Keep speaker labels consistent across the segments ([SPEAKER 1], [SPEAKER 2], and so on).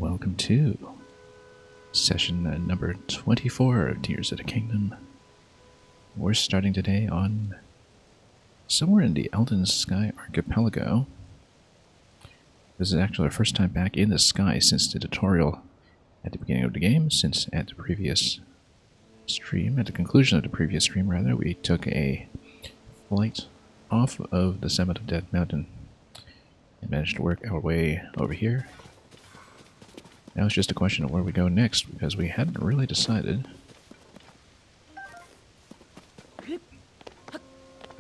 [SPEAKER 1] welcome to session number 24 of Tears of the Kingdom. We're starting today on somewhere in the Elden Sky Archipelago. This is actually our first time back in the sky since the tutorial at the beginning of the game, since at the previous stream, at the conclusion of the previous stream rather, we took a flight off of the summit of Dead Mountain and managed to work our way over here. Now it's just a question of where we go next, because we hadn't really decided.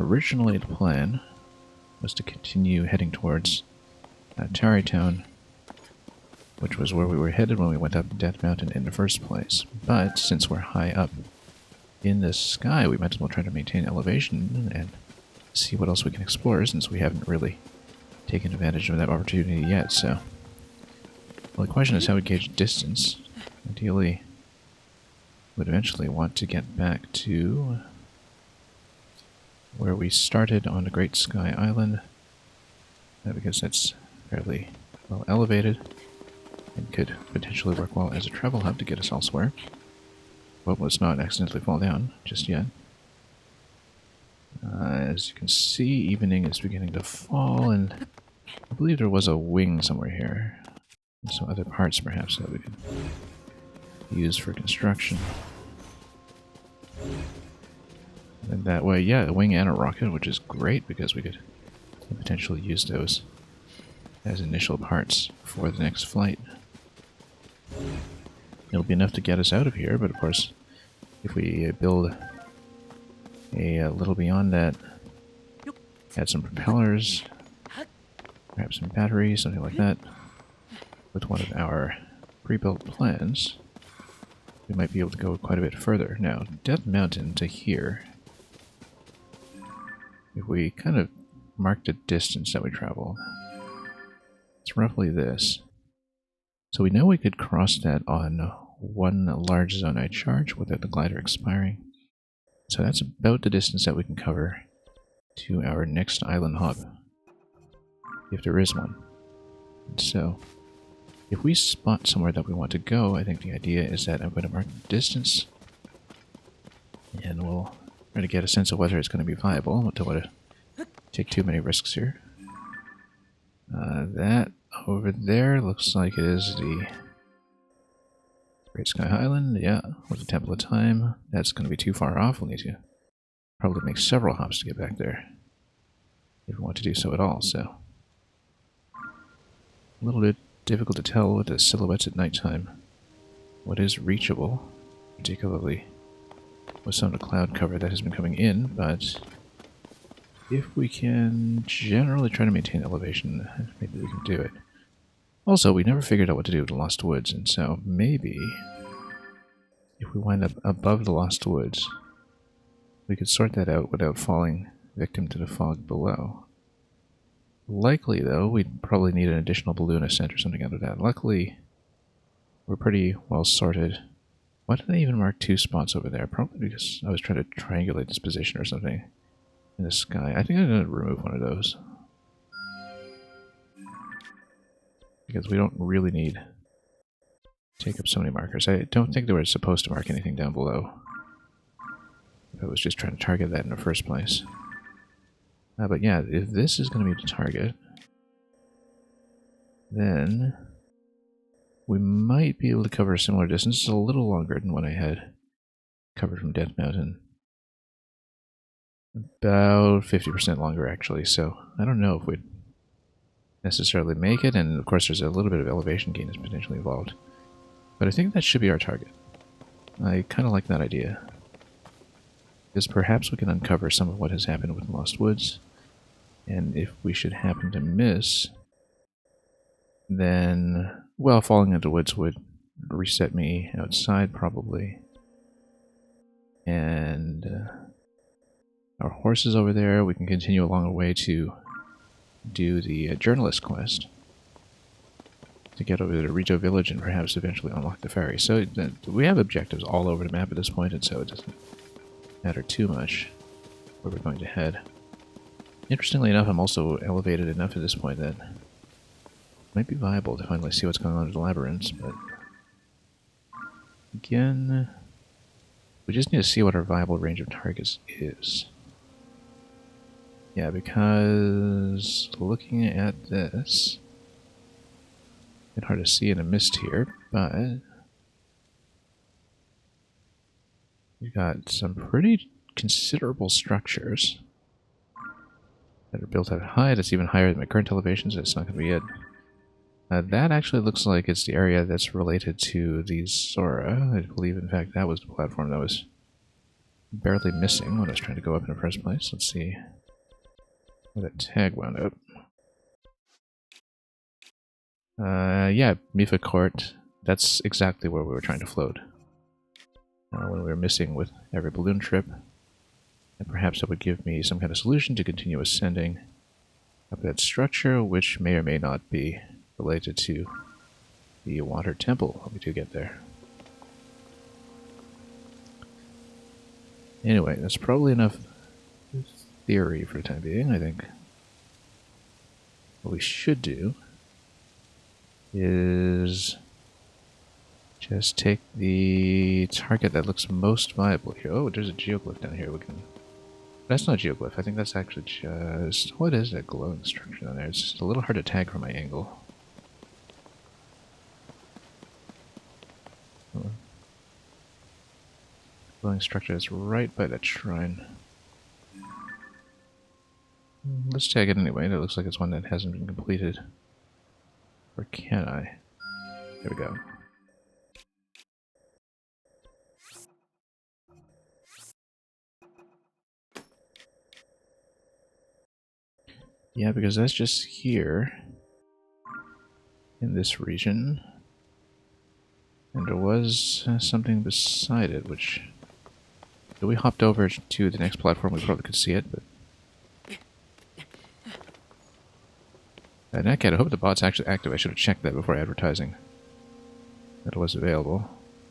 [SPEAKER 1] Originally the plan was to continue heading towards Tarrytown, which was where we were headed when we went up Death Mountain in the first place. But since we're high up in the sky, we might as well try to maintain elevation and see what else we can explore, since we haven't really taken advantage of that opportunity yet. So, well, the question is how we gauge distance. Ideally, we'd eventually want to get back to where we started on the Great Sky Island, because that's fairly well elevated and could potentially work well as a travel hub to get us elsewhere. But let's not accidentally fall down just yet. As you can see, evening is beginning to fall, and I believe there was a wing somewhere here. And some other parts perhaps that we could use for construction. And that way, yeah, a wing and a rocket, which is great because we could potentially use those as initial parts for the next flight. It'll be enough to get us out of here, but of course, if we build a little beyond that, add some propellers, perhaps some batteries, something like that, with one of our pre-built plans, we might be able to go quite a bit further. Now, Death Mountain to here, if we kind of mark the distance that we travel, it's roughly this. So we know we could cross that on one large zonite charge without the glider expiring. So that's about the distance that we can cover to our next island hub, if there is one. And so, if we spot somewhere that we want to go, I think the idea is that I'm going to mark the distance, and we'll try to get a sense of whether it's going to be viable. I don't want to take too many risks here. That over there looks like it is the Great Sky Island, yeah, with the Temple of Time. That's going to be too far off. We'll need to probably make several hops to get back there, if we want to do so at all, so. A little bit difficult to tell with the silhouettes at nighttime what is reachable, particularly with some of the cloud cover that has been coming in, but if we can generally try to maintain elevation, maybe we can do it. Also, we never figured out what to do with the Lost Woods, and so maybe if we wind up above the Lost Woods, we could sort that out without falling victim to the fog below. Likely, though, we'd probably need an additional balloon ascent or something out of that. Luckily, we're pretty well sorted. Why did I even mark two spots over there? Probably because I was trying to triangulate this position or something in the sky. I think I'm going to remove one of those, because we don't really need to take up so many markers. I don't think they were supposed to mark anything down below. I was just trying to target that in the first place. But yeah, if this is going to be the target, then we might be able to cover a similar distance. It's a little longer than what I had covered from Death Mountain. About 50% longer, actually, so I don't know if we'd necessarily make it, and of course there's a little bit of elevation gain that's potentially involved. But I think that should be our target. I kind of like that idea, because perhaps we can uncover some of what has happened with Lost Woods, and if we should happen to miss, then, well, falling into woods would reset me outside probably. And our horse is over there. We can continue along the way to do the journalist quest to get over to Rito Village and perhaps eventually unlock the ferry. So we have objectives all over the map at this point, and so it doesn't matter too much where we're going to head. Interestingly enough, I'm also elevated enough at this point that Might be viable to finally see what's going on with the labyrinths, but again, we just need to see what our viable range of targets is. Yeah, because looking at this, it's hard to see in a mist here, but we've got some pretty considerable structures that are built out high. That's even higher than my current elevations. That's not going to be it. That actually looks like it's the area that's related to the Zora. I believe, in fact, that was the platform that was barely missing when I was trying to go up in the first place. Let's see where that tag wound up. Yeah, Mifa Court. That's exactly where we were trying to float. When we were missing with every balloon trip. And perhaps that would give me some kind of solution to continue ascending up that structure, which may or may not be related to the water temple when we do get there. Anyway, that's probably enough theory for the time being. I think what we should do is just take the target that looks most viable here. Oh, there's a geoglyph down here. We can. That's not a geoglyph. I think that's actually just... What is that glowing structure down there? It's just a little hard to tag from my angle. Glowing structure is right by that shrine. Let's tag it anyway. That looks like it's one that hasn't been completed. Or can I? There we go. Yeah, because that's just here in this region. And there was something beside it, which... If we hopped over to the next platform, we probably could see it, but... Netcat, I hope the bot's actually active. I should have checked that before advertising that it was available.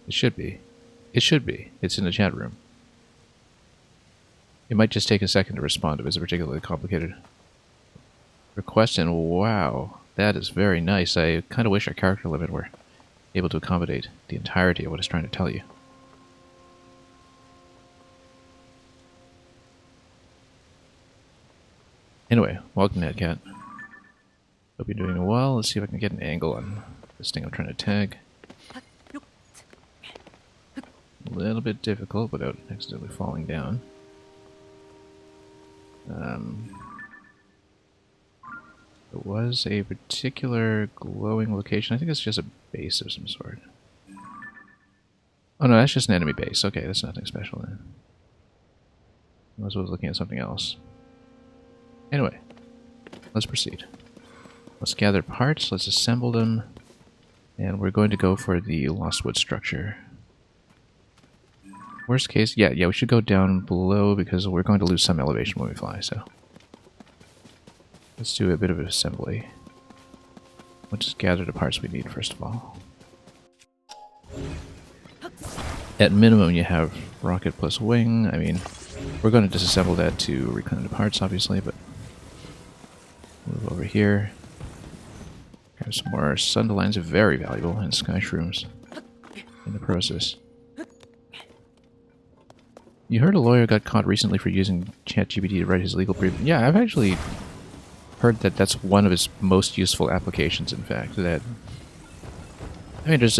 [SPEAKER 1] It should be. It should be. It's in the chat room. It might just take a second to respond if it's a particularly complicated request, and wow, that is very nice. I kind of wish our character limit were able to accommodate the entirety of what it's trying to tell you. Anyway, welcome, Netcat. Hope you're doing well. Let's see if I can get an angle on this thing I'm trying to tag. A little bit difficult without accidentally falling down. There was a particular glowing location. I think it's just a base of some sort. Oh no, that's just an enemy base. Okay, that's nothing special then. I was looking at something else. Anyway, let's proceed. Let's gather parts, let's assemble them, and we're going to go for the Lost Wood structure. Worst case, yeah, we should go down below because we're going to lose some elevation when we fly, so... Let's do a bit of an assembly. We'll just gather the parts we need first of all. At minimum, you have rocket plus wing. I mean, we're going to disassemble that to reclaim the parts, obviously, but... Move over here. Grab some more Sunderlines, are very valuable, and Sky Shrooms in the process. You heard a lawyer got caught recently for using ChatGPT to write his legal brief. Yeah, I've actually heard that that's one of his most useful applications, in fact. That, I mean, there's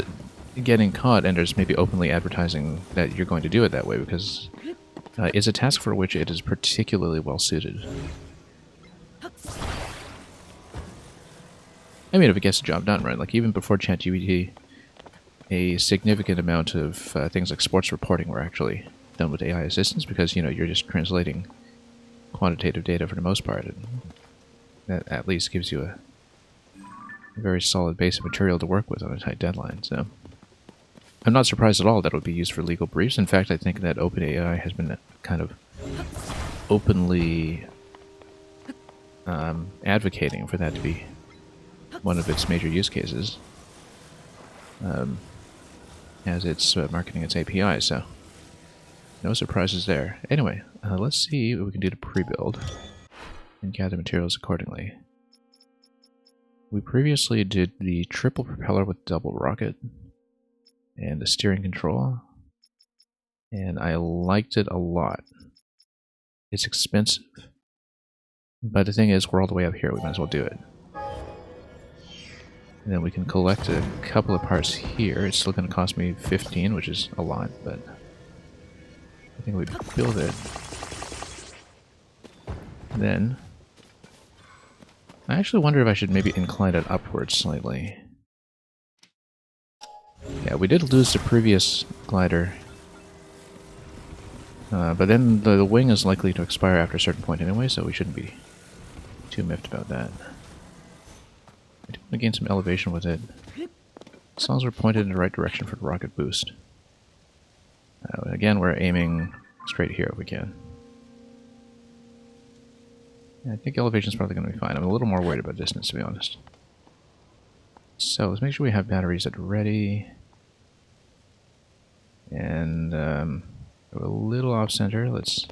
[SPEAKER 1] getting caught, and there's maybe openly advertising that you're going to do it that way, because it's a task for which it is particularly well suited. I mean, if it gets the job done right, like even before ChatGPT, a significant amount of things like sports reporting were actually done with AI assistance because, you know, you're just translating quantitative data for the most part. And that at least gives you a very solid base of material to work with on a tight deadline. So I'm not surprised at all that it would be used for legal briefs. In fact, I think that OpenAI has been kind of openly advocating for that to be one of its major use cases, as it's marketing its API, so no surprises there. Anyway, let's see what we can do to pre-build and gather materials accordingly. We previously did the triple propeller with double rocket and the steering control, and I liked it a lot. It's expensive, but the thing is, we're all the way up here, we might as well do it. And then we can collect a couple of parts here. It's still going to cost me 15, which is a lot, but I think we build it. Then I actually wonder if I should maybe incline it upwards slightly. Yeah, we did lose the previous glider, but then the wing is likely to expire after a certain point anyway, so we shouldn't be too miffed about that. I do want to gain some elevation with it, as long as we're pointed in the right direction for the rocket boost. Again, we're aiming straight here if we can. Yeah, I think elevation's probably going to be fine. I'm a little more worried about distance, to be honest. So let's make sure we have batteries at ready. And a little off center. Let's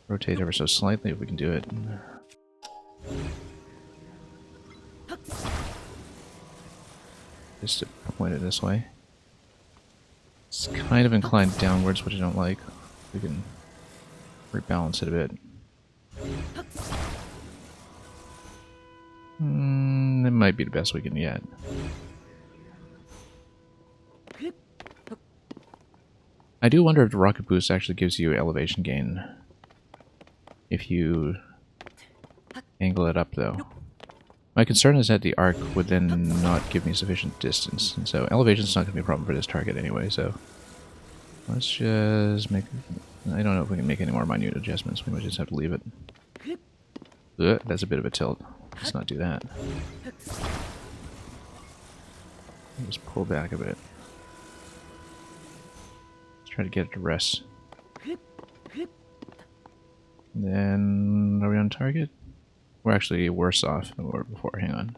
[SPEAKER 1] rotate ever so slightly if we can do it. Just to point it this way. It's kind of inclined downwards, which I don't like. We can rebalance it a bit. It might be the best we can get. I do wonder if the rocket boost actually gives you elevation gain if you angle it up, though. My concern is that the arc would then not give me sufficient distance, and so elevation's not going to be a problem for this target anyway, so let's just make... I don't know if we can make any more minute adjustments, we might just have to leave it. Ugh, that's a bit of a tilt. Let's not do that. Just pull back a bit. Let's try to get it to rest. And then, are we on target? We're actually worse off than we were before. Hang on.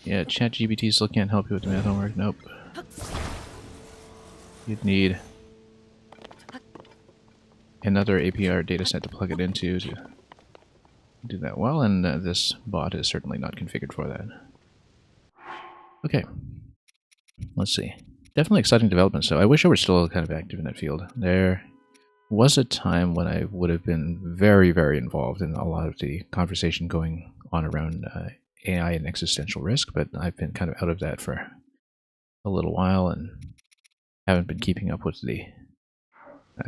[SPEAKER 1] Yeah, ChatGPT still can't help you with the math homework. Nope. You'd need another APR dataset to plug it into to do that well, and this bot is certainly not configured for that. Okay. Let's see. Definitely exciting development, so I wish I were still kind of active in that field. There was a time when I would have been very, very involved in a lot of the conversation going on around AI and existential risk, but I've been kind of out of that for a little while and haven't been keeping up with the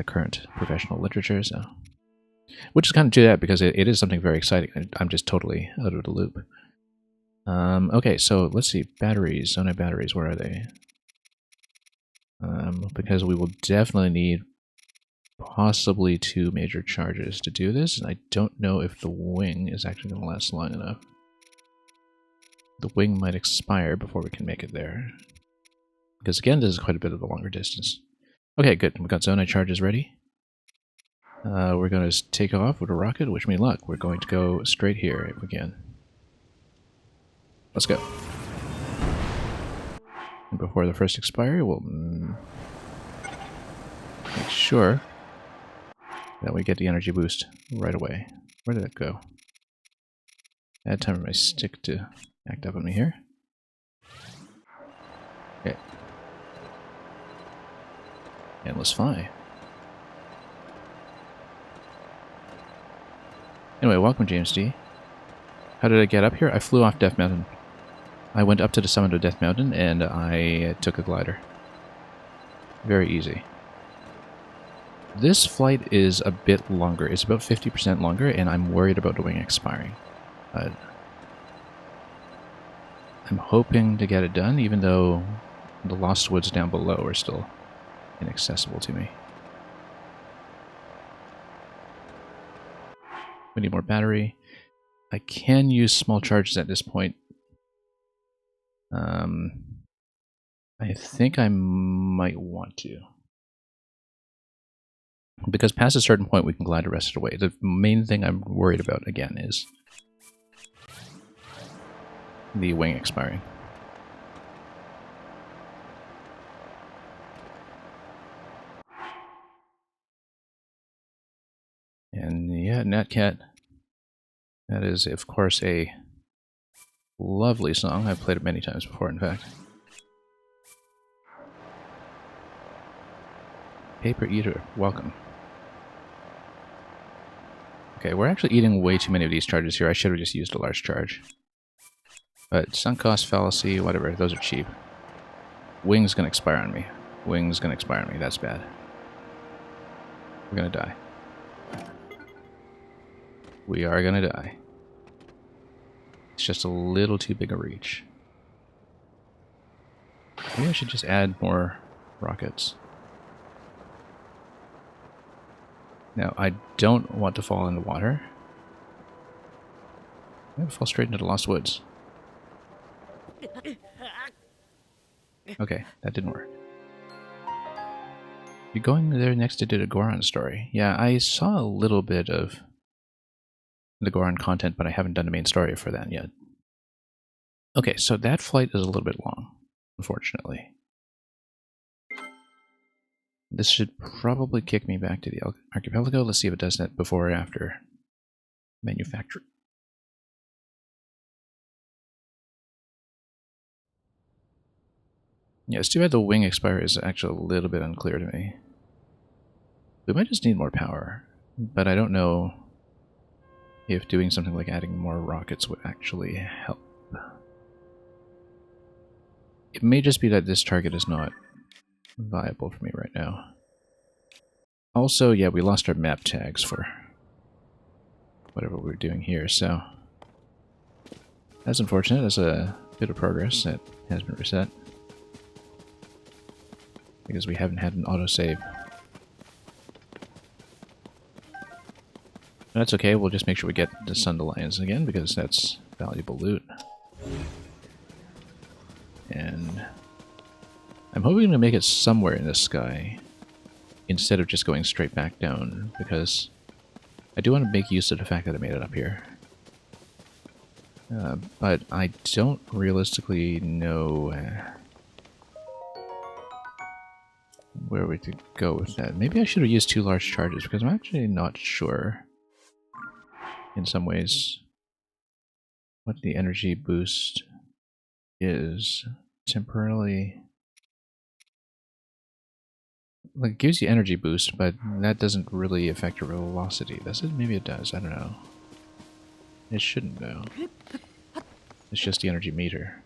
[SPEAKER 1] current professional literature, so... Which is kind of too bad, because it is something very exciting. I'm just totally out of the loop. Okay, so let's see. Batteries. Zonite batteries, where are they? Because we will definitely need possibly 2 major charges to do this, and I don't know if the wing is actually going to last long enough. The wing might expire before we can make it there. Because again, this is quite a bit of a longer distance. Okay, good. We've got zonite charges ready. We're going to take off with a rocket. Wish me luck. We're going to go straight here if we can. Let's go. And before the first expiry, we'll make sure that we get the energy boost right away. Where did it go? Add time for my stick to act up on me here. Okay. And let's fly. Anyway, welcome, James D. How did I get up here? I flew off Death Mountain. I went up to the summit of Death Mountain, and I took a glider. Very easy. This flight is a bit longer. It's about 50% longer, and I'm worried about the wing expiring. I'm hoping to get it done, even though the Lost Woods down below are still inaccessible to me. We need more battery. I can use small charges at this point. I think I might want to. Because past a certain point we can glide the rest of the way. The main thing I'm worried about, again, is the wing expiring. And yeah, Natcat That is, of course, a lovely song. I've played it many times before, in fact. Paper Eater, welcome. Okay, we're actually eating way too many of these charges here. I should have just used a large charge. But sunk cost fallacy, whatever, those are cheap. Wing's gonna expire on me. Wing's gonna expire on me, that's bad. We're gonna die. We are gonna die. It's just a little too big a reach. Maybe I should just add more rockets. Now, I don't want to fall in the water. I'm gonna fall straight into the Lost Woods. Okay, that didn't work. You're going there next to the Goron story. Yeah, I saw a little bit of the Goron content, but I haven't done the main story for that yet. Okay, so that flight is a little bit long, unfortunately. This should probably kick me back to the archipelago. Let's see if it does that before or after manufacturing. Yeah, it's too bad the wing expire is actually a little bit unclear to me. We might just need more power, but I don't know if doing something like adding more rockets would actually help. It may just be that this target is not viable for me right now. Also, yeah, we lost our map tags for whatever we were doing here, so that's unfortunate. That's a bit of progress that has been reset. Because we haven't had an autosave. That's okay, we'll just make sure we get the Sundelions again, because that's valuable loot. And I'm hoping to make it somewhere in the sky, instead of just going straight back down, because I do want to make use of the fact that I made it up here. But I don't realistically know where we could go with that. Maybe I should have used 2 large charges, because I'm actually not sure, in some ways, what the energy boost is. Temporarily... like, it gives you energy boost, but that doesn't really affect your velocity, does it? Maybe it does, I don't know. It shouldn't, though. It's just the energy meter.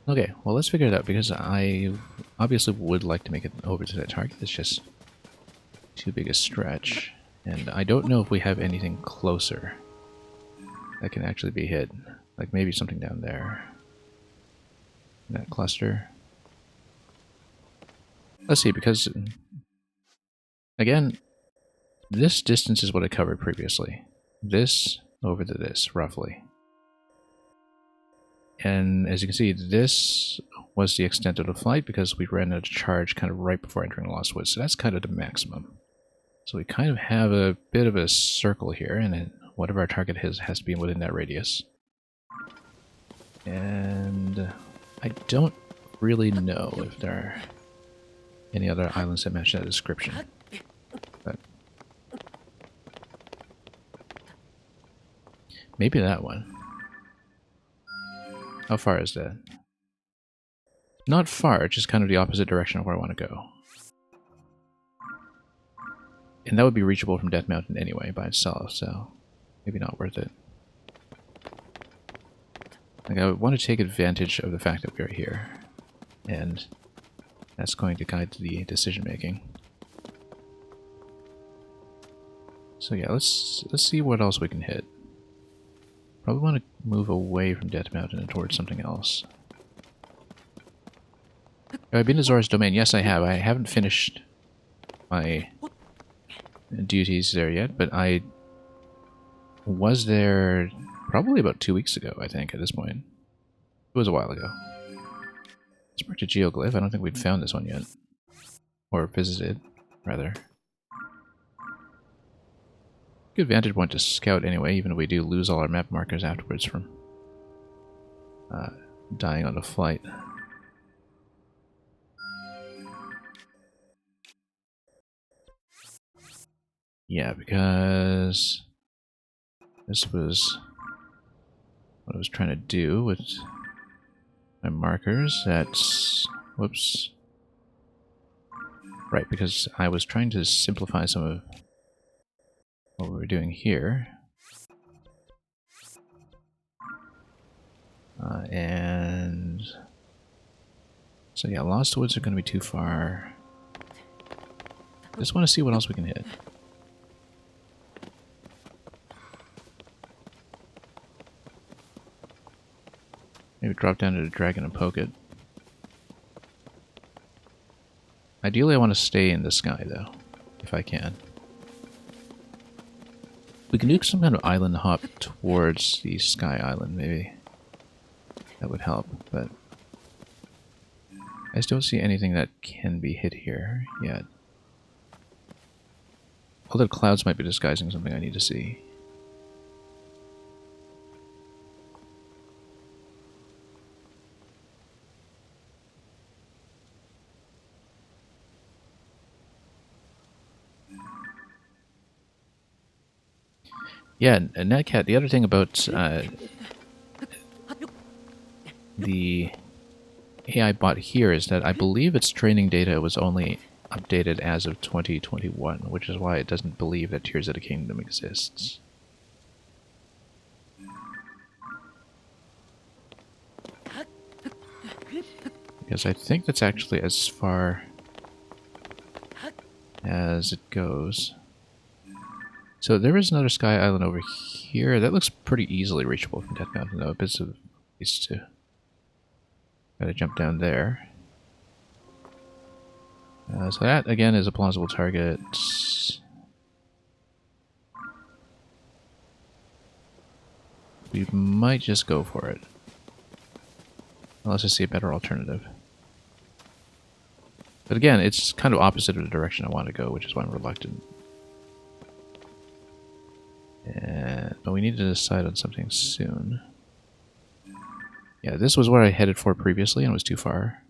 [SPEAKER 1] Okay, well, let's figure it out, because I obviously would like to make it over to that target. It's just too big a stretch. And I don't know if we have anything closer that can actually be hit. Like maybe something down there. In that cluster. Let's see, because... again, this distance is what I covered previously. This over to this, roughly. And as you can see, this was the extent of the flight because we ran out of charge kind of right before entering Lost Woods. So that's kind of the maximum. So we kind of have a bit of a circle here, and whatever our target is has to be within that radius. And I don't really know if there are any other islands that match that description. But maybe that one. How far is that? Not far, just kind of the opposite direction of where I want to go. And that would be reachable from Death Mountain anyway by itself, so maybe not worth it. Like, I would want to take advantage of the fact that we're here, and that's going to guide the decision making. So yeah, let's see what else we can hit. Probably want to move away from Death Mountain and towards something else. Have I been to Zora's Domain? Yes, I have. I haven't finished my duties there yet, but I was there probably about 2 weeks ago, I think, at this point. It was a while ago. It's marked a geoglyph. I don't think we'd found this one yet. Or visited, rather. Good vantage point to scout anyway, even if we do lose all our map markers afterwards from dying on the flight. Yeah, because This was what I was trying to do with my markers. That's... whoops. Right, because I was trying to simplify some of what we were doing here. And... so yeah, Lost Woods are going to be too far. Just want to see what else we can hit. Maybe drop down to the dragon and poke it. Ideally, I want to stay in the sky, though, if I can. We can do some kind of island hop towards the sky island, maybe. That would help, but... I just don't see anything that can be hit here yet. Although clouds might be disguising something I need to see. Yeah, Netcat, the other thing about the AI bot here is that I believe its training data was only updated as of 2021, which is why it doesn't believe that Tears of the Kingdom exists. Because I think that's actually as far as it goes. So there is another sky island over here. That looks pretty easily reachable from Death Mountain, though. Bits of these two. Gotta jump down there. So that, again, is a plausible target. We might just go for it. Unless I see a better alternative. But again, it's kind of opposite of the direction I want to go, which is why I'm reluctant. But we need to decide on something soon. Yeah, this was where I headed for previously and it was too far.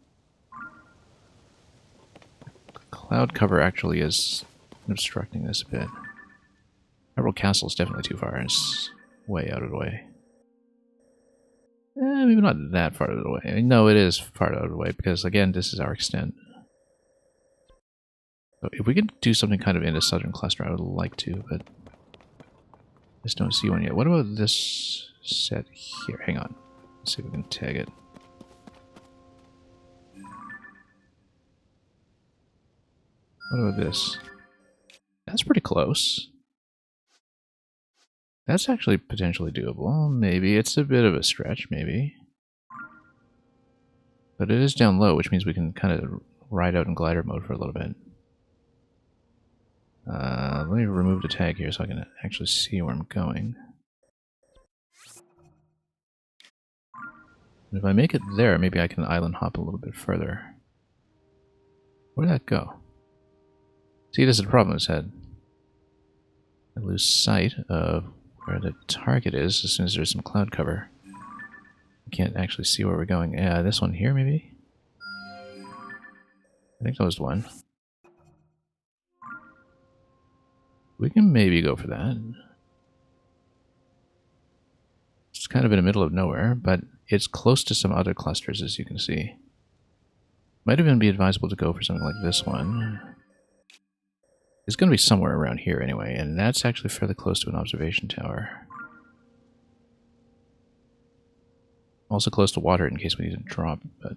[SPEAKER 1] Cloud cover actually is obstructing this a bit. Emerald Castle is definitely too far and it's way out of the way. Maybe not that far out of the way. I mean, no, it is far out of the way because, again, this is our extent. So if we could do something kind of in the southern cluster, I would like to, but I just don't see one yet. What about this set here? Hang on. Let's see if we can tag it. What about this? That's pretty close. That's actually potentially doable. Maybe. It's a bit of a stretch, maybe. But it is down low, which means we can kind of ride out in glider mode for a little bit. Let me remove the tag here so I can actually see where I'm going. And if I make it there, maybe I can island hop a little bit further. Where'd that go? See, this is the problem, is that I lose sight of where the target is as soon as there's some cloud cover. I can't actually see where we're going. Yeah, this one here, maybe? I think that was the one. We can maybe go for that. It's kind of in the middle of nowhere, but it's close to some other clusters, as you can see. Might even be advisable to go for something like this one. It's going to be somewhere around here anyway, and that's actually fairly close to an observation tower. Also close to water in case we need to drop, but...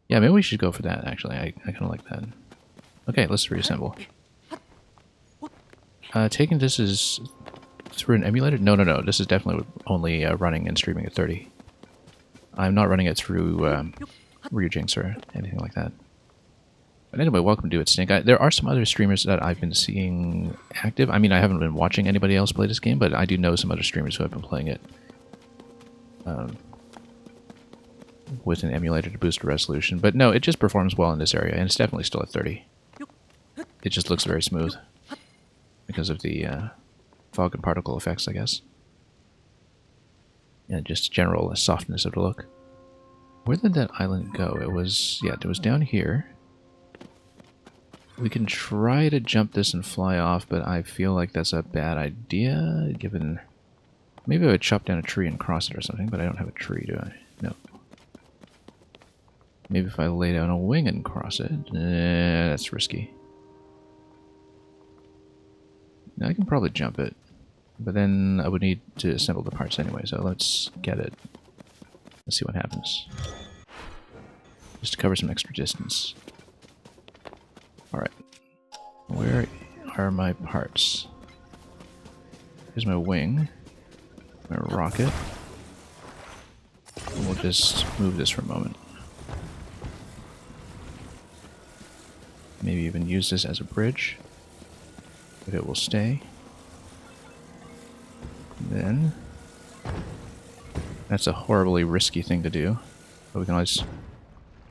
[SPEAKER 1] yeah, maybe we should go for that, actually. I kind of like that. Okay, let's reassemble. Taking this is through an emulator? No. This is definitely only running and streaming at 30. I'm not running it through Ryujinx or anything like that. But anyway, welcome to It Stink. There are some other streamers that I've been seeing active. I mean, I haven't been watching anybody else play this game, but I do know some other streamers who have been playing it. With an emulator to boost the resolution. But no, it just performs well in this area, and it's definitely still at 30. It just looks very smooth. Because of the fog and particle effects, I guess. And just general softness of the look. Where did that island go? It was, yeah, it was down here. We can try to jump this and fly off, but I feel like that's a bad idea, given... Maybe I would chop down a tree and cross it or something, but I don't have a tree, do I? No. Maybe if I lay down a wing and cross it. That's risky. Now I can probably jump it, but then I would need to assemble the parts anyway, so let's get it. Let's see what happens. Just to cover some extra distance. Alright. Where are my parts? Here's my wing. My rocket. And we'll just move this for a moment. Maybe even use this as a bridge, if it will stay. And then, that's a horribly risky thing to do, but we can always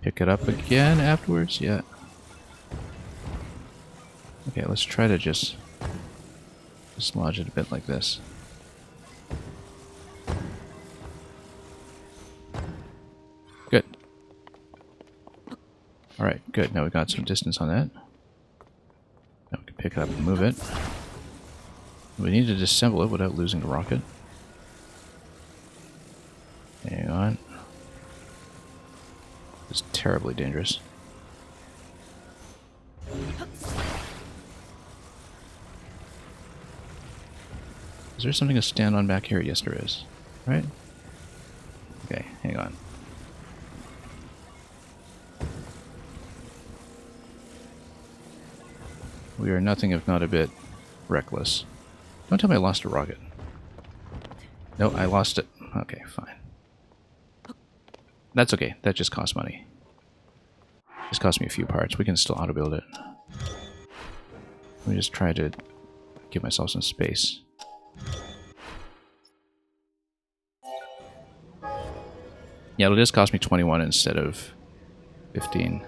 [SPEAKER 1] pick it up again afterwards. Yeah. Okay, let's try to just dislodge it a bit like this. Good. Alright, good. Now we got some distance on that. Now we can pick it up and move it. We need to disassemble it without losing the rocket. Hang on. It's terribly dangerous. Is there something to stand on back here? Yes, there is. Right? Okay, hang on. We are nothing if not a bit reckless. Don't tell me I lost a rocket. No, I lost it. Okay, fine. That's okay. That just cost money. Just cost me a few parts. We can still auto-build it. Let me just try to give myself some space. Yeah, it'll just cost me 21 instead of 15.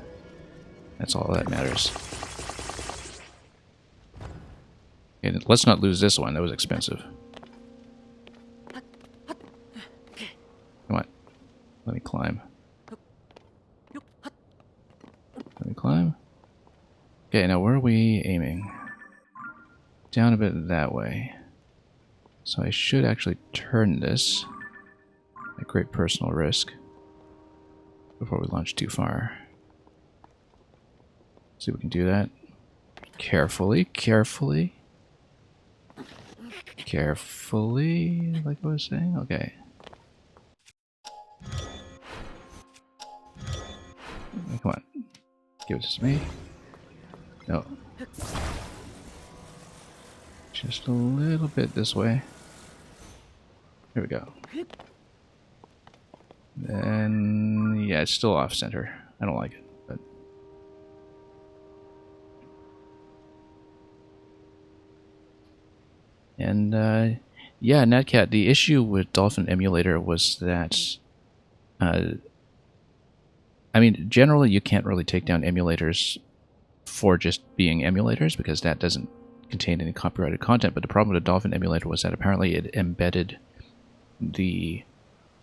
[SPEAKER 1] That's all that matters. And let's not lose this one. That was expensive. Come on. Let me climb. Let me climb. Okay, now where are we aiming? Down a bit that way. So I should actually turn this at great personal risk before we launch too far. See if we can do that. Carefully, carefully. Carefully, like I was saying. Okay. Come on. Give it to me. No. Just a little bit this way. Here we go. Then, yeah, it's still off center. I don't like it, but... And, yeah, Netcat, the issue with Dolphin Emulator was that, I mean, generally you can't really take down emulators for just being emulators, because that doesn't contain any copyrighted content, but the problem with the Dolphin Emulator was that apparently it embedded the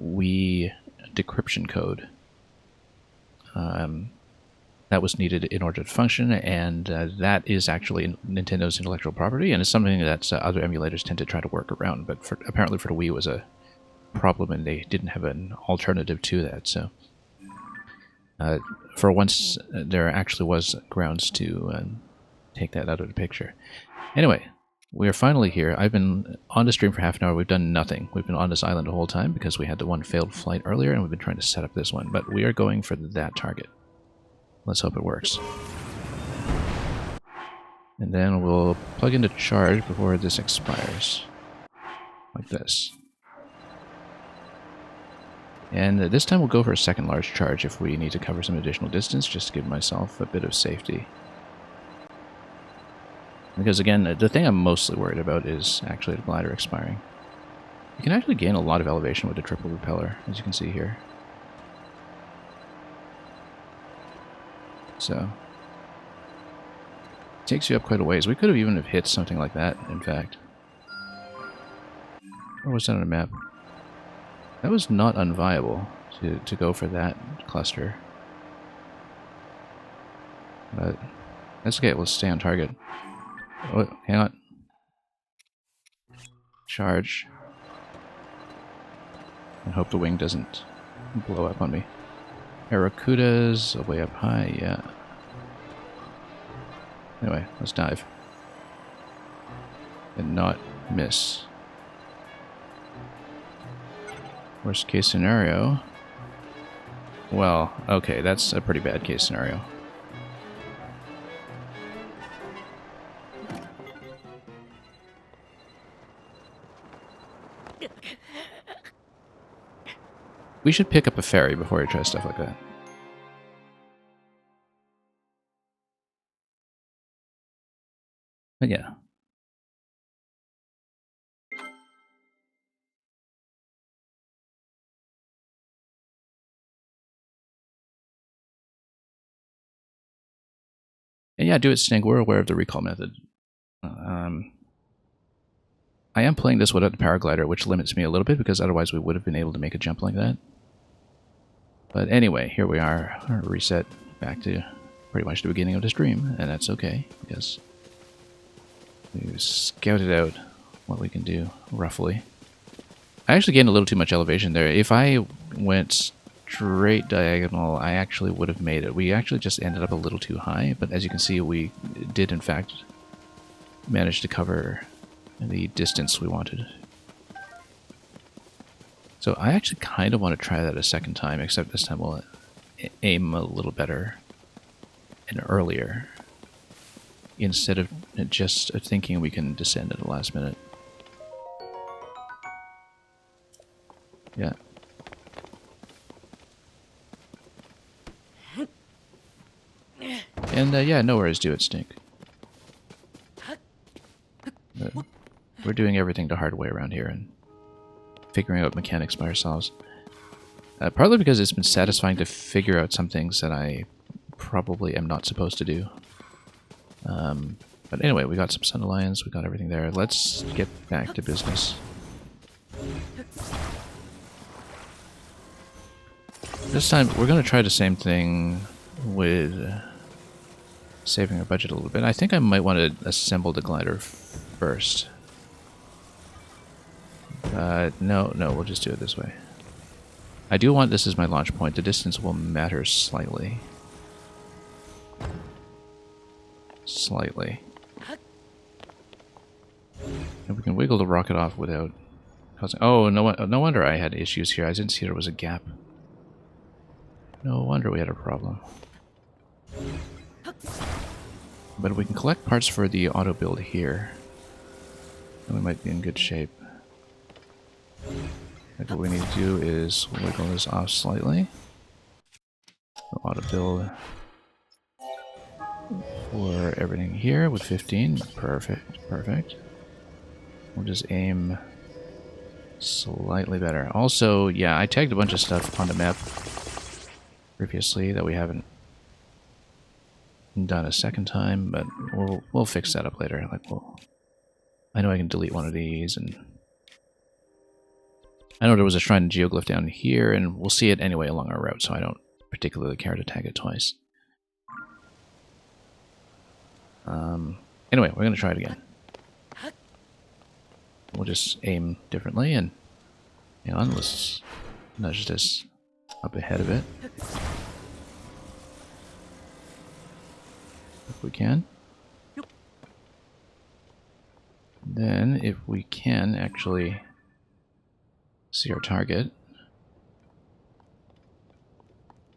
[SPEAKER 1] Wii decryption code that was needed in order to function, and that is actually Nintendo's intellectual property, and it's something that other emulators tend to try to work around, but apparently for the Wii it was a problem and they didn't have an alternative to that, so for once there actually was grounds to take that out of the picture. Anyway, we are finally here. I've been on the stream for half an hour. We've done nothing. We've been on this island the whole time because we had the one failed flight earlier, and we've been trying to set up this one. But we are going for that target. Let's hope it works. And then we'll plug into charge before this expires. Like this. And this time we'll go for a second large charge if we need to cover some additional distance, just to give myself a bit of safety. Because again, the thing I'm mostly worried about is actually the glider expiring. You can actually gain a lot of elevation with the triple propeller, as you can see here. So, it takes you up quite a ways. We could have even have hit something like that, in fact. Or was that on a map? That was not unviable to go for that cluster. But That's okay, let's stay on target. Oh, hang on. Charge. And hope the wing doesn't blow up on me. Barracudas are way up high, yeah. Anyway, let's dive. And not miss. Worst case scenario. Well, okay, that's a pretty bad case scenario. We should pick up a ferry before we try stuff like that. But yeah. And yeah, do it, Stink. We're aware of the recall method. I am playing this without the paraglider, which limits me a little bit, because otherwise we would have been able to make a jump like that. But anyway, here we are. Reset back to pretty much the beginning of the stream, and that's okay, because we've scouted out what we can do, roughly. I actually gained a little too much elevation there. If I went straight diagonal, I actually would have made it. We actually just ended up a little too high, but as you can see, we did in fact manage to cover the distance we wanted. So I actually kind of want to try that a second time, except this time we'll aim a little better and earlier, instead of just thinking we can descend at the last minute. Yeah. And yeah, no worries, do it, Stink. We're doing everything the hard way around here and figuring out mechanics by ourselves. Partly because it's been satisfying to figure out some things that I probably am not supposed to do. But anyway, we got some Sun Alliance, we got everything there. Let's get back to business. This time, we're going to try the same thing with saving our budget a little bit. I think I might want to assemble the glider first. No, we'll just do it this way. I do want this as my launch point. The distance will matter slightly. Slightly. And we can wiggle the rocket off without causing... Oh, no wonder I had issues here. I didn't see there was a gap. No wonder we had a problem. But we can collect parts for the auto build here. And we might be in good shape. Like what we need to do is wiggle this off slightly. Auto build for everything here with 15. Perfect, perfect. We'll just aim slightly better. Also, yeah, I tagged a bunch of stuff on the map previously that we haven't done a second time, but we'll fix that up later. Like, I know I can delete one of these, and I know there was a shrine geoglyph down here, and we'll see it anyway along our route, so I don't particularly care to tag it twice. Anyway, we're going to try it again. We'll just aim differently, and hang on, let's nudge this up ahead a bit. If we can. Then, if we can actually see our target.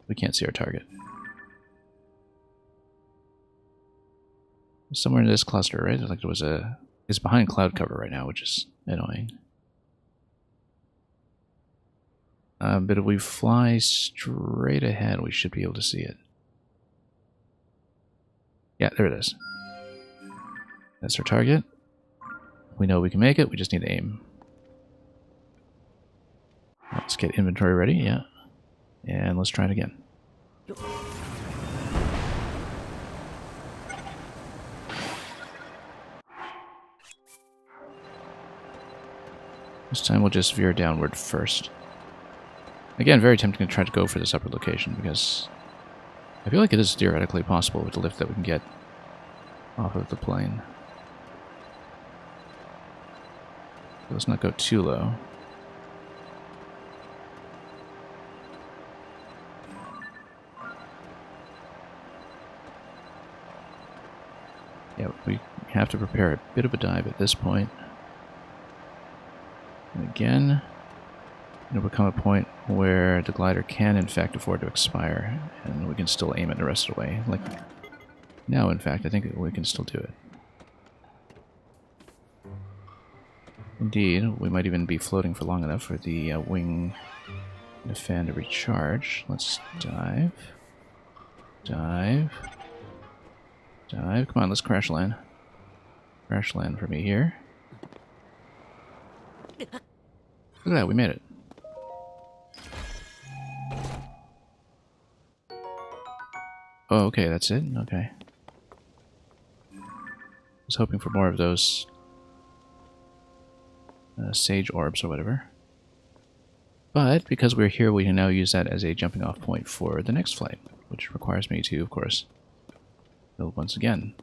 [SPEAKER 1] We can't see our target. Somewhere in this cluster, right? Like there was a... It's behind cloud cover right now, which is annoying. But if we fly straight ahead, we should be able to see it. Yeah, there it is. That's our target. We know we can make it, we just need to aim. Let's get inventory ready, yeah. And let's try it again. This time we'll just veer downward first. Again, very tempting to try to go for this upper location because I feel like it is theoretically possible with the lift that we can get off of the plane. Let's not go too low. Yeah, we have to prepare a bit of a dive at this point. And again, it'll become a point where the glider can in fact afford to expire, and we can still aim it the rest of the way. Like now, in fact, I think we can still do it. Indeed, we might even be floating for long enough for the wing and the fan to recharge. Let's dive. Dive. Dive. Come on, let's crash land. Crash land for me here. Look at that, we made it. Oh, okay, that's it? Okay. I was hoping for more of those sage orbs or whatever. But because we're here, we can now use that as a jumping off point for the next flight, which requires me to, of course, build once again.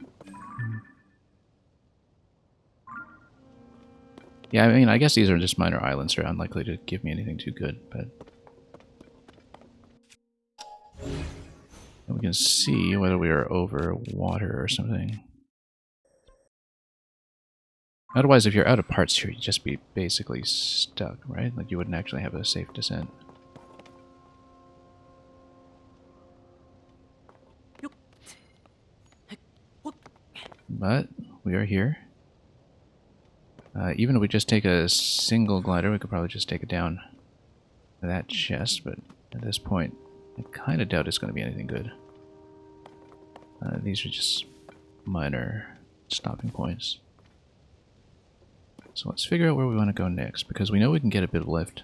[SPEAKER 1] Yeah, I mean, I guess these are just minor islands. They're unlikely to give me anything too good, but... And we can see whether we are over water or something. Otherwise, if you're out of parts here, you'd just be basically stuck, right? Like, you wouldn't actually have a safe descent. But we are here. Even if we just take a single glider, we could probably just take it down to that chest, but at this point, I kind of doubt it's going to be anything good. These are just minor stopping points. So let's figure out where we want to go next, because we know we can get a bit of lift.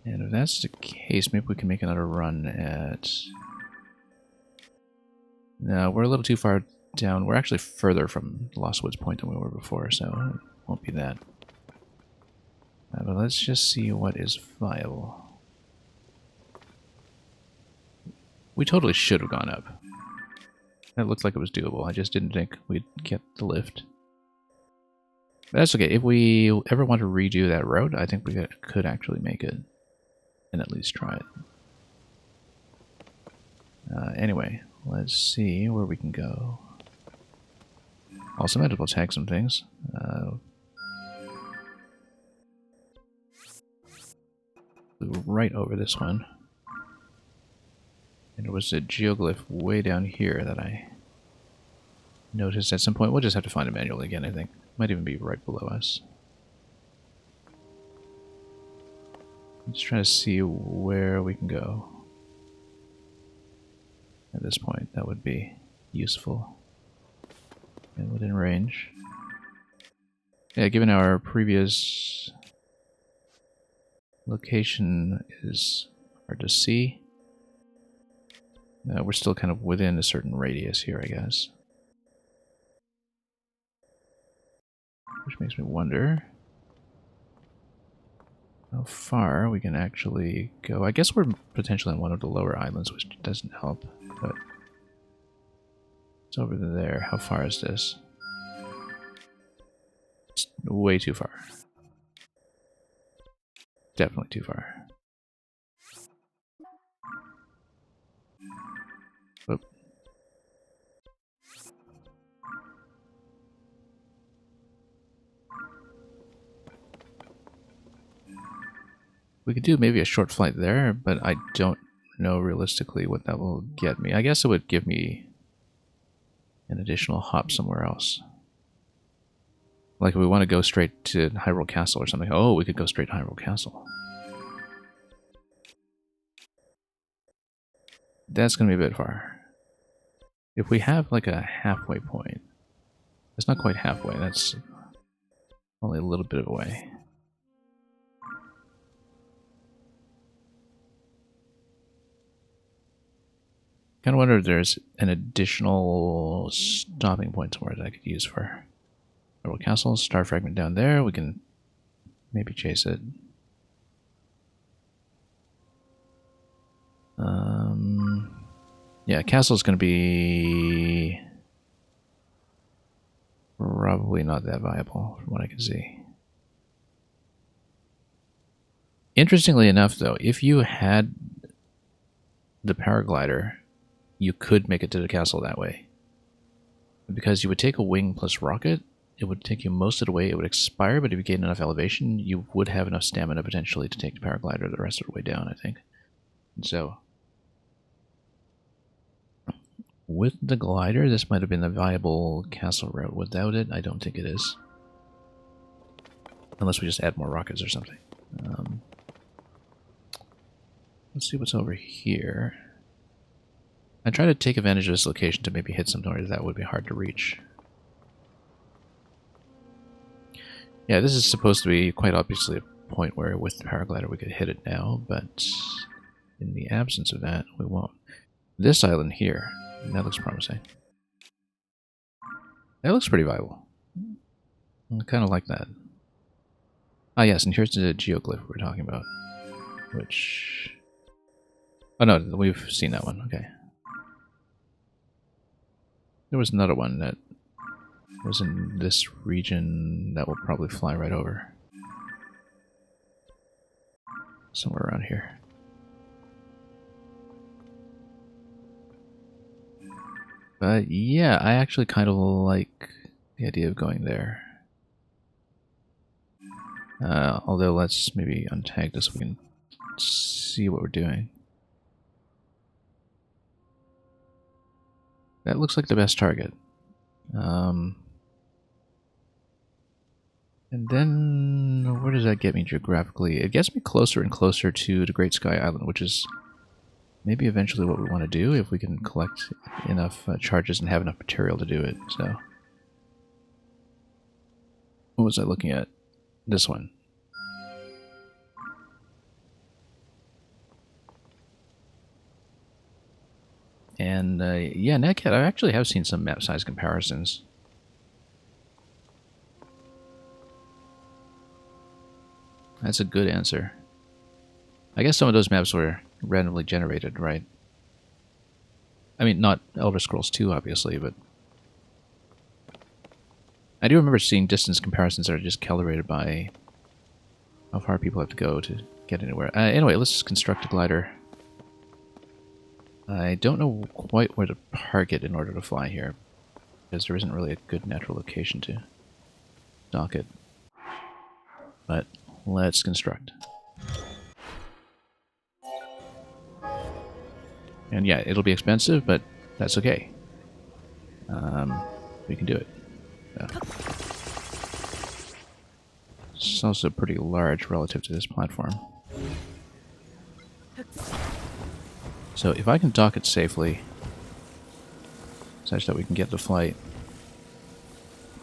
[SPEAKER 1] And if that's the case, maybe we can make another run at... No, we're a little too far down. We're actually further from Lost Woods Point than we were before, so it won't be that. But let's just see what is viable. We totally should have gone up. That looked like it was doable. I just didn't think we'd get the lift. But that's okay. If we ever want to redo that route, I think we could actually make it. And at least try it. Anyway, let's see where we can go. Also, might as well tag some things. Right over this one. And there was a geoglyph way down here that I noticed at some point. We'll just have to find it manually again, I think. Might even be right below us. I'm just trying to see where we can go. At this point, that would be useful. And within range. Yeah, given our previous location is hard to see. We're still kind of within a certain radius here, I guess. Which makes me wonder how far we can actually go. I guess we're potentially on one of the lower islands, which doesn't help, but it's over there. How far is this? It's way too far. Definitely too far. Oop. We could do maybe a short flight there, but I don't know realistically what that will get me. I guess it would give me an additional hop somewhere else. Like if we want to go straight to Hyrule Castle or something. Oh, we could go straight to Hyrule Castle. That's going to be a bit far. If we have like a halfway point. It's not quite halfway, that's only a little bit of a way. Kind of wonder if there's an additional stopping point somewhere that I could use for Hyrule Castle. Star fragment down there. We can maybe chase it. Yeah, castle's going to be probably not that viable from what I can see. Interestingly enough, though, if you had the paraglider, you could make it to the castle that way. Because you would take a wing plus rocket, it would take you most of the way, it would expire, but if you gain enough elevation, you would have enough stamina potentially to take the paraglider the rest of the way down, I think. And so, with the glider, this might have been a viable castle route. Without it, I don't think it is. Unless we just add more rockets or something. Let's see what's over here. I try to take advantage of this location to maybe hit something that would be hard to reach. Yeah, this is supposed to be quite obviously a point where with the paraglider we could hit it now, but in the absence of that, we won't. This island here, that looks promising. That looks pretty viable. I kind of like that. Ah yes, and here's the geoglyph we're talking about. Which... oh no, we've seen that one, okay. There was another one that was in this region that will probably fly right over. Somewhere around here. But yeah, I actually kind of like the idea of going there. Although let's maybe untag this so we can see what we're doing. That looks like the best target. And then, where does that get me geographically? It gets me closer and closer to the Great Sky Island, which is maybe eventually what we want to do if we can collect enough charges and have enough material to do it. So, what was I looking at? This one. And yeah, Netcat, I actually have seen some map size comparisons. That's a good answer. I guess some of those maps were randomly generated, right? I mean, not Elder Scrolls 2, obviously, but... I do remember seeing distance comparisons that are just calibrated by how far people have to go to get anywhere. Anyway, let's just construct a glider. I don't know quite where to park it in order to fly here, because there isn't really a good natural location to dock it. But let's construct. And yeah, it'll be expensive, but that's okay. We can do it. Yeah. It's also pretty large relative to this platform. So if I can dock it safely, such that we can get the flight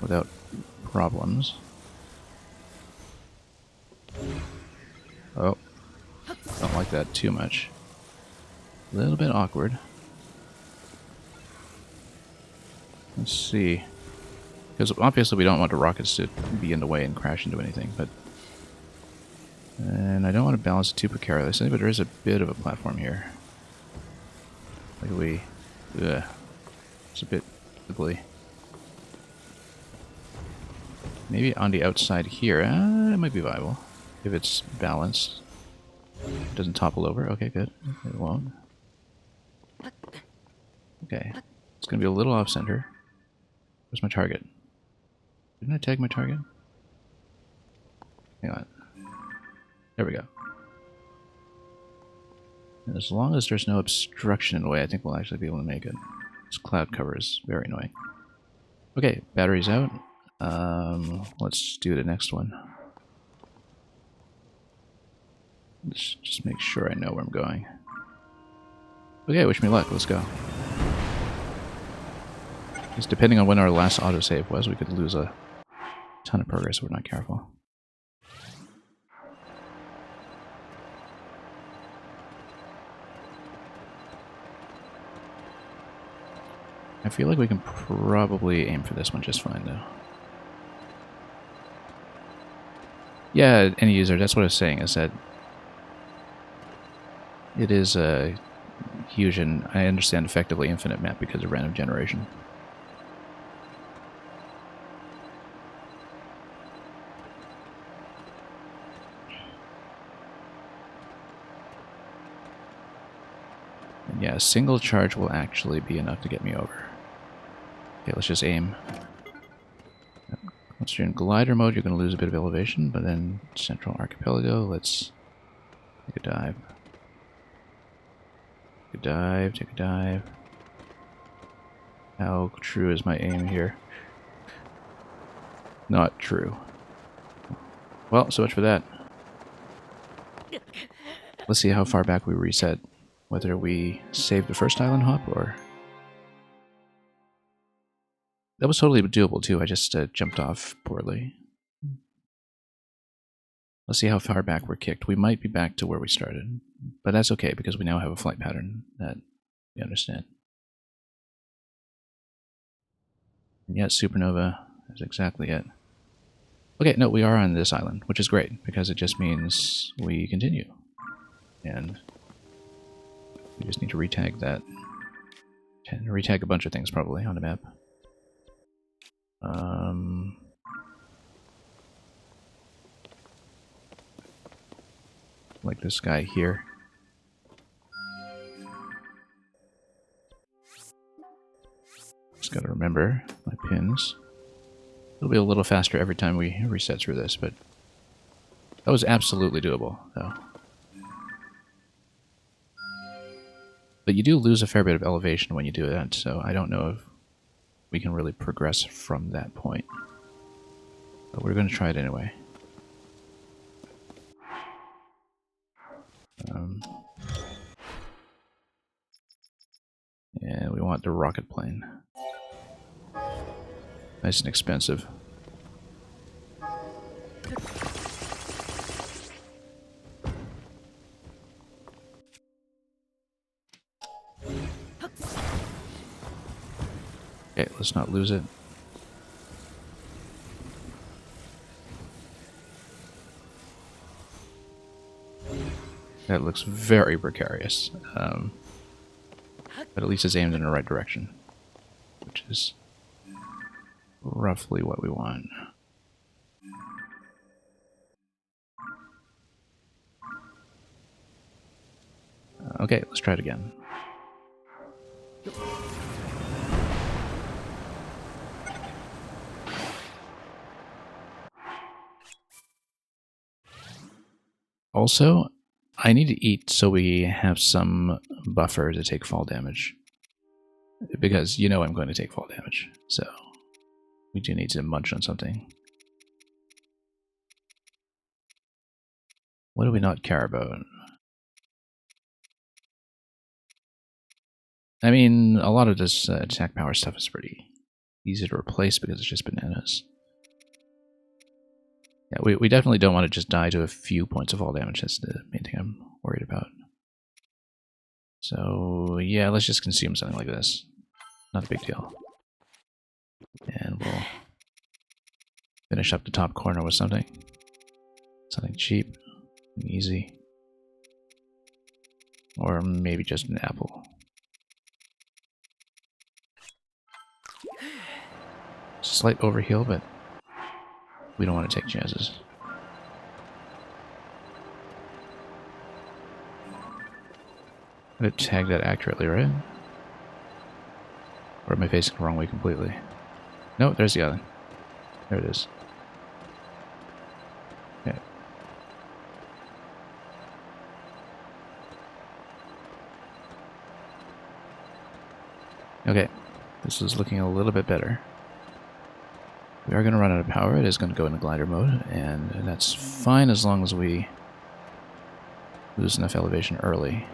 [SPEAKER 1] without problems. Oh, don't like that too much. A little bit awkward. Let's see. Because obviously we don't want the rockets to be in the way and crash into anything, but... and I don't want to balance it too precariously, but there is a bit of a platform here. Like we... ugh. It's a bit ugly. Maybe on the outside here. It might be viable. If it's balanced. It doesn't topple over. Okay, good. It won't. Okay. It's going to be a little off-center. Where's my target? Didn't I tag my target? Hang on. There we go. And as long as there's no obstruction in the way, I think we'll actually be able to make it. This cloud cover is very annoying. Okay, battery's out. Let's do the next one. Let's just make sure I know where I'm going. Okay, wish me luck. Let's go. Because depending on when our last autosave was, we could lose a ton of progress if we're not careful. I feel like we can probably aim for this one just fine, though. Yeah, any user, that's what I was saying, is that it is a huge and, I understand, effectively infinite map because of random generation. Yeah, a single charge will actually be enough to get me over. Okay, let's just aim. Once you're in glider mode, you're going to lose a bit of elevation, but then Central Archipelago, let's take a dive. Take a dive, take a dive. How true is my aim here? Not true. Well, so much for that. Let's see how far back we reset. Whether we saved the first island hop or... That was totally doable too, I just jumped off poorly. Let's see how far back we're kicked. We might be back to where we started. But that's okay, because we now have a flight pattern that we understand. And yet, supernova is exactly it. Okay, no, we are on this island, which is great, because it just means we continue. And we just need to retag that. Retag a bunch of things, probably, on the map. Like this guy here. Just gotta remember my pins. It'll be a little faster every time we reset through this, but that was absolutely doable, though. But you do lose a fair bit of elevation when you do that, so I don't know if we can really progress from that point. But we're going to try it anyway. And we want the rocket plane. Nice and expensive. Okay, let's not lose it. That looks very precarious. But at least it's aimed in the right direction, which is roughly what we want. Okay, let's try it again. Also, I need to eat so we have some buffer to take fall damage. Because you know I'm going to take fall damage, so we do need to munch on something. What do we not care about? I mean, a lot of this attack power stuff is pretty easy to replace because it's just bananas. Yeah, we definitely don't want to just die to a few points of fall damage. That's the main thing I'm worried about. So, yeah, let's just consume something like this. Not a big deal. And we'll finish up the top corner with something. Something cheap and easy. Or maybe just an apple. Slight overheal, but we don't want to take chances. I'm going to tag that accurately, right? Or am I facing the wrong way completely? No, there's the island. There it is. Okay. Okay, this is looking a little bit better. We are going to run out of power. It is going to go into glider mode, and that's fine as long as we lose enough elevation early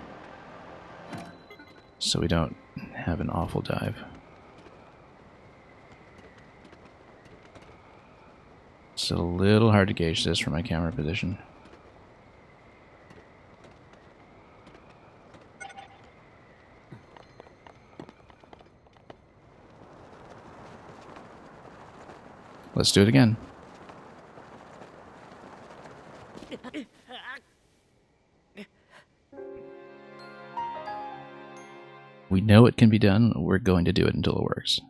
[SPEAKER 1] so we don't have an awful dive. It's a little hard to gauge this from my camera position. Let's do it again. We know it can be done. We're going to do it until it works.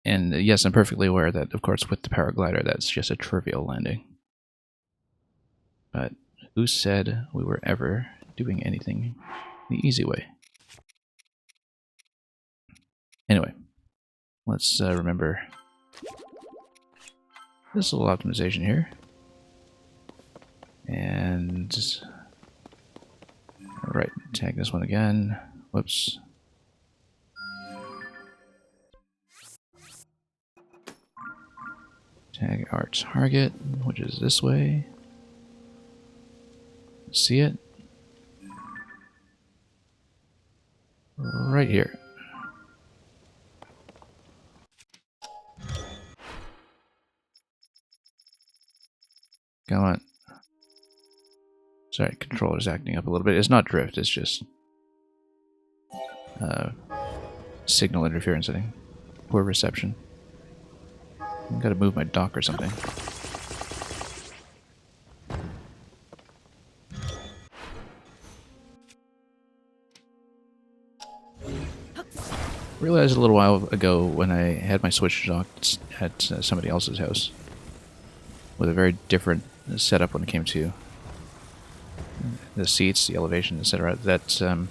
[SPEAKER 1] And yes, I'm perfectly aware that, of course, with the paraglider, that's just a trivial landing. But who said we were ever doing anything the easy way? Anyway, let's remember this little optimization here. And alright, tag this one again. Whoops. Tag our target, which is this way. See it? Right here. Come on. Sorry, controller's acting up a little bit. It's not drift, it's just signal interference, I think. Poor reception. I've got to move my dock or something. Realized a little while ago when I had my Switch docked at somebody else's house with a very different setup when it came to the seats, the elevation, etc. that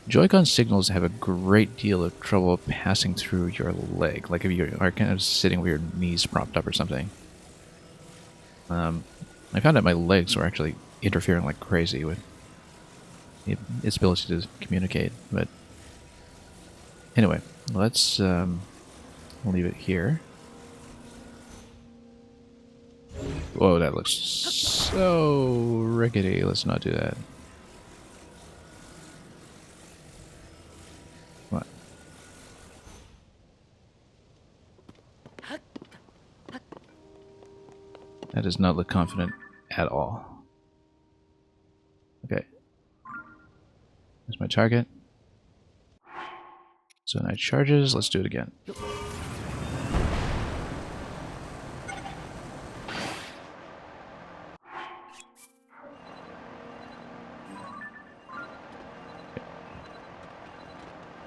[SPEAKER 1] Joy-Con signals have a great deal of trouble passing through your leg. Like if you are kind of sitting with your knees propped up or something. I found that my legs were actually interfering like crazy with its ability to communicate. But anyway, let's leave it here. Whoa, that looks so rickety. Let's not do that. What? That does not look confident at all. Okay. There's my target. So night charges. Let's do it again.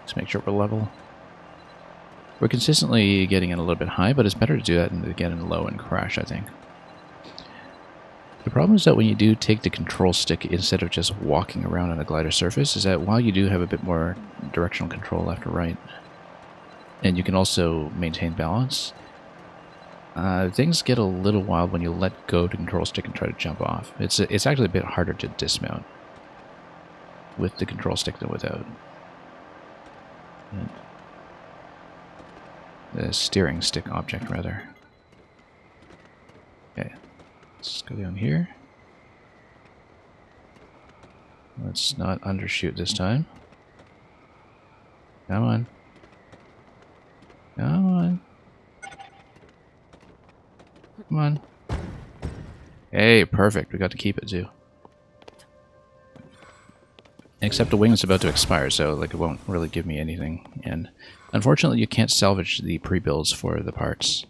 [SPEAKER 1] Let's make sure we're level. We're consistently getting in a little bit high, but it's better to do that than to get in low and crash, I think. The problem is that when you do take the control stick instead of just walking around on a glider surface, is that while you do have a bit more directional control left or right, and you can also maintain balance, things get a little wild when you let go of the control stick and try to jump off. It's actually a bit harder to dismount with the control stick than without. The steering stick object, rather. Okay, let's go down here. Let's not undershoot this time. Come on. Come on. Come on. Hey, perfect. We got to keep it too. Except the wing's about to expire, so like it won't really give me anything. And unfortunately, you can't salvage the pre-builds for the parts.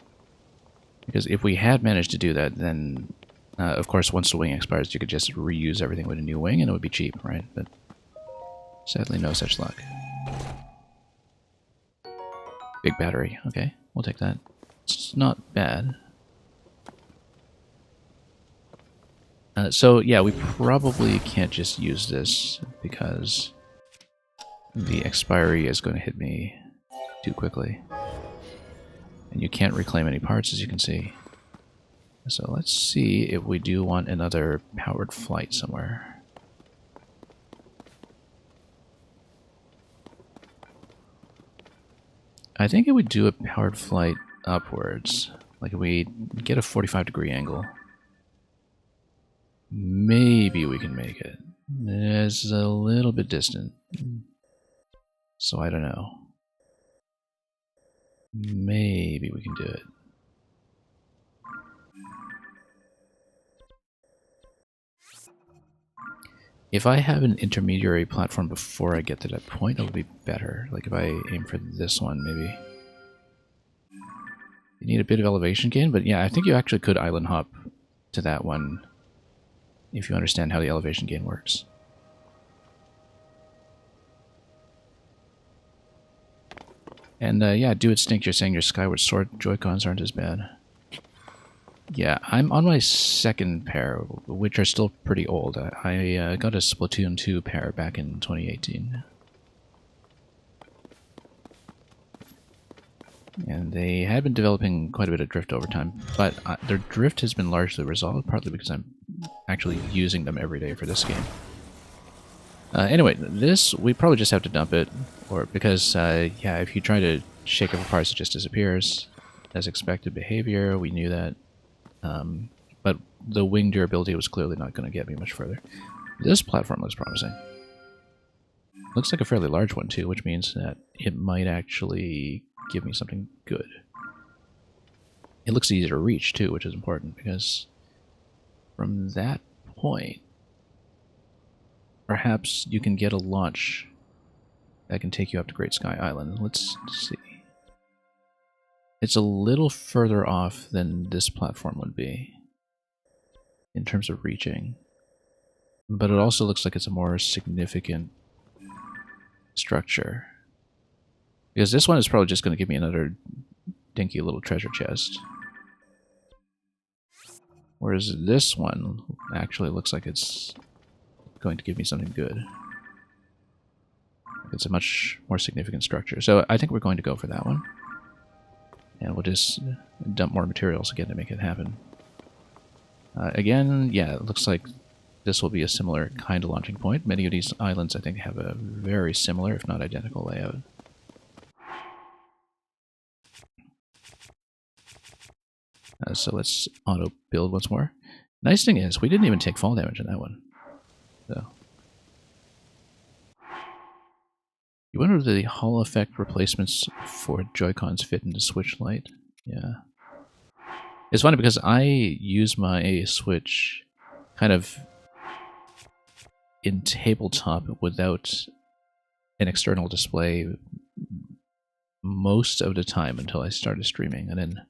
[SPEAKER 1] Because if we had managed to do that, then of course once the wing expires, you could just reuse everything with a new wing and it would be cheap, right? But sadly, no such luck. Big battery. Okay, we'll take that. It's not bad. So yeah, we probably can't just use this because the expiry is going to hit me too quickly. And you can't reclaim any parts, as you can see. So let's see if we do want another powered flight somewhere. I think it would do a powered flight upwards. Like if we get a 45-degree angle. Maybe we can make it. It's a little bit distant. So I don't know. Maybe we can do it. If I have an intermediary platform before I get to that point, it would be better. Like if I aim for this one, maybe. You need a bit of elevation gain, but yeah, I think you actually could island hop to that one if you understand how the elevation gain works. And yeah, do it stink, you're saying your Skyward Sword Joy-Cons aren't as bad. Yeah, I'm on my second pair, which are still pretty old. I got a Splatoon 2 pair back in 2018. And they had been developing quite a bit of drift over time, but their drift has been largely resolved, partly because I'm actually using them every day for this game. Anyway, this, we probably just have to dump it, or because, yeah, if you try to shake it for parts, it just disappears. As expected behavior, we knew that. But the wing durability was clearly not going to get me much further. This platform looks promising. Looks like a fairly large one, too, which means that it might actually give me something good. It looks easy to reach, too, which is important, because from that point, perhaps you can get a launch that can take you up to Great Sky Island. Let's see. It's a little further off than this platform would be in terms of reaching, but it also looks like it's a more significant structure. Because this one is probably just going to give me another dinky little treasure chest. Whereas this one actually looks like it's going to give me something good. It's a much more significant structure. So I think we're going to go for that one. And we'll just dump more materials again to make it happen. Again, yeah, it looks like this will be a similar kind of launching point. Many of these islands, I think, have a very similar, if not identical, layout. So let's auto-build once more. Nice thing is, we didn't even take fall damage in that one. So. You wonder if the Hall effect replacements for Joy-Cons fit into Switch Lite? Yeah. It's funny because I use my Switch kind of in tabletop without an external display most of the time until I started streaming. And then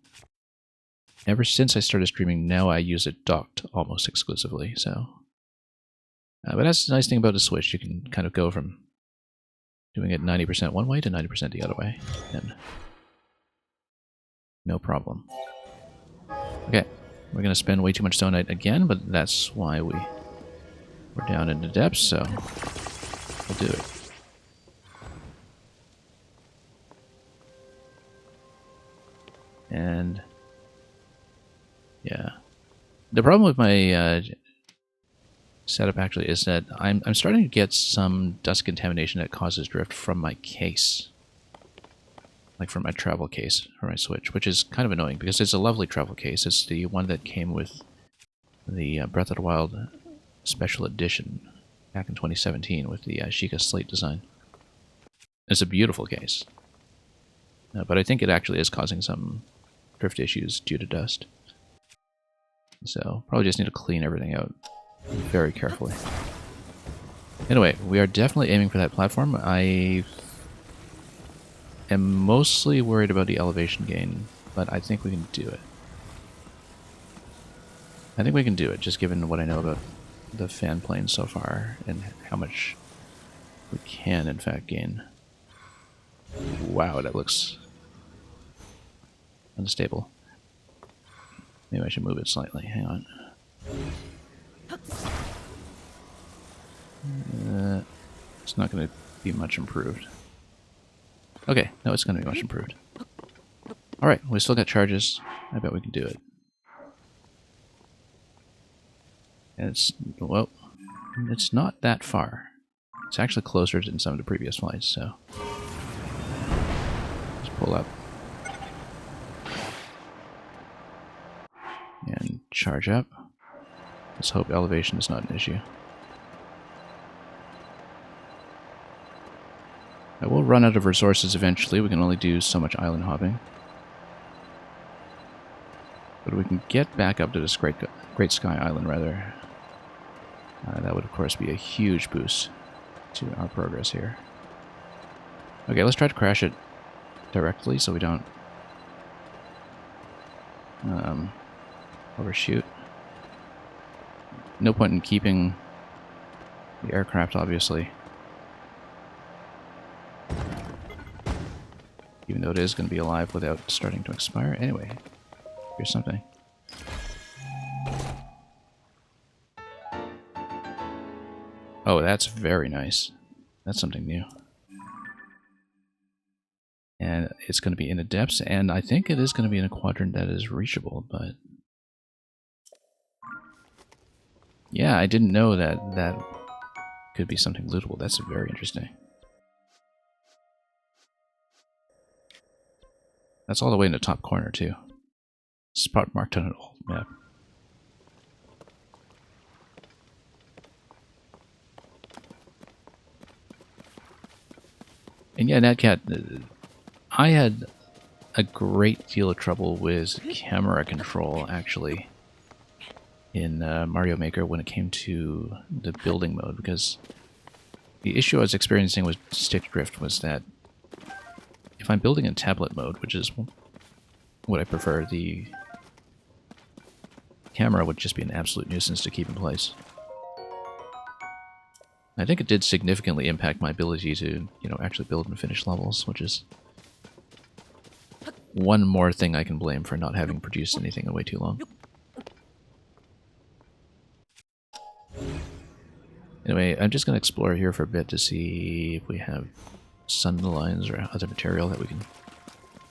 [SPEAKER 1] ever since I started streaming, now I use it docked almost exclusively. So, but that's the nice thing about the Switch. You can kind of go from doing it 90% one way to 90% the other way. And no problem. Okay, we're going to spend way too much Stonite again, but that's why we're down in the depths, so we'll do it. And yeah, the problem with my setup actually is that I'm starting to get some dust contamination that causes drift from my case. Like from my travel case for my Switch, which is kind of annoying because it's a lovely travel case. It's the one that came with the Breath of the Wild Special Edition back in 2017 with the Sheikah Slate design. It's a beautiful case. But I think it actually is causing some drift issues due to dust. So probably just need to clean everything out very carefully. Anyway, we are definitely aiming for that platform. I am mostly worried about the elevation gain, but I think we can do it. I think we can do it, just given what I know about the fan plane so far and how much we can, in fact, gain. Wow, that looks unstable. Maybe I should move it slightly. Hang on. It's not going to be much improved. Okay, no, it's going to be much improved. Alright, we still got charges. I bet we can do it. And it's, well, it's not that far. It's actually closer than some of the previous flights, so... Just pull up. And charge up. Let's hope elevation is not an issue. I will run out of resources eventually. We can only do so much island hopping. But we can get back up to this Great Sky Island, rather. That would, of course, be a huge boost to our progress here. Okay, let's try to crash it directly so we don't overshoot. No point in keeping the aircraft, obviously. Even though it is going to be alive without starting to expire. Anyway, here's something. Oh, that's very nice. That's something new. And it's going to be in the depths, and I think it is going to be in a quadrant that is reachable, but... Yeah, I didn't know that that could be something lootable. That's very interesting. That's all the way in the top corner, too. Spot marked on an old map. And yeah, Natcat, I had a great deal of trouble with camera control, actually, in Mario Maker when it came to the building mode, because the issue I was experiencing with stick drift was that if I'm building in tablet mode, which is what I prefer, the camera would just be an absolute nuisance to keep in place. I think it did significantly impact my ability to, you know, actually build and finish levels, which is one more thing I can blame for not having produced anything in way too long. Anyway, I'm just going to explore here for a bit to see if we have sun lines or other material that we can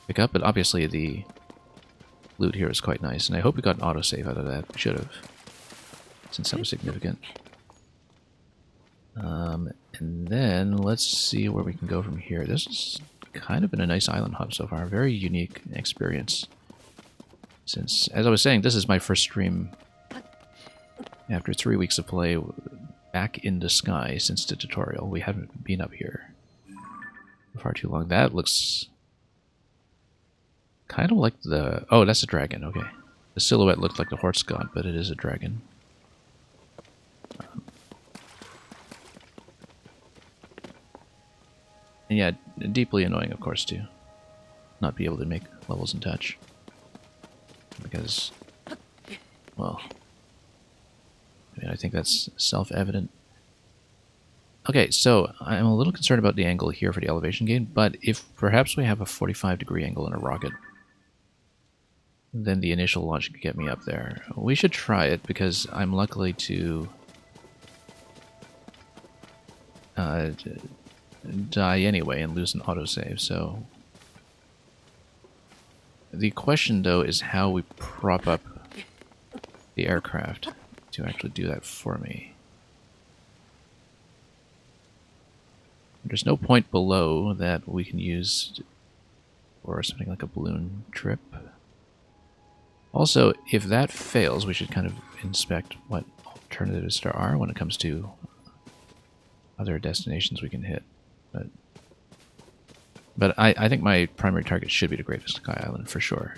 [SPEAKER 1] pick up, but obviously the loot here is quite nice, and I hope we got an autosave out of that. We should have, since that was significant. And then let's see where we can go from here. This has kind of been a nice island hop so far. Very unique experience. Since, as I was saying, this is my first stream after 3 weeks of play back in the sky since the tutorial. We haven't been up here for far too long. That looks kind of like the... Oh, that's a dragon, okay. The silhouette looked like the horse god, but it is a dragon. And yeah, deeply annoying, of course, to not be able to make levels in touch. Because, well, I mean, I think that's self-evident. Okay, so I'm a little concerned about the angle here for the elevation gain, but if perhaps we have a 45-degree angle in a rocket, then the initial launch could get me up there. We should try it, because I'm likely to die anyway and lose an autosave, so... The question, though, is how we prop up the aircraft to actually do that for me. There's no point below that we can use for something like a balloon trip. Also, if that fails, we should kind of inspect what alternatives there are when it comes to other destinations we can hit. But I think my primary target should be the Great Sky Island, for sure.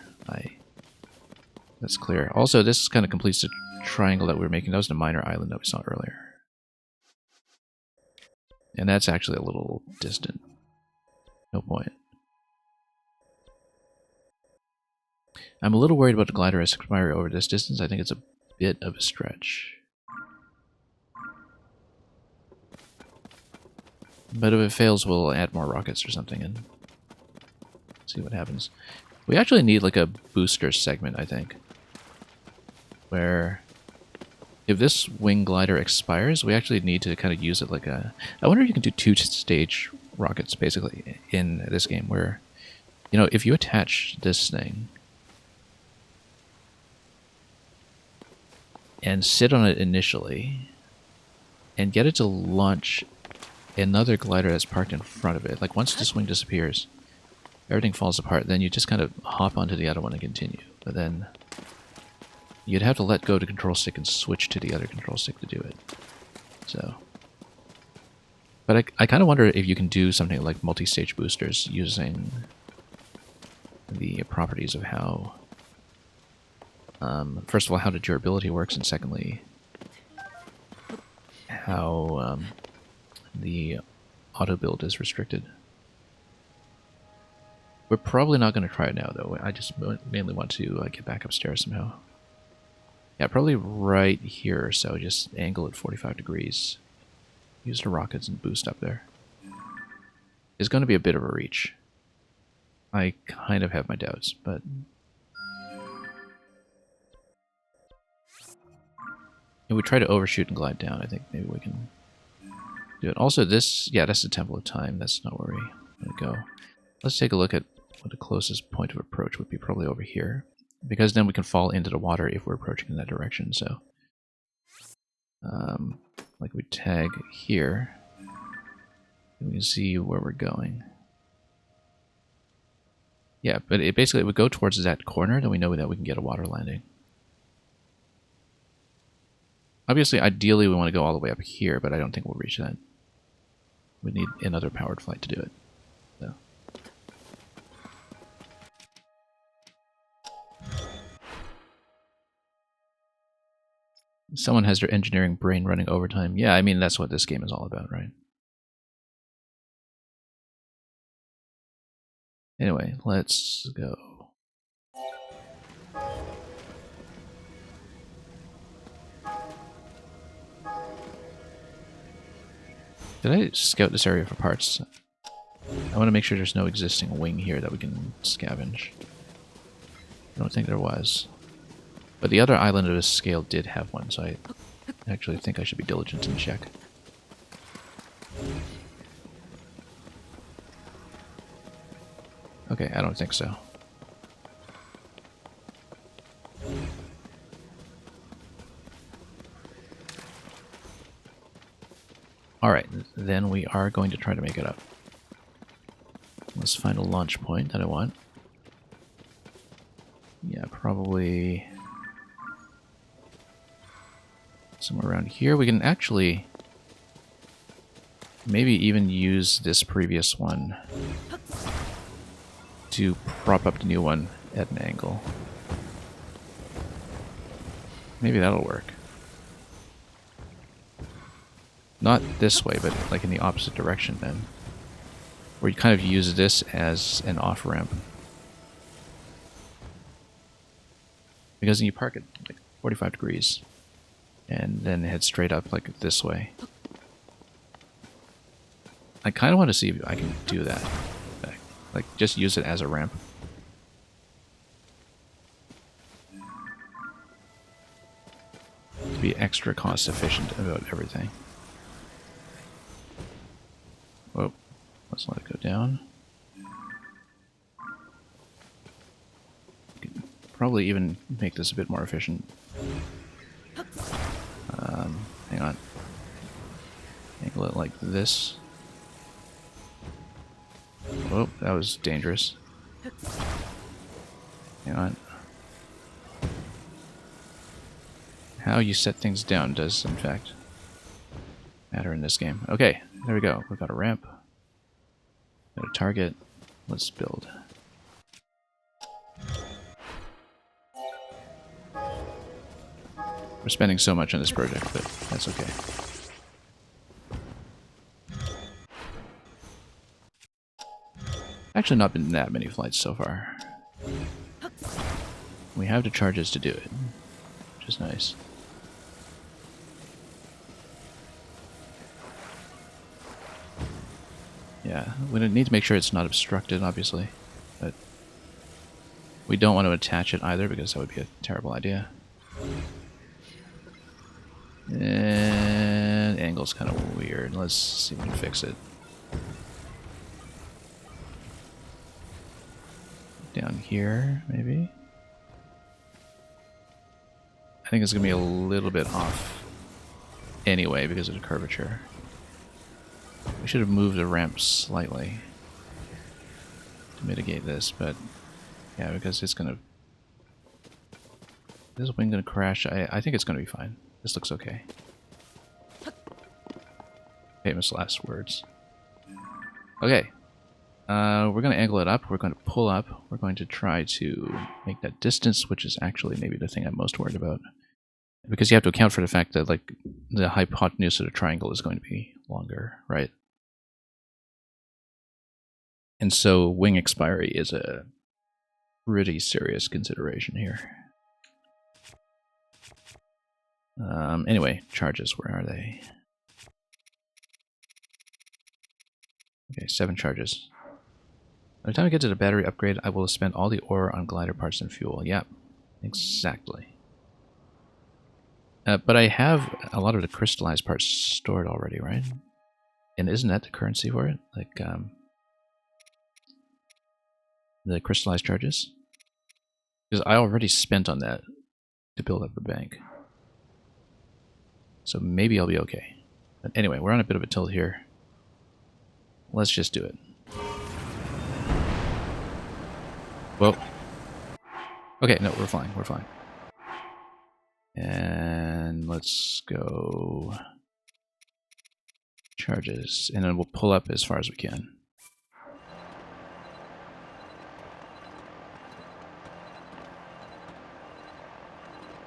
[SPEAKER 1] That's clear. Also, this kind of completes the triangle that we were making. That was the minor island that we saw earlier. And that's actually a little distant. No point. I'm a little worried about the glider expiring over this distance. I think it's a bit of a stretch. But if it fails, we'll add more rockets or something and see what happens. We actually need like a booster segment, I think. Where if this wing glider expires, we actually need to kind of use it like a... I wonder if you can do two-stage rockets, basically, in this game, where, you know, if you attach this thing and sit on it initially and get it to launch another glider that's parked in front of it. Like, once this wing disappears, everything falls apart. Then you just kind of hop onto the other one and continue. But then you'd have to let go of the control stick and switch to the other control stick to do it. So, but I kind of wonder if you can do something like multi-stage boosters using the properties of how, first of all, how the durability works, and secondly, how the auto build is restricted. We're probably not going to try it now, though. I just mainly want to get back upstairs somehow. Yeah, probably right here or so. Just angle it 45 degrees. Use the rockets and boost up there. It's going to be a bit of a reach. I kind of have my doubts, but... If we try to overshoot and glide down, I think maybe we can do it. Also, this, yeah, that's the Temple of Time. That's not where we want to go. Let's take a look at what the closest point of approach would be, probably over here. Because then we can fall into the water if we're approaching in that direction, so... like we tag here, and we can see where we're going. Yeah, but it basically would go towards that corner, then we know that we can get a water landing. Obviously, ideally we want to go all the way up here, but I don't think we'll reach that. We need another powered flight to do it. So. Someone has their engineering brain running overtime. Yeah, I mean, that's what this game is all about, right? Anyway, let's go. Did I scout this area for parts? I want to make sure there's no existing wing here that we can scavenge. I don't think there was. But the other island of this scale did have one, so I actually think I should be diligent and check. Okay, I don't think so. Alright, then we are going to try to make it up. Let's find a launch point that I want. Yeah, probably somewhere around here. We can actually maybe even use this previous one to prop up the new one at an angle. Maybe that'll work. Not this way, but like in the opposite direction then. Where you kind of use this as an off-ramp. Because then you park at like 45 degrees. And then head straight up like this way. I kind of want to see if I can do that. Like, just use it as a ramp. To be extra cost efficient about everything. Whoa. Let's let it go down. Probably even make this a bit more efficient. Hang on. Angle it like this. Oh, that was dangerous. Hang on. How you set things down does, in fact, matter in this game. Okay, there we go. We've got a ramp. Got a target. Let's build. We're spending so much on this project, but that's okay. Actually not been that many flights so far. We have the charges to do it, which is nice. Yeah, we need to make sure it's not obstructed, obviously, but we don't want to attach it either because that would be a terrible idea. And angle's kind of weird. Let's see if we can fix it. Down here, maybe? I think it's going to be a little bit off anyway because of the curvature. We should have moved the ramp slightly to mitigate this, but yeah, because it's going to... Is this wing going to crash? I think it's going to be fine. This looks okay. Famous last words. Okay. We're going to angle it up. We're going to pull up. We're going to try to make that distance, which is actually maybe the thing I'm most worried about. Because you have to account for the fact that, like, the hypotenuse of the triangle is going to be longer, right? And so wing expiry is a pretty serious consideration here. Anyway, charges, where are they? Okay, 7 charges. By the time I get to the battery upgrade, I will spend all the ore on glider parts and fuel. Yep, exactly. But I have a lot of the crystallized parts stored already, right? And isn't that the currency for it? Like, the crystallized charges? Because I already spent on that to build up a bank. So maybe I'll be okay. But anyway, we're on a bit of a tilt here. Let's just do it. Whoa. Okay, no, we're fine, we're fine. And let's go charges, and then we'll pull up as far as we can.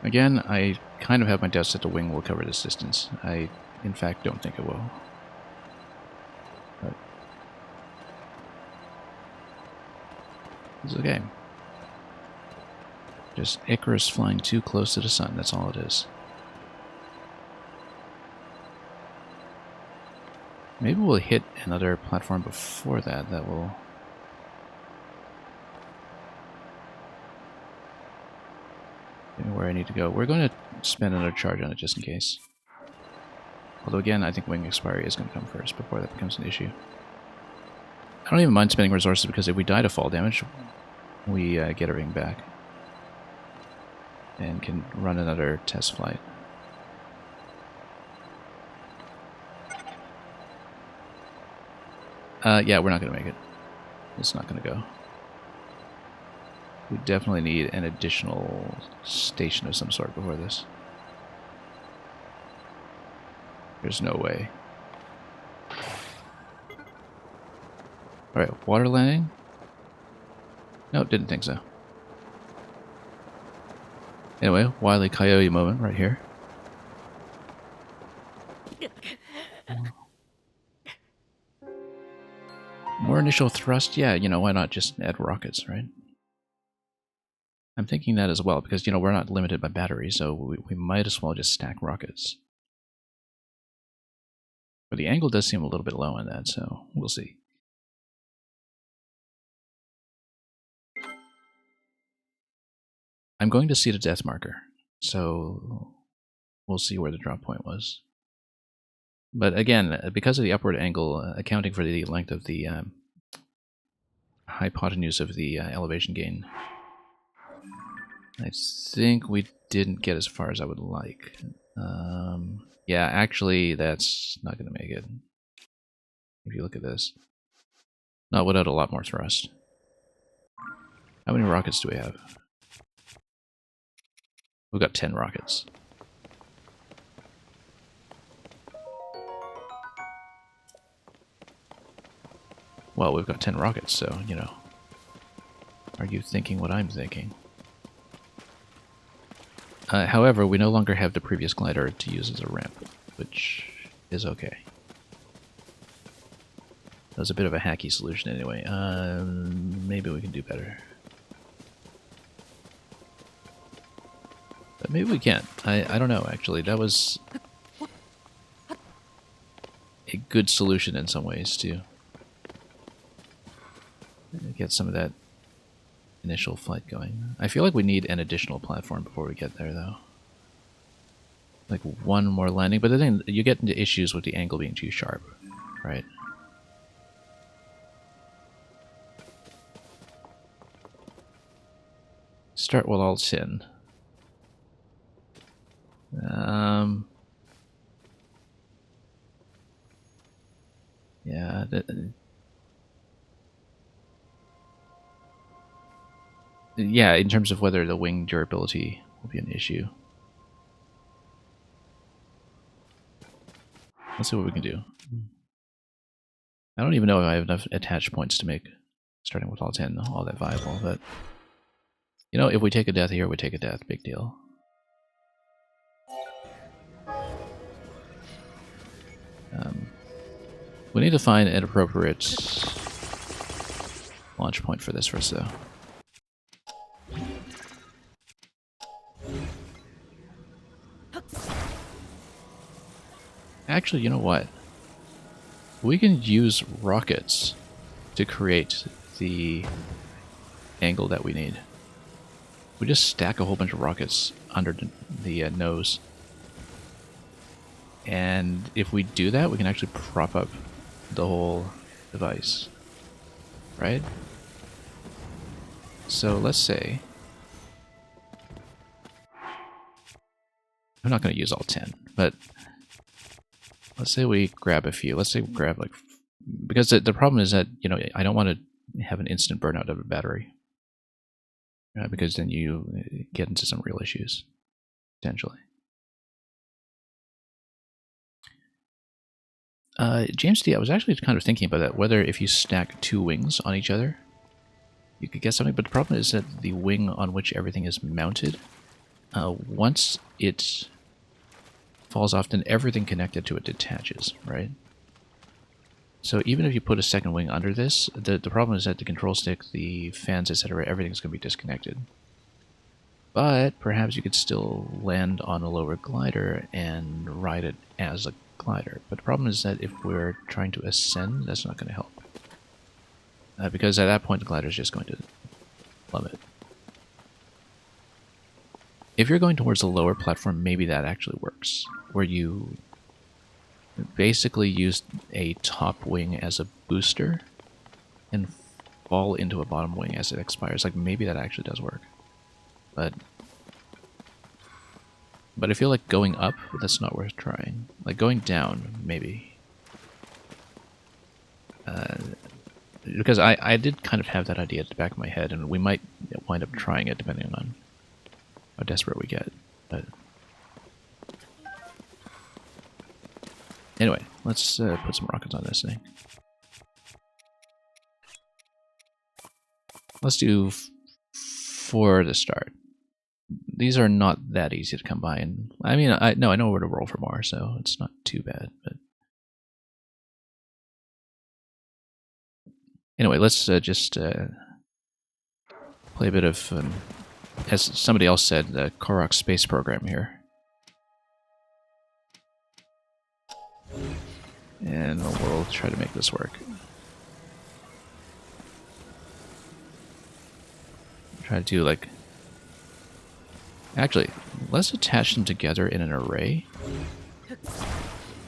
[SPEAKER 1] Again, I kind of have my doubts that the wing will cover this distance. I, in fact, don't think it will. But it's okay. Just Icarus flying too close to the sun, that's all it is. Maybe we'll hit another platform before that will... get me where I need to go. We're going to spend another charge on it just in case. Although again, I think wing expiry is going to come first before that becomes an issue. I don't even mind spending resources because if we die to fall damage, we get our ring back. And can run another test flight. Yeah, we're not going to make it. It's not going to go. We definitely need an additional station of some sort before this. There's no way. Alright, water landing? No, didn't think so. Anyway, Wile E. Coyote moment right here. More initial thrust? Yeah, you know, why not just add rockets, right? I'm thinking that as well, because, you know, we're not limited by batteries, so we might as well just stack rockets. But the angle does seem a little bit low on that, so we'll see. I'm going to see the death marker, so we'll see where the drop point was. But again, because of the upward angle, accounting for the length of the hypotenuse of the elevation gain, I think we didn't get as far as I would like. Yeah, actually, that's not going to make it. If you look at this. Not without a lot more thrust. How many rockets do we have? We've got 10 rockets. Well, we've got 10 rockets, so, you know. Are you thinking what I'm thinking? However, we no longer have the previous glider to use as a ramp, which is okay. That was a bit of a hacky solution anyway. Maybe we can do better. But maybe we can't. I don't know, actually. That was a good solution in some ways, too. Get some of that initial flight going. I feel like we need an additional platform before we get there, though. Like one more landing, but then you get into issues with the angle being too sharp, right? Start while all's in. Yeah. Yeah, in terms of whether the wing durability will be an issue. Let's see what we can do. I don't even know if I have enough attach points to make starting with all 10 all that viable, but you know, if we take a death here, we take a death. Big deal. We need to find an appropriate launch point for this first, though. Actually, you know what? We can use rockets to create the angle that we need. We just stack a whole bunch of rockets under the nose. And if we do that, we can actually prop up the whole device, right? So let's say, I'm not going to use all 10, but let's say we grab a few. Let's say we grab like, because the problem is that, you know, I don't want to have an instant burnout of a battery, because then you get into some real issues, potentially. James D, I was actually kind of thinking about that, whether if you stack 2 wings on each other, you could get something, but the problem is that the wing on which everything is mounted, once it falls off, then everything connected to it detaches, right? So even if you put a second wing under this, the problem is that the control stick, the fans, etc., everything's going to be disconnected. But perhaps you could still land on a lower glider and ride it as a glider. But the problem is that if we're trying to ascend, that's not going to help. Because at that point, the glider is just going to plummet. If you're going towards a lower platform, maybe that actually works. Where you basically use a top wing as a booster and fall into a bottom wing as it expires. Like, maybe that actually does work. But I feel like going up, that's not worth trying. Like, going down, maybe. Because I did kind of have that idea at the back of my head, and we might wind up trying it depending on how desperate we get. But anyway, let's put some rockets on this thing. Let's do 4 to start. These are not that easy to come by, and I mean, I know where to roll for more, so it's not too bad. But anyway, let's just play a bit of, as somebody else said, the Korok space program here. And we'll try to make this work. Try to do like... Actually, let's attach them together in an array.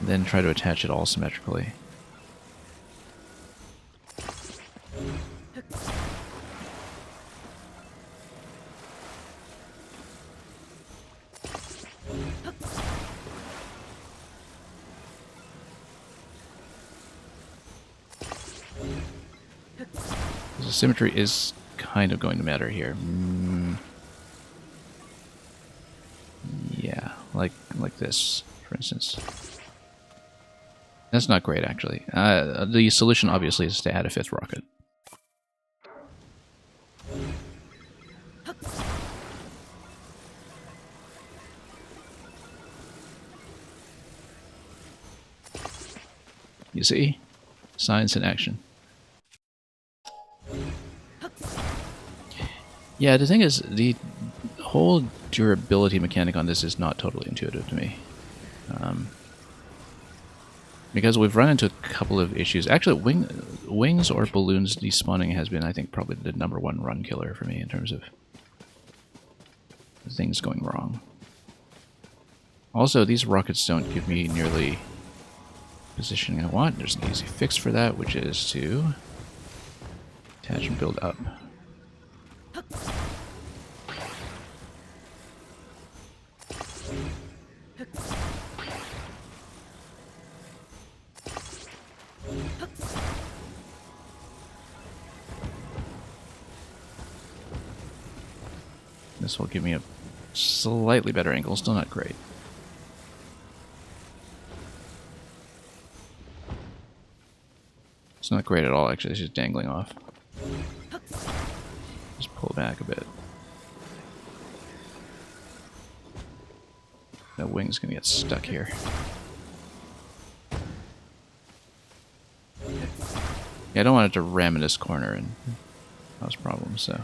[SPEAKER 1] Then try to attach it all symmetrically. The symmetry is kind of going to matter here. Yeah, like this, for instance. That's not great, actually. The solution, obviously, is to add a 5th rocket. You see? Science in action. Yeah, the thing is, the whole durability mechanic on this is not totally intuitive to me. Because we've run into a couple of issues. Actually, wings or balloons despawning has been, I think, probably the #1 run killer for me in terms of things going wrong. Also, these rockets don't give me nearly positioning I want. There's an easy fix for that, which is to attach and build up. This will give me a slightly better angle, still not great. It's not great at all, actually, it's just dangling off. Just pull back a bit. That wing's gonna get stuck here. Yeah, I don't want it to ram in this corner and cause problems, so...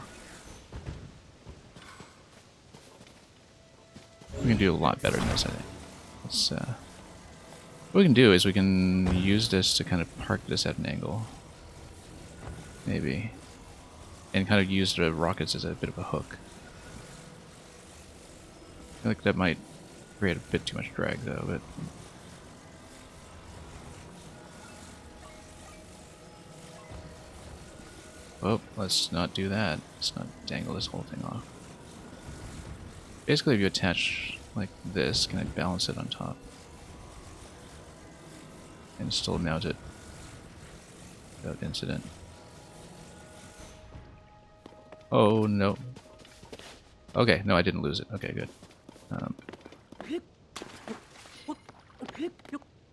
[SPEAKER 1] We can do a lot better than this, I think. Let's, what we can do is we can use this to kind of park this at an angle. Maybe. And kind of use the rockets as a bit of a hook. I feel like that might create a bit too much drag, though, but... Oh, let's not do that. Let's not dangle this whole thing off. Basically, if you attach like this, can I balance it on top? And still mount it without incident. Oh, no. Okay, no, I didn't lose it. Okay, good.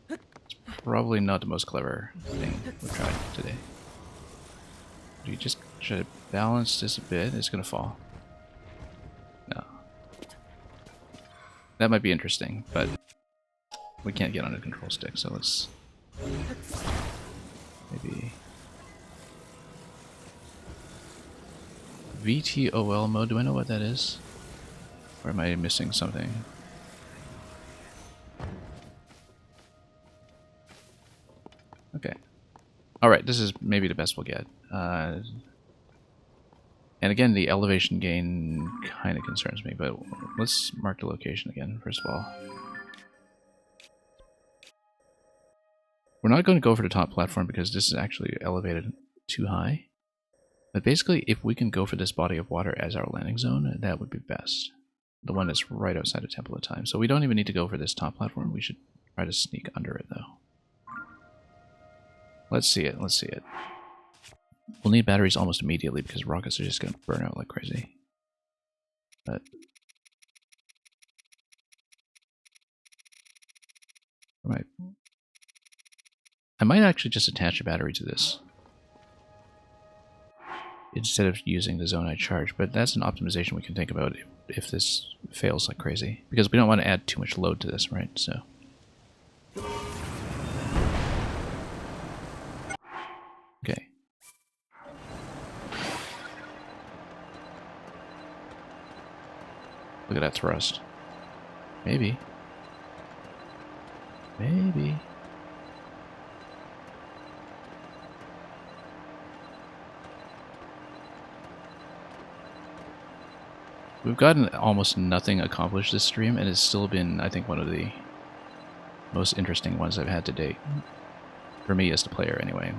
[SPEAKER 1] It's probably not the most clever thing we've tried today. Do you just try to balance this a bit? It's gonna fall. No. That might be interesting, but we can't get on a control stick, so let's maybe VTOL mode. Do I know what that is? Or am I missing something? Okay. Alright, this is maybe the best we'll get. And again, the elevation gain kind of concerns me, but let's mark the location again, first of all. We're not going to go for the top platform because this is actually elevated too high. But basically, if we can go for this body of water as our landing zone, that would be best. The one that's right outside of Temple of Time. So we don't even need to go for this top platform. We should try to sneak under it, though. Let's see it. Let's see it. We'll need batteries almost immediately because rockets are just going to burn out like crazy. But right. I might actually just attach a battery to this instead of using the zone I charge, but that's an optimization we can think about if this fails like crazy. Because we don't want to add too much load to this, right? So. Okay. Look at that thrust. Maybe. Maybe. We've gotten almost nothing accomplished this stream, and it's still been, I think, one of the most interesting ones I've had to date. For me as the player, anyway.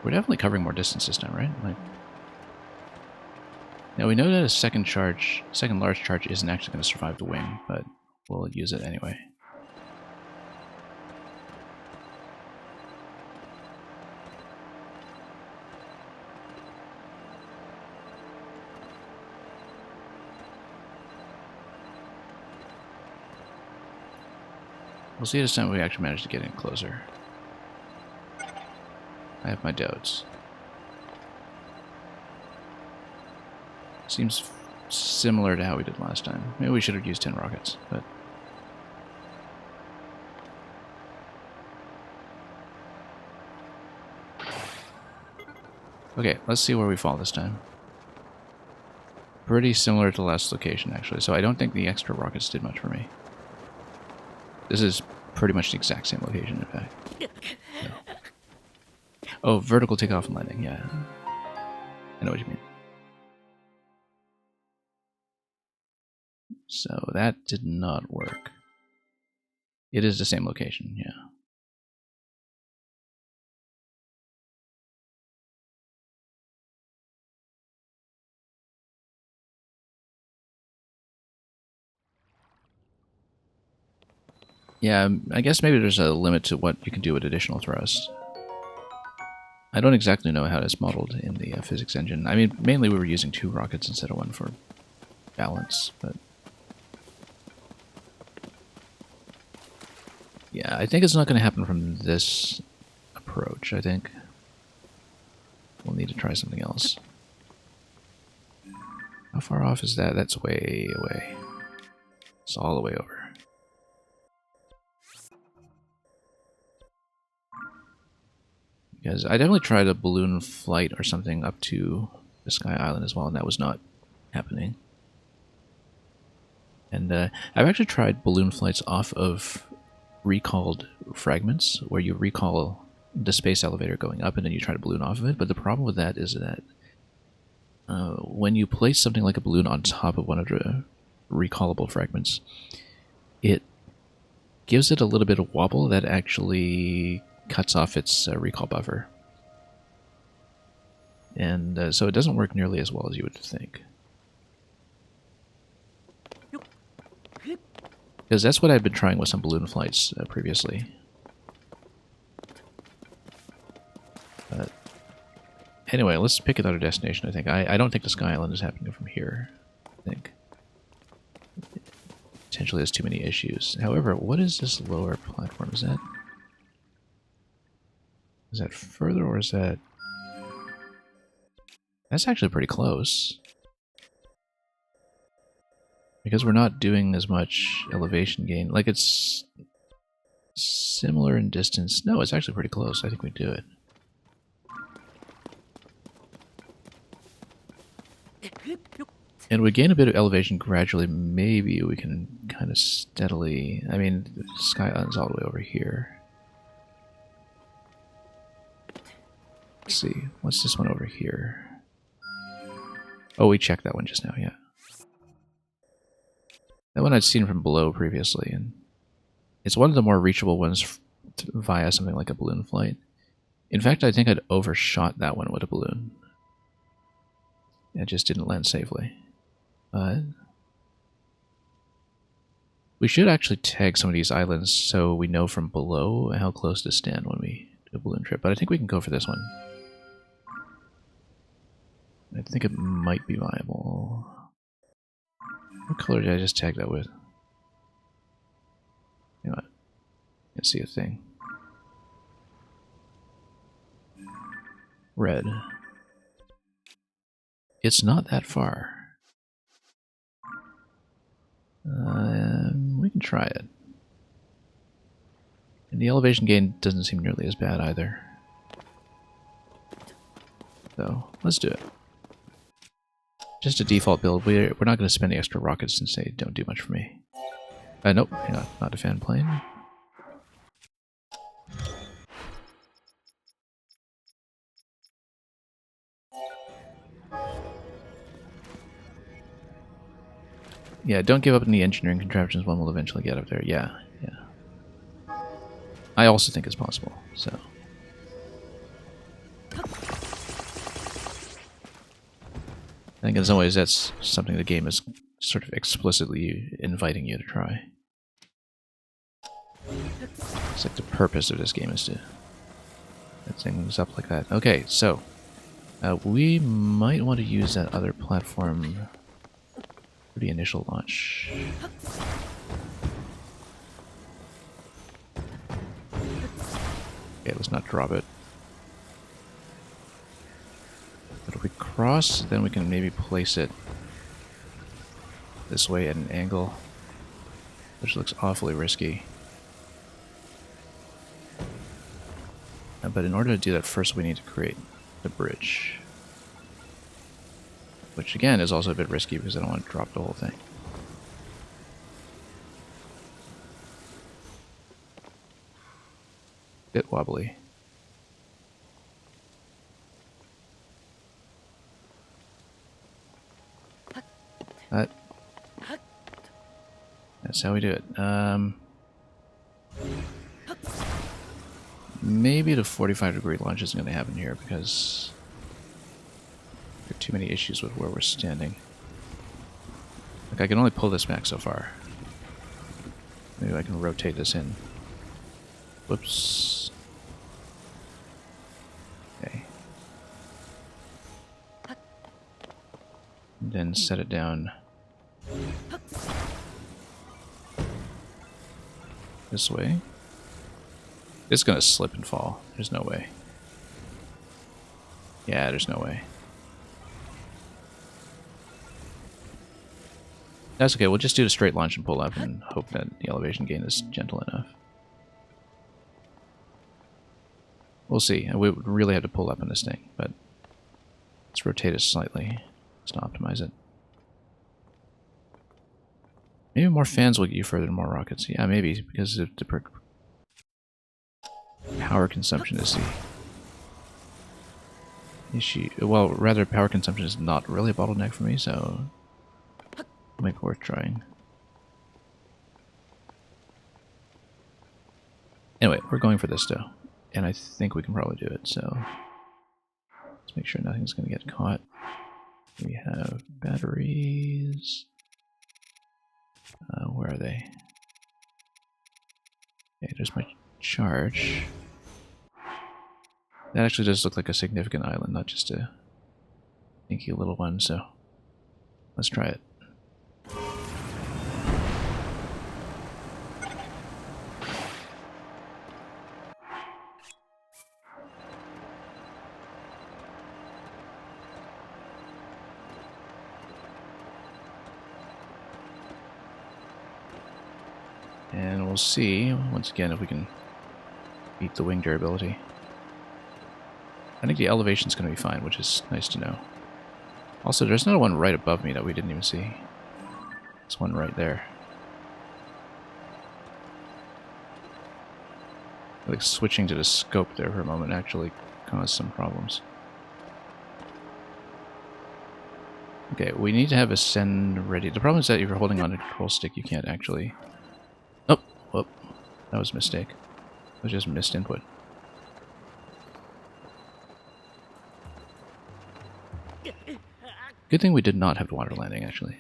[SPEAKER 1] We're definitely covering more distance this time, right? Like, now we know that a second large charge isn't actually going to survive the wing, but we'll use it anyway. We'll see this time if we actually manage to get in closer. I have my doubts. Seems similar to how we did last time. Maybe we should have used 10 rockets, but... Okay, let's see where we fall this time. Pretty similar to the last location, actually, so I don't think the extra rockets did much for me. This is pretty much the exact same location, in fact. No. Oh, vertical takeoff and landing, yeah. I know what you mean. So that did not work. It is the same location, yeah. Yeah, I guess maybe there's a limit to what you can do with additional thrust. I don't exactly know how it's modeled in the physics engine. I mean, mainly we were using 2 rockets instead of 1 for balance, but... Yeah, I think it's not going to happen from this approach, I think. We'll need to try something else. How far off is that? That's way away. It's all the way over. Because I definitely tried a balloon flight or something up to the Sky Island as well, and that was not happening. And I've actually tried balloon flights off of recalled fragments, where you recall the space elevator going up and then you try to balloon off of it, but the problem with that is that when you place something like a balloon on top of one of the recallable fragments, it gives it a little bit of wobble that actually cuts off its recall buffer. And so it doesn't work nearly as well as you would think. Because that's what I've been trying with some balloon flights previously. But anyway, let's pick another destination, I think. I don't think the Sky Island is happening from here, I think. Potentially has too many issues. However, what is this lower platform? Is that further, or is that... That's actually pretty close. Because we're not doing as much elevation gain. Like, it's similar in distance. No, it's actually pretty close. I think we do it. And we gain a bit of elevation gradually. Maybe we can kind of steadily... I mean, the Sky Island's all the way over here. Let's see. What's this one over here? Oh, we checked that one just now, yeah. That one I'd seen from below previously, and it's one of the more reachable ones via something like a balloon flight. In fact, I think I'd overshot that one with a balloon. It just didn't land safely. But we should actually tag some of these islands so we know from below how close to stand when we do a balloon trip. But I think we can go for this one. I think it might be viable. What color did I just tag that with? You know what? Can't see a thing. Red. It's not that far. We can try it. And the elevation gain doesn't seem nearly as bad either. So, let's do it. Just a default build. We're not going to spend the extra rockets since they don't do much for me. Nope, hang on, not a fan plane. Yeah, don't give up on the engineering contraptions. One will eventually get up there. Yeah, yeah. I also think it's possible, so... I think in some ways that's something the game is sort of explicitly inviting you to try. It's like the purpose of this game is to set things up like that. Okay, so we might want to use that other platform for the initial launch. Okay, let's not drop it. But if we cross, then we can maybe place it this way at an angle, which looks awfully risky. But in order to do that, first we need to create the bridge. Which again is also a bit risky because I don't want to drop the whole thing. Bit wobbly. That's how we do it. Maybe the 45-degree launch isn't going to happen here because there are too many issues with where we're standing. Like, I can only pull this back so far. Maybe I can rotate this in. Whoops. Okay. And then set it down this way. It's gonna slip and fall. There's no way. Yeah, there's no way. That's okay, we'll just do the straight launch and pull up and hope that the elevation gain is gentle enough. We'll see. We would really have to pull up on this thing, but let's rotate it slightly just to optimize it. Maybe more fans will get you further than more rockets. Yeah, maybe, because of the power consumption is the issue. Well, rather, power consumption is not really a bottleneck for me, so it might be worth trying. Anyway, we're going for this though, and I think we can probably do it, so let's Let's make sure nothing's going to get caught. We have batteries. Where are they? Okay, there's my charge. That actually does look like a significant island, not just a dinky little one, so let's try it. And we'll see, once again, if we can beat the wing durability. I think the elevation's going to be fine, which is nice to know. Also, there's another one right above me that we didn't even see. There's one right there. Like switching to the scope there for a moment actually caused some problems. Okay, we need to have ascend ready. The problem is that if you're holding on to the control stick, you can't actually... Oh, whoop. That was a mistake. It was just missed input. Good thing we did not have water landing, actually.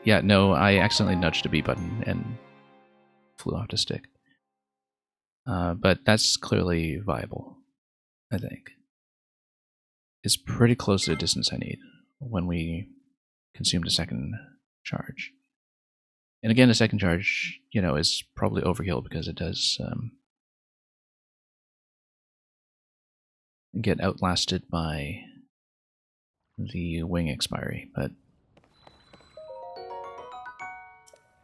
[SPEAKER 1] Yeah, no, I accidentally nudged the B button and flew off the stick. But that's clearly viable, I think. It's pretty close to the distance I need when we consume the second charge. And again, the second charge, you know, is probably overkill because it does get outlasted by the wing expiry, but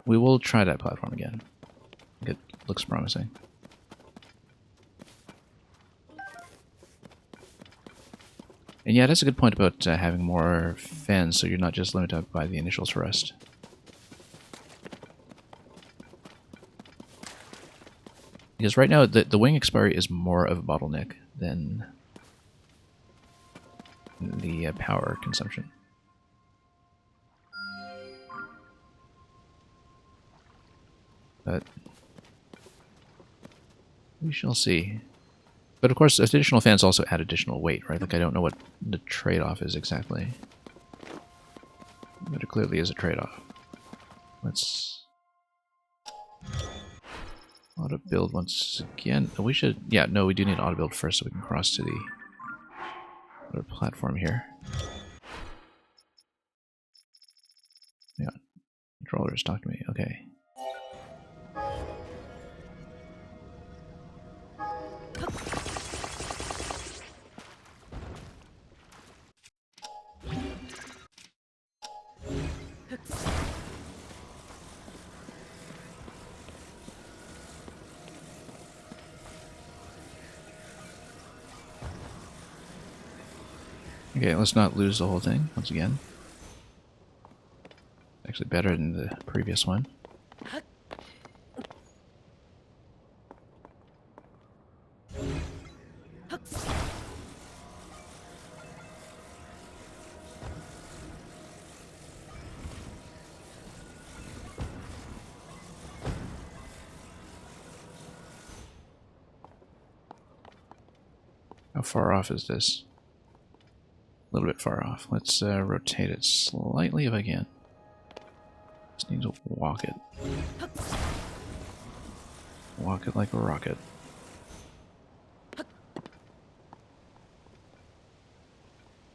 [SPEAKER 1] we will try that platform again. I think it looks promising. And yeah, that's a good point about having more fans, so you're not just limited by the initial thrust. Because right now, the wing expiry is more of a bottleneck than the power consumption. But we shall see. But of course, additional fans also add additional weight, right? Like, I don't know what the trade-off is exactly. But it clearly is a trade-off. Let's... auto-build once again. We should... Yeah, no, we do need auto-build first so we can cross to the other platform here. Hang on. Controllers, talk to me. Okay. Okay, let's not lose the whole thing once again. Actually better than the previous one. How far off is this? A little bit far off. Let's rotate it slightly if I can. Just need to walk it. Walk it like a rocket.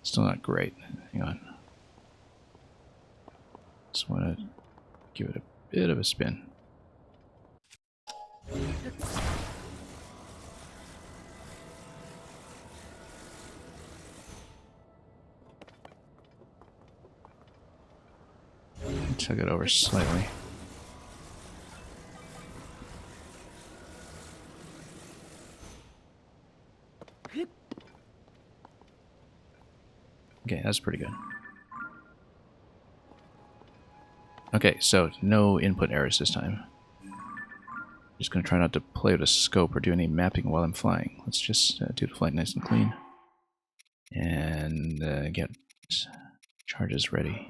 [SPEAKER 1] Still not great. Hang on. Just want to give it a bit of a spin. Tug it over slightly. Okay, that's pretty good. Okay, so no input errors this time. Just going to try not to play with a scope or do any mapping while I'm flying. Let's just do the flight nice and clean. And get charges ready.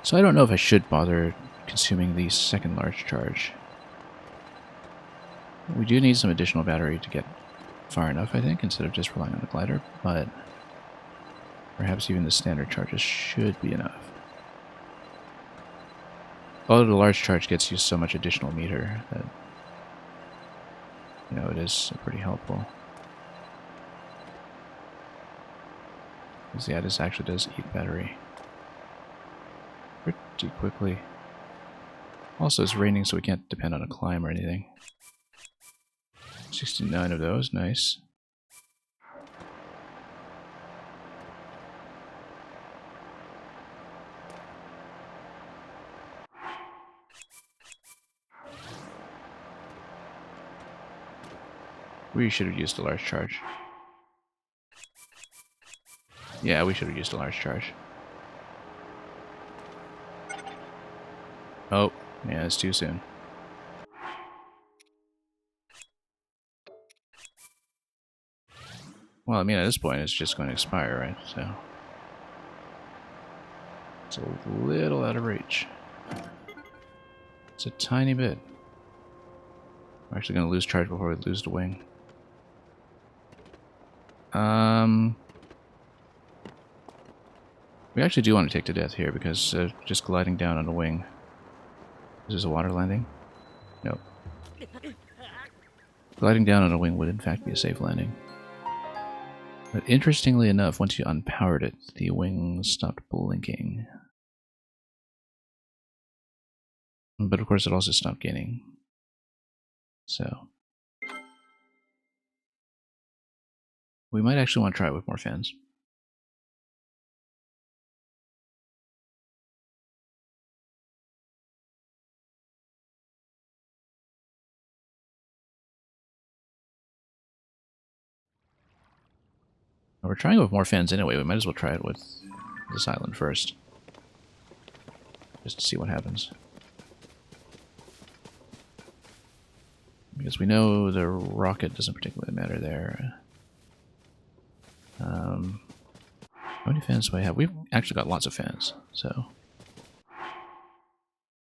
[SPEAKER 1] So I don't know if I should bother consuming the second large charge. We do need some additional battery to get far enough, I think, instead of just relying on the glider, but perhaps even the standard charges should be enough. Although the large charge gets you so much additional meter that, you know, it is pretty helpful. Because yeah, this actually does eat battery pretty quickly. Also, it's raining, so we can't depend on a climb or anything. 69 of those, nice. We should have used a large charge. Yeah, we should have used a large charge. Oh, yeah, it's too soon. Well, I mean, at this point, it's just going to expire, right? So it's a little out of reach. It's a tiny bit. We're actually going to lose charge before we lose the wing. We actually do want to take to death here because just gliding down on the wing. Is this a water landing? Nope. Gliding down on a wing would in fact be a safe landing. But interestingly enough, once you unpowered it, the wing stopped blinking. But of course it also stopped gaining. So we might actually want to try it with more fans. We're trying it with more fans anyway, we might as well try it with this island first. Just to see what happens. Because we know the rocket doesn't particularly matter there. How many fans do I have? We've actually got lots of fans, so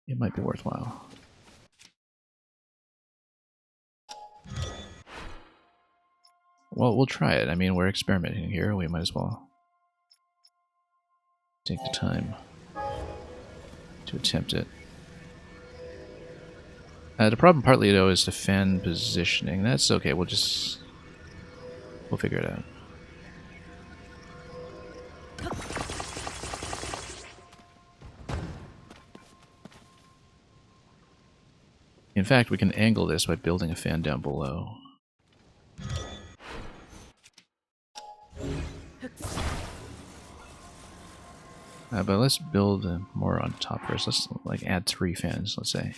[SPEAKER 1] it might be worthwhile. Well, we'll try it. I mean, we're experimenting here. We might as well take the time to attempt it. The problem partly, though, is the fan positioning. That's okay. We'll figure it out. In fact, we can angle this by building a fan down below. But let's build more on top first. Let's like add 3 fans, let's say.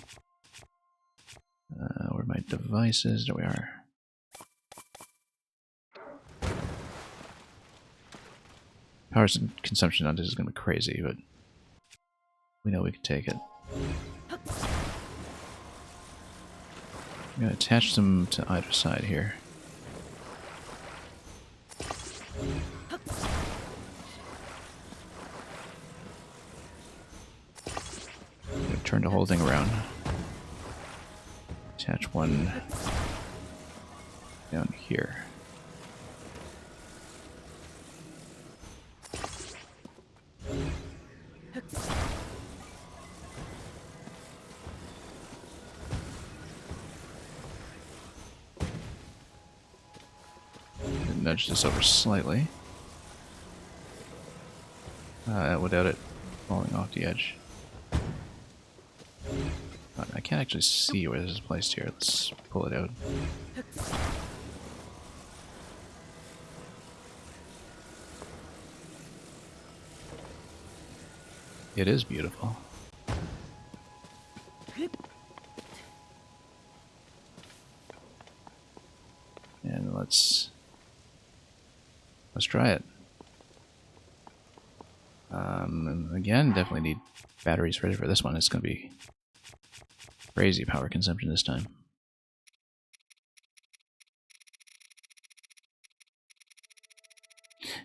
[SPEAKER 1] Where are my devices? There we are. Power consumption on this is going to be crazy, but we know we can take it. I'm going to attach them to either side here. Turn the whole thing around. Attach one down here. Nudge this over slightly without it falling off the edge. I can't actually see where this is placed here. Let's pull it out. It is beautiful. And let's try it. Again, definitely need batteries ready for this one. It's going to be crazy power consumption this time.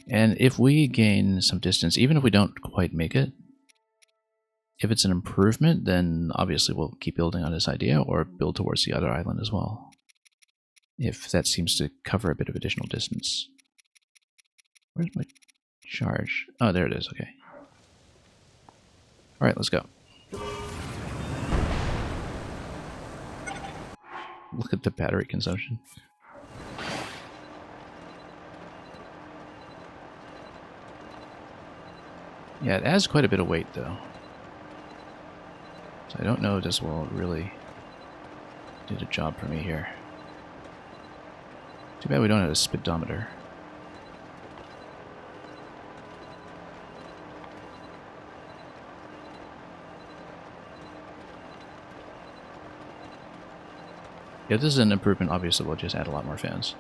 [SPEAKER 1] And if we gain some distance, even if we don't quite make it, If it's an improvement, then obviously we'll keep building on this idea or build towards the other island as well. If that seems to cover a bit of additional distance. Where's my charge? Oh, there it is, okay. Alright, let's go. Look at the battery consumption. Yeah, it adds quite a bit of weight, though. So I don't know if this will really do the job for me here. Too bad we don't have a speedometer. If this is an improvement, obviously we'll just add a lot more fans.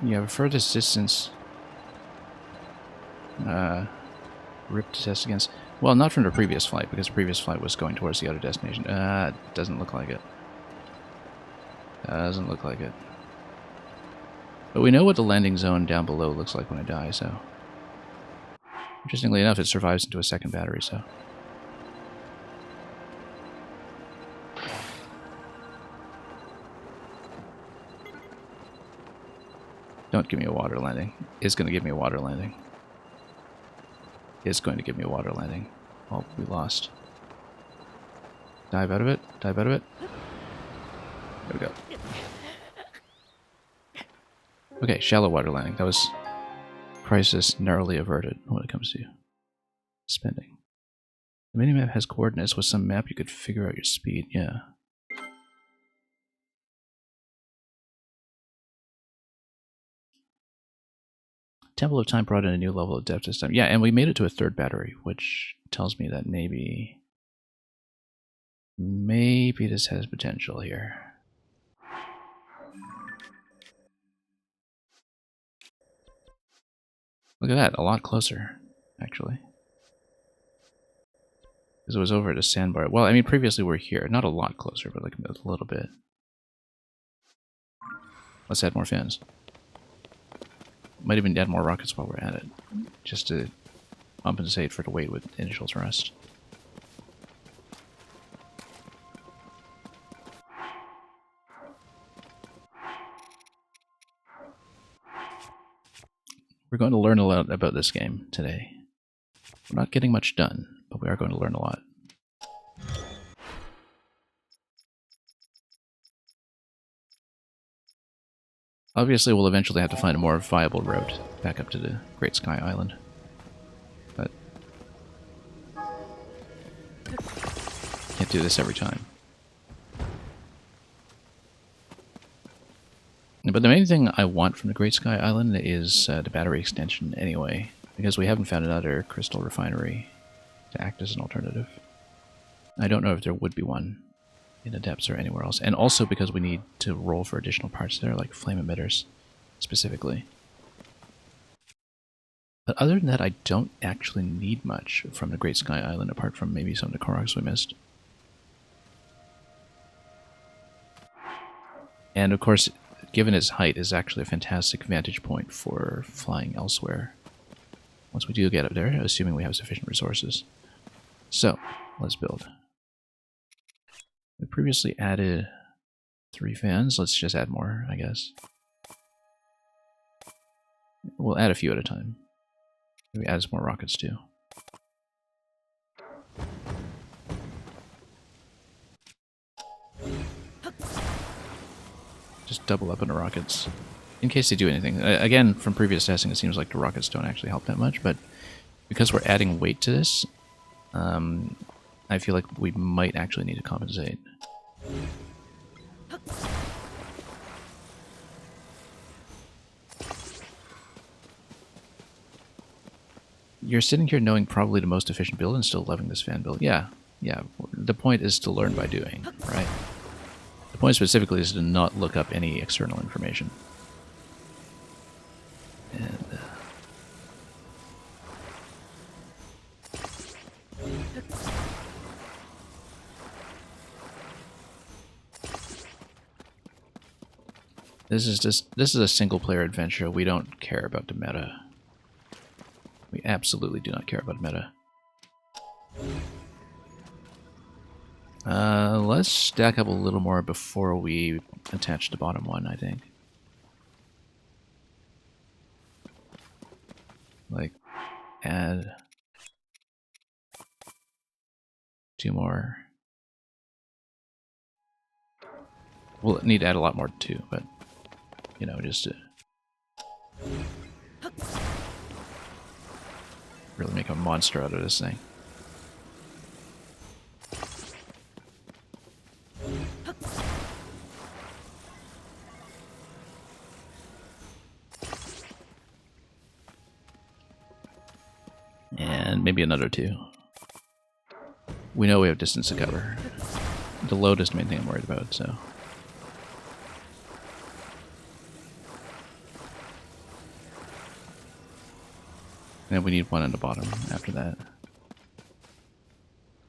[SPEAKER 1] You have a furthest distance rip to test against. Well, not from the previous flight, because the previous flight was going towards the other destination. Doesn't look like it. Doesn't look like it. But we know what the landing zone down below looks like when I die, so... Interestingly enough, it survives into a second battery, so... Don't give me a water landing. It's going to give me a water landing. It's going to give me a water landing. Oh, we lost. Dive out of it. Dive out of it. There we go. Okay, shallow water landing. That was crisis narrowly averted when it comes to spending. The minimap has coordinates. With some map you could figure out your speed. Yeah. Temple of Time brought in a new level of depth this time. Yeah, and we made it to a third battery, which tells me that maybe this has potential here. Look at that, a lot closer, actually. Because it was over at a sandbar. Well, I mean, previously we were here. Not a lot closer, but like a little bit. Let's add more fins. Might even add more rockets while we're at it, just to compensate for the weight with initial thrust. We're going to learn a lot about this game today. We're not getting much done, but we are going to learn a lot. Obviously, we'll eventually have to find a more viable route back up to the Great Sky Island. But can't do this every time. But the main thing I want from the Great Sky Island is the battery extension anyway, because we haven't found another crystal refinery to act as an alternative. I don't know if there would be one in the depths or anywhere else, and also because we need to roll for additional parts there, like flame emitters, specifically. But other than that, I don't actually need much from the Great Sky Island, apart from maybe some of the Koroks we missed. And of course, given its height, is actually a fantastic vantage point for flying elsewhere. Once we do get up there, assuming we have sufficient resources. So, let's build. We previously added 3 fans. Let's just add more, I guess. We'll add a few at a time. Maybe add some more rockets too. Just double up on the rockets, in case they do anything. Again, from previous testing, it seems like the rockets don't actually help that much, but because we're adding weight to this, I feel like we might actually need to compensate. You're sitting here knowing probably the most efficient build and still loving this fan build. Yeah. The point is to learn by doing, right? The point specifically is to not look up any external information. And This is a single player adventure. We don't care about the meta. We absolutely do not care about meta. Let's stack up a little more before we attach the bottom one, I think. Like, add 2 more. We'll need to add a lot more too, but, you know, just to really make a monster out of this thing. And maybe another 2. We know we have distance to cover. The load is the main thing I'm worried about, so. And we need 1 on the bottom after that.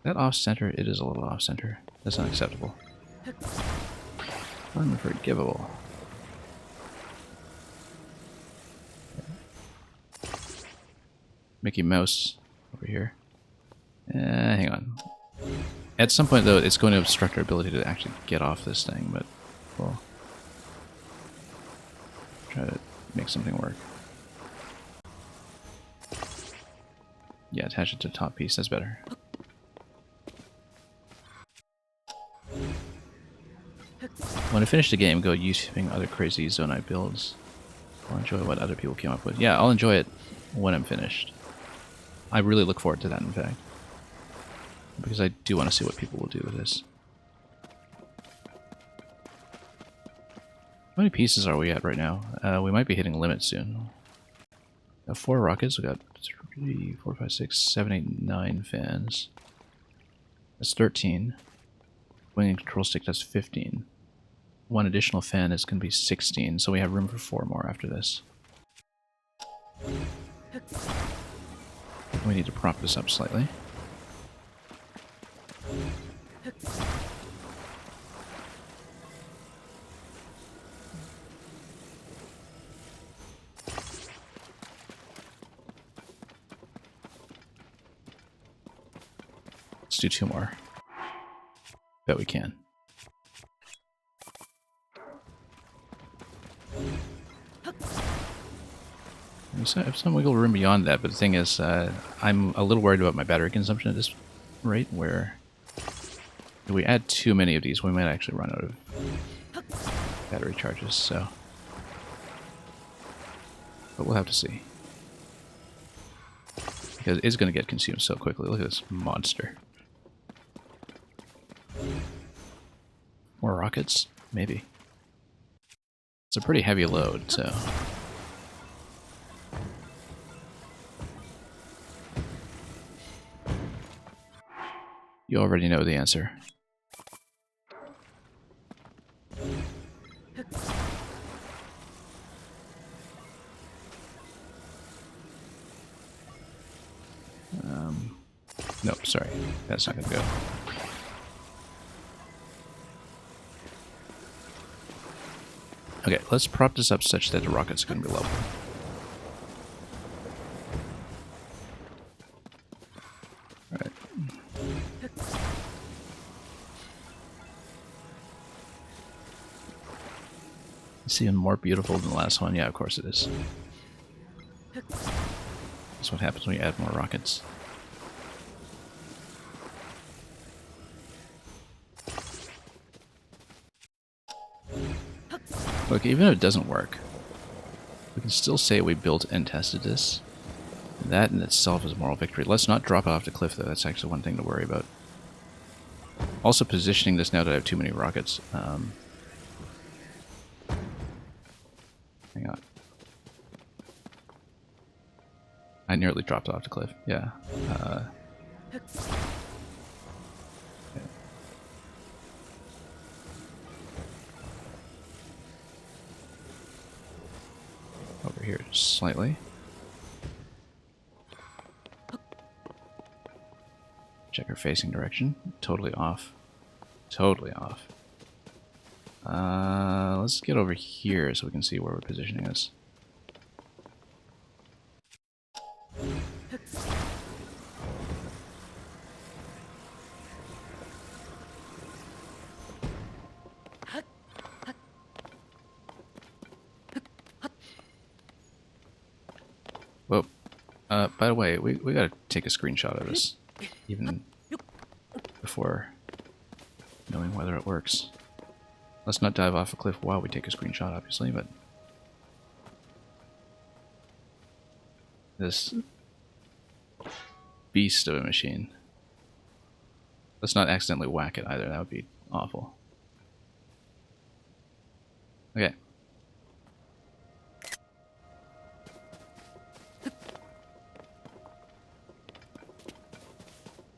[SPEAKER 1] That off-center? It is a little off-center. That's unacceptable. Unforgivable. Mickey Mouse over here. Hang on. At some point, though, it's going to obstruct our ability to actually get off this thing, but we'll try to make something work. Yeah, attach it to the top piece. That's better. When I finish the game, go YouTubing other crazy Zonai builds. I'll enjoy what other people came up with. Yeah, I'll enjoy it when I'm finished. I really look forward to that, in fact. Because I do want to see what people will do with this. How many pieces are we at right now? We might be hitting a limit soon. 4 rockets. We got 3, 4, 5, 6, 7, 8, 9 fans. That's 13. Wing and control stick, that's 15. 1 additional fan is going to be 16, so we have room for 4 more after this. We need to prop this up slightly. Let's do 2 more. Bet we can. We have some wiggle room beyond that, but the thing is, I'm a little worried about my battery consumption at this rate, where if we add too many of these, we might actually run out of battery charges, so. But we'll have to see. Because it's going to get consumed so quickly. Look at this monster. More rockets? Maybe. It's a pretty heavy load, so. You already know the answer. Nope, sorry. That's not gonna go. Okay, let's prop this up such that the rockets are gonna be level. Alright. It's even more beautiful than the last one. Yeah, of course it is. That's what happens when you add more rockets. Look, even if it doesn't work, we can still say we built and tested this. That in itself is a moral victory. Let's not drop it off the cliff, though. That's actually one thing to worry about. Also, positioning this now that I have too many rockets. Hang on. I nearly dropped it off the cliff. Yeah. Over here, just slightly. Check our facing direction. Totally off. Totally off. Let's get over here so we can see where we're positioning this. Whoa. By the way, we gotta take a screenshot of this, even before knowing whether it works. Let's not dive off a cliff while we take a screenshot, obviously, but... this beast of a machine. Let's not accidentally whack it either, that would be awful. Okay.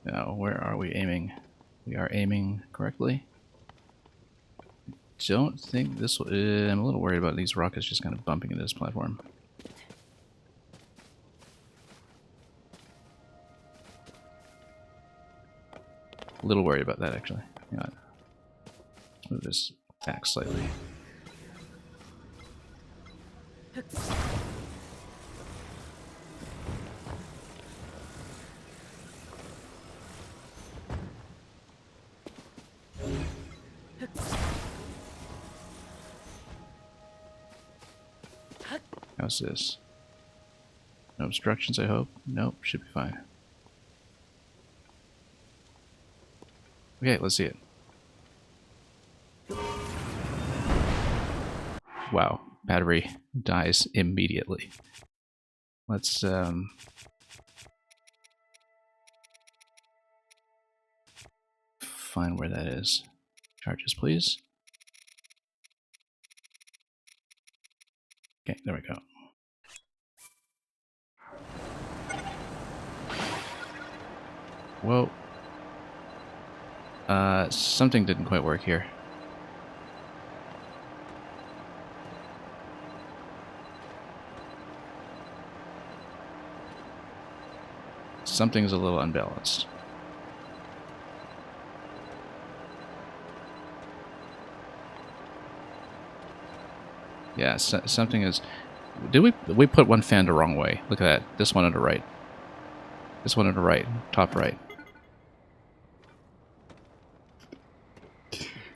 [SPEAKER 1] Now, where are we aiming? We are aiming correctly. Don't think this will... I'm a little worried about these rockets just kind of bumping into this platform. A little worried about that, actually. Hang on. Let's move this back slightly. How's this? No obstructions, I hope? Nope, should be fine. Okay, let's see it. Wow, battery dies immediately. Let's find where that is. Charges, please. Okay, there we go. Whoa. Something didn't quite work here. Something's a little unbalanced. Yeah, something is... Did we put one fan the wrong way? Look at that. This one on the right. This one on the right. Top right.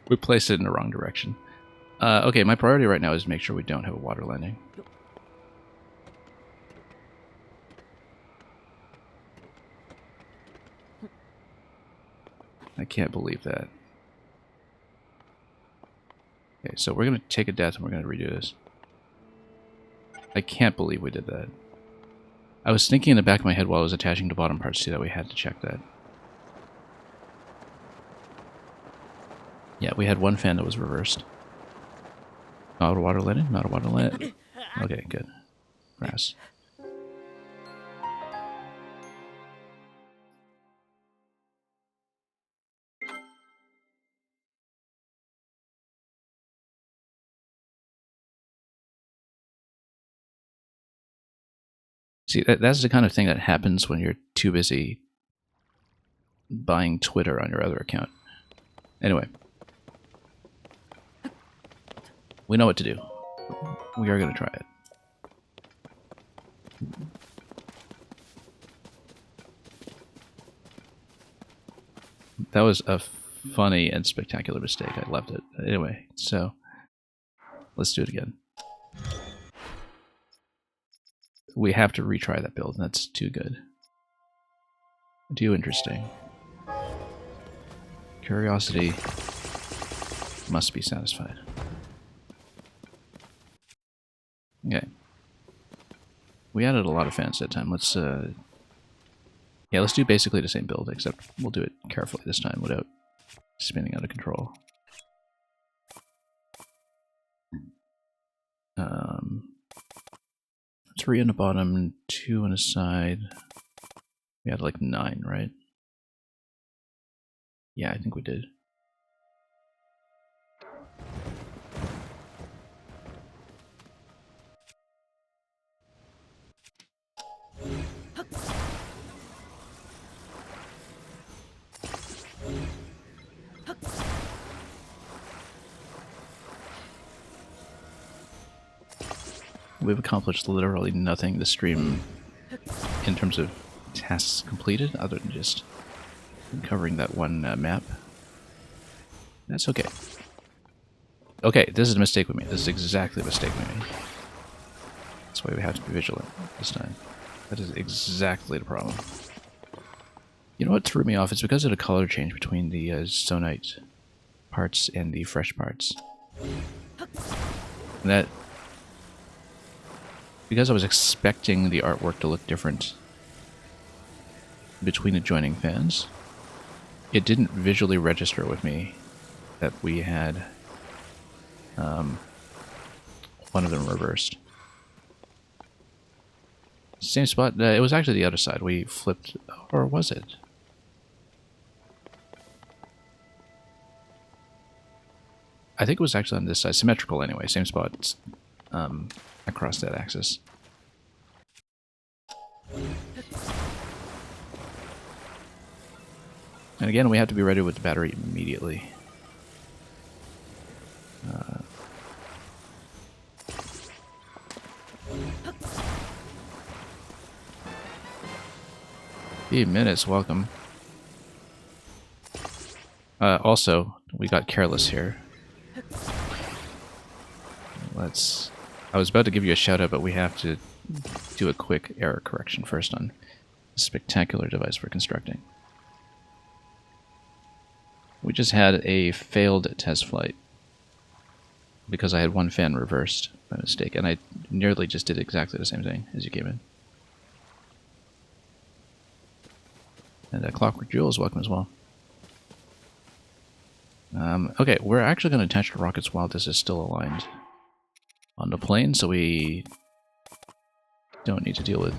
[SPEAKER 1] We placed it in the wrong direction. Okay, my priority right now is to make sure we don't have a water landing. I can't believe that. Okay, so we're going to take a death and we're going to redo this. I can't believe we did that. I was thinking in the back of my head while I was attaching the bottom parts too that we had to check that. Yeah, we had one fan that was reversed. Not a water landing? Not a water landing? Okay, good. Grass. See, that's the kind of thing that happens when you're too busy buying Twitter on your other account. Anyway. We know what to do. We are going to try it. That was a funny and spectacular mistake. I loved it. Anyway, so let's do it again. We have to retry that build. That's too good. Too interesting. Curiosity must be satisfied. Okay. We added a lot of fans that time. Let's yeah, let's do basically the same build, except we'll do it carefully this time without spinning out of control. Three on the bottom, 2 on the side. We had like 9, right? Yeah, I think we did. We've accomplished literally nothing this stream in terms of tasks completed, other than just covering that one map. That's okay. Okay, this is a mistake we made. This is exactly a mistake we made. That's why we have to be vigilant this time. That is exactly the problem. You know what threw me off? It's because of the color change between the Zonite parts and the fresh parts. And that... because I was expecting the artwork to look different between adjoining fans, it didn't visually register with me that we had one of them reversed. Same spot. It was actually the other side. We flipped, or was it? I think it was actually on this side. Symmetrical anyway. Same spot across that axis. And again, we have to be ready with the battery immediately. Minutes, welcome. Also, we got careless here. I was about to give you a shout out, but we have to do a quick error correction first on a spectacular device for constructing. We just had a failed test flight because I had one fan reversed by mistake, and I nearly just did exactly the same thing as you came in. And Clockwork Jewel is welcome as well. Okay, we're actually going to attach the rockets while this is still aligned on the plane, so we don't need to deal with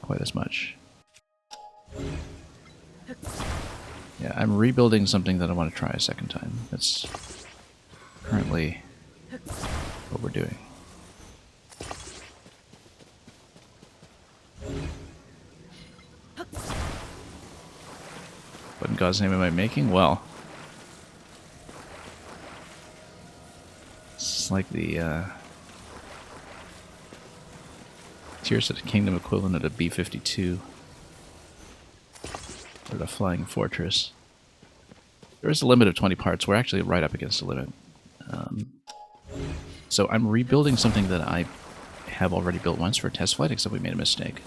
[SPEAKER 1] quite as much. Yeah, I'm rebuilding something that I want to try a second time. That's currently what we're doing. What in God's name am I making? Well, it's like the Tears of the Kingdom equivalent of the B-52 or the Flying Fortress. There is a limit of 20 parts. We're actually right up against the limit. So I'm rebuilding something that I have already built once for a test flight, except we made a mistake.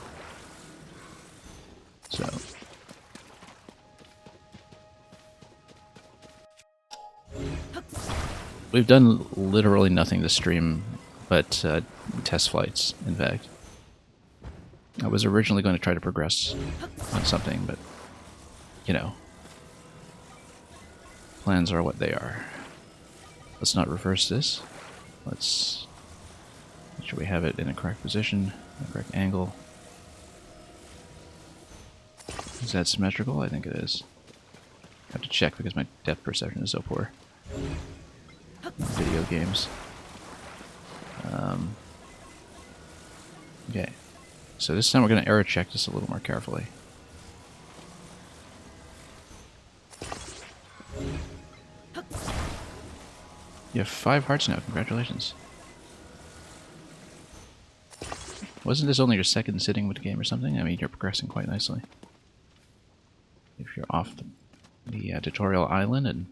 [SPEAKER 1] So we've done literally nothing this stream but test flights, in fact. I was originally going to try to progress on something, but, you know, plans are what they are. Let's not reverse this. Let's make sure we have it in a correct position, a correct angle. Is that symmetrical? I think it is. I have to check because my depth perception is so poor. Video games. Okay. So this time we're going to error check this a little more carefully. You have 5 hearts now. Congratulations. Wasn't this only your second sitting with the game or something? I mean, you're progressing quite nicely. If you're off the tutorial island and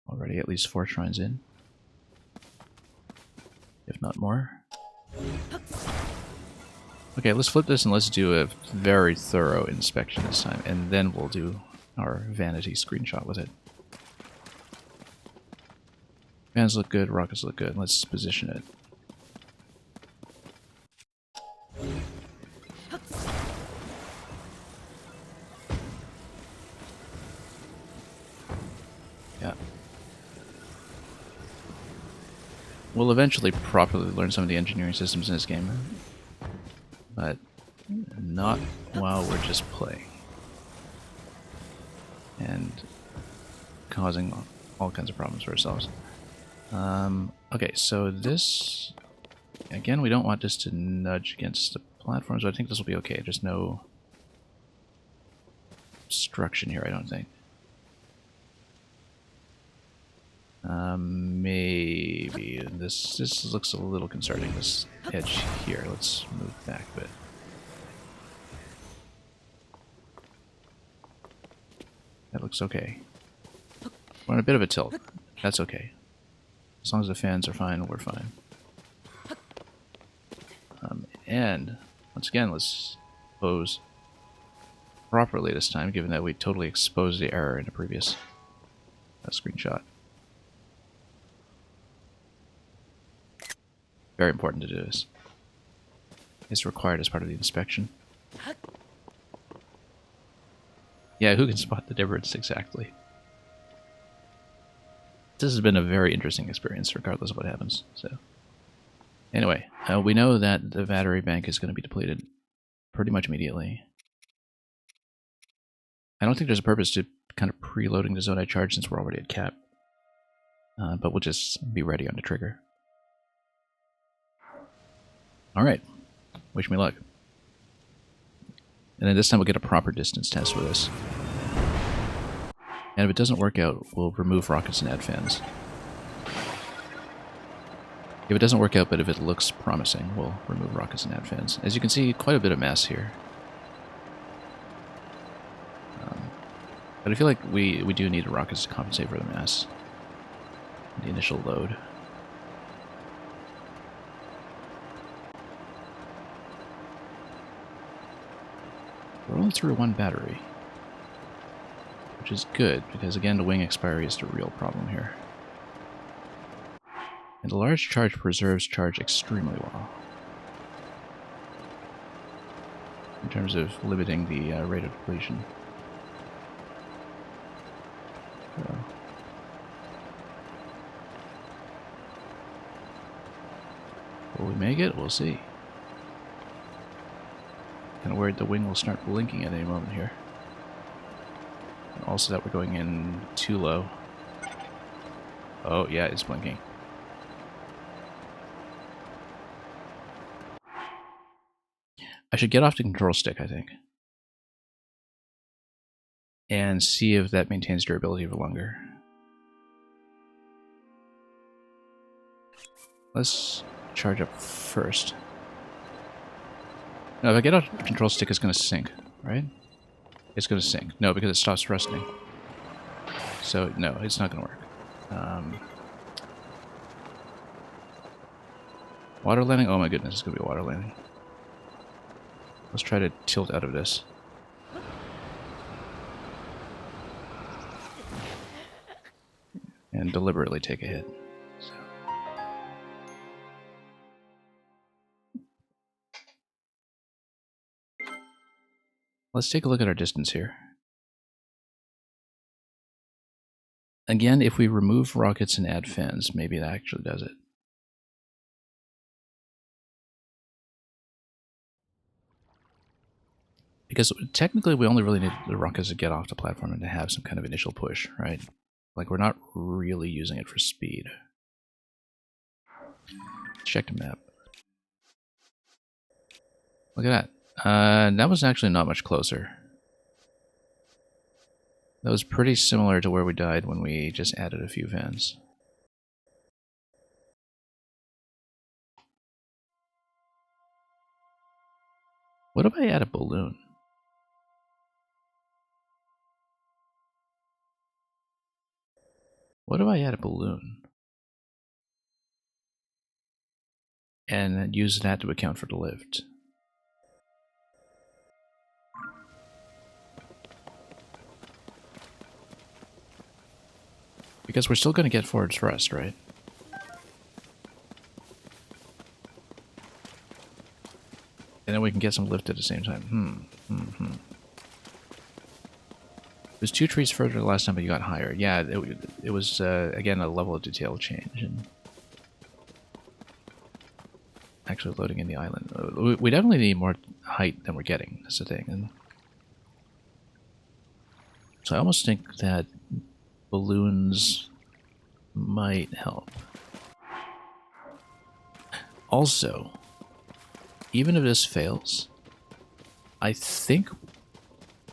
[SPEAKER 1] already at least 4 shrines in. If not more. Okay, let's flip this and let's do a very thorough inspection this time, and then we'll do our vanity screenshot with it. Fans look good, rockets look good. Let's position it. Yeah. We'll eventually properly learn some of the engineering systems in this game, but not while we're just playing and causing all kinds of problems for ourselves. Okay, so this, again, we don't want this to nudge against the platforms, but I think this will be okay. There's no obstruction here, I don't think. Maybe this looks a little concerning, this edge here. Let's move back a bit. That looks okay. We're on a bit of a tilt. That's okay. As long as the fans are fine, we're fine. And, once again, let's pose properly this time, given that we totally exposed the error in the previous screenshot. Very important to do this. It's required as part of the inspection. Yeah, who can spot the difference exactly? This has been a very interesting experience, regardless of what happens. So, anyway, we know that the battery bank is going to be depleted pretty much immediately. I don't think there's a purpose to kind of preloading the Zonai charge since we're already at cap. But we'll just be ready on the trigger. Alright, wish me luck. And then this time we'll get a proper distance test with this. And if it doesn't work out, we'll remove rockets and add fans. If it doesn't work out, but if it looks promising, we'll remove rockets and add fans. As you can see, quite a bit of mass here. But I feel like we do need rockets to compensate for the mass. The initial load. We're only through one battery. Which is good, because again, the wing expiry is the real problem here. And the large charge preserves charge extremely well. In terms of limiting the rate of depletion. So. Will we make it? We'll see. Kind of worried the wing will start blinking at any moment here. And also that we're going in too low. Oh yeah, it's blinking. I should get off the control stick, I think. And see if that maintains durability for longer. Let's charge up first. No, if I get off the control stick, it's going to sink, right? It's going to sink. No, because it stops thrusting. So, no, it's not going to work. Water landing? Oh my goodness, it's going to be water landing. Let's try to tilt out of this. And deliberately take a hit. So. Let's take a look at our distance here. Again, if we remove rockets and add fans, maybe it actually does it. Because technically we only really need the rockets to get off the platform and to have some kind of initial push, right? Like, we're not really using it for speed. Check the map. Look at that. That was actually not much closer. That was pretty similar to where we died when we just added a few fans. What if I add a balloon? What if I add a balloon? And use that to account for the lift. Because we're still going to get forward thrust, right? And then we can get some lift at the same time. It was 2 trees further the last time, but you got higher. Yeah, it was, again, a level of detail change. And actually loading in the island. We definitely need more height than we're getting. That's the thing. And so I almost think that balloons might help. Also, even if this fails, I think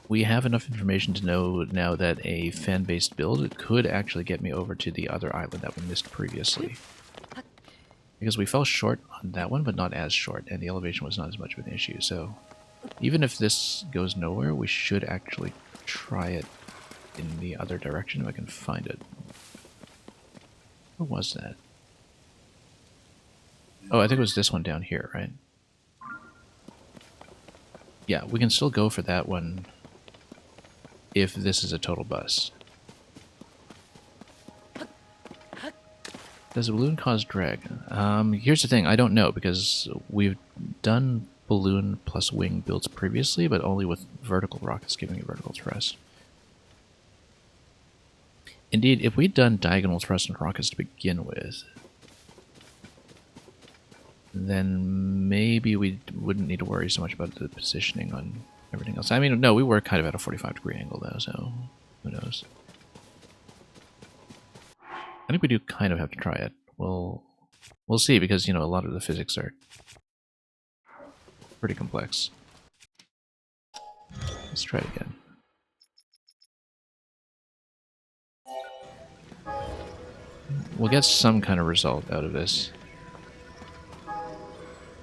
[SPEAKER 1] we have enough information to know now that a fan-based build could actually get me over to the other island that we missed previously. Because we fell short on that one, but not as short, and the elevation was not as much of an issue, so even if this goes nowhere, we should actually try it in the other direction if I can find it. Where was that? Oh, I think it was this one down here, right? Yeah, we can still go for that one if this is a total bust. Does a balloon cause drag? Here's the thing, I don't know, because we've done balloon plus wing builds previously, but only with vertical rockets giving you vertical thrust. Indeed, if we'd done diagonal thrust and rockets to begin with, then maybe we wouldn't need to worry so much about the positioning on everything else. I mean, no, we were kind of at a 45-degree angle, though, so who knows. I think we do kind of have to try it. We'll see, because, you know, a lot of the physics are pretty complex. Let's try it again. We'll get some kind of result out of this.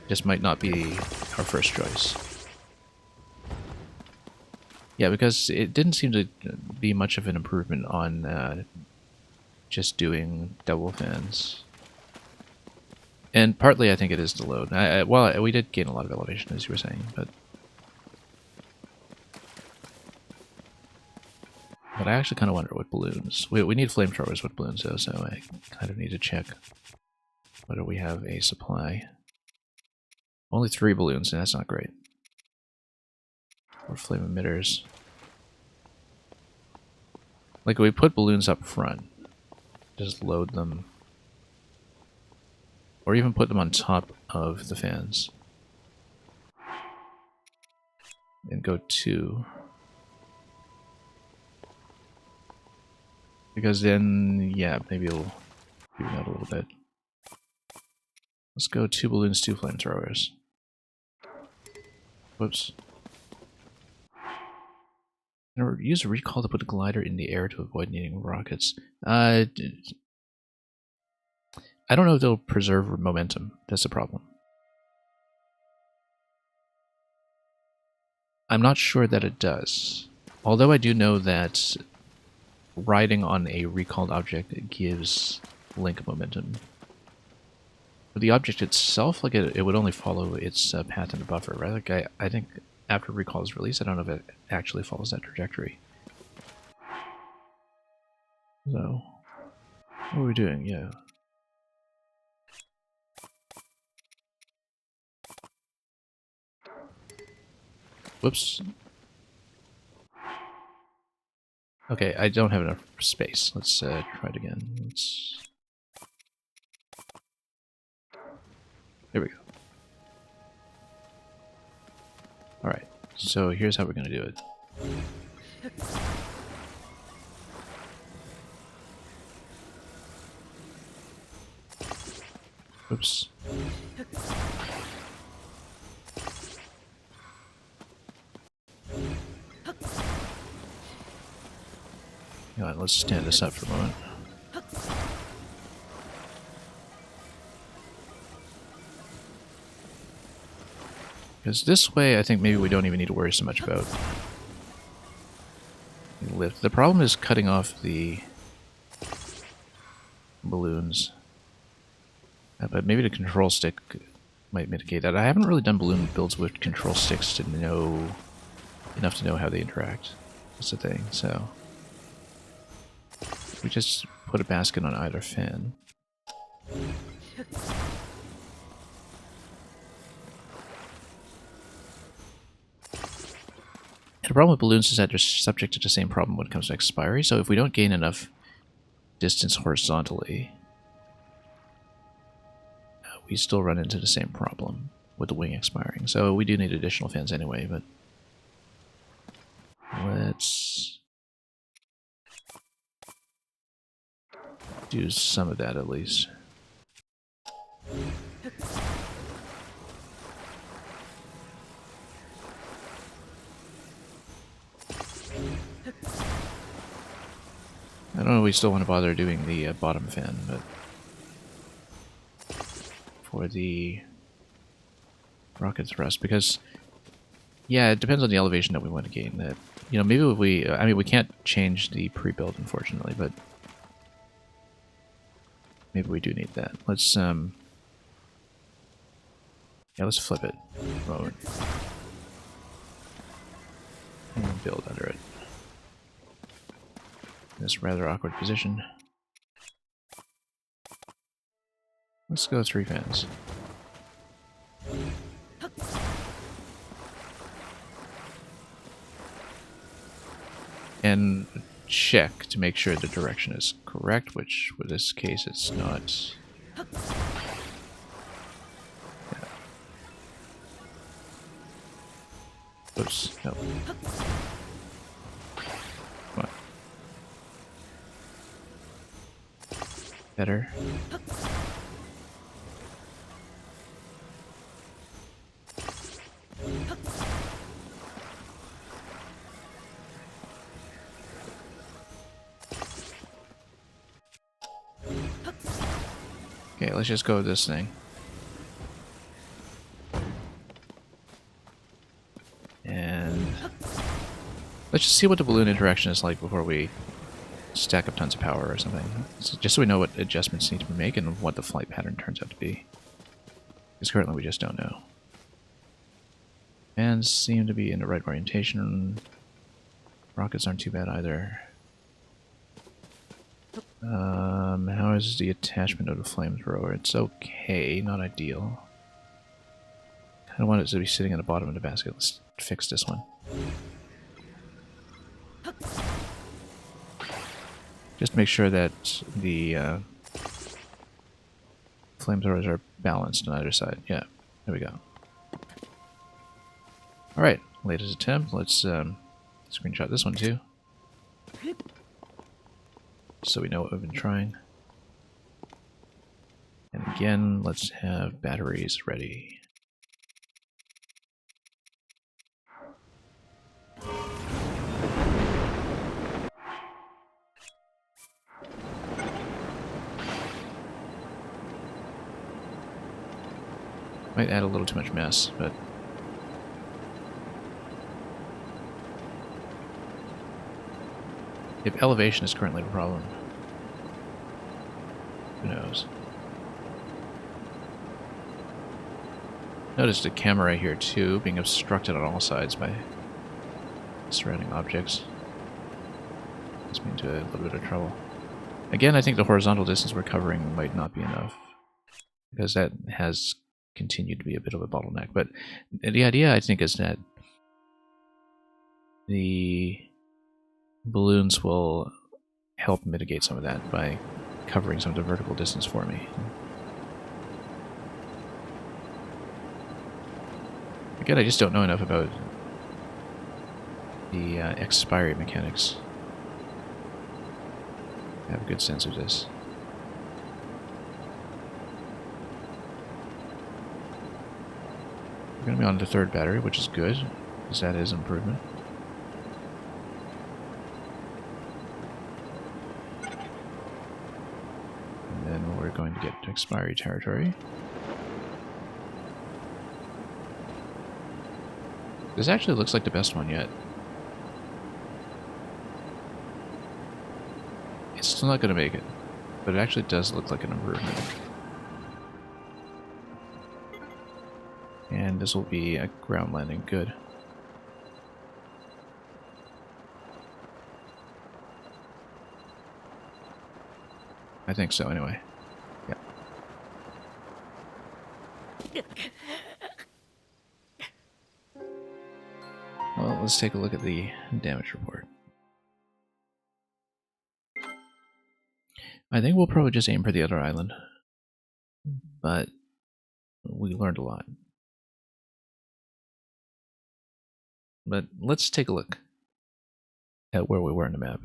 [SPEAKER 1] This might not be our first choice. Yeah, because it didn't seem to be much of an improvement on just doing double fans. And partly I think it is the load. Well, we did gain a lot of elevation, as you were saying, but I actually kind of wonder what balloons... We need flamethrowers with balloons, though, so I kind of need to check whether we have a supply. Only 3 balloons, and that's not great. Or flame emitters. Like, we put balloons up front. Just load them. Or even put them on top of the fans. And go 2. Because then, yeah, maybe it'll even out a little bit. Let's go 2 balloons, 2 flamethrowers. Whoops. Or use a recall to put a glider in the air to avoid needing rockets. I don't know if they'll preserve momentum. That's the problem. I'm not sure that it does. Although I do know that riding on a recalled object gives link momentum. But the object itself, like it would only follow its path in the buffer, right? Like I think after recall is released, I don't know if it actually follows that trajectory. So, what are we doing? Yeah. Whoops. Okay, I don't have enough space. Let's try it again. There we go. Alright, so here's how we're going to do it. Oops. Hang on, let's stand this up for a moment. Because this way, I think maybe we don't even need to worry so much about lift. The problem is cutting off the balloons. But maybe the control stick might mitigate that. I haven't really done balloon builds with control sticks to know enough to know how they interact. That's the thing, so we just put a basket on either fan. And the problem with balloons is that they're subject to the same problem when it comes to expiry, so if we don't gain enough distance horizontally, we still run into the same problem with the wing expiring. So we do need additional fans anyway, but let's do some of that at least. I don't know if we still want to bother doing the bottom fan, but for the rocket thrust, because yeah, it depends on the elevation that we want to gain. That, you know, maybe we, I mean, we can't change the pre-build, unfortunately, but maybe we do need that. Let's yeah, let's flip it. Moment. And build under it. This rather awkward position. Let's go 3 fans. And check to make sure the direction is correct, which with this case it's not. Yeah. Oops, no. Come on. Better. Okay, let's just go with this thing. And let's just see what the balloon interaction is like before we stack up tons of power or something. So just so we know what adjustments need to be made and what the flight pattern turns out to be. Because currently we just don't know. Fans seem to be in the right orientation. Rockets aren't too bad either. How is the attachment of the flamethrower? It's okay, not ideal. I don't want it to be sitting at the bottom of the basket. Let's fix this one. Just make sure that the flamethrowers are balanced on either side. Yeah, there we go. Alright, latest attempt. Let's screenshot this one too. So we know what we've been trying. And again, let's have batteries ready. Might add a little too much mess, but if elevation is currently a problem, who knows? Notice the camera here too, being obstructed on all sides by surrounding objects. Puts me into a little bit of trouble. Again, I think the horizontal distance we're covering might not be enough, because that has continued to be a bit of a bottleneck. But the idea, I think, is that the balloons will help mitigate some of that by covering some of the vertical distance for me. Again, I just don't know enough about the expiry mechanics. I have a good sense of this. We're going to be on the 3rd battery, which is good, because that is improvement. And then we're going to get to expiry territory. This actually looks like the best one yet. It's still not going to make it, but it actually does look like an improvement. And this will be a ground landing. Good. I think so, anyway. Yeah. Well, let's take a look at the damage report. I think we'll probably just aim for the other island. But we learned a lot. But let's take a look at where we were in the map.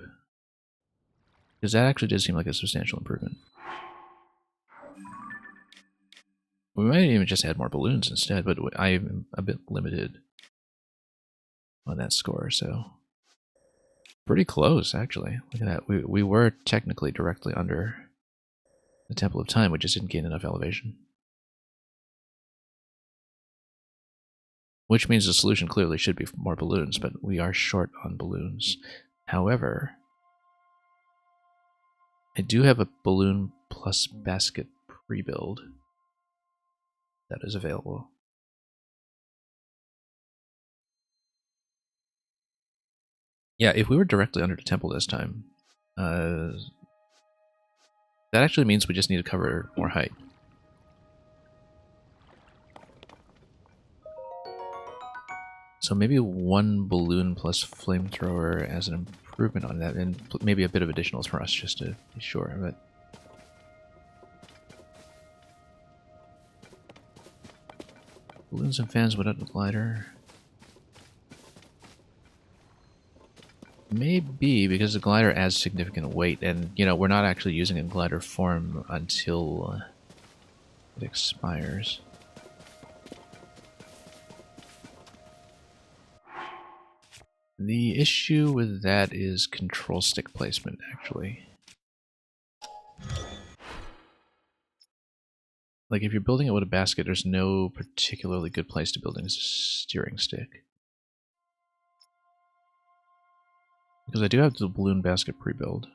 [SPEAKER 1] Because that actually did seem like a substantial improvement. We might even just add more balloons instead, but I'm a bit limited on that score, so... Pretty close, actually. Look at that. We were technically directly under the Temple of Time, we just didn't gain enough elevation. Which means the solution clearly should be more balloons, but we are short on balloons. However, I do have a balloon plus basket pre-build that is available. Yeah, if we were directly under the temple this time, that actually means we just need to cover more height. So maybe one balloon plus flamethrower as an improvement on that, and maybe a bit of additionals for us just to be sure. But balloons and fans without the glider. Maybe because the glider adds significant weight, and you know we're not actually using a glider form until it expires. The issue with that is control stick placement, actually. Like if you're building it with a basket, there's no particularly good place to build a steering stick. Because I do have the balloon basket pre-build.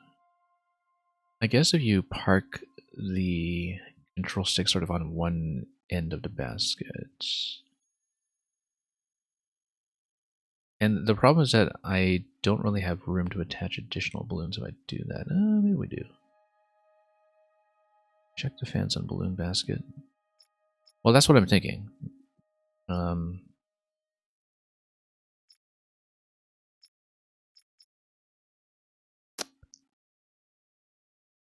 [SPEAKER 1] I guess if you park the control stick sort of on one end of the basket. And the problem is that I don't really have room to attach additional balloons if I do that. Maybe we do. Check the fans on balloon basket. Well, that's what I'm thinking. I'm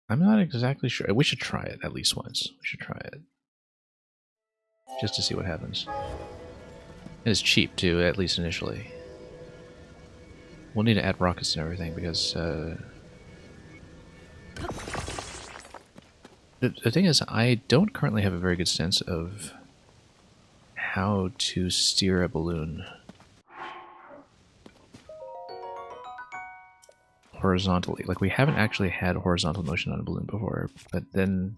[SPEAKER 1] not exactly sure. We should try it at least once. We should try it. Just to see what happens. And it's cheap too, at least initially. We'll need to add rockets and everything because the thing is, I don't currently have a very good sense of how to steer a balloon horizontally. Like, we haven't actually had horizontal motion on a balloon before, but then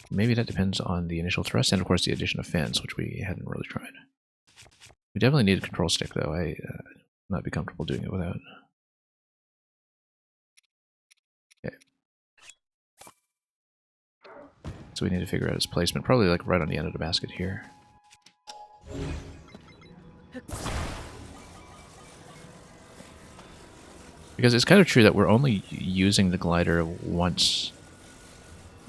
[SPEAKER 1] maybe that depends on the initial thrust and, of course, the addition of fans, which we hadn't really tried. We definitely need a control stick, though. I not be comfortable doing it without. Okay. So we need to figure out its placement, probably like right on the end of the basket here. Because it's kind of true that we're only using the glider once.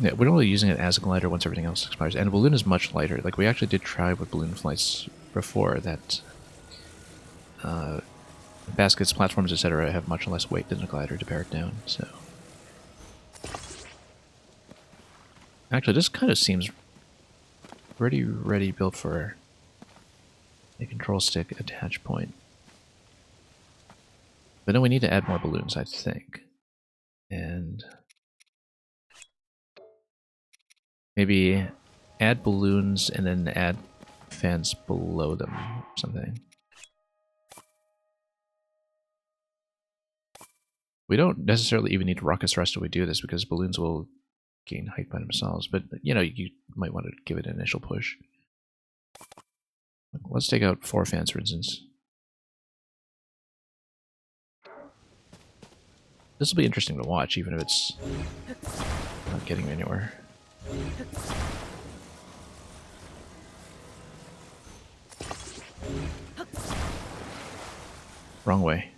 [SPEAKER 1] Yeah, we're only using it as a glider once everything else expires. And a balloon is much lighter. Like, we actually did try with balloon flights before that baskets, platforms, etc. have much less weight than a glider to bear it down, so. Actually, this kind of seems pretty ready built for a control stick attach point. But then we need to add more balloons, I think. And maybe add balloons and then add fans below them or something. We don't necessarily even need rocket thrust when we do this because balloons will gain height by themselves, but you know, you might want to give it an initial push. Let's take out 4 fans, for instance. This will be interesting to watch, even if it's not getting anywhere. Wrong way.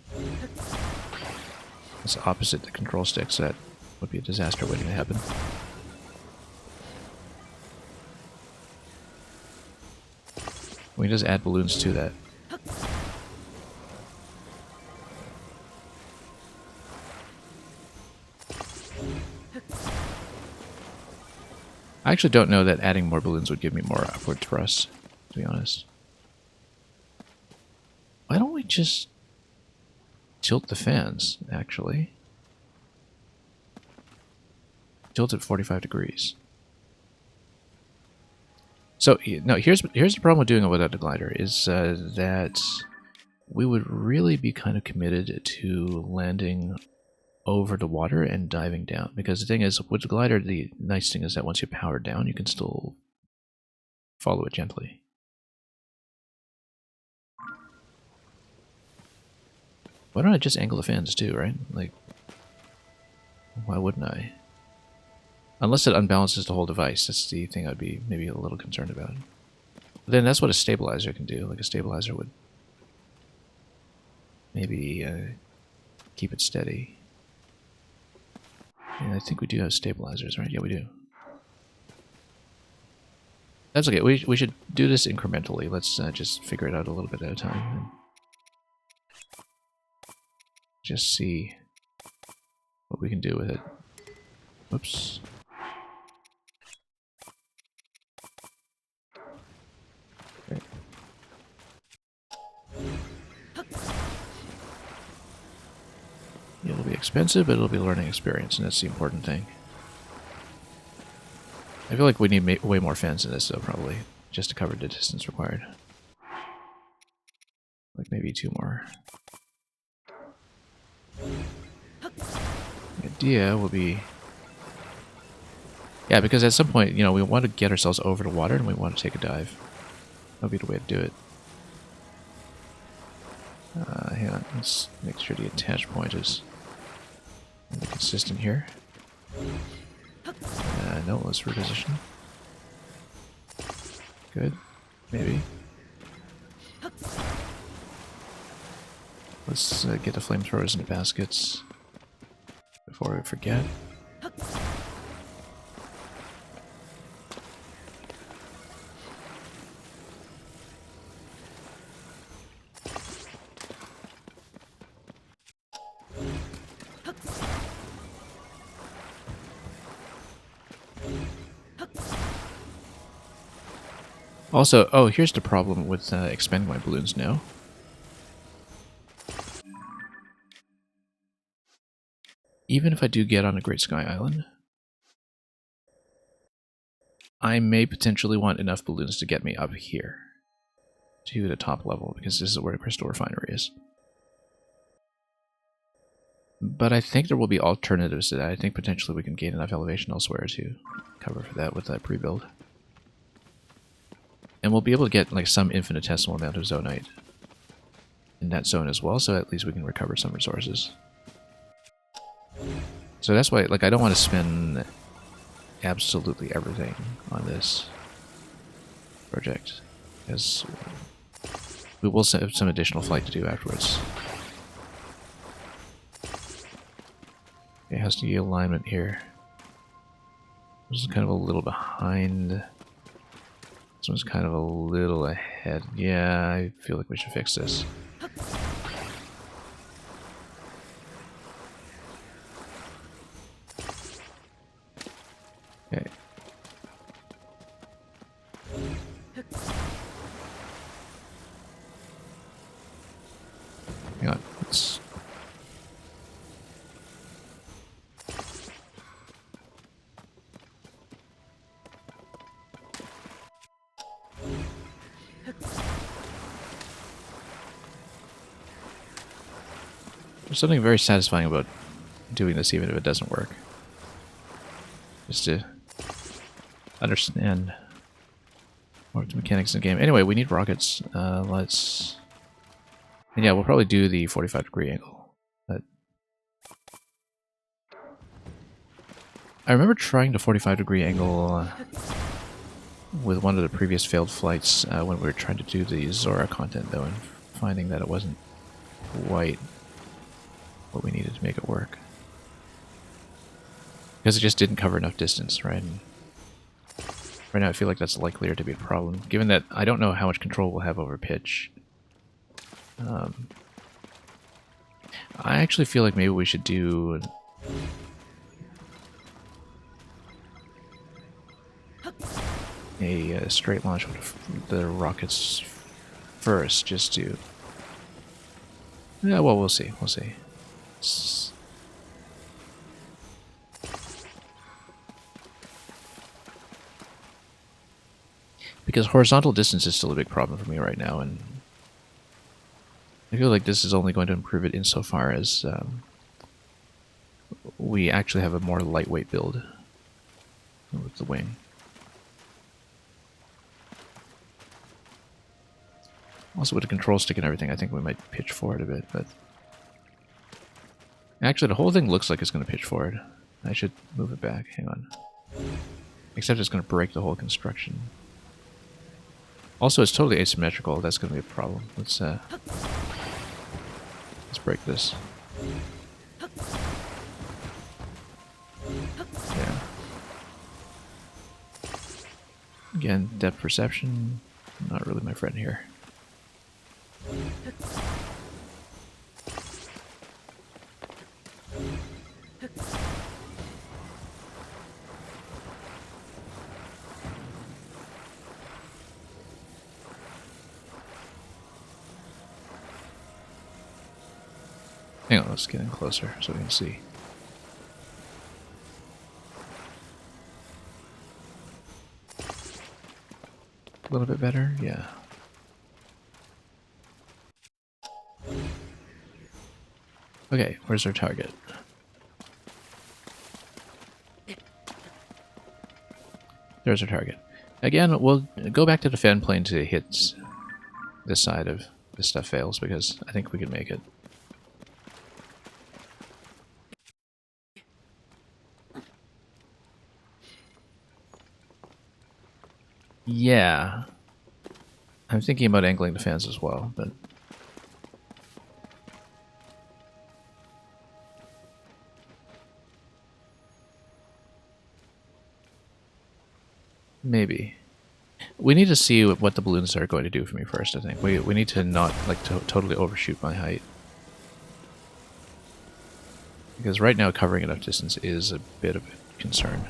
[SPEAKER 1] It's opposite the control stick, so that would be a disaster waiting to happen. We can just add balloons to that. I actually don't know that adding more balloons would give me more upward thrust, to be honest. Why don't we just tilt the fans, actually? Tilt at 45 degrees. So, no, here's the problem with doing it without the glider, is that we would really be kind of committed to landing over the water and diving down. Because the thing is, with the glider, the nice thing is that once you power down, you can still follow it gently. Why don't I just angle the fans too, right? Like, why wouldn't I? Unless it unbalances the whole device. That's the thing I'd be maybe a little concerned about. But then that's what a stabilizer can do. Like a stabilizer would maybe keep it steady. Yeah, I think we do have stabilizers, right? Yeah, we do. That's okay. We should do this incrementally. Let's just figure it out a little bit at a time. And just see what we can do with it. Whoops. Okay. It'll be expensive, but it'll be a learning experience, and that's the important thing. I feel like we need way more fans in this, though, probably, just to cover the distance required. Like maybe 2 more. The idea will be... Yeah, because at some point, you know, we want to get ourselves over the water and we want to take a dive. That'll be the way to do it. Hang on, let's make sure the attach point is consistent here. No, let's reposition. Good. Maybe. Let's get the flamethrowers into baskets before we forget. Also, oh, here's the problem with expanding my balloons now. Even if I do get on a Great Sky Island, I may potentially want enough balloons to get me up here to the top level, because this is where the crystal refinery is. But I think there will be alternatives to that. I think potentially we can gain enough elevation elsewhere to cover for that with that pre-build. And we'll be able to get like some infinitesimal amount of zonite in that zone as well, so at least we can recover some resources. So that's why, like, I don't want to spend absolutely everything on this project, because we will have some additional flight to do afterwards. Okay, how's the alignment here? This is kind of a little behind. This one's kind of a little ahead. Yeah, I feel like we should fix this. Okay. Hang on. Let's... There's something very satisfying about doing this even if it doesn't work. Just to understand more of the mechanics in the game. Anyway, we need rockets. Let's... And yeah, we'll probably do the 45-degree angle. But I remember trying the 45-degree angle with one of the previous failed flights when we were trying to do the Zora content, though, and finding that it wasn't quite what we needed to make it work. Because it just didn't cover enough distance, right? And right now I feel like that's likelier to be a problem, given that I don't know how much control we'll have over pitch. I actually feel like maybe we should do a straight launch with the rockets first, just to... Yeah, well, we'll see. We'll see. Because horizontal distance is still a big problem for me right now, and I feel like this is only going to improve it insofar as we actually have a more lightweight build with the wing. Also with the control stick and everything, I think we might pitch forward a bit, but Actually, the whole thing looks like it's going to pitch forward. I should move it back. Hang on. Except it's going to break the whole construction. Also, it's totally asymmetrical. That's going to be a problem. Let's break this. Yeah. Again, depth perception, not really my friend here. Hang on, let's get in closer so we can see. A little bit better, yeah. Okay, where's our target? There's our target. Again, we'll go back to the fan plane to hit this side if this stuff fails, because I think we can make it. Yeah. I'm thinking about angling the fans as well, but... maybe. We need to see what the balloons are going to do for me first, I think. We need to not, like, totally overshoot my height. Because right now covering enough distance is a bit of a concern.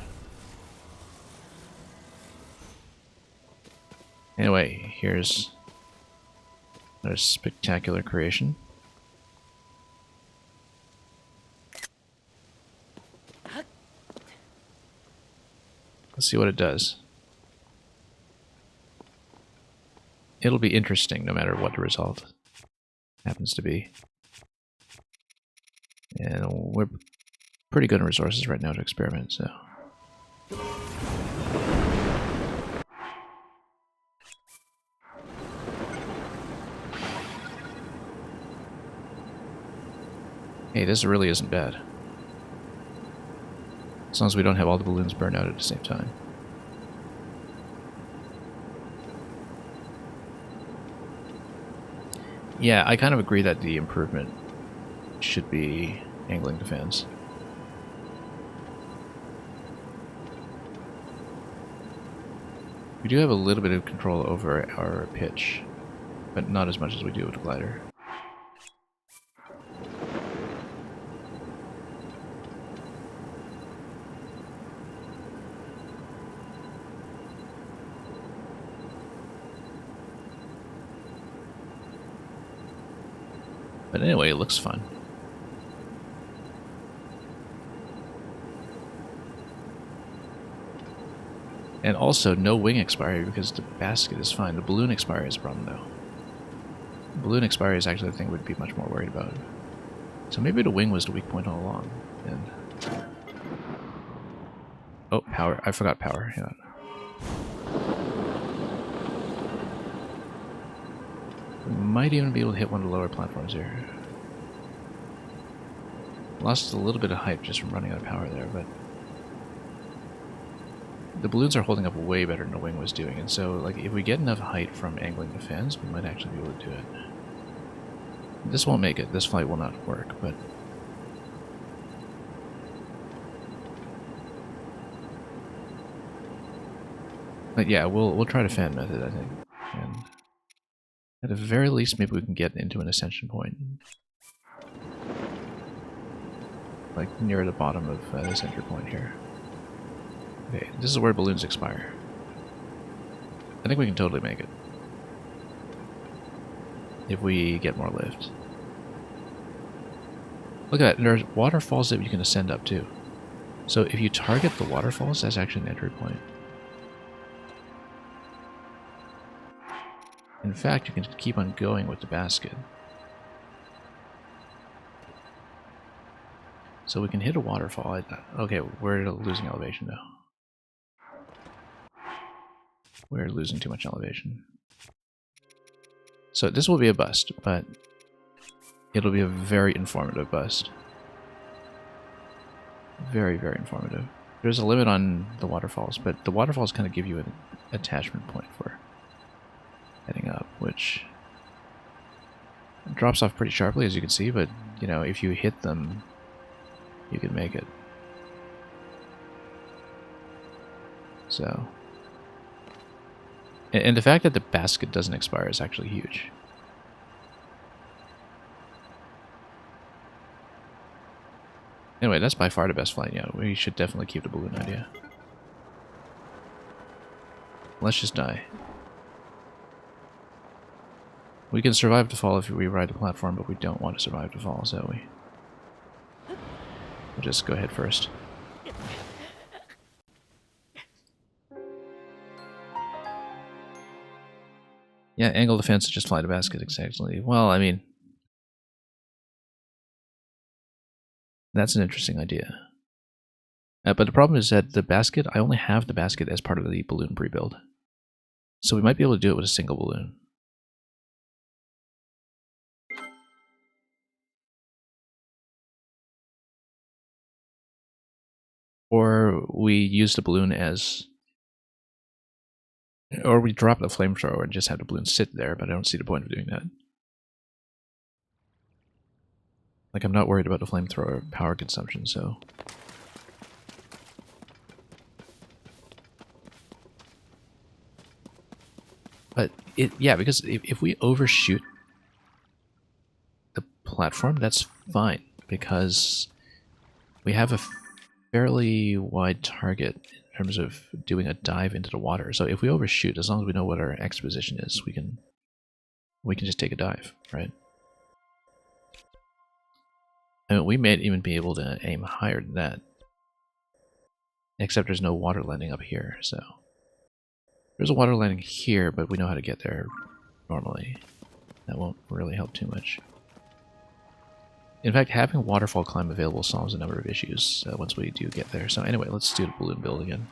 [SPEAKER 1] Anyway, here's another spectacular creation. Let's see what it does. It'll be interesting no matter what the result happens to be. And we're pretty good on resources right now to experiment, so... Hey, this really isn't bad. As long as we don't have all the balloons burn out at the same time. Yeah, I kind of agree that the improvement should be angling the fans. We do have a little bit of control over our pitch, but not as much as we do with the glider. But anyway, it looks fun. And also, no wing expiry because the basket is fine. The balloon expiry is a problem, though. The balloon expiry is actually the thing we'd be much more worried about. So maybe the wing was the weak point all along. And... oh, power. I forgot power. Hang on. We might even be able to hit one of the lower platforms here. Lost a little bit of hype just from running out of power there, but... the balloons are holding up way better than the wing was doing, and so, like, if we get enough height from angling the fans, we might actually be able to do it. This won't make it. This flight will not work, but... but yeah, we'll try the fan method, I think. And at the very least, maybe we can get into an ascension point. Like, near the bottom of this entry point here. Okay, this is where balloons expire. I think we can totally make it. If we get more lift. Look at that, there's waterfalls that you can ascend up to. So if you target the waterfalls, that's actually an entry point. In fact, you can keep on going with the basket. So we can hit a waterfall. Okay, we're losing elevation now. We're losing too much elevation. So this will be a bust, but it'll be a very informative bust. Very, very informative. There's a limit on the waterfalls, but the waterfalls kind of give you an attachment point for heading up, which drops off pretty sharply, as you can see, but, you know, if you hit them, you can make it. So... And the fact that the basket doesn't expire is actually huge. Anyway, that's by far the best flight yet. We should definitely keep the balloon idea. Let's just die. We can survive the fall if we ride the platform, but we don't want to survive the fall, so we'll just go ahead first. Yeah, angle the fence and just fly the basket exactly. Well, I mean, that's an interesting idea. But the problem is that the basket, I only have the basket as part of the balloon pre-build. So we might be able to do it with a single balloon. Or we use the balloon as... Or we drop the flamethrower and just have the balloon sit there, but I don't see the point of doing that. Like, I'm not worried about the flamethrower power consumption, so... But, yeah, because if we overshoot the platform, that's fine, because we have a fairly wide target in terms of doing a dive into the water. So if we overshoot, as long as we know what our X position is, we can just take a dive, right? I mean, we may even be able to aim higher than that. Except there's no water landing up here, so... There's a water landing here, but we know how to get there normally. That won't really help too much. In fact, having waterfall climb available solves a number of issues once we do get there. So anyway, let's do the balloon build again.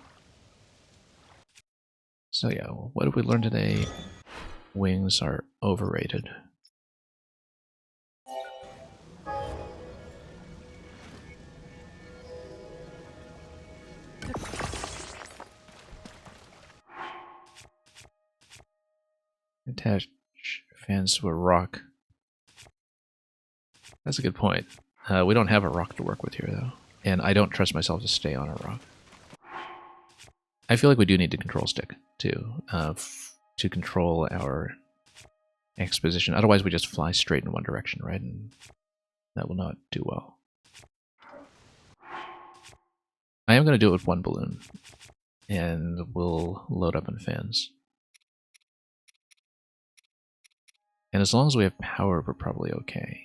[SPEAKER 1] So yeah, what did we learn today? Wings are overrated. Attach fans to a rock. That's a good point. We don't have a rock to work with here, though. And I don't trust myself to stay on a rock. I feel like we do need the control stick, too, to control our X position. Otherwise, we just fly straight in one direction, right? And that will not do well. I am going to do it with one balloon. And we'll load up in fans. And as long as we have power, we're probably okay.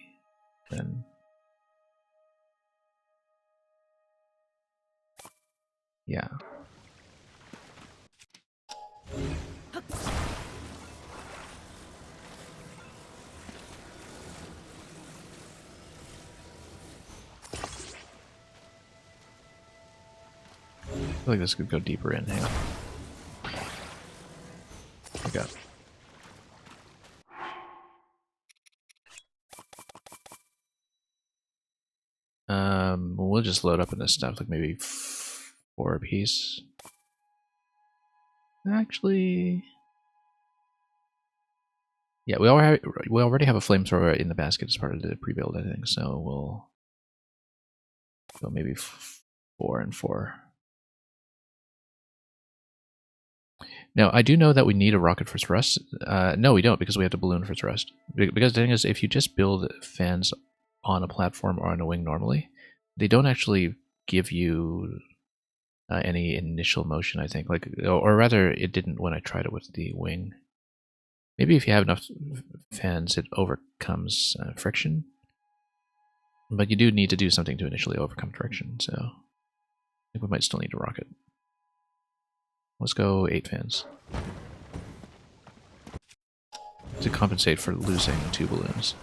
[SPEAKER 1] Then... yeah. I feel like this could go deeper in. Hang on. We go. We'll just load up in this stuff, like maybe 4 a piece. Actually... yeah, we already have a flamethrower in the basket as part of the pre-build, I think, so we'll go maybe 4 and 4. Now, I do know that we need a rocket for thrust. No, we don't, because we have the balloon for thrust. Because the thing is, if you just build fans on a platform or on a wing normally, they don't actually give you any initial motion, I think. Like, or rather, it didn't when I tried it with the wing. Maybe if you have enough fans, it overcomes friction. But you do need to do something to initially overcome friction, so I think we might still need a rocket. Let's go 8 fans. To compensate for losing 2 balloons.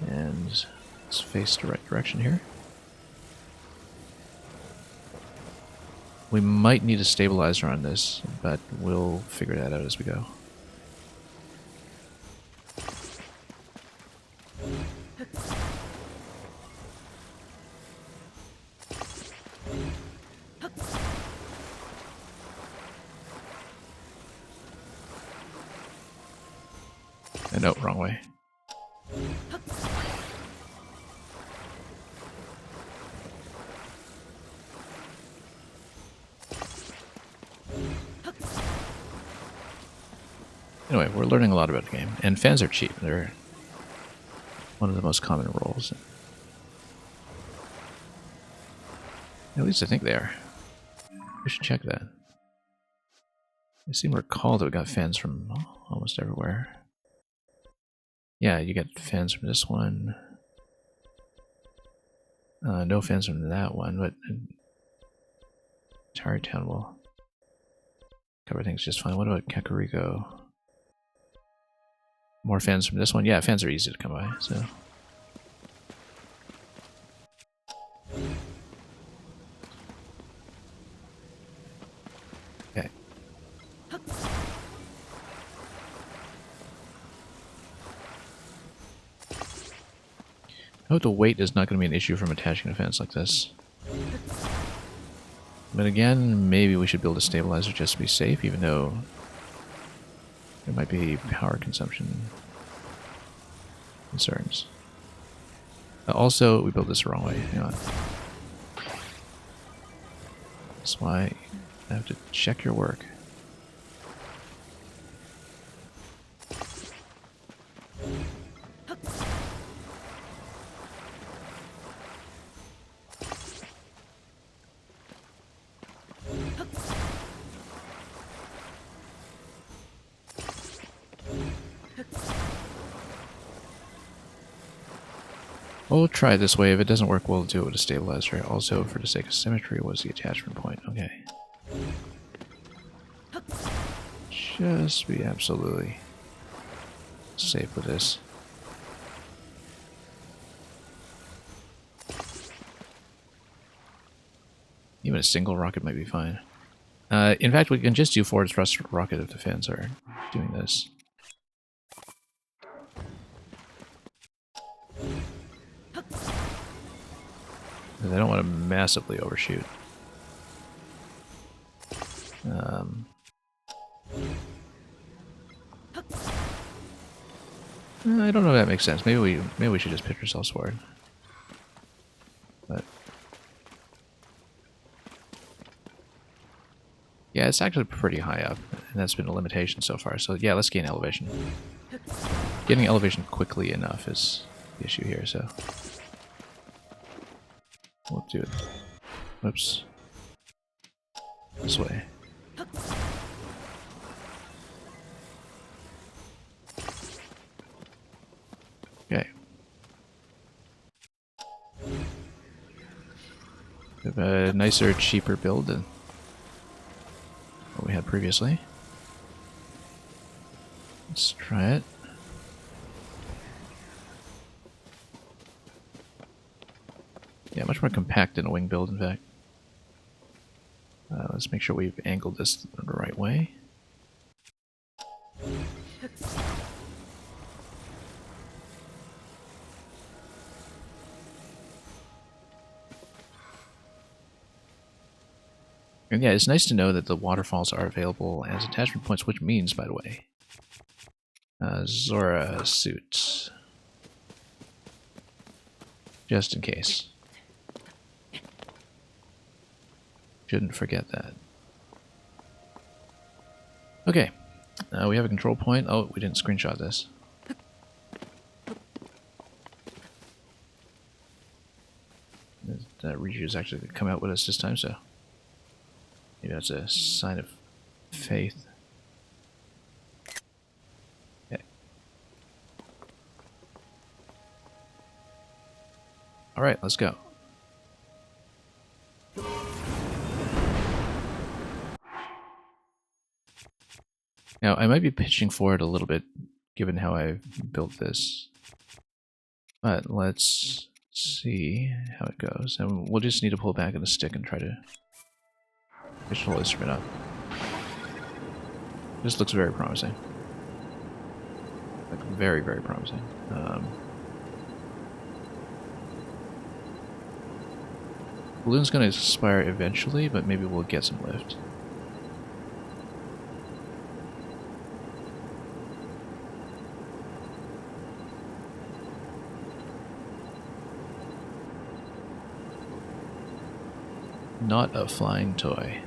[SPEAKER 1] And let's face the right direction here. We might need a stabilizer on this, but we'll figure that out as we go. No, wrong way. Anyway, we're learning a lot about the game. And fans are cheap. They're one of the most common roles. At least I think they are. We should check that. I seem to recall that we got fans from almost everywhere. Yeah, you get fans from this one. No fans from that one, but Tarrytown will cover things just fine. What about Kakariko? More fans from this one? Yeah, fans are easy to come by, so... Okay. I hope the weight is not going to be an issue from attaching a fence like this. But again, maybe we should build a stabilizer just to be safe, even though there might be power consumption concerns. Also, we built this the wrong way. Hang on. That's why I have to check your work. We'll try it this way. If it doesn't work, we'll do it with a stabilizer. Also, for the sake of symmetry, was the attachment point. Okay. Just be absolutely safe with this. Even a single rocket might be fine. In fact, we can just do forward thrust rocket if the fans are doing this. Because I don't want to massively overshoot. I don't know if that makes sense. Maybe we should just pitch ourselves forward. But yeah, it's actually pretty high up, and that's been a limitation so far. So yeah, let's gain elevation. Getting elevation quickly enough is the issue here, so we'll do it. Oops. This way. Okay. We have a nicer, cheaper build than what we had previously. Let's try it. Yeah, much more compact than a wing build, in fact. Let's make sure we've angled this the right way. And yeah, it's nice to know that the waterfalls are available as attachment points, which means, by the way, Zora suit. Just in case. Shouldn't forget that. Okay, we have a control point. Oh, we didn't screenshot this. That Riju is actually going to come out with us this time, so maybe that's a sign of faith. Okay. Alright, let's go. Now, I might be pitching forward a little bit, given how I've built this. But let's see how it goes. And we'll just need to pull back on the stick and try to pitch the whole instrument up. This looks very promising. Like, very, very promising. Balloon's going to expire eventually, but maybe we'll get some lift. not a flying toy.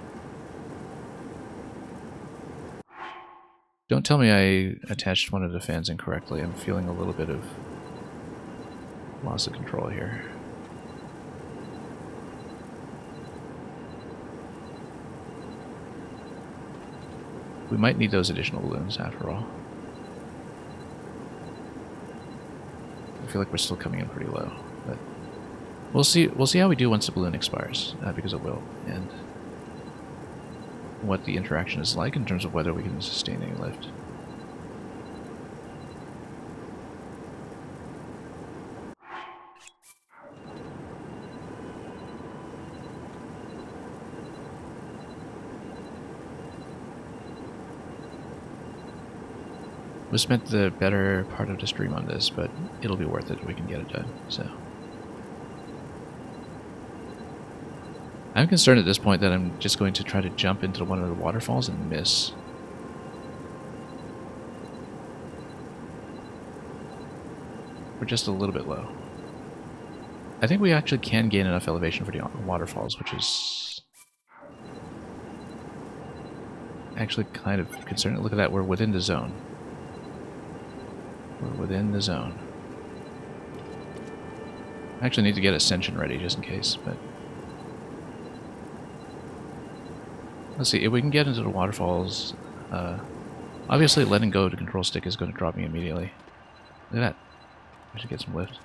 [SPEAKER 1] Don't tell me I attached one of the fans incorrectly. I'm feeling a little bit of loss of control here. We might need those additional balloons after all. I feel like we're still coming in pretty low, but we'll see. We'll see how we do once the balloon expires, because it will, and what the interaction is like in terms of whether we can sustain any lift. We spent the better part of the stream on this, but it'll be worth it if we can get it done, so. I'm concerned at this point that I'm just going to try to jump into one of the waterfalls and miss. We're just a little bit low. I think we actually can gain enough elevation for the waterfalls, which is actually kind of concerning. Look at that, we're within the zone. We're within the zone. I actually need to get Ascension ready just in case, but... Let's see, if we can get into the waterfalls... obviously letting go of the control stick is going to drop me immediately. Look at that. I should get some lift.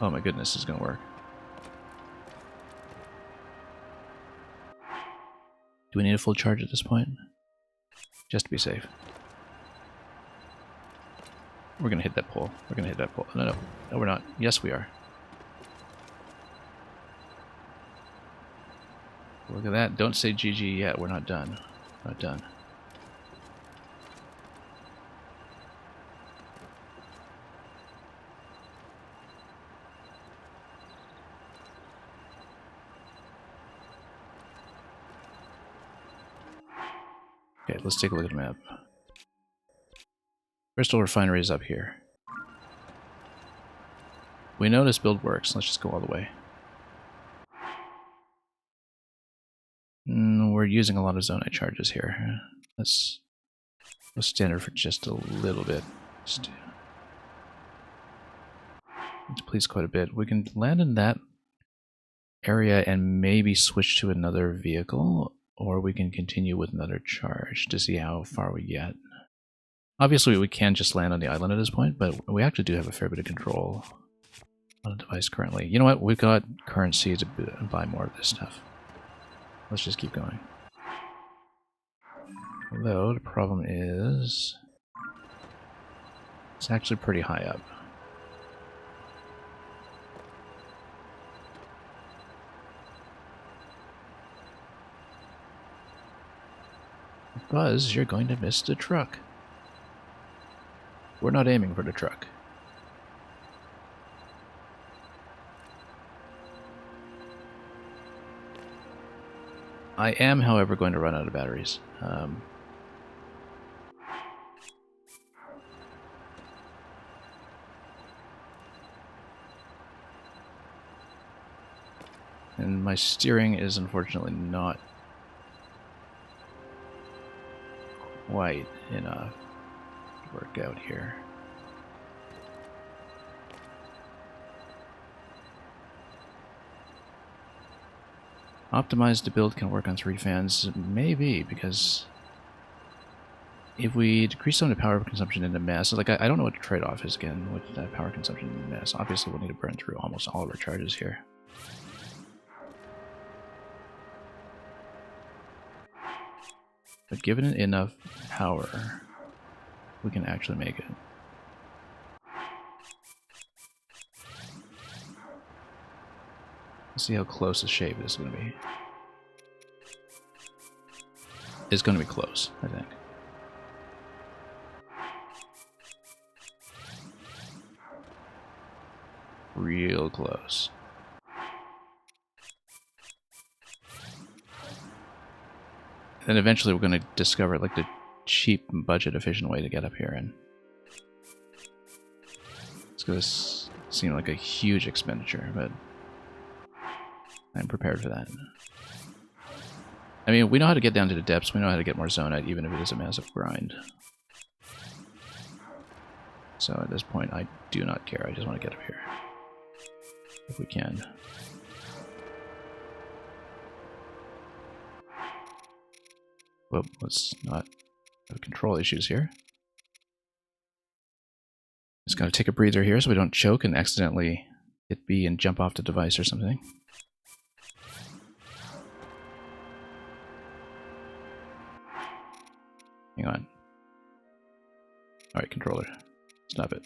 [SPEAKER 1] Oh my goodness, this is going to work. Do we need a full charge at this point? Just to be safe. We're gonna hit that pole. We're gonna hit that pole. No, no. No, we're not. Yes, we are. Look at that. Don't say GG yet. We're not done. Not done. Okay, let's take a look at the map. Bristol Refinery is up here. We know this build works. Let's just go all the way. We're using a lot of zonite charges here. Let's standard for just a little bit. Let's please quite a bit. We can land in that area and maybe switch to another vehicle, or we can continue with another charge to see how far we get. Obviously, we can just land on the island at this point, but we actually do have a fair bit of control on the device currently. You know what? We've got currency to buy more of this stuff. Let's just keep going. Although, the problem is... it's actually pretty high up. Buzz, you're going to miss the truck. We're not aiming for the truck. I am, however, going to run out of batteries. And my steering is unfortunately not quite enough to work out here. Optimized to build can work on 3 fans, maybe, because if we decrease some of the power consumption in the mass, like I don't know what the trade-off is again with that power consumption in the mass. Obviously we'll need to burn through almost all of our charges here. But given it enough power, we can actually make it. Let's see how close the shape is going to be. It's going to be close, I think. Real close. And eventually we're going to discover like the cheap, budget efficient way to get up here, and it's going to seem like a huge expenditure, but I'm prepared for that. I mean, we know how to get down to the depths, we know how to get more zonite, even if it is a massive grind. So at this point, I do not care, I just want to get up here. If we can. Well, let's not have control issues here. Just gotta take a breather here so we don't choke and accidentally hit B and jump off the device or something. Hang on. Alright, controller. Stop it.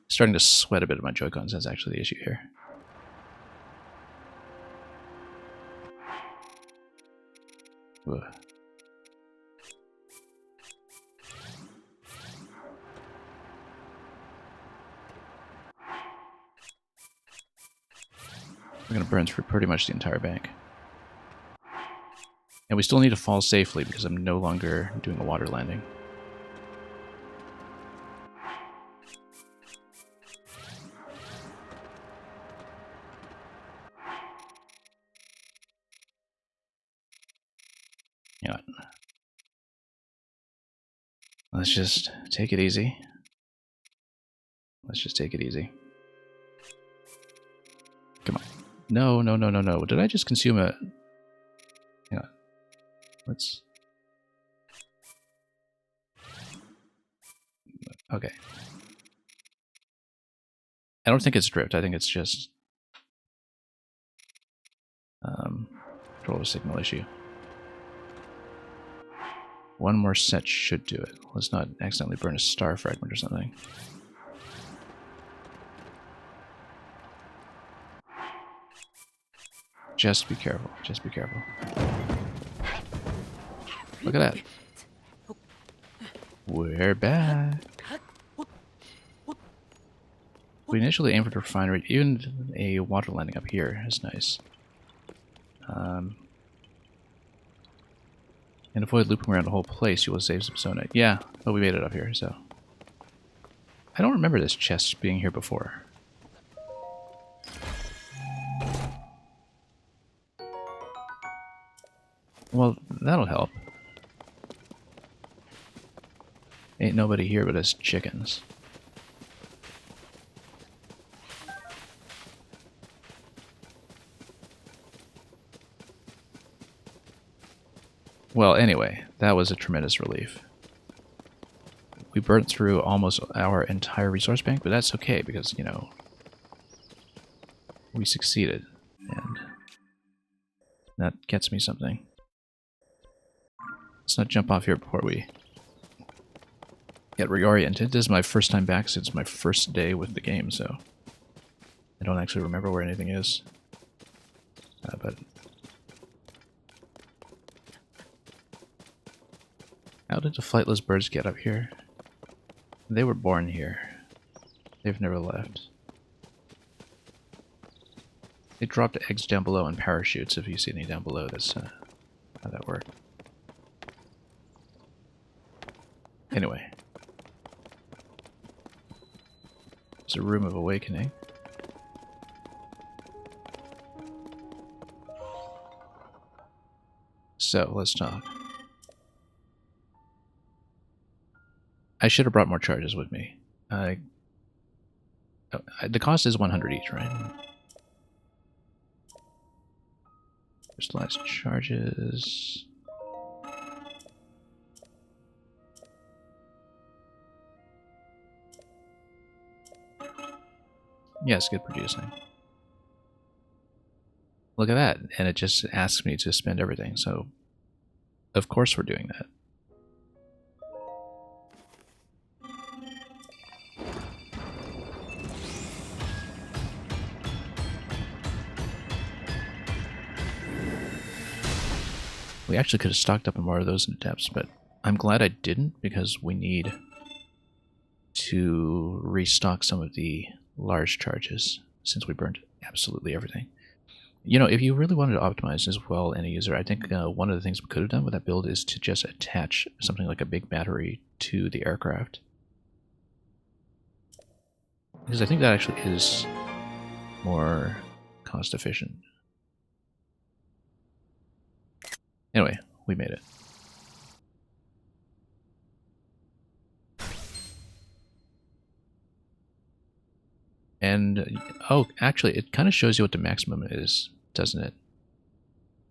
[SPEAKER 1] Starting to sweat a bit of my Joy-Cons, that's actually the issue here. Ugh. We're going to burn through pretty much the entire bank. And we still need to fall safely because I'm no longer doing a water landing. Yeah. Let's just take it easy. Let's just take it easy. Come on. No, no, no, no, no. Did I just consume a... Hang on. Let's... Okay. I don't think it's drift. I think it's just... control of signal issue. One more set should do it. Let's not accidentally burn a star fragment or something. Just be careful. Just be careful. Look at that. We're back. We initially aimed for the refinery. Even a water landing up here is nice. And avoid looping around the whole place. You will save some zonite. Yeah, but we made it up here, so... I don't remember this chest being here before. Well, that'll help. Ain't nobody here but us chickens. Well, anyway, that was a tremendous relief. We burnt through almost our entire resource bank, but that's okay because, you know, we succeeded, and that gets me something. Let's not jump off here before we get reoriented. This is my first time back since my first day with the game, so I don't actually remember where anything is. But how did the flightless birds get up here? They were born here. They've never left. They dropped eggs down below in parachutes, if you see any down below. That's how that worked. Anyway. It's a room of awakening. So, let's talk. I should have brought more charges with me. The cost is 100 each, right? Crystallized charges. Yes, good producing. Look at that, and it just asks me to spend everything, so of course we're doing that. We actually could have stocked up on more of those in the depths, but I'm glad I didn't because we need to restock some of the large charges since we burned absolutely everything. You know, if you really wanted to optimize as well any user, I think one of the things we could have done with that build is to just attach something like a big battery to the aircraft. Because I think that actually is more cost efficient. Anyway, we made it. And, oh, actually, it kind of shows you what the maximum is, doesn't it?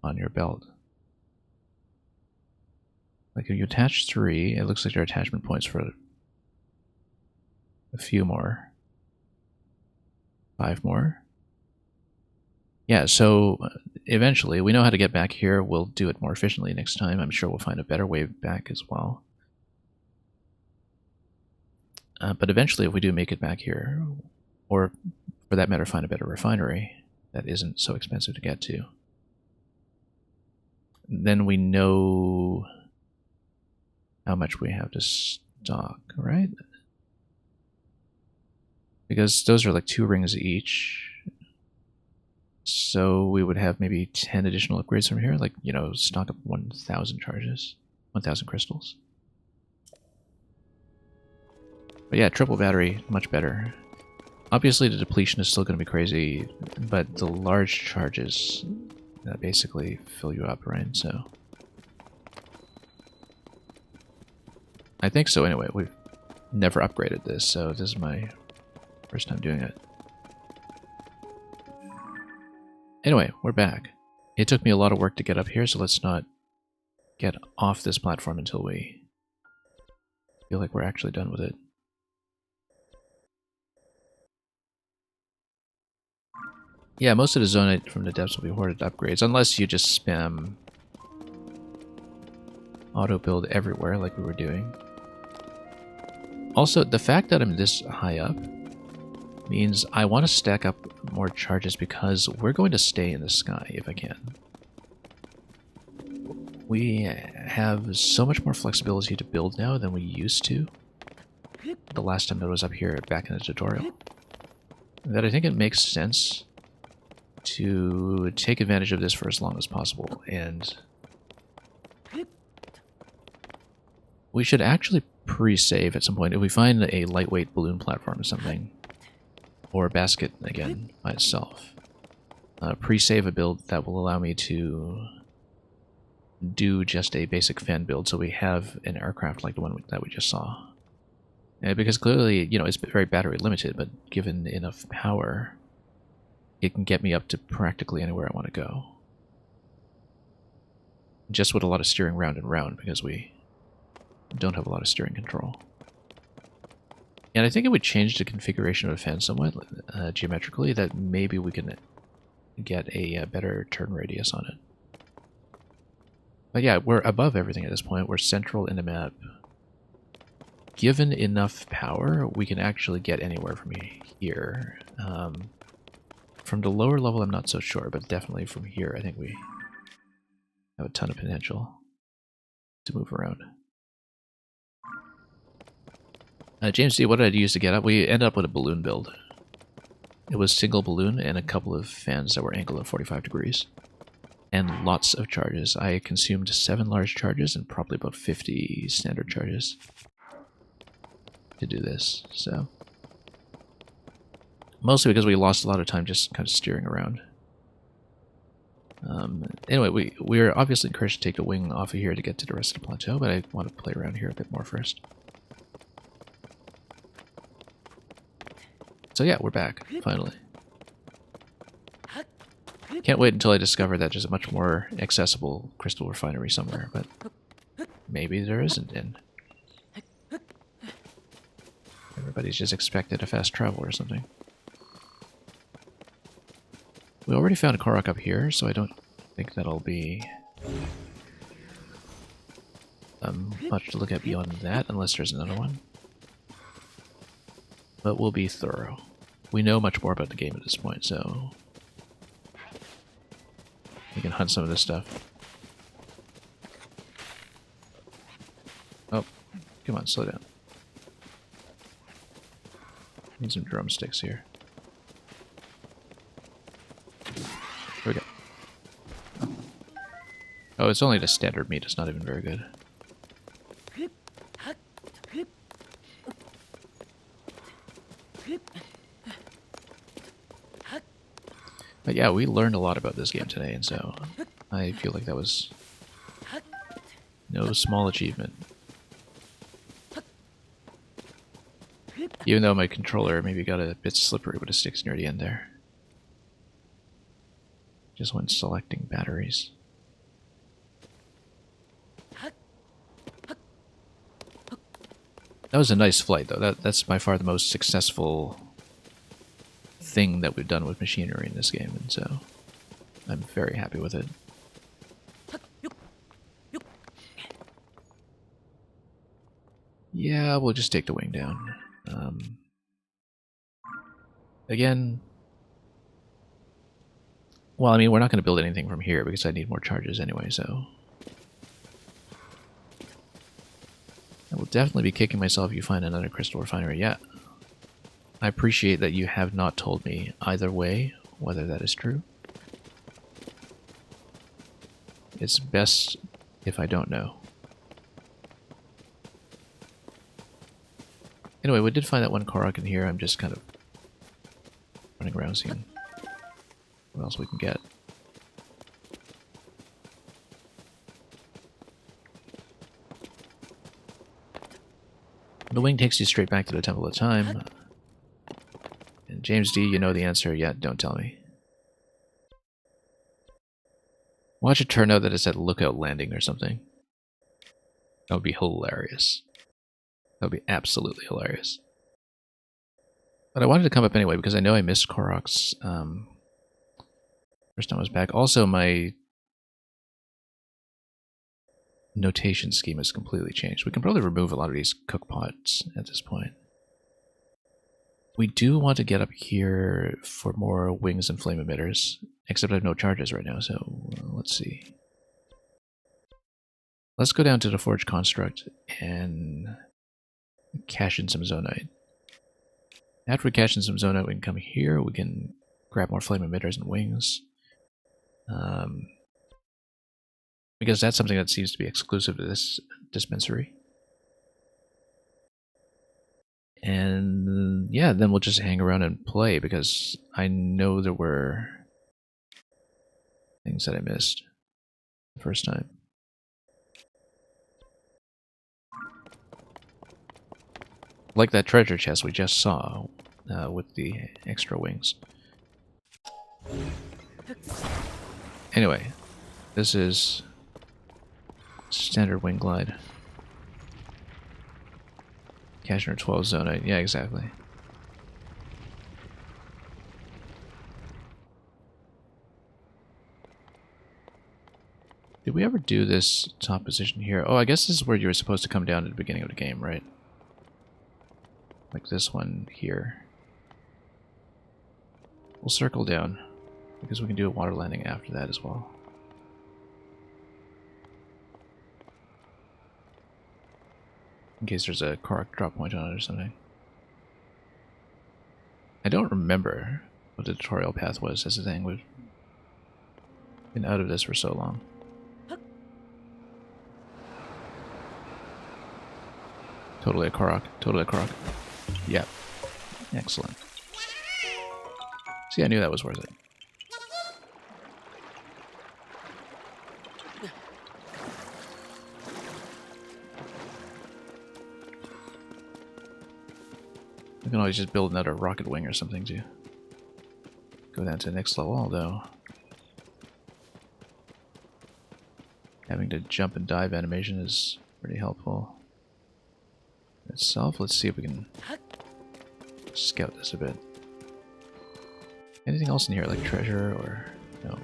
[SPEAKER 1] On your belt. Like, if you attach 3, it looks like there are attachment points for a few more. 5 more. Yeah, so eventually, we know how to get back here. We'll do it more efficiently next time. I'm sure we'll find a better way back as well. But eventually, if we do make it back here, or for that matter, find a better refinery that isn't so expensive to get to, then we know how much we have to stock, right? Because those are like 2 rings each. So we would have maybe 10 additional upgrades from here, like, you know, stock up 1,000 charges, 1,000 crystals. But yeah, triple battery, much better. Obviously the depletion is still going to be crazy, but the large charges basically fill you up, right? So I think so anyway. We've never upgraded this, so this is my first time doing it. Anyway, we're back. It took me a lot of work to get up here, so let's not get off this platform until we feel like we're actually done with it. Yeah, most of the zonite from the depths will be hoarded upgrades, unless you just spam auto build everywhere like we were doing. Also, the fact that I'm this high up means I want to stack up more charges because we're going to stay in the sky if I can. We have so much more flexibility to build now than we used to the last time that I was up here back in the tutorial, that I think it makes sense to take advantage of this for as long as possible. And we should actually pre-save at some point. If we find a lightweight balloon platform or something, or a basket again by itself, pre-save a build that will allow me to do just a basic fan build so we have an aircraft like the one that we just saw. Because clearly, you know, it's very battery limited, but given enough power, it can get me up to practically anywhere I want to go. Just with a lot of steering round and round, because we don't have a lot of steering control. And I think it would change the configuration of the fan somewhat, geometrically, that maybe we can get a better turn radius on it. But yeah, we're above everything at this point. We're central in the map. Given enough power, we can actually get anywhere from here. From the lower level, I'm not so sure, but definitely from here, I think we have a ton of potential to move around. James D, what did I use to get up? We ended up with a balloon build. It was single balloon and a couple of fans that were angled at 45 degrees. And lots of charges. I consumed 7 large charges and probably about 50 standard charges to do this, so. Mostly because we lost a lot of time just kind of steering around. Anyway, we're obviously encouraged to take a wing off of here to get to the rest of the plateau, but I want to play around here a bit more first. So yeah, we're back, finally. Can't wait until I discover that there's a much more accessible crystal refinery somewhere, but maybe there isn't, and everybody's just expected a fast travel or something. We already found a Korok up here, so I don't think that'll be much to look at beyond that, unless there's another one. But we'll be thorough. We know much more about the game at this point, so we can hunt some of this stuff. Oh, come on, slow down. Need some drumsticks here. Here we go. Oh, it's only the standard meat. It's not even very good. But yeah, we learned a lot about this game today, and so I feel like that was no small achievement. Even though my controller maybe got a bit slippery with the sticks near the end there. Just when selecting batteries. That was a nice flight, though. That's by far the most successful thing that we've done with machinery in this game, and so I'm very happy with it. Yeah, we'll just take the wing down. Again, well, I mean, we're not going to build anything from here because I need more charges anyway, so... I will definitely be kicking myself if you find another crystal refinery yet. I appreciate that you have not told me either way whether that is true. It's best if I don't know. Anyway, we did find that one Korok in here. I'm just kind of running around seeing what else we can get. The wing takes you straight back to the Temple of Time. And James D, you know the answer yet? Don't tell me. Watch it turn out that it's at Lookout Landing or something. That would be hilarious. That would be absolutely hilarious. But I wanted to come up anyway because I know I missed Korok's first time I was back. Also, my notation scheme has completely changed. We can probably remove a lot of these cook pots at this point. We do want to get up here for more wings and flame emitters, except I have no charges right now, so let's see. Let's go down to the Forge Construct and cash in some Zonite. After we cash in some Zonite, we can come here, we can grab more flame emitters and wings. Because that's something that seems to be exclusive to this dispensary. And yeah, then we'll just hang around and play, because I know there were things that I missed the first time. Like that treasure chest we just saw with the extra wings. Anyway, this is standard wing glide. Cashner 12 Zonite. Yeah, exactly. Did we ever do this top position here? Oh, I guess this is where you were supposed to come down at the beginning of the game, right? Like this one here. We'll circle down, because we can do a water landing after that as well. In case there's a Korok drop point on it or something. I don't remember what the tutorial path was, that's the thing. We've been out of this for so long. Totally a Korok. Totally a Korok. Yep. Excellent. See, I knew that was worth it. We can always just build another rocket wing or something to go down to the next level, although having to jump and dive animation is pretty helpful itself. Let's see if we can scout this a bit. Anything else in here, like treasure or no?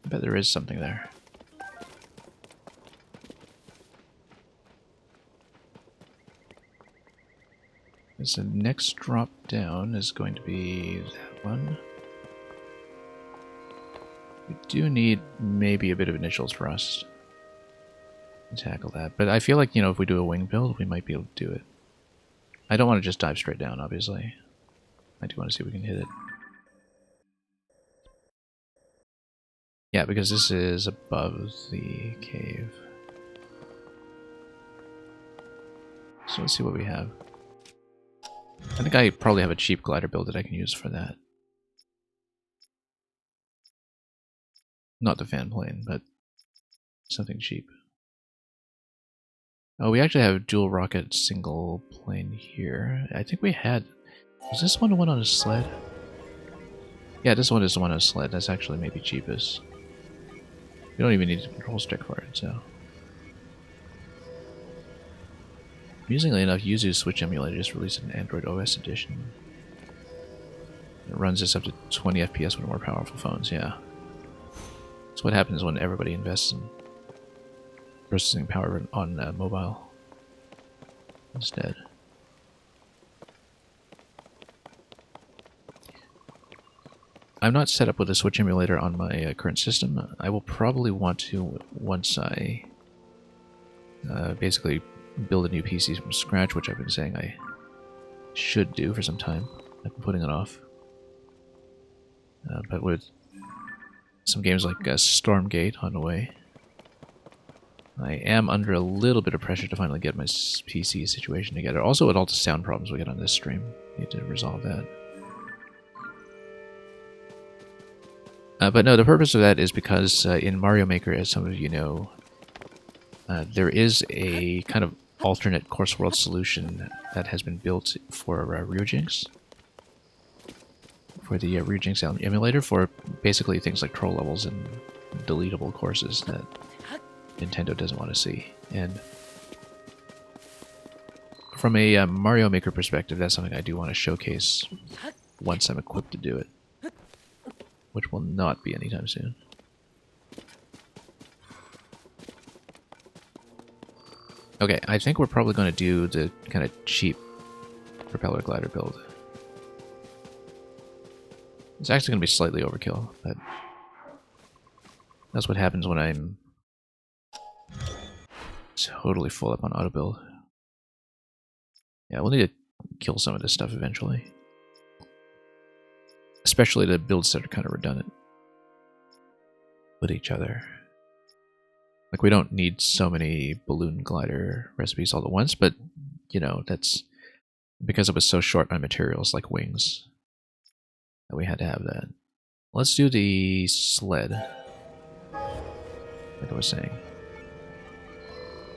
[SPEAKER 1] I bet there is something there. So the next drop down is going to be that one. We do need maybe a bit of initials for us to tackle that. But I feel like, you know, if we do a wing build, we might be able to do it. I don't want to just dive straight down, obviously. I do want to see if we can hit it. Yeah, because this is above the cave. So let's see what we have. I think I probably have a cheap glider build that I can use for that. Not the fan plane, but something cheap. Oh, we actually have dual rocket single plane here. I think we had... Was this one the one on a sled? Yeah, this one is the one on a sled. That's actually maybe cheapest. We don't even need a control stick for it, so... Amusingly enough, Yuzu's Switch emulator just released an Android OS edition. It runs this up to 20 FPS with more powerful phones, yeah. That's what happens when everybody invests in processing power on mobile instead. I'm not set up with a Switch emulator on my current system. I will probably want to once I basically build a new PC from scratch, which I've been saying I should do for some time. I've been putting it off. But with some games like Stormgate on the way, I am under a little bit of pressure to finally get my PC situation together. Also, with all the sound problems we get on this stream, need to resolve that. But no, the purpose of that is because in Mario Maker, as some of you know, there is a kind of alternate course world solution that has been built for Ryujinx. For the Ryujinx emulator, for basically things like troll levels and deletable courses that Nintendo doesn't want to see. And from a Mario Maker perspective, that's something I do want to showcase once I'm equipped to do it. Which will not be anytime soon. Okay, I think we're probably going to do the kind of cheap propeller glider build. It's actually going to be slightly overkill, but that's what happens when I'm totally full up on auto build. Yeah, we'll need to kill some of this stuff eventually. Especially the builds that are kind of redundant with each other. Like, we don't need so many balloon glider recipes all at once, but, you know, that's because it was so short on materials like wings that we had to have that. Let's do the sled, like I was saying.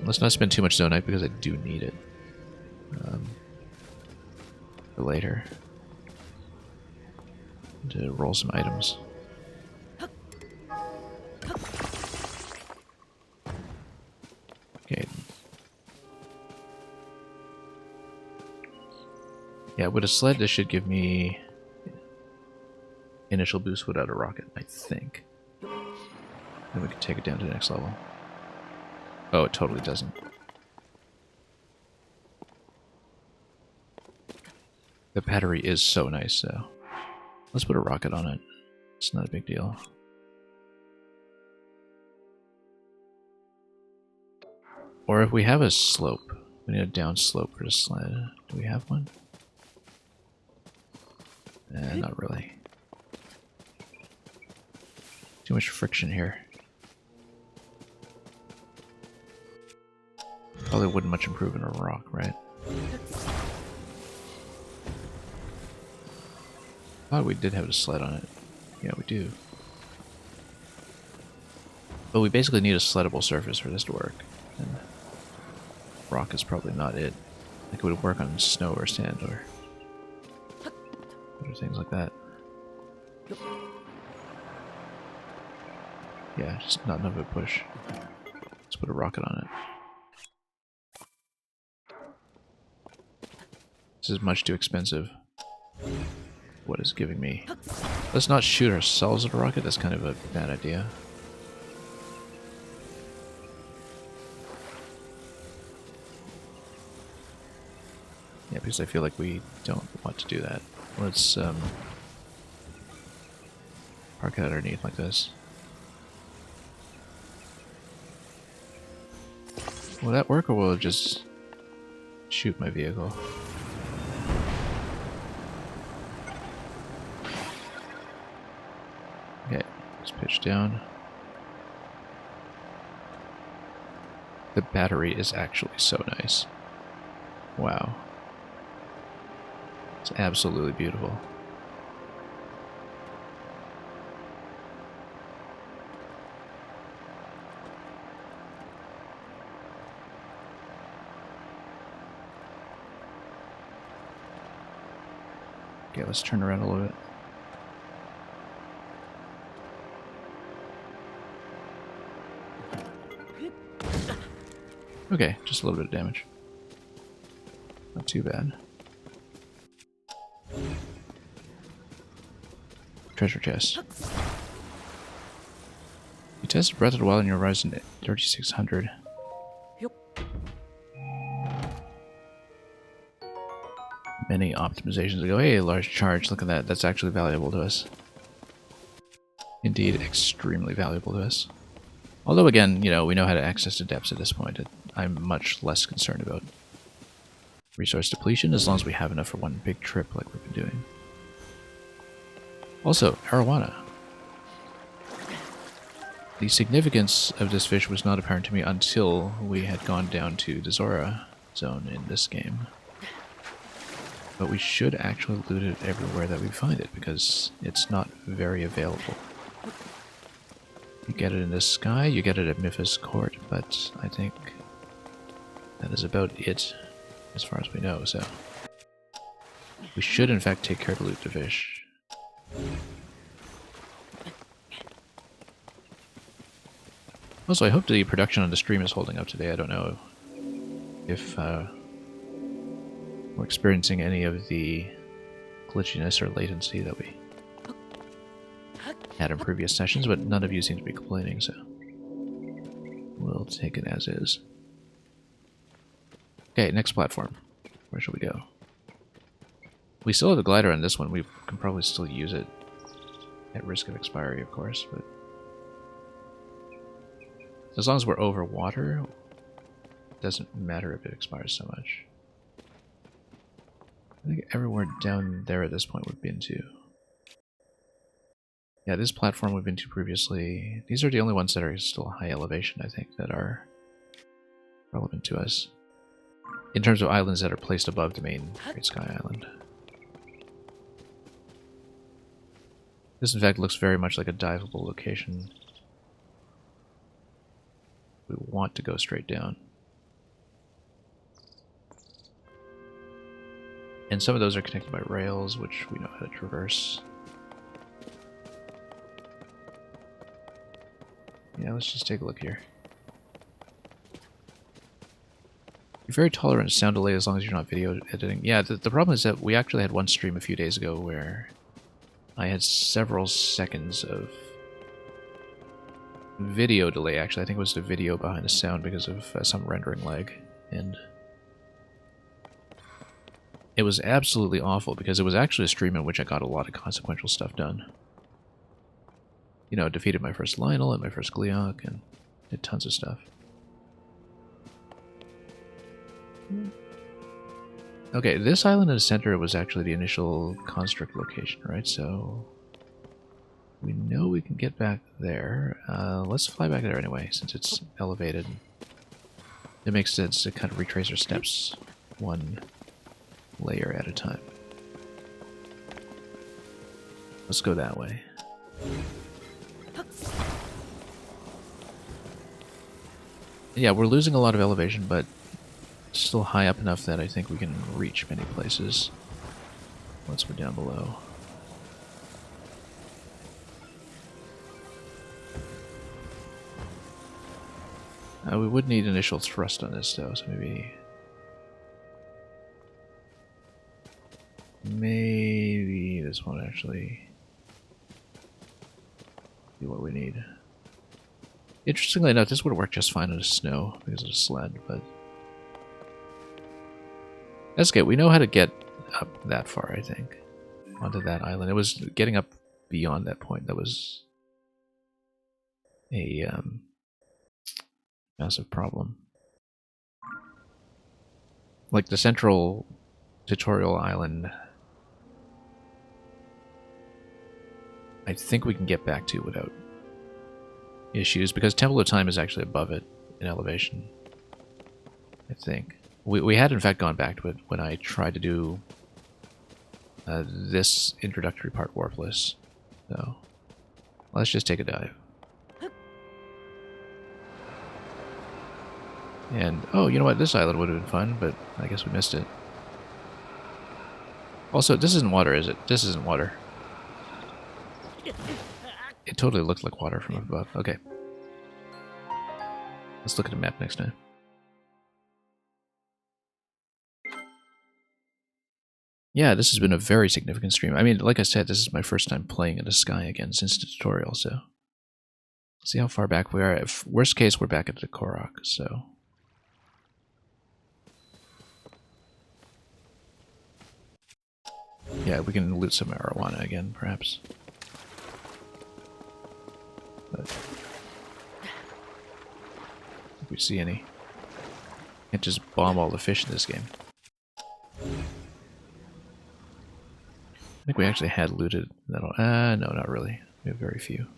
[SPEAKER 1] Let's not spend too much Zonite because I do need it for later to roll some items. Okay. Yeah, with a sled, this should give me initial boost without a rocket, I think. Then we can take it down to the next level. Oh, it totally doesn't. The battery is so nice, though. Let's put a rocket on it. It's not a big deal. Or if we have a slope, we need a down slope for the sled. Do we have one? Not really. Too much friction here. Probably wouldn't much improve in a rock, right? Oh, we did have a sled on it. Yeah, we do. But we basically need a sleddable surface for this to work. And rock is probably not it. Like, it would work on snow or sand or things like that. Yeah, just not enough of a push. Let's put a rocket on it. This is much too expensive. What is giving me? Let's not shoot ourselves with a rocket. That's kind of a bad idea. Yeah, because I feel like we don't want to do that. Let's park it underneath like this. Will that work, or will it just shoot my vehicle? Okay, let's pitch down. The battery is actually so nice. Wow. It's absolutely beautiful. Okay, let's turn around a little bit. Okay, just a little bit of damage. Not too bad. Treasure chest. You tested Breath of the Wild in your Horizon 3600. Many optimizations ago. Hey, large charge. Look at that. That's actually valuable to us. Indeed, extremely valuable to us. Although, again, you know, we know how to access the depths at this point. I'm much less concerned about resource depletion as long as we have enough for one big trip like we've been doing. Also, arowana. The significance of this fish was not apparent to me until we had gone down to the Zora zone in this game. But we should actually loot it everywhere that we find it, because it's not very available. You get it in the sky, you get it at Mifis Court, but I think that is about it, as far as we know, so... We should in fact take care to loot the fish. Also, I hope the production on the stream is holding up today. I don't know if we're experiencing any of the glitchiness or latency that we had in previous sessions, but none of you seem to be complaining, so we'll take it as is. Okay, next platform. Where should we go? We still have the glider on this one. We can probably still use it at risk of expiry, of course, but as long as we're over water, it doesn't matter if it expires so much. I think everywhere down there at this point we've been to. Yeah, this platform we've been to previously. These are the only ones that are still high elevation, I think, that are relevant to us. In terms of islands that are placed above the main Great Sky Island. This, in fact, looks very much like a diveable location. We want to go straight down. And some of those are connected by rails, which we know how to traverse. Yeah, let's just take a look here. You're very tolerant to sound delay as long as you're not video editing. Yeah, the problem is that we actually had one stream a few days ago where I had several seconds of video delay. Actually, I think it was the video behind the sound because of some rendering lag. And it was absolutely awful because it was actually a stream in which I got a lot of consequential stuff done. You know, defeated my first Lionel and my first Gleeok and did tons of stuff. Okay, this island in the center was actually the initial construct location, right? So we know we can get back there. Let's fly back there anyway, since it's elevated. It makes sense to kind of retrace our steps one layer at a time. Let's go that way. Yeah, we're losing a lot of elevation, but still high up enough that I think we can reach many places once we're down below. We would need initial thrust on this though, so maybe this won't actually be what we need. Interestingly enough, this would work just fine in the snow because of the sled, but that's good. We know how to get up that far, I think, onto that island. It was getting up beyond that point that was a massive problem. Like the central tutorial island, I think we can get back to without issues, because Temple of Time is actually above it in elevation. I think. We had in fact gone back to it when I tried to do this introductory part warpless. So let's just take a dive. And oh, you know what? This island would have been fun, but I guess we missed it. Also, this isn't water, is it? This isn't water. It totally looked like water from above. Okay. Let's look at the map next time. Yeah, this has been a very significant stream. I mean, like I said, this is my first time playing in the sky again since the tutorial, so... See how far back we are. If worst case, we're back at the Korok, so... Yeah, we can loot some marijuana again, perhaps. But... if we see any. Can't just bomb all the fish in this game. I think we actually had looted that. No, not really. We have very few.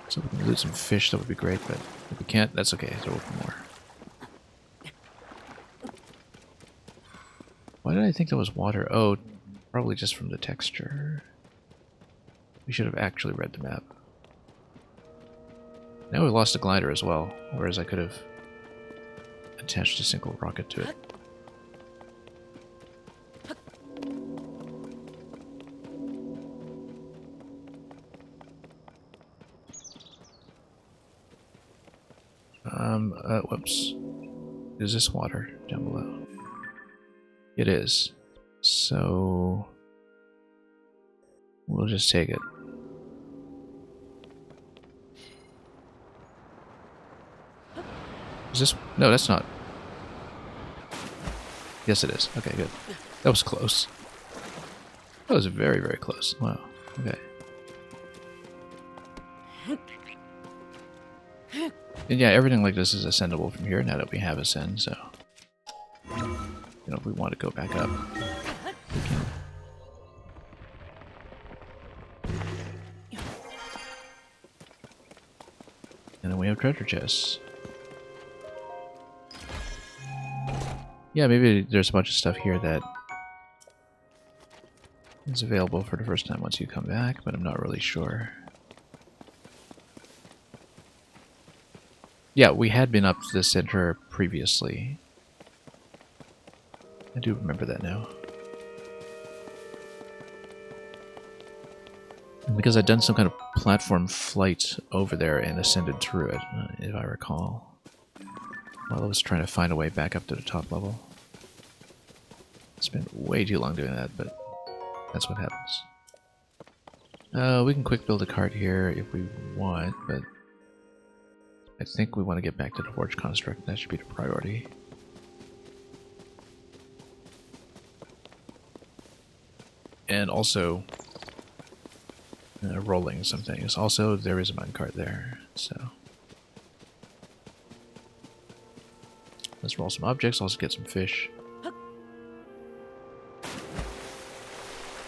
[SPEAKER 1] So if we can loot some fish, that would be great, but if we can't, that's okay. There will be more. Why did I think that was water? Oh, probably just from the texture. We should have actually read the map. Now we lost a glider as well, whereas I could have attached a single rocket to it. Whoops. Is this water down below? It is. So... we'll just take it. Is this... no, that's not. Yes, it is. Okay, good. That was close. That was very, very close. Wow. Okay. And yeah, everything like this is ascendable from here now that we have ascend, so... you know, if we want to go back up, we can. And then we have treasure chests. Yeah, maybe there's a bunch of stuff here that is available for the first time once you come back, but I'm not really sure. Yeah, we had been up to the center previously. I do remember that now. And because I'd done some kind of platform flight over there and ascended through it, if I recall. While I was trying to find a way back up to the top level. It's been way too long doing that, but that's what happens. We can quick build a cart here if we want, but I think we want to get back to the Forge Construct. That should be the priority. And also, rolling some things. Also, there is a minecart there, so... let's roll some objects, also get some fish.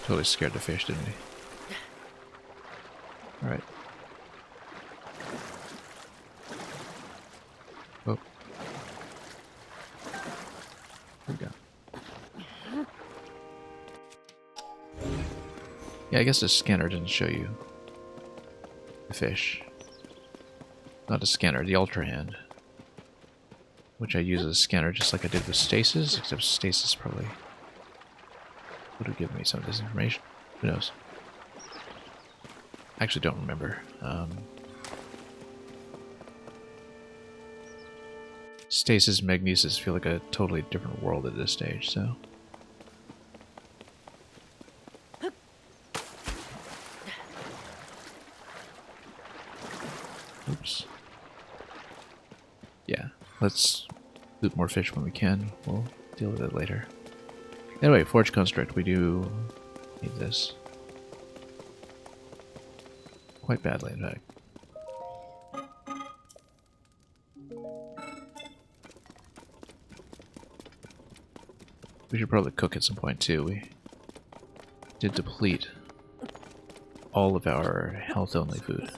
[SPEAKER 1] Totally scared the fish, didn't we? Alright. Oh. Here we go. Yeah, I guess the scanner didn't show you the fish. Not the scanner, the Ultra Hand. Which I use as a scanner just like I did with Stasis, except Stasis probably would have given me some of this information. Who knows? I actually don't remember. Stasis and Magnesis feel like a totally different world at this stage, so... oops. Yeah, let's loot more fish when we can. We'll deal with it later. Anyway, Forge Construct, we do need this. Quite badly, in fact. We should probably cook at some point too. We did deplete all of our health-only food.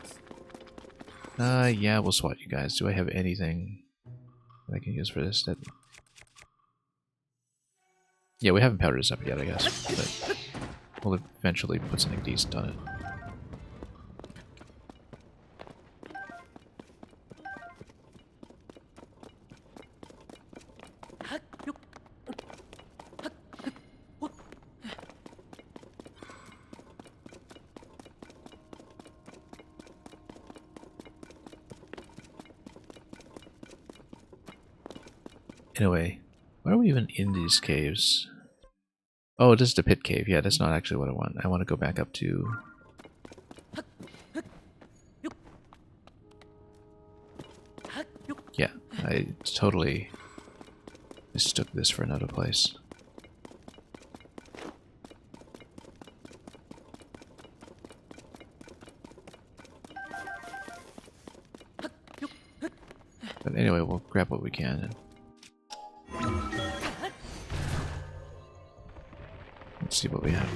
[SPEAKER 1] Yeah, we'll swat you guys. Do I have anything that I can use for this? Yeah, we haven't powdered this up yet, I guess. But we'll eventually put something decent on it. Anyway, why are we even in these caves? Oh, this is the pit cave. Yeah, that's not actually what I want. I want to go back up to... Yeah, I totally mistook this for another place. But anyway, we'll grab what we can and let's see what we have.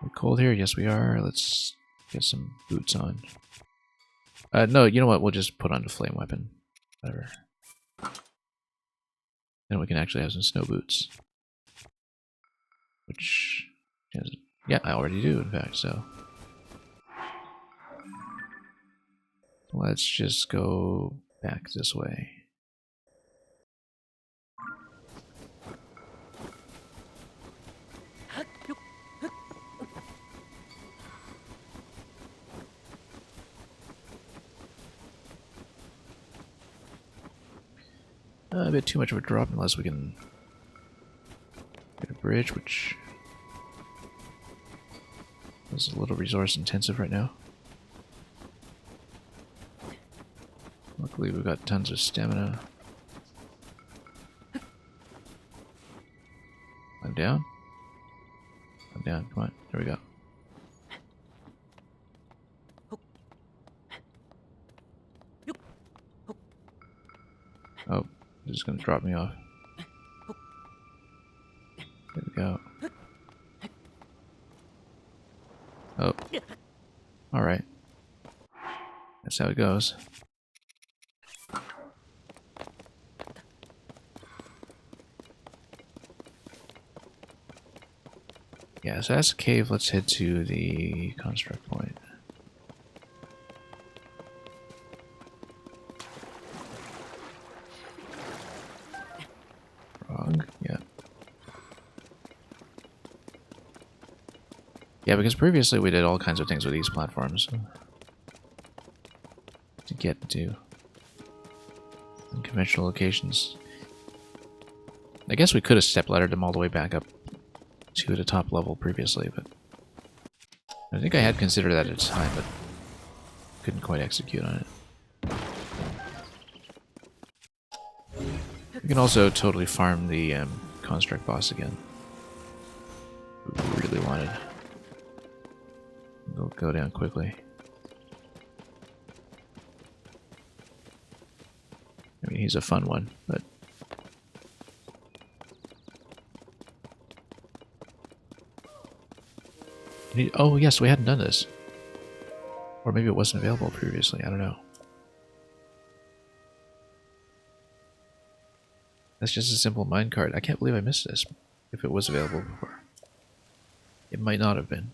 [SPEAKER 1] We're cold here? Yes, we are. Let's get some boots on. No, you know what? We'll just put on the flame weapon. Whatever. Then we can actually have some snow boots. Which... yeah, I already do, in fact, so... Let's just go back this way. A bit too much of a drop unless we can get a bridge, which is a little resource intensive right now. Luckily we've got tons of stamina. I'm down. I'm down. Come on. There we go. Oh, this is going to drop me off. There we go. Oh. Alright. That's how it goes. Yeah, so that's a cave. Let's head to the construct point. Wrong. Yeah. Yeah, because previously we did all kinds of things with these platforms to get to unconventional locations. I guess we could have step laddered them all the way back up to the top level previously, but I think I had considered that at the time, but couldn't quite execute on it. We can also totally farm the construct boss again. We really wanted. We'll go down quickly. I mean, he's a fun one, but oh yes, we hadn't done this. Or maybe it wasn't available previously, I don't know. That's just a simple minecart. I can't believe I missed this. If it was available before. It might not have been.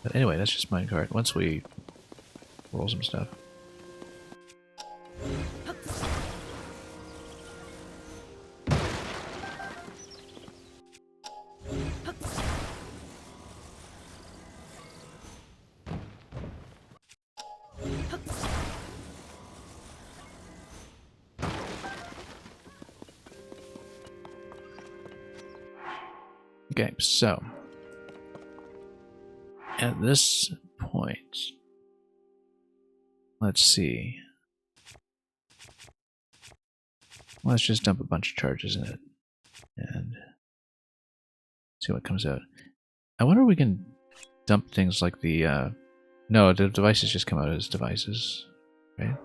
[SPEAKER 1] But anyway, that's just minecart. Once we roll some stuff. Okay, so at this point, let's see. Let's just dump a bunch of charges in it and see what comes out. I wonder if we can dump things like the no, the devices just come out as devices, right?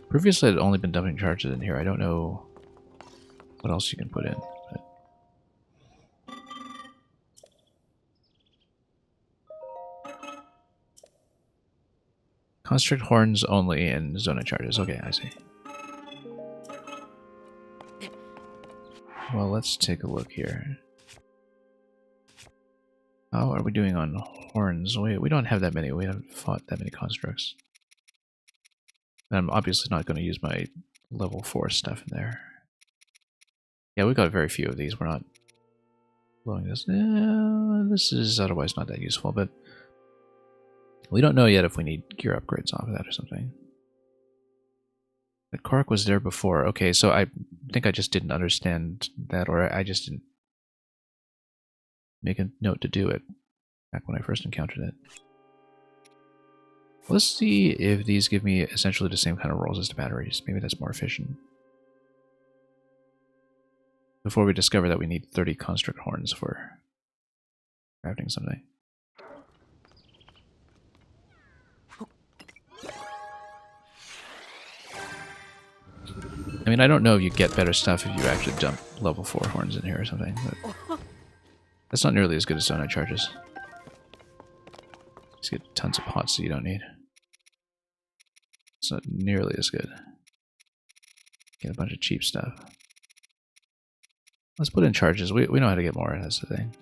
[SPEAKER 1] Previously I'd only been dumping charges in here. I don't know what else you can put in. Constrict horns only and zona charges. Okay, I see. Well, let's take a look here. How are we doing on horns? We don't have that many. We haven't fought that many constructs. And I'm obviously not going to use my level 4 stuff in there. Yeah, we've got very few of these. We're not blowing this. This is otherwise not that useful, but we don't know yet if we need gear upgrades off of that or something. The Cork was there before. Okay, so I think I just didn't understand that, or I just didn't make a note to do it back when I first encountered it. Let's see if these give me essentially the same kind of rolls as the batteries. Maybe that's more efficient. Before we discover that we need 30 construct horns for crafting something. I mean, I don't know if you get better stuff if you actually dump level 4 horns in here or something, but that's not nearly as good as Zonite charges. Just get tons of pots that you don't need. It's not nearly as good. Get a bunch of cheap stuff. Let's put in charges. We know how to get more, that's the thing.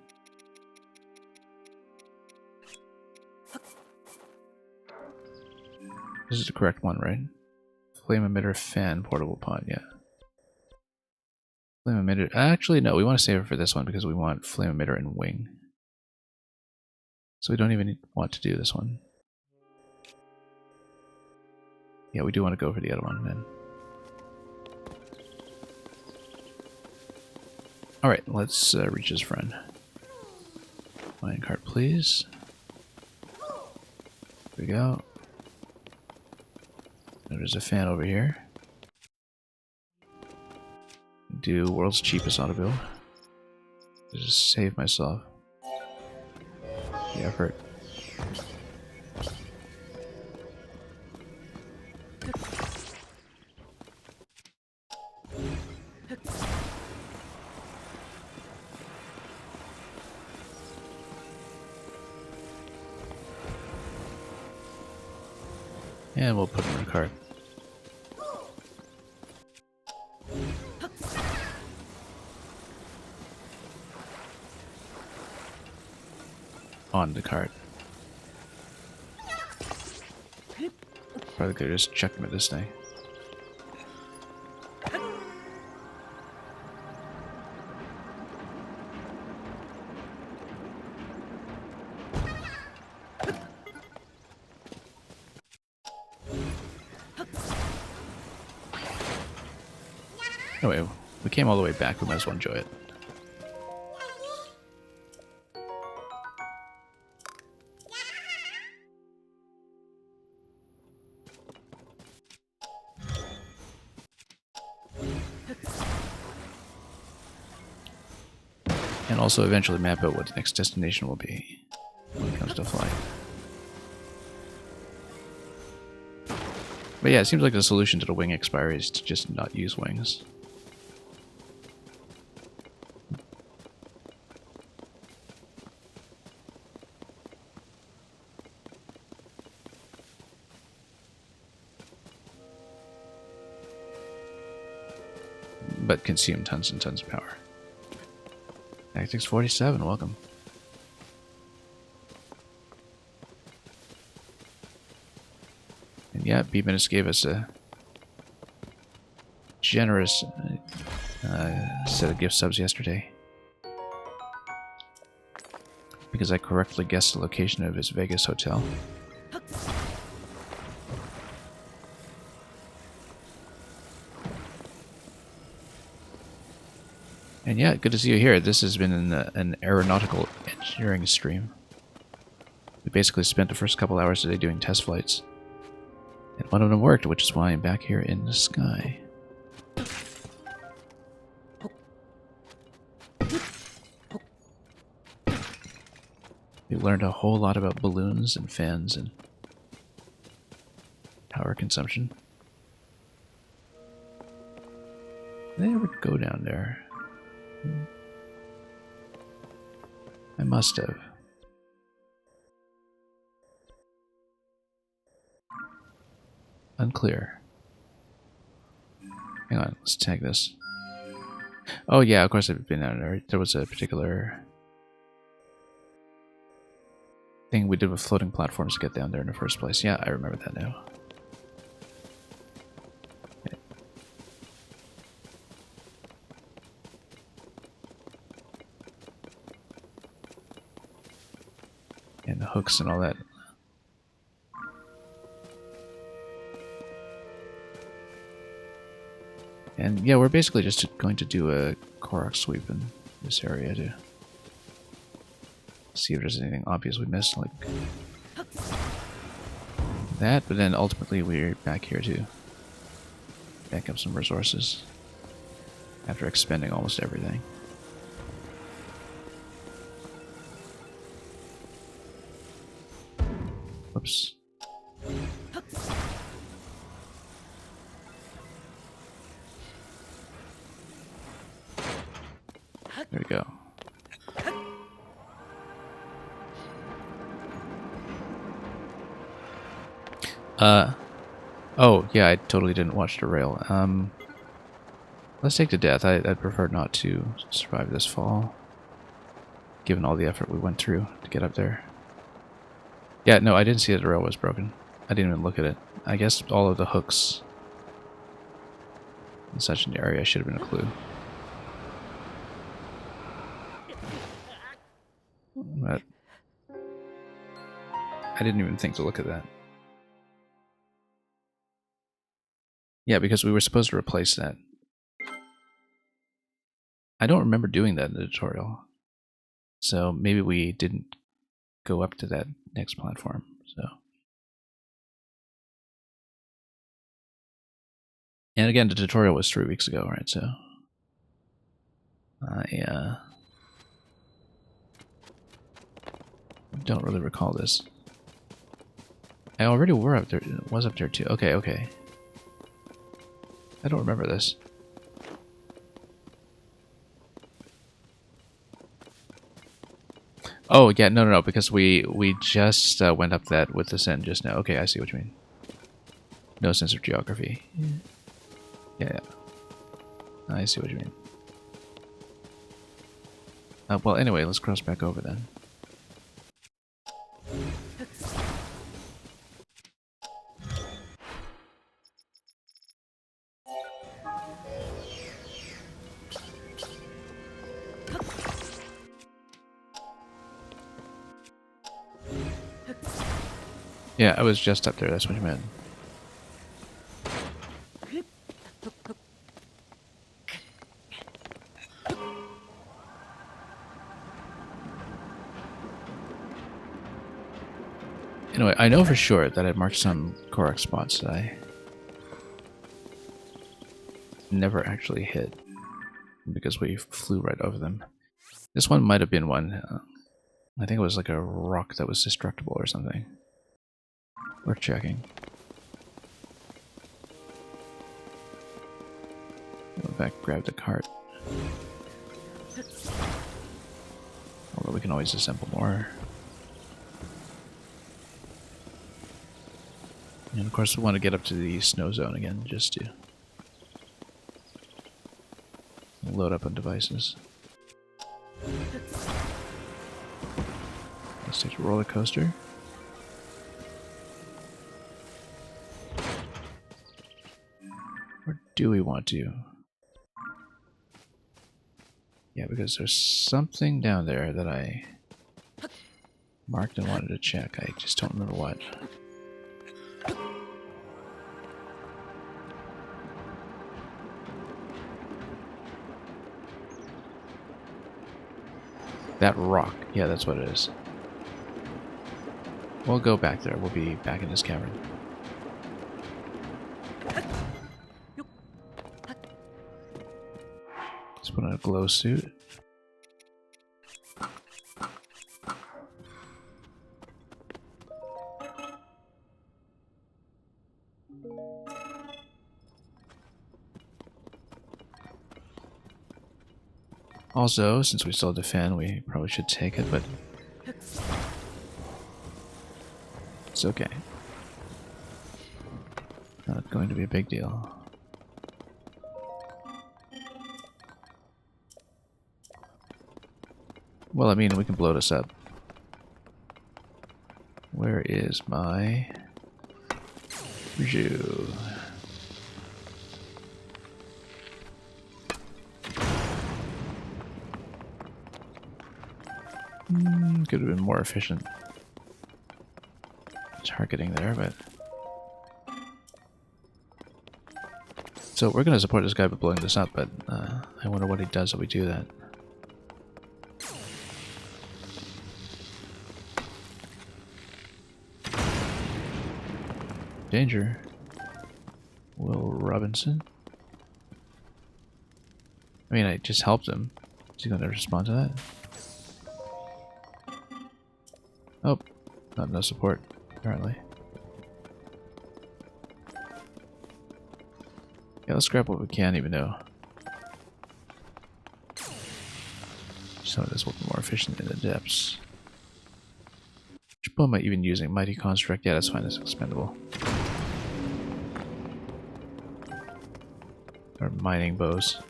[SPEAKER 1] This is the correct one, right? Flame emitter, fan, portable pot, yeah. Flame emitter. Actually, no, we want to save it for this one because we want flame emitter and wing. So we don't even want to do this one. Yeah, we do want to go for the other one then. Alright, let's reach his friend. Minecart, please. Here we go. There's a fan over here. Do world's cheapest auto build. Just save myself the effort. And we'll put him in the cart. On the cart. Probably could have just checked him at this thing. Anyway, we came all the way back, we might as well enjoy it. And also eventually map out what the next destination will be when it comes to flying. But yeah, it seems like the solution to the wing expiry is to just not use wings. But consume tons and tons of power. Tactics 47, welcome. And yeah, B-Minutes gave us a generous set of gift subs yesterday. Because I correctly guessed the location of his Vegas hotel. And yeah, good to see you here. This has been an aeronautical engineering stream. We basically spent the first couple hours today doing test flights. And one of them worked, which is why I'm back here in the sky. We learned a whole lot about balloons and fans and power consumption. Did I ever go down there? I must have. Unclear. Hang on, let's tag this. Oh yeah, of course I've been down there. There was a particular thing we did with floating platforms to get down there in the first place. Yeah, I remember that now. Okay. And the hooks and all that. And yeah, we're basically just going to do a Korok sweep in this area to see if there's anything obvious we missed, like that, but then ultimately we're back here to back up some resources after expending almost everything. Whoops. There we go. Oh, yeah, I totally didn't watch the rail. Let's take the death. I'd prefer not to survive this fall, given all the effort we went through to get up there. Yeah, no, I didn't see that the rail was broken. I didn't even look at it. I guess all of the hooks in such an area should have been a clue. But I didn't even think to look at that. Yeah, because we were supposed to replace that. I don't remember doing that in the tutorial. So maybe we didn't go up to that next platform. So, and again, the tutorial was 3 weeks ago, right? So I don't really recall this. I already were up there. Was up there too. Okay, okay. I don't remember this. Oh yeah, no, because we just went up that with the send just now. Okay, I see what you mean. No sense of geography. Yeah. I see what you mean. Well, anyway, let's cross back over then. Yeah, I was just up there, that's what you meant. Anyway, I know for sure that I marked some Korok spots that I never actually hit because we flew right over them. This one might have been one. I think it was like a rock that was destructible or something. Worth checking. Go back, grab the cart. Although we can always assemble more. And of course we want to get up to the snow zone again, just to load up on devices. Let's take a roller coaster. Or do we want to? Yeah, because there's something down there that I marked and wanted to check. I just don't remember what. That rock. Yeah, that's what it is. We'll go back there. We'll be back in this cavern. Let's put on a glow suit. Also, since we still have the fan, we probably should take it, but it's okay. going to be a big deal. Well, I mean, we can blow this up. Where is my Riju? Could have been more efficient targeting there, but... So we're going to support this guy by blowing this up, but I wonder what he does if we do that. Danger. Will Robinson. I mean, I just helped him. Is he going to respond to that? Oh, not no support, apparently. Yeah, let's grab what we can, even though some of this will be more efficient in the depths. Which bow am I even using? Mighty Construct? Yeah, that's fine, it's expendable. Or mining bows.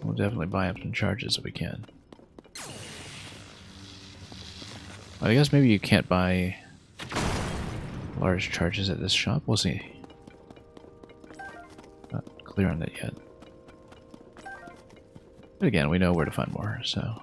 [SPEAKER 1] We'll definitely buy up some charges if we can. I guess maybe you can't buy large charges at this shop. We'll see. Not clear on that yet. But again, we know where to find more, so...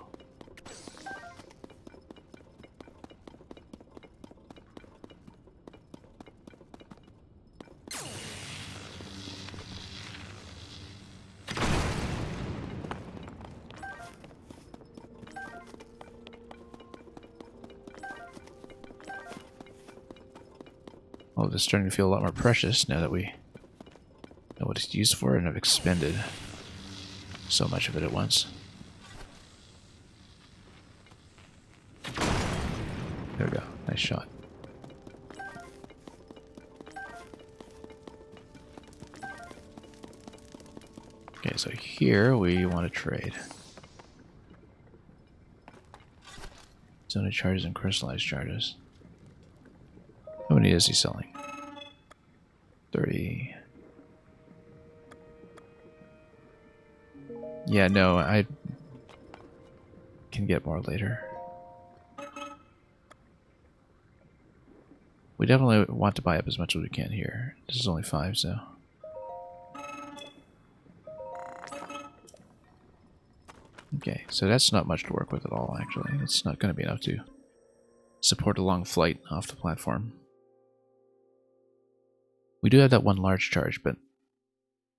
[SPEAKER 1] Well, it's starting to feel a lot more precious now that we know what it's used for and have expended so much of it at once. There we go. Nice shot. Okay, so here we want to trade. Zona charges and crystallized charges. How many is he selling? 30. Yeah, no, I can get more later. We definitely want to buy up as much as we can here. This is only 5, so... Okay, so that's not much to work with at all, actually. It's not going to be enough to support a long flight off the platform. We do have that one large charge, but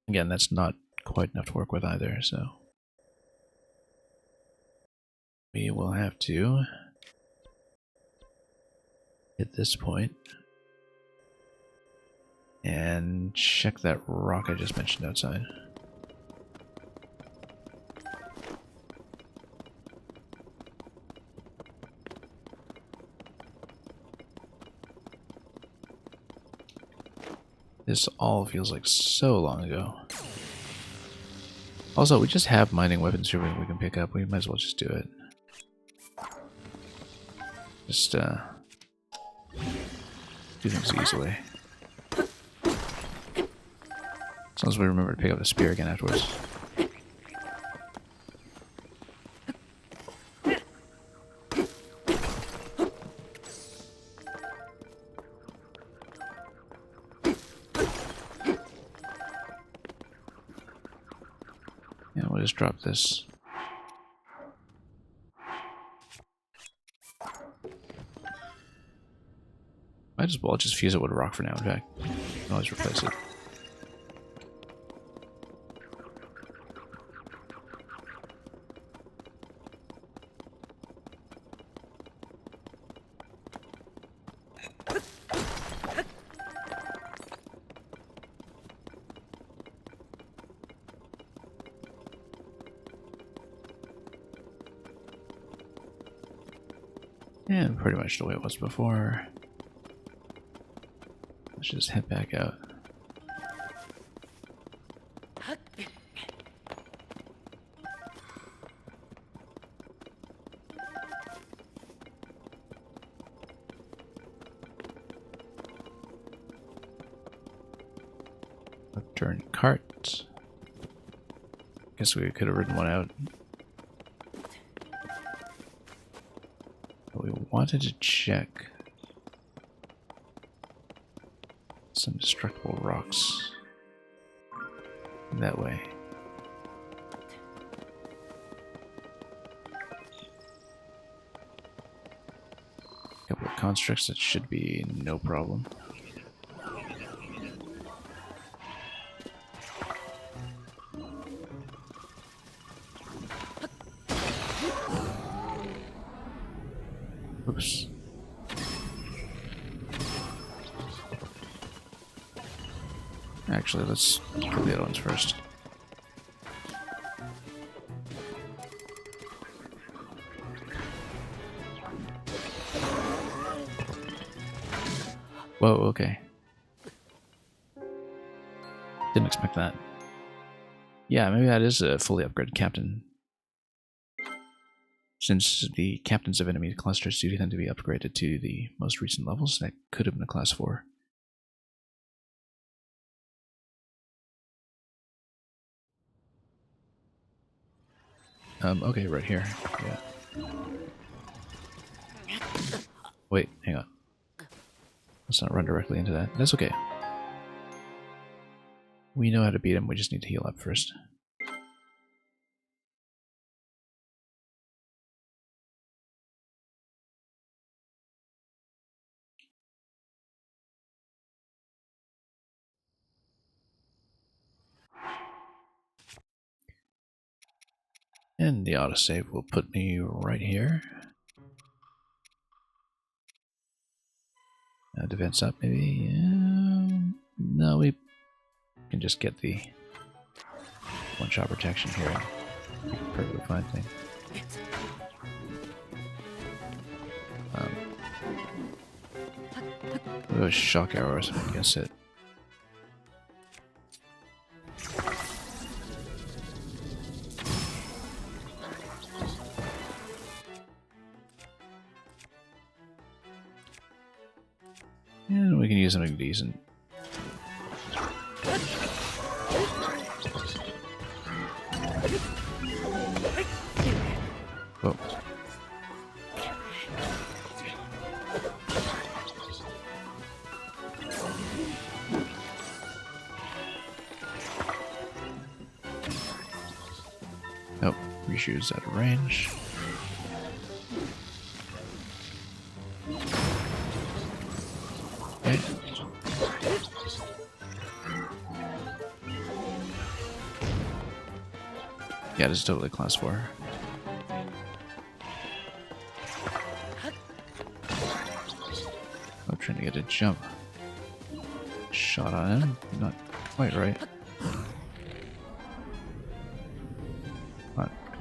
[SPEAKER 1] again, that's not quite enough to work with either, so... We will have to hit this point and check that rock I just mentioned outside. This all feels like so long ago. Also, we just have mining weapons here we can pick up. We might as well just do it. Just, do things easily. As long as we remember to pick up the spear again afterwards. Yeah, we'll just drop this. Might as well just fuse it with a rock for now, in fact. You can always replace it. And pretty much the way it was before. Let's just head back out. Turn cart. Guess we could have ridden one out. But we wanted to check some destructible rocks that way. A couple of constructs, that should be no problem. Oops. Actually, let's kill the other ones first. Whoa, okay. Didn't expect that. Yeah, maybe that is a fully upgraded captain. Since the captains of enemy clusters do tend to be upgraded to the most recent levels, that could have been a class 4. Okay, right here. Yeah. Wait, hang on. Let's not run directly into that. That's okay. We know how to beat him, we just need to heal up first. And the autosave will put me right here. Defense up, maybe? No, we can just get the one-shot protection here. Perfectly fine thing. We'll go shock arrows against it. And we can use something decent. Whoa. Nope, reshoots out of range. Okay. Yeah, this is totally class 4. I'm trying to get a jump shot on him. Not quite right.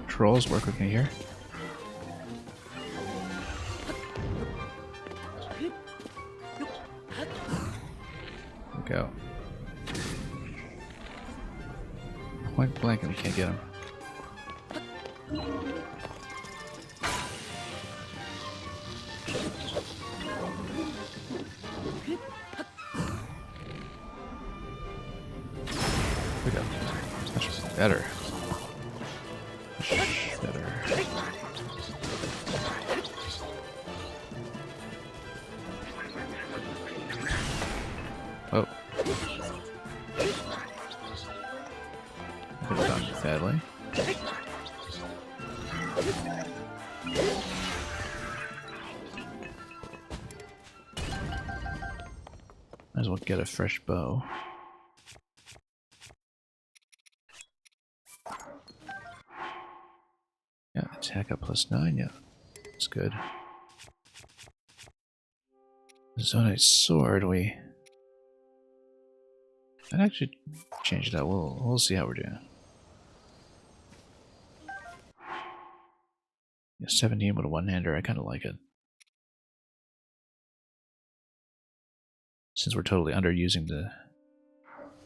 [SPEAKER 1] Controls work with me here. Go. Point blank and we can't get him. There we go. Much better. Much better. Oh. Could have gone badly. Might as well get a fresh bow. Yeah, attack up +9, yeah. That's good. Zonite sword, I'd actually change that. We'll see how we're doing. Yeah, 17 with a one-hander, I kinda like it. Since we're totally underusing the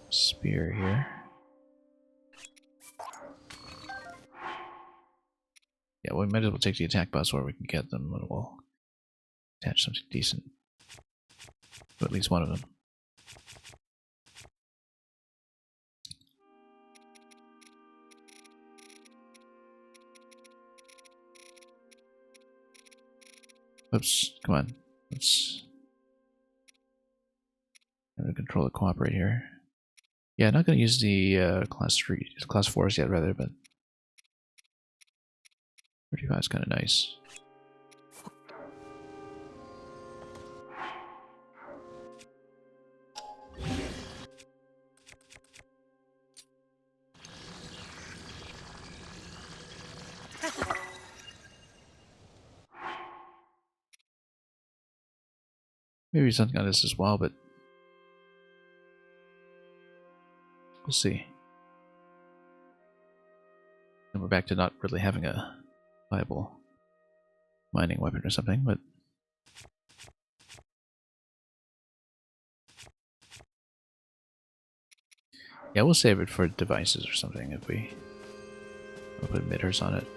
[SPEAKER 1] spear here. Yeah, we might as well take the attack bus where we can get them, and we'll attach something decent to at least one of them. Oops, come on. Let's have to control the cooperate here. Yeah, not going to use the class 4s yet, rather, but 35 is kind of nice. Maybe something on this as well, but we'll see. And we're back to not really having a viable mining weapon or something, but yeah, we'll save it for devices or something if we'll put emitters on it.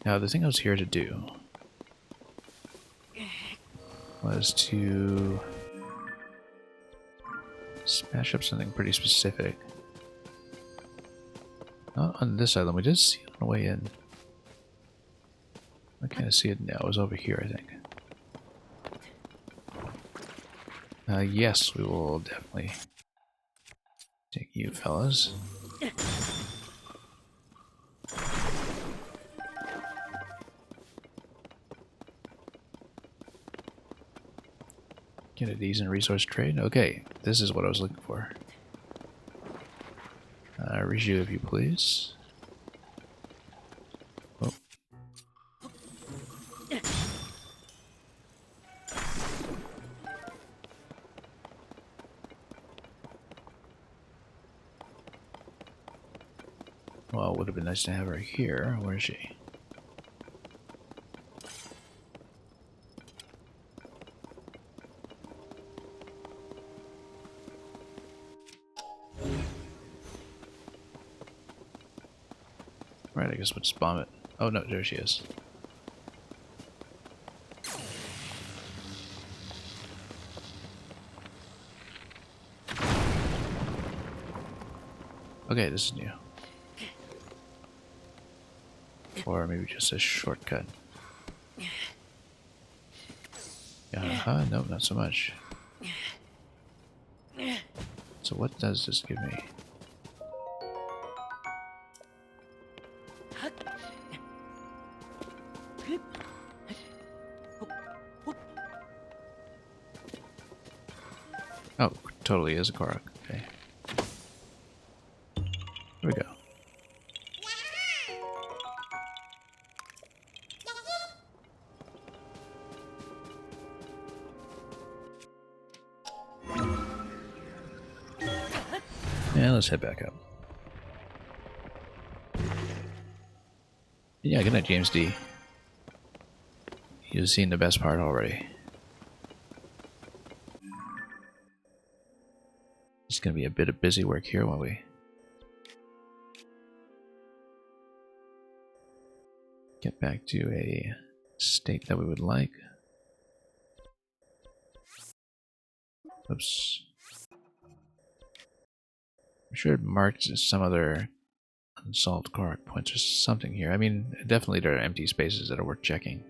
[SPEAKER 1] Now, the thing I was here to do was to smash up something pretty specific. Not on this island, we did see it on the way in. I kind of see it now, it was over here, I think. Yes, we will definitely take you fellas. Get a decent resource trade. Okay, this is what I was looking for. Reju, if you please. Oh. Well, it would have been nice to have her here. Where is she? Right, I guess we'll just bomb it. Oh no, there she is. Okay, this is new. Or maybe just a shortcut. No, not so much. So what does this give me? Oh, totally is a Korok. Okay. Here we go. And let's head back up. Yeah, good night, James D. You've seen the best part already. It's going to be a bit of busy work here while we get back to a state that we would like. Oops. I'm sure it marked some other unsolved Korok points or something here. I mean, definitely there are empty spaces that are worth checking.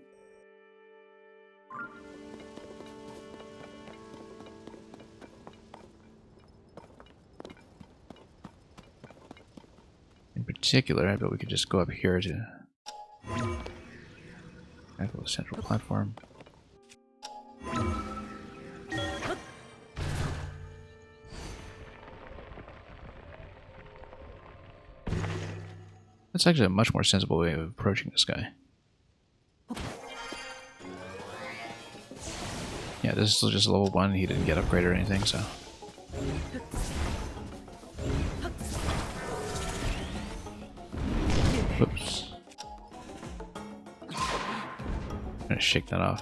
[SPEAKER 1] In particular, I bet we could just go up here to tackle the central platform. That's actually a much more sensible way of approaching this guy. Yeah, this is still just level 1. He didn't get upgraded or anything, so. Whoops. I'm gonna shake that off.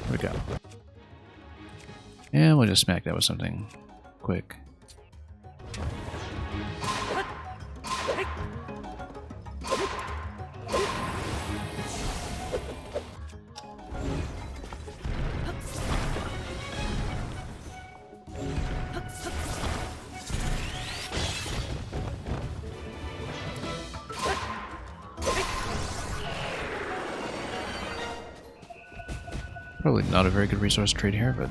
[SPEAKER 1] There we go. And we'll just smack that with something quick. Probably not a very good resource trade here, but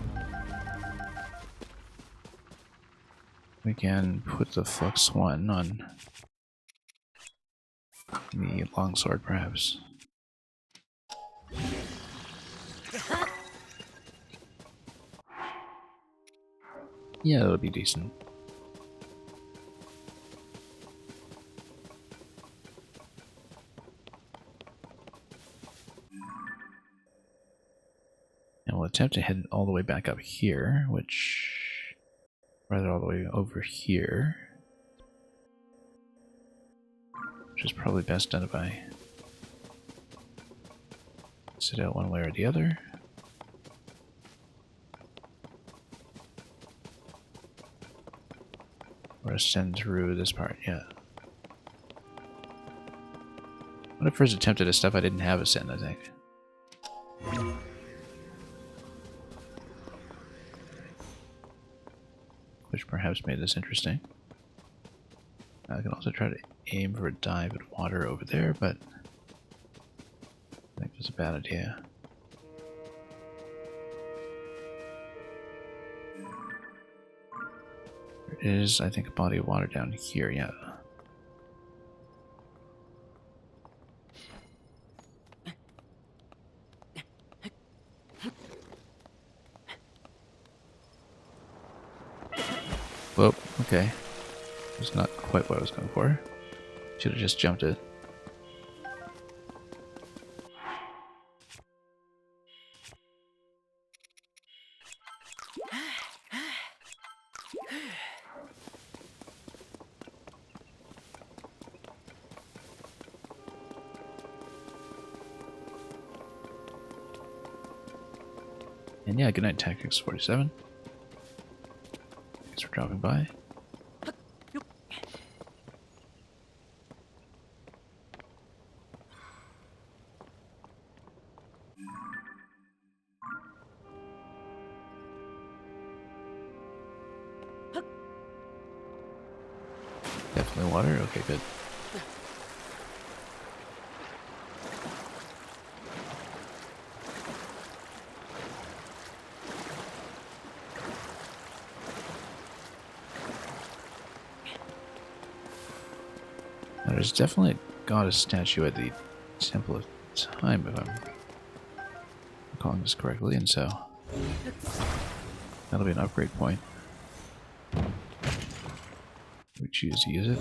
[SPEAKER 1] we can put the Flux 1 on the longsword, perhaps. Yeah, that'll be decent. And we'll attempt to head all the way back up here, which... rather all the way over here. Which is probably best done if I sit out one way or the other. Or ascend through this part, yeah. When I first attempted this stuff, I didn't have ascend, I think. Which perhaps made this interesting. I can also try to aim for a dive at water over there, but I think that's a bad idea. There is, I think, a body of water down here, yeah. Whoa, okay. That's not quite what I was going for. Should have just jumped it. And yeah, good night, Tactics 47. Thanks for dropping by. Definitely water? Okay, good. Now, there's definitely a goddess statue at the Temple of Time, if I'm recalling this correctly, and so that'll be an upgrade point. We choose to use it.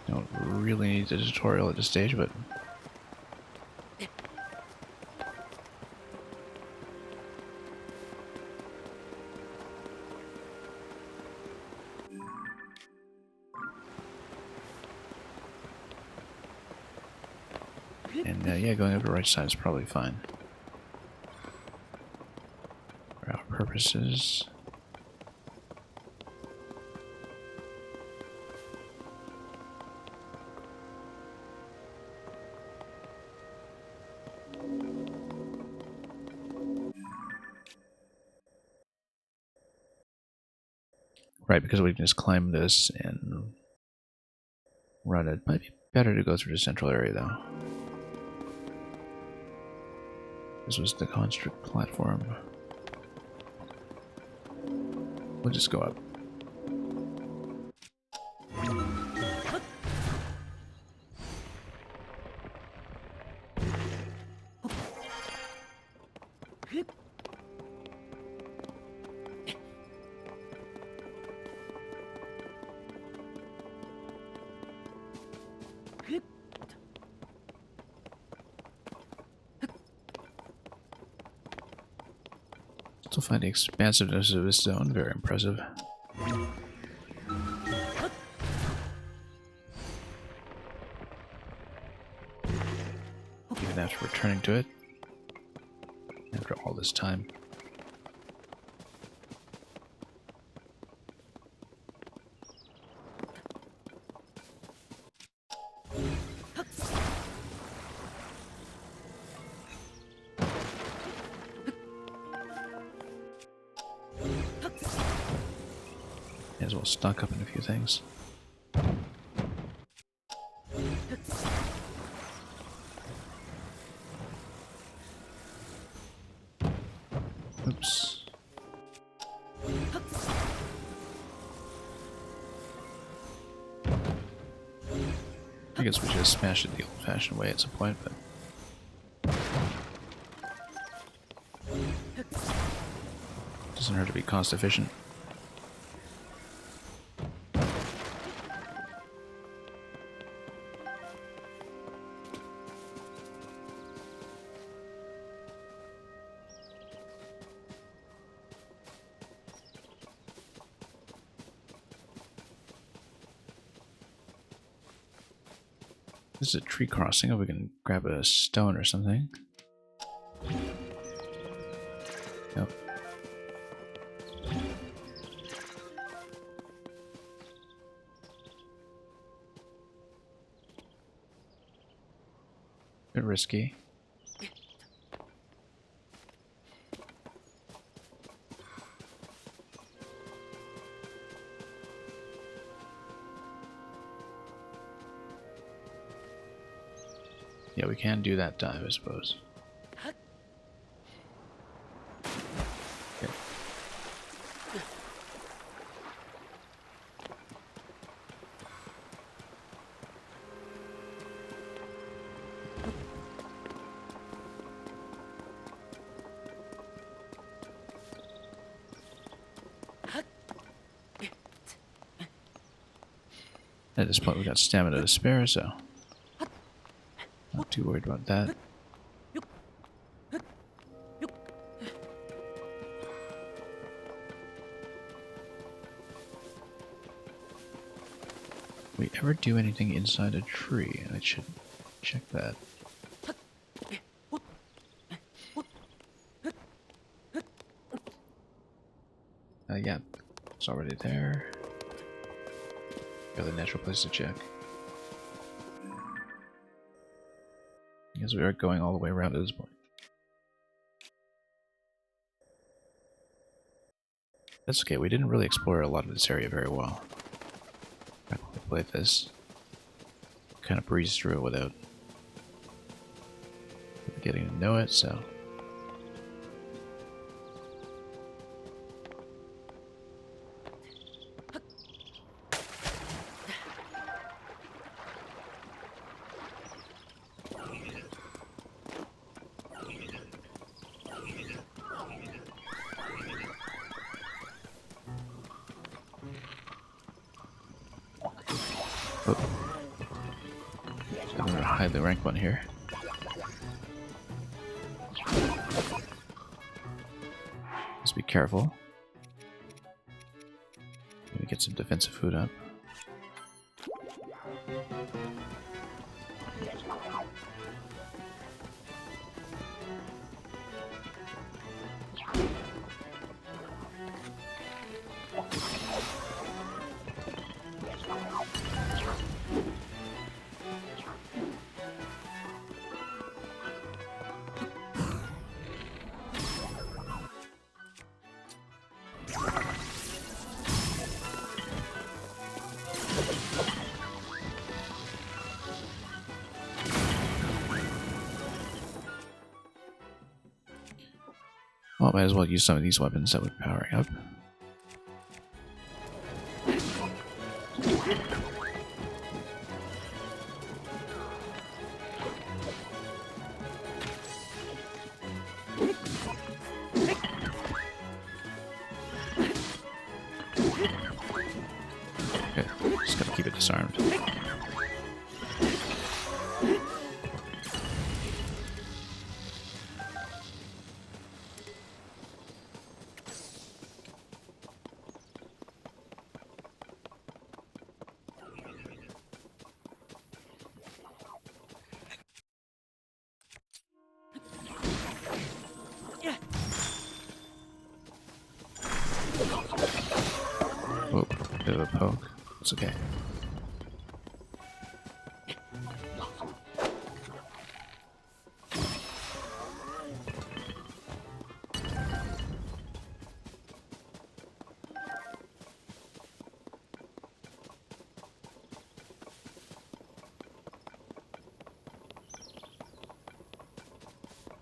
[SPEAKER 1] Don't really need a tutorial at this stage, but and yeah, going over the right side is probably fine for our purposes. Right, because we can just climb this and run it. Might be better to go through the central area, though. This was the construct platform. We'll just go up. Still find the expansiveness of this zone very impressive. Even after returning to it, after all this time. May as well stock up on a few things. Oops. I guess we just smash it the old-fashioned way at some point, but doesn't hurt to be cost efficient. This is a tree crossing. If we can grab a stone or something. Nope. Bit risky. Yeah, we can do that dive, I suppose. Okay. At this point, we got stamina to spare, so not too worried about that. We ever do anything inside a tree? I should check that. Yeah, it's already there. Got the natural place to check. Because we are going all the way around at this point. That's okay, we didn't really explore a lot of this area very well. I played this. Kind of breezed through it without getting to know it, so. Oh. I'm gonna hide the rank one here. Just be careful. Maybe get some defensive food up. Well, might as well use some of these weapons that we're powering up. Okay, just gotta keep it disarmed. Whoa, bit of a poke. It's okay.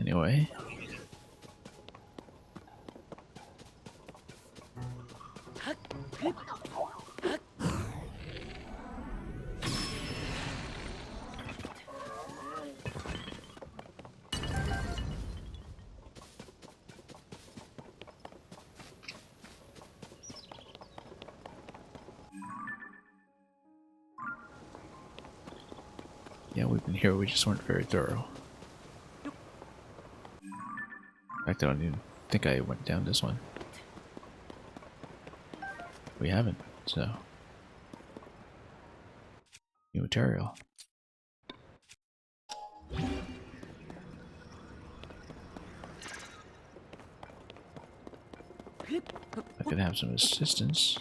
[SPEAKER 1] Anyway. Yeah, we've been here, we just weren't very thorough. In fact, I don't even think I went down this one. We haven't, so. New material. I could have some assistance.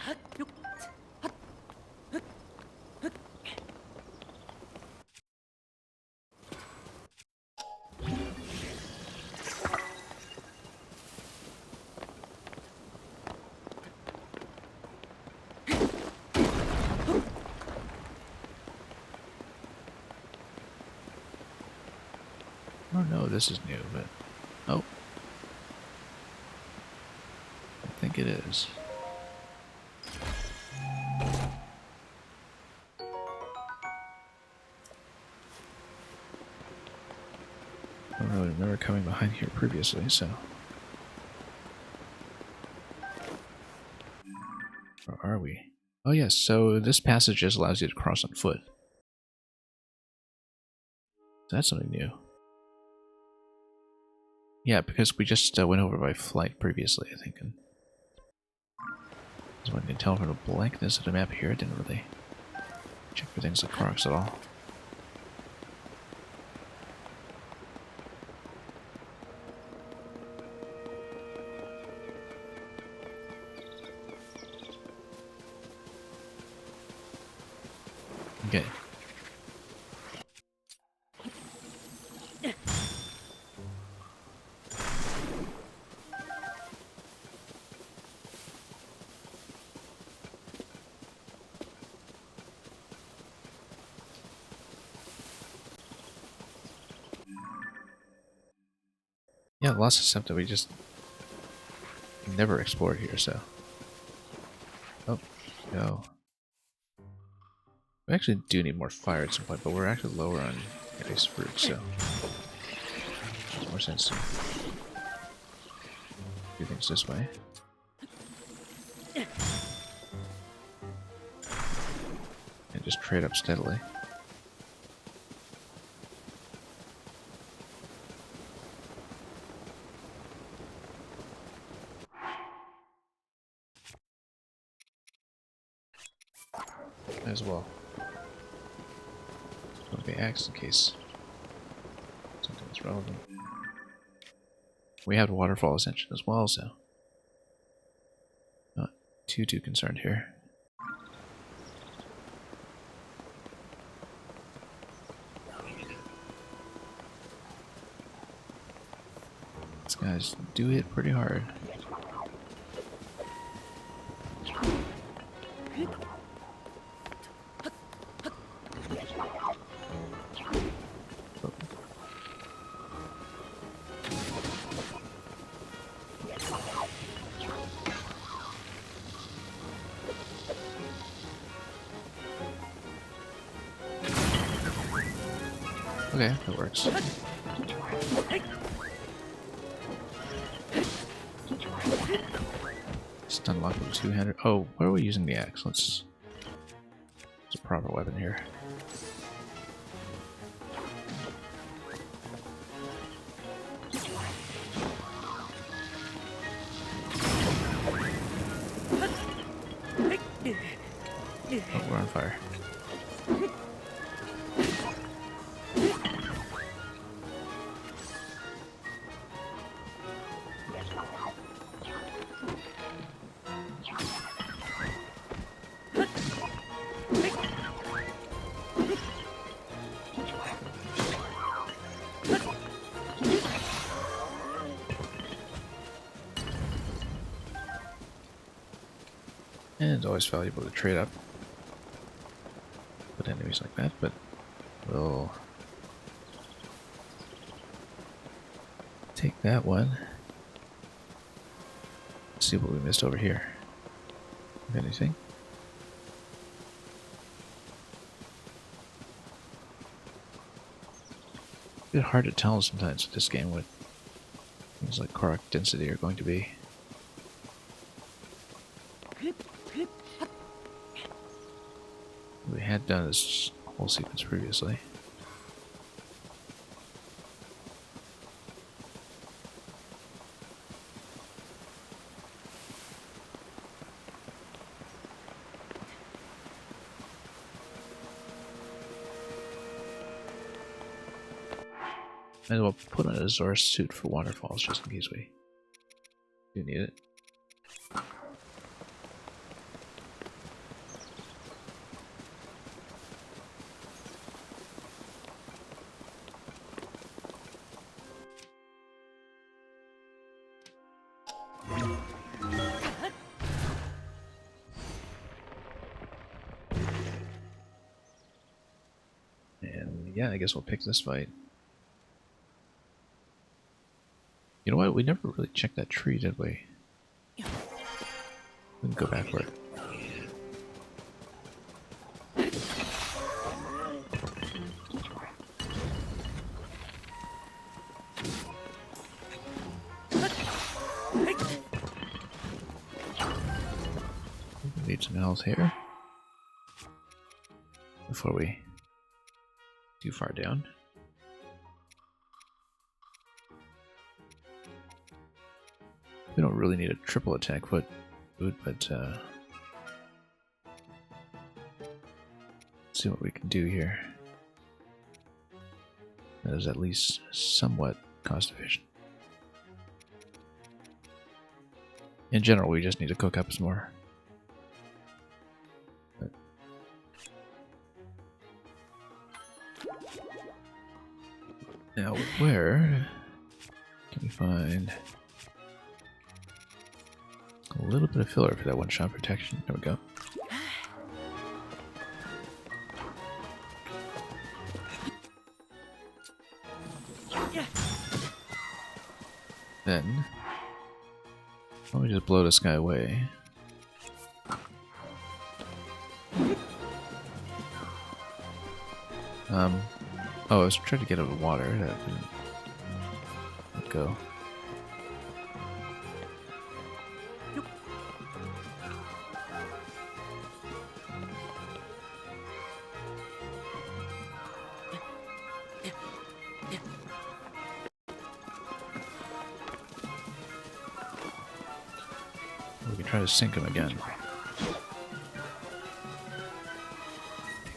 [SPEAKER 1] Oh no, this is new, but... Oh. I think it is. I don't really remember coming behind here previously, so... Where are we? Oh yes, so this passage just allows you to cross on foot. That's something new. Yeah, because we just went over by flight previously, I think. And as one can tell from the blankness of the map here, I didn't really check for things like crocs at all. Okay. Yeah, lots of stuff that we just never explored here, so... Oh, no. We actually do need more fire at some point, but we're actually lower on ice fruit, so... Makes more sense to do things this way. And just trade up steadily. As well. Put the axe in case something is relevant. We have waterfall ascension as well, so not too concerned here. These guys do hit pretty hard. Okay, that works. Stun lock with two-handed. Oh, where are we using the axe? It's a proper weapon here. Oh, we're on fire. And it's always valuable to trade up with enemies like that, but we'll take that one. Let's see what we missed over here. If anything. A bit hard to tell sometimes with this game what things like Korok density are going to be. We had done this whole sequence previously. Might as well put on a Zora suit for waterfalls just in case we do need it. And yeah, I guess we'll pick this fight. You know what? We never really checked that tree, did we? We can go backward. Need some health here before we too far down. We don't really need a triple attack foot, but let's see what we can do here. That is at least somewhat cost efficient. In general, we just need to cook up some more. Now, where can we find a little bit of filler for that one-shot protection? There we go. Then, why don't we just blow this guy away? Oh, I was trying to get out of the water. That didn't go. We can try to sink him again.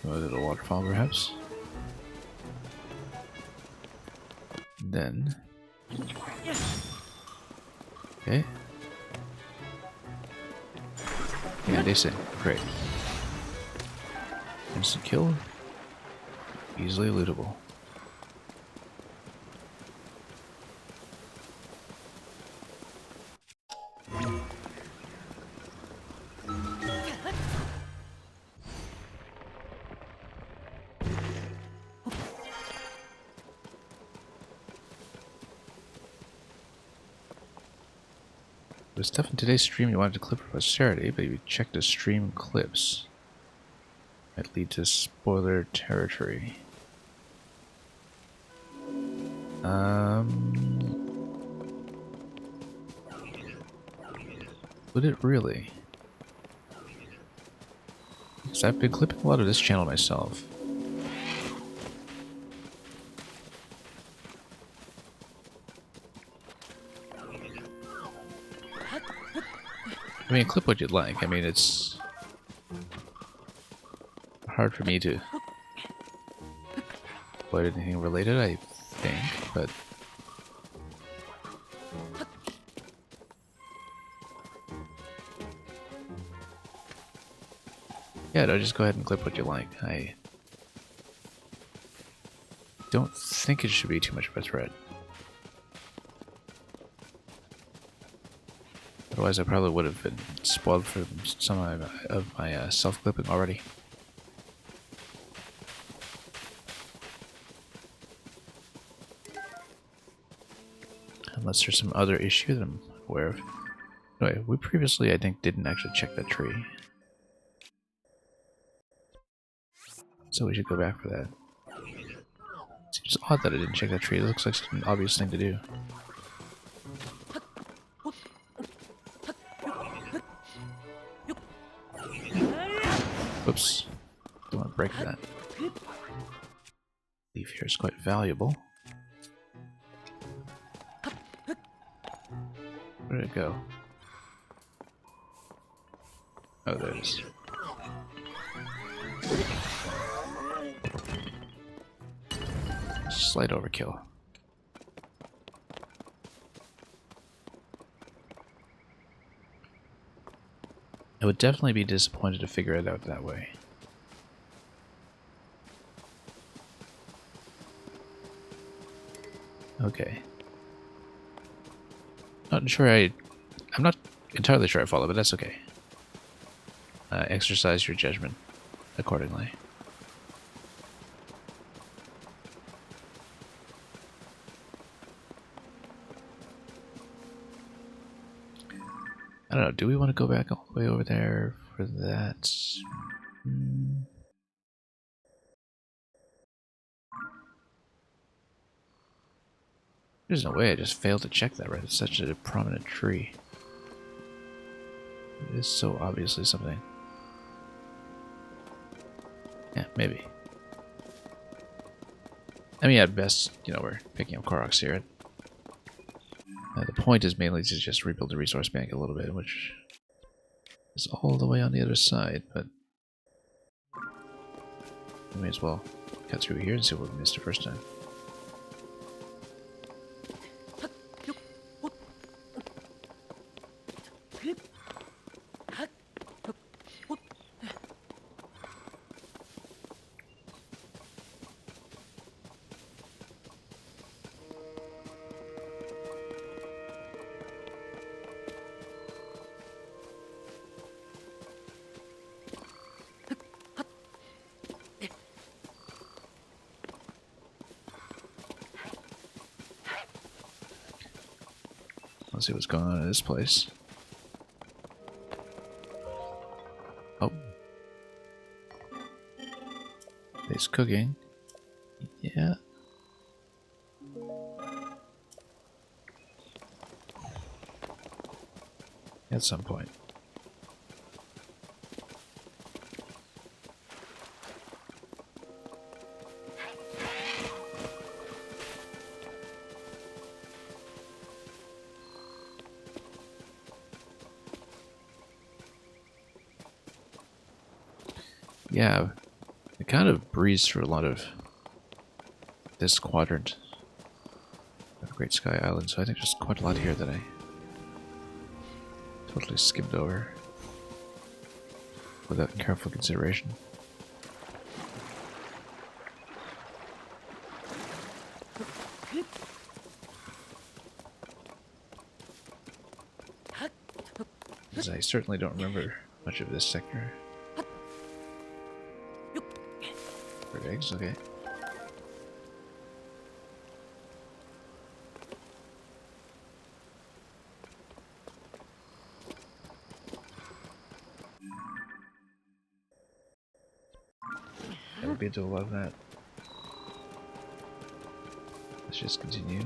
[SPEAKER 1] Go to the waterfall, perhaps. Then, okay, yeah, they sink. Great. Instant kill, easily elutable. There's stuff in today's stream you wanted to clip for posterity, but you checked the stream clips. Might lead to spoiler territory. Would it really? Because I've been clipping a lot of this channel myself. I mean, clip what you'd like. I mean, it's hard for me to avoid anything related, I think, but yeah, no, just go ahead and clip what you like. I don't think it should be too much of a threat. Otherwise, I probably would have been spoiled for some of my self-clipping already. Unless there's some other issue that I'm aware of. Anyway, we previously, I think, didn't actually check that tree. So we should go back for that. Seems odd that I didn't check that tree. It looks like an obvious thing to do. Whoops. Don't want to break that. Leaf here is quite valuable. Where did it go? Oh, there it is. Slight overkill. I would definitely be disappointed to figure it out that way. Okay. I'm not entirely sure I follow, but that's okay. Exercise your judgment accordingly. I don't know, do we want to go back all the way over there for that? There's no way I just failed to check that, right? It's such a prominent tree. It is so obviously something. Yeah, maybe. I mean, at best, you know, we're picking up Koroks here. The point is mainly to just rebuild the resource bank a little bit, which is all the way on the other side, but we may as well cut through here and see what we missed the first time. Let's see what's going on in this place. Oh. It's cooking. Yeah. At some point. Yeah, I kind of breezed through a lot of this quadrant of Great Sky Island, so I think there's quite a lot here that I totally skimmed over without careful consideration. Because I certainly don't remember much of this sector. Eggs, okay. Never been to a lot of that. Let's just continue.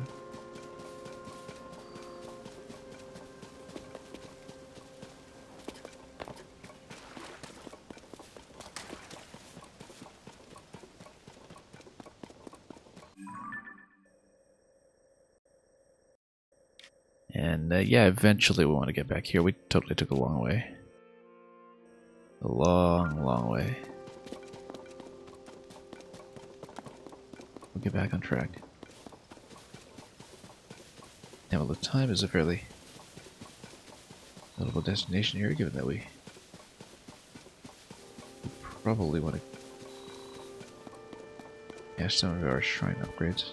[SPEAKER 1] And yeah, eventually we want to get back here. We totally took a long way. A long, long way. We'll get back on track. Now, well, the time is a fairly notable destination here, given that we probably want to cash some of our shrine upgrades.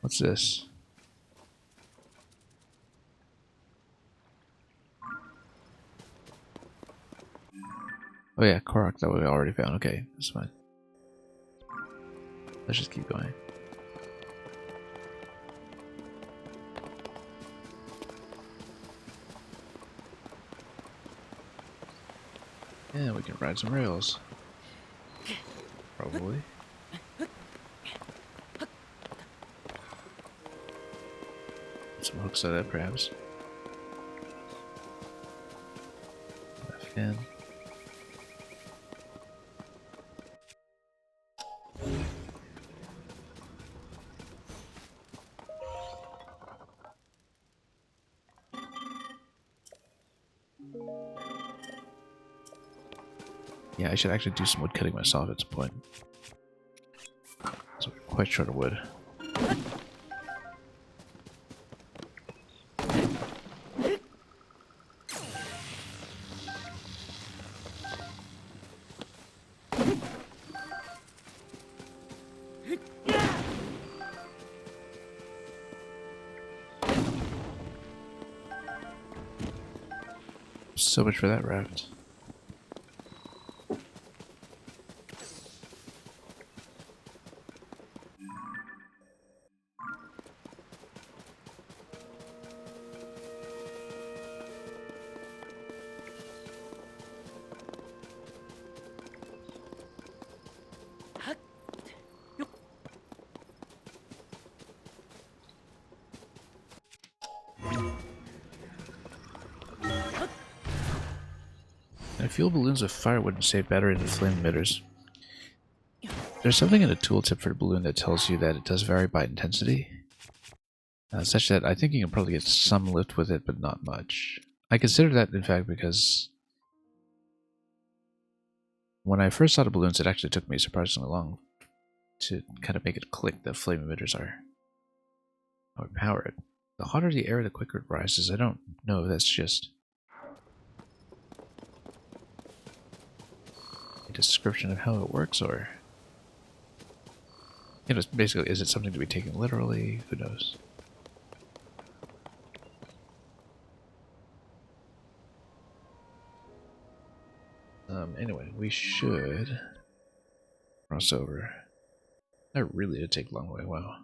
[SPEAKER 1] What's this? Oh yeah, Korok that we already found. Okay, that's fine. Let's just keep going. Yeah, we can ride some rails. Probably. Some hooks out of that, perhaps. A fan. Yeah, I should actually do some wood cutting myself at some point. So we're quite short of wood. So much for that raft. I fuel balloons with firewood and save battery and flame emitters. There's something in the tooltip for the balloon that tells you that it does vary by intensity. Such that I think you can probably get some lift with it, but not much. I consider that, in fact, because when I first saw the balloons, it actually took me surprisingly long to kind of make it click that flame emitters are overpowered. The hotter the air, the quicker it rises. I don't know if that's just a description of how it works, or... You know, basically, is it something to be taken literally? Who knows? Anyway, we should cross over. That really did take a long way, wow.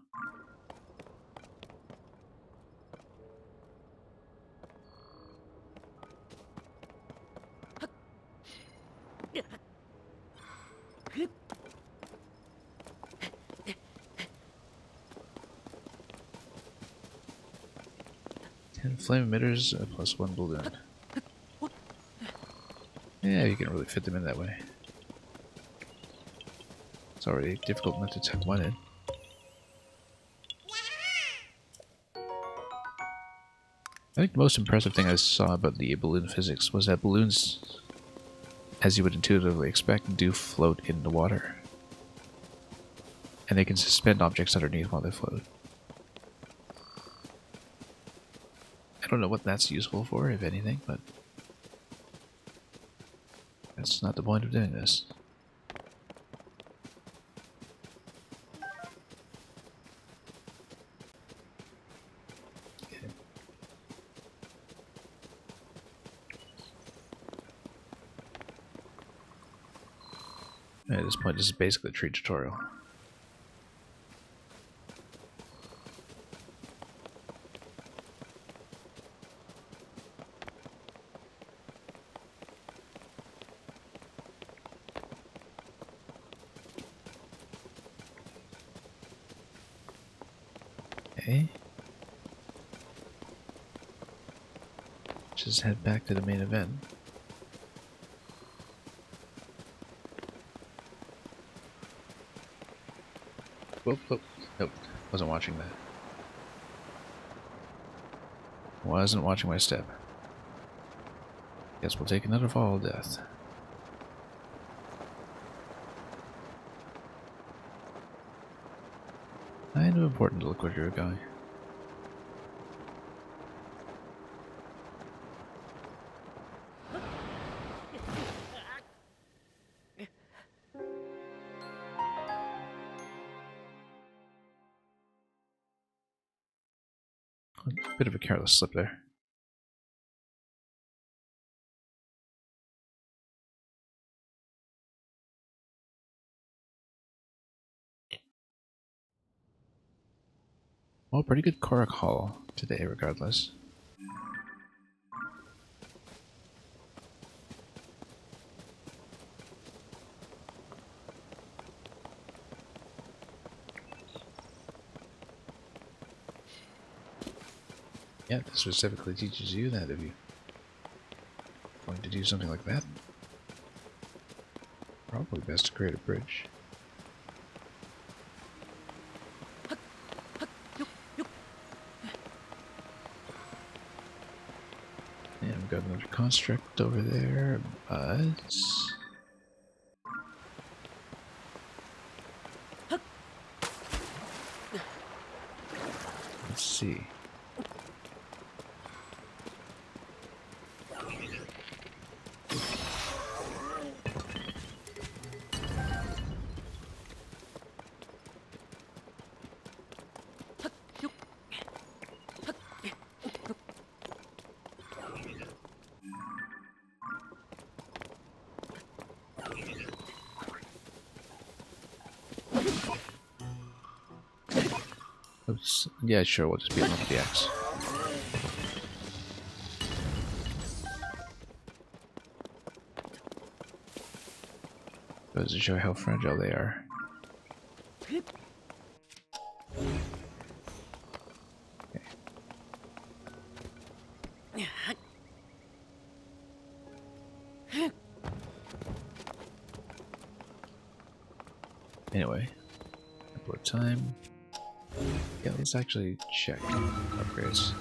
[SPEAKER 1] Flame emitters plus one balloon. Yeah, you can really fit them in that way. It's already difficult enough to tuck one in. I think the most impressive thing I saw about the balloon physics was that balloons, as you would intuitively expect, do float in the water. And they can suspend objects underneath while they float. I don't know what that's useful for, if anything, but that's not the point of doing this. Okay. At this point, this is basically a tree tutorial. Okay. Just head back to the main event. Whoop, whoop. Nope, wasn't watching that. Wasn't watching my step. Guess we'll take another fall of death. Kind of important to look where you're going. A bit of a careless slip there. Well, pretty good Korok haul today, regardless. Yeah, this specifically teaches you that if you're going to do something like that, probably best to create a bridge. And we've got another construct over there, but... let's see. Oops. Yeah, sure, we'll just beat him up with the axe. Goes to show how fragile they are. Okay. Anyway, couple of time. Yeah, let's actually check upgrades.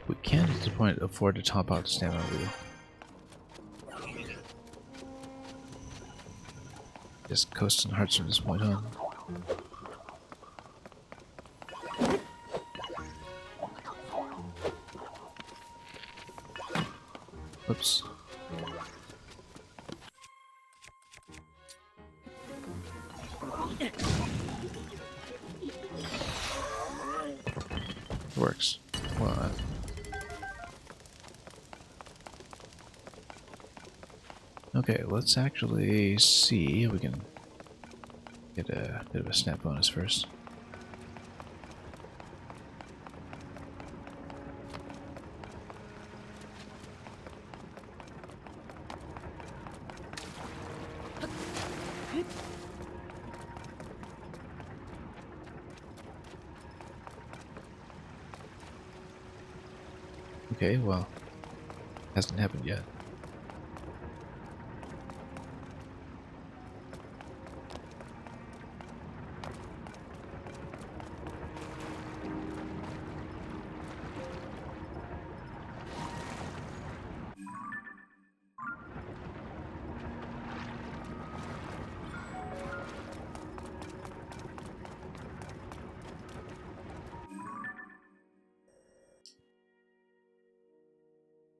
[SPEAKER 1] We can, at this point, afford to top out the stamina wheel. Just coasting hearts from this point on. Whoops. Works. Well, okay, let's actually see if we can get a bit of a snap bonus first. Okay, well, hasn't happened yet.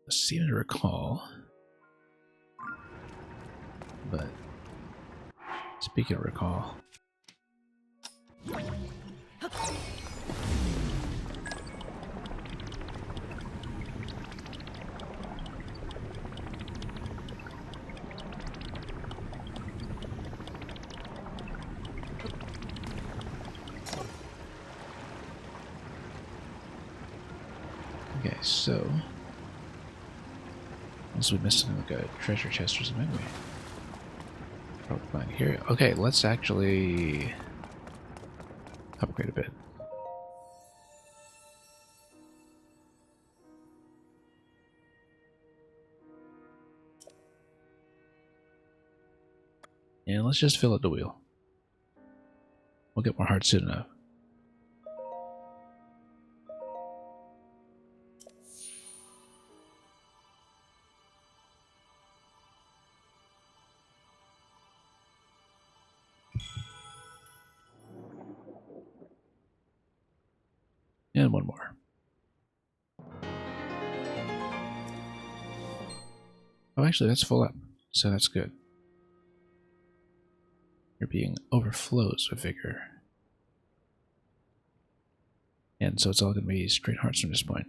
[SPEAKER 1] I seem to recall, but speaking of recall, okay, so unless we missed something like a treasure chest or something, we probably find here. Okay, let's actually upgrade a bit. And let's just fill out the wheel. We'll get more hearts soon enough. And one more. Oh, actually, that's full up, so that's good. You're being overflows with vigor. And so it's all going to be straight hearts from this point.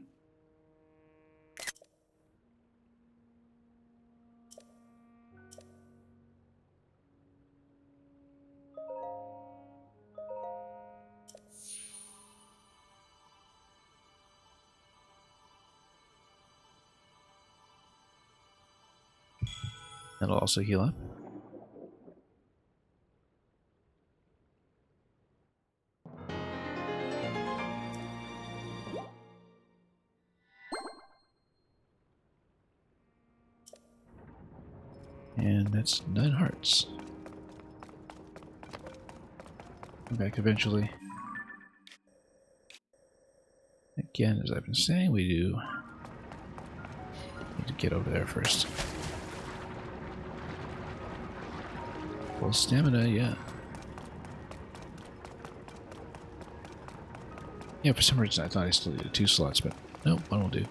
[SPEAKER 1] That'll also heal up. And that's 9 hearts. Come back eventually. Again, as I've been saying, we do need to get over there first. Full stamina, yeah. Yeah, for some reason I thought I still needed 2 slots, but no, one will do.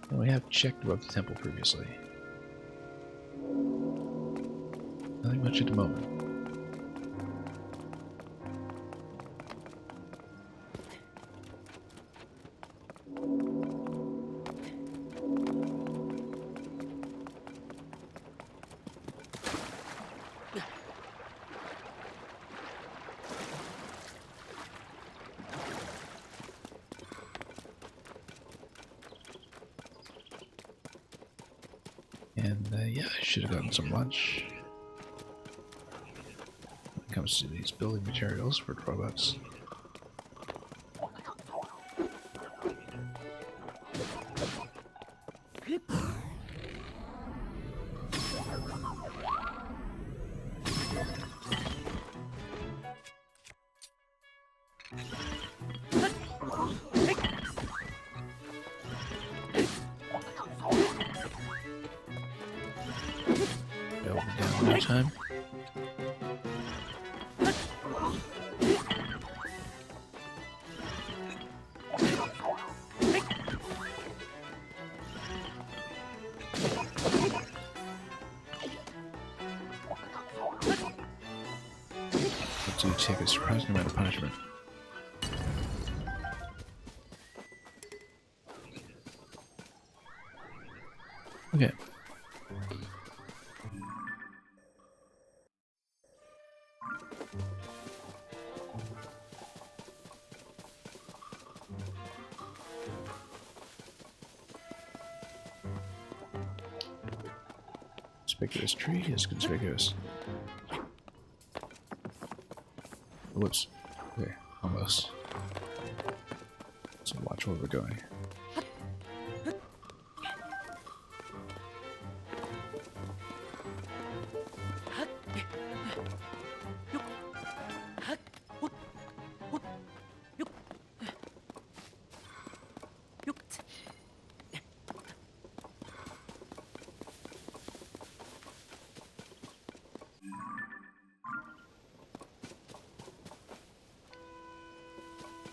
[SPEAKER 1] And we have checked above the temple previously. Nothing much at the moment. And yeah, I should have gotten some lunch. When it comes to these building materials for robots. Down one time. Do take a surprising amount of punishment. Okay. Conspicuous tree is conspicuous. Whoops. Okay, almost. So watch where we're going.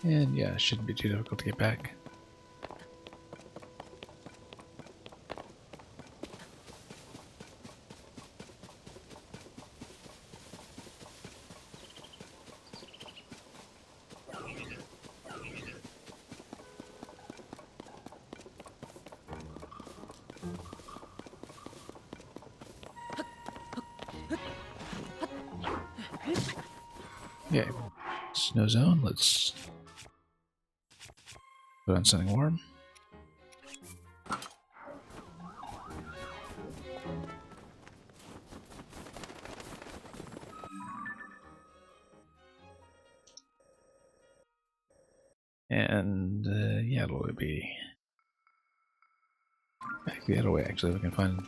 [SPEAKER 1] And yeah, it shouldn't be too difficult to get back. Okay, snow zone, let's put on something warm. And yeah, it'll be back the other way actually. We can find.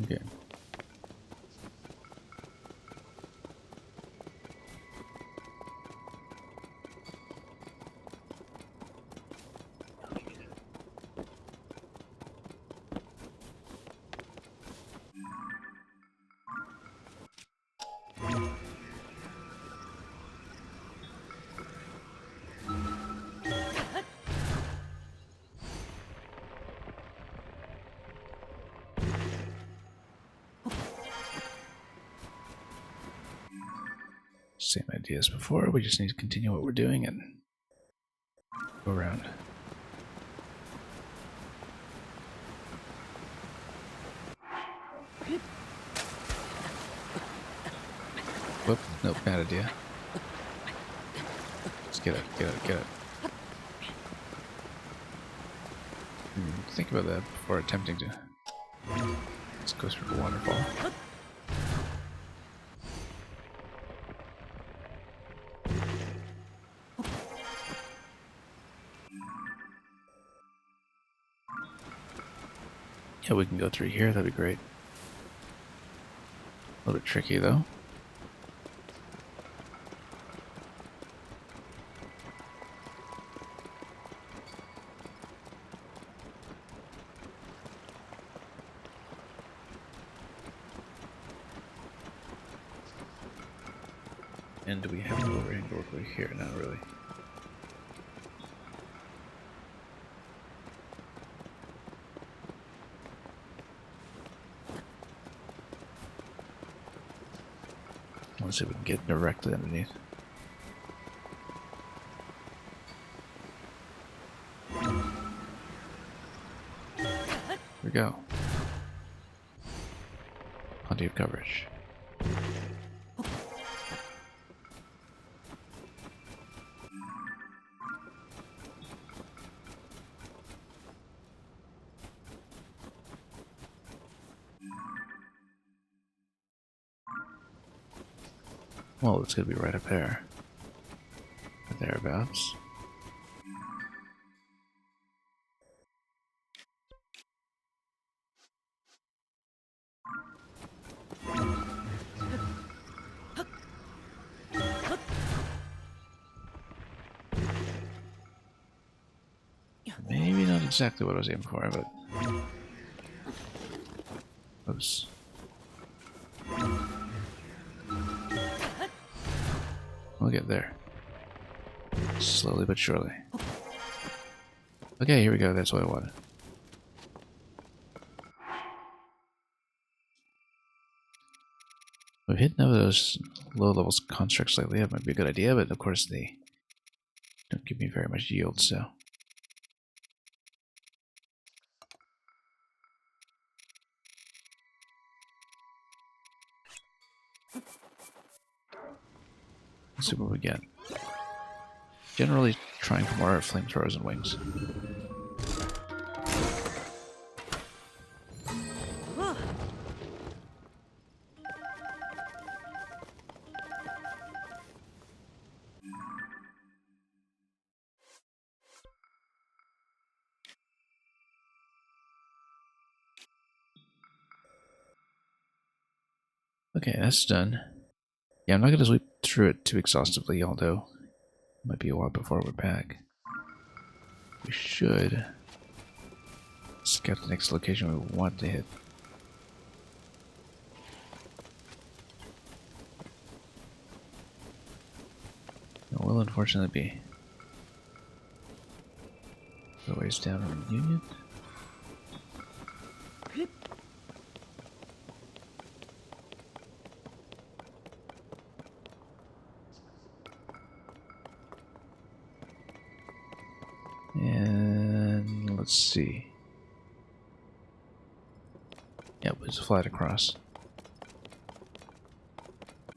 [SPEAKER 1] Okay. Same idea as before, we just need to continue what we're doing and go around. Whoop, nope, bad idea. Let's get it, get it, get it. Think about that before attempting to. Let's go through the waterfall. Yeah, we can go through here, that'd be great. A little bit tricky though. And do we have an overhang over here? Not really. Let's see if we can get directly underneath. Here we go. Plenty of coverage. Well, it's gonna be right up there. Or thereabouts. Maybe not exactly what I was aiming for, but... Oops. We'll get there. Slowly but surely. Okay, here we go, that's what I wanted. We've hit none of those low levels constructs lately, that might be a good idea, but of course they don't give me very much yield, so... Let's see what we get. Generally trying for more flamethrowers and wings. Okay, that's done. Yeah, I'm not going to sweep through it too exhaustively, although it might be a while before we're back. We should scout the next location we want to hit. It will unfortunately be the ways down on Union. And let's see. Yep, it's flat across.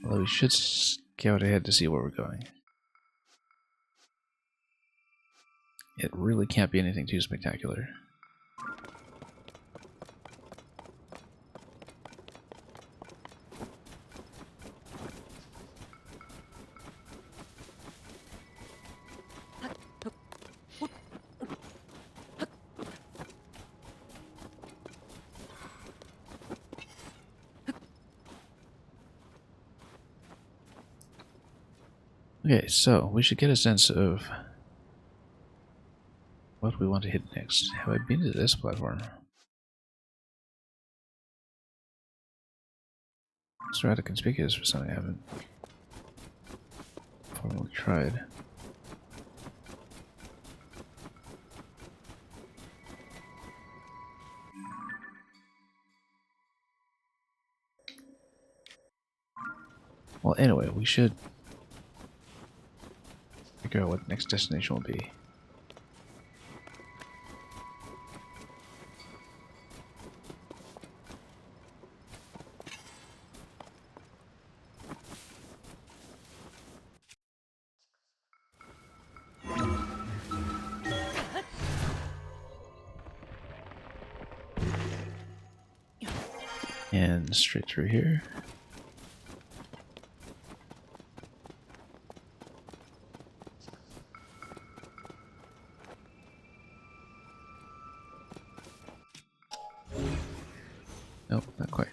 [SPEAKER 1] Although we should scout ahead to see where we're going. It really can't be anything too spectacular. Okay, so we should get a sense of what we want to hit next. Have I been to this platform? It's rather conspicuous for something I haven't formally tried. Well, anyway, we should figure out what next destination will be. And straight through here. Nope, not quite.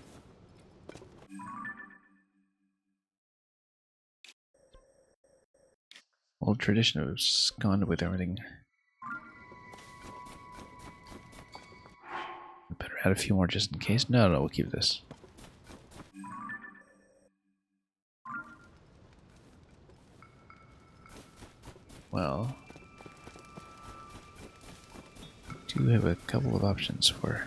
[SPEAKER 1] Old tradition of gone with everything. Better add a few more just in case. No, we'll keep this. Well, we do have a couple of options for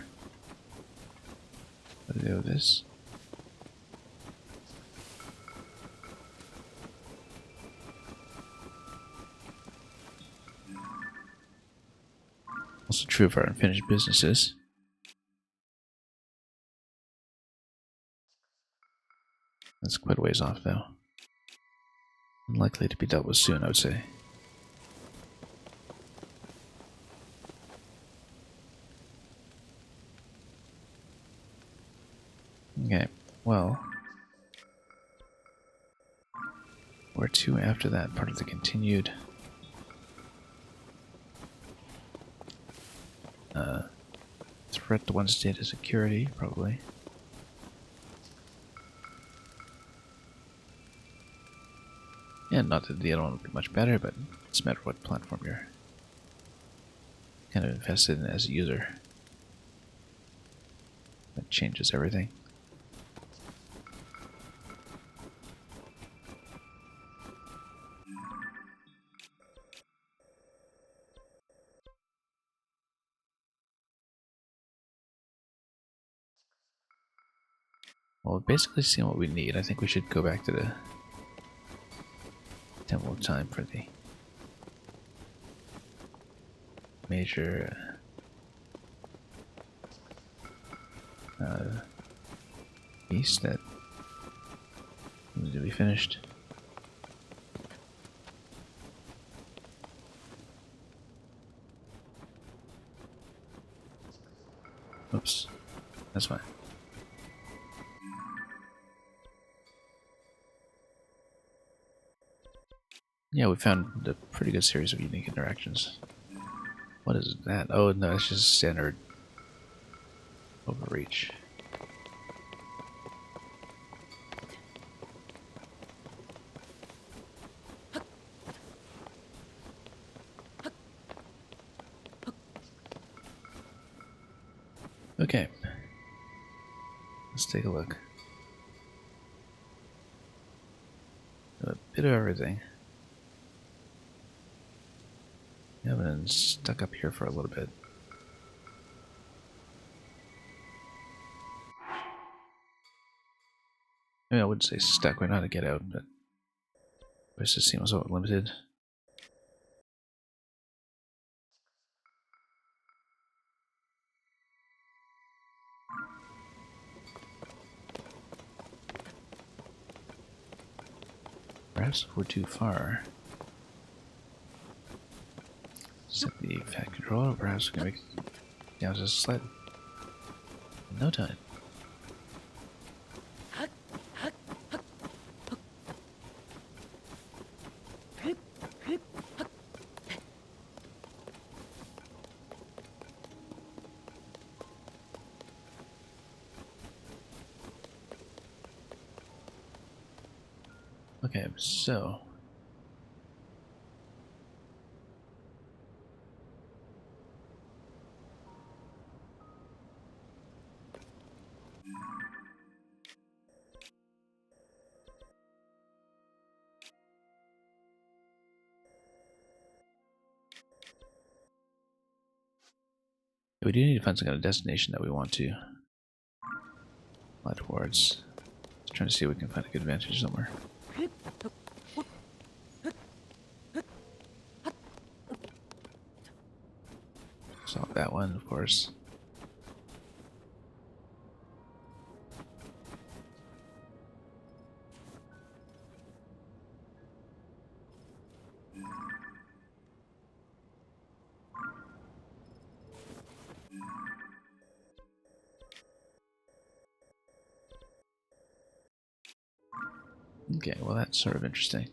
[SPEAKER 1] what to do with this. Also true of our unfinished businesses. That's quite a ways off, though. Unlikely to be dealt with soon, I would say. Okay, well, where to after that? Part of the continued threat to one's data security, probably. Yeah, not that the other one would be much better, but it's a matter of what platform you're kind of invested in as a user. That changes everything. Well, we've basically seen what we need. I think we should go back to the Temple of Time for the major piece that needs to be finished. Oops, that's fine. Yeah, we found a pretty good series of unique interactions. What is that? Oh no, it's just standard overreach. Okay, let's take a look. A bit of everything. Yeah, been stuck up here for a little bit. I mean, I wouldn't say stuck, we know how to get out, but it just seems somewhat limited. Perhaps if we're too far. Set the fat controller, perhaps we can make it down just a sled. In no time. Okay, so we do need to find some kind of destination that we want to fly towards. Just trying to see if we can find a good vantage somewhere. one, of course. Okay, well that's sort of interesting.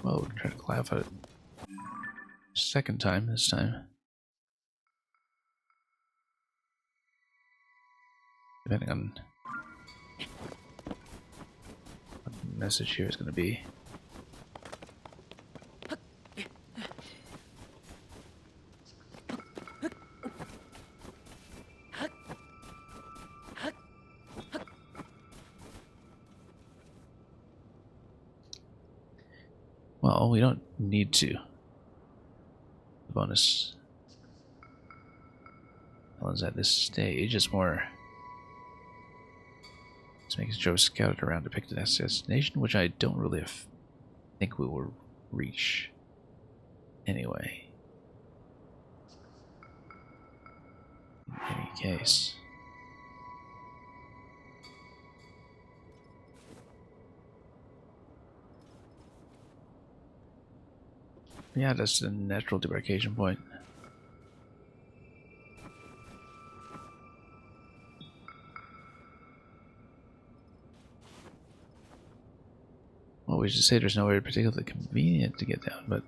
[SPEAKER 1] Well, we're trying to clarify it second time this time. Depending on what the message here is going to be. Well, we don't need to. Bonus is at this stage. It's more just making sure scouted around to pick the next destination, which I don't really think we will reach anyway. In any case. Yeah, that's the natural demarcation point. Well, we should say there's nowhere particularly convenient to get down, but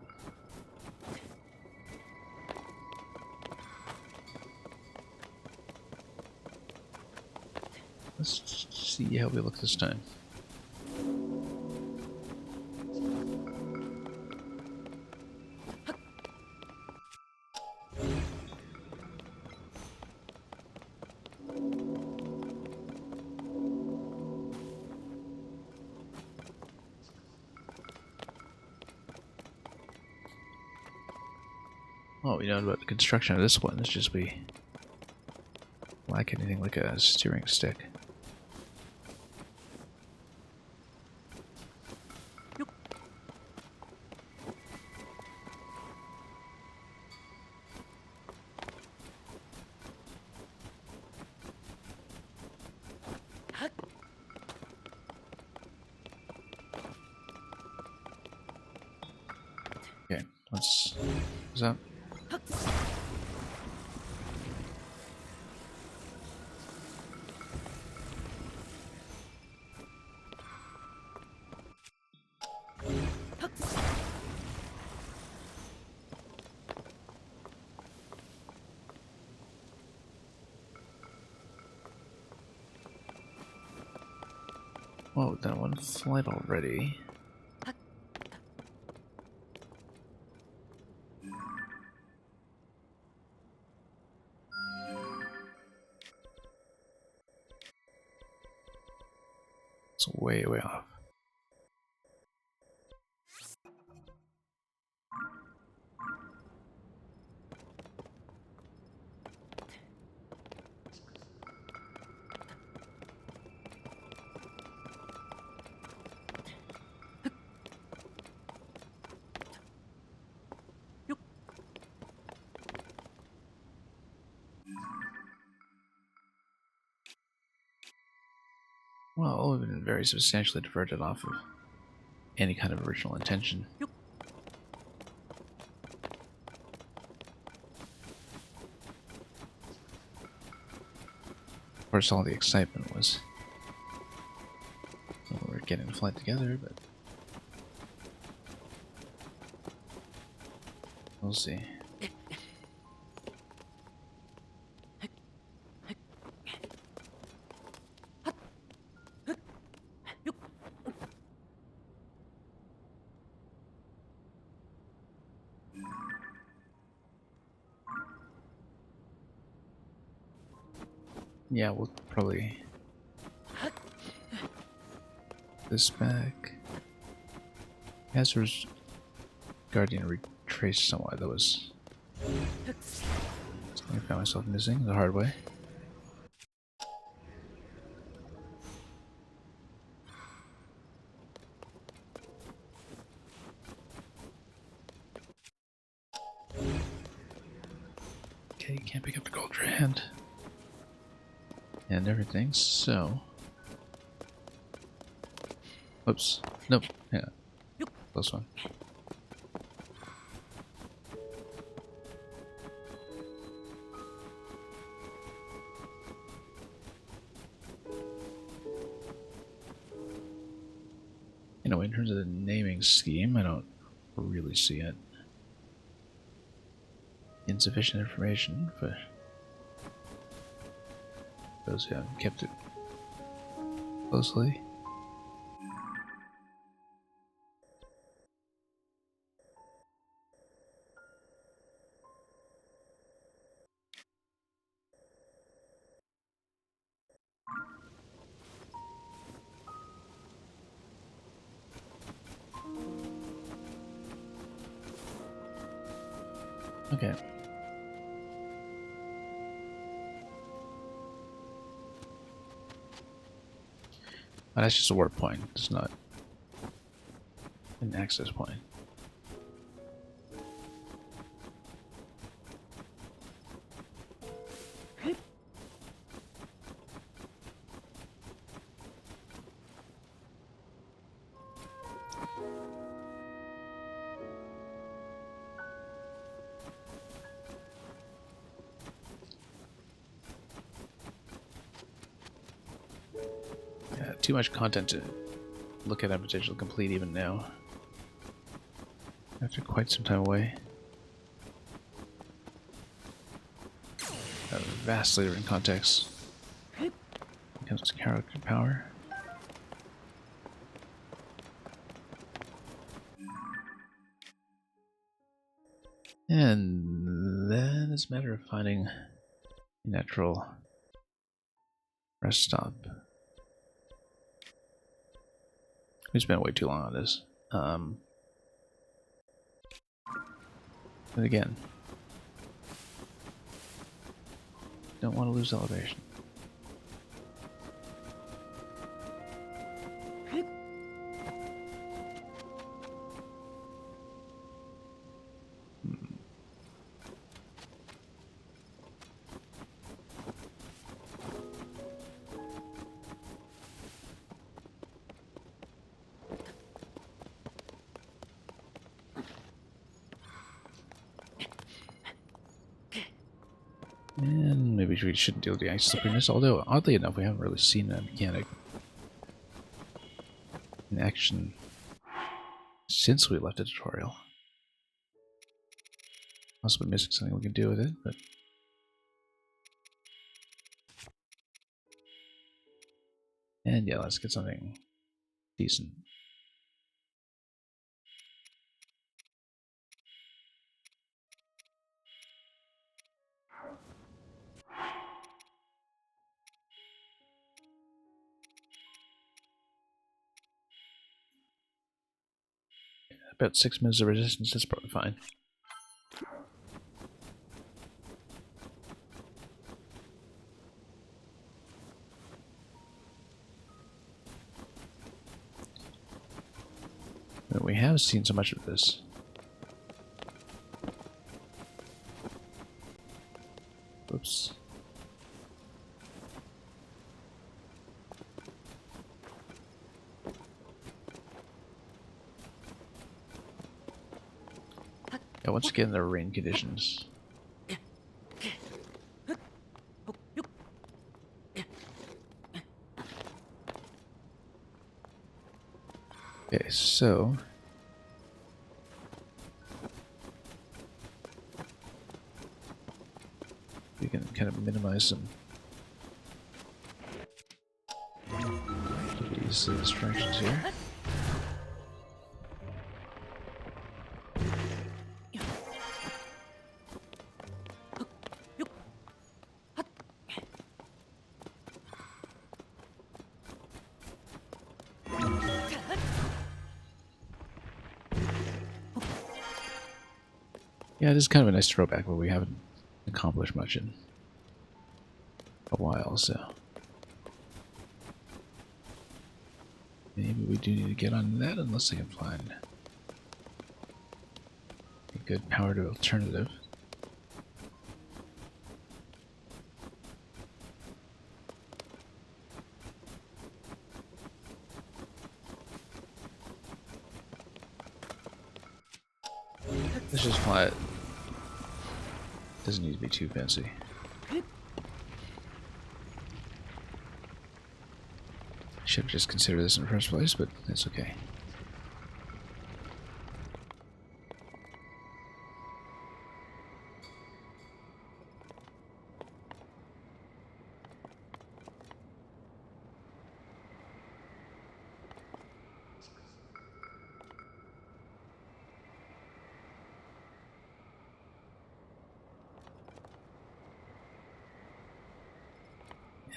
[SPEAKER 1] let's see how we look this time. All we know about the construction of this one is just we lack anything like a steering stick. Okay, let's. Is that? Whoa, done one flight already. It's way, way off. Well, we've been very substantially diverted off of any kind of original intention. Of course, all the excitement was when we were getting to fly together, but we'll see. Yeah, we'll probably this back. Hazard's Guardian retraced somewhat. That was something I found myself missing the hard way. Okay, you can't pick up the gold strand. And everything, so... Oops. Nope. Yeah. Close one. You know, in terms of the naming scheme, I don't really see it. Insufficient information for those who haven't kept it closely. Okay. Oh, that's just a warp point. It's not an access point. Too much content to look at and potentially complete even now. After quite some time away. A vastly different context when it comes to character power. And then it's a matter of finding a natural rest stop. We spent way too long on this. And again, don't want to lose elevation. And maybe we shouldn't deal with the ice slipperiness, although oddly enough we haven't really seen that mechanic in action since we left the tutorial. Must be missing something we can do with it, but and yeah, let's get something decent. About 6 minutes of resistance, that's probably fine. But we have seen so much of this. Oops. Yeah, once again, the rain conditions. Okay, so we can kind of minimize some of these distractions here. Yeah, it is kind of a nice throwback, but we haven't accomplished much in a while, so maybe we do need to get on that unless I can find a good powered alternative. Let's just fly it. Doesn't need to be too fancy. Should have just considered this in the first place, but that's okay.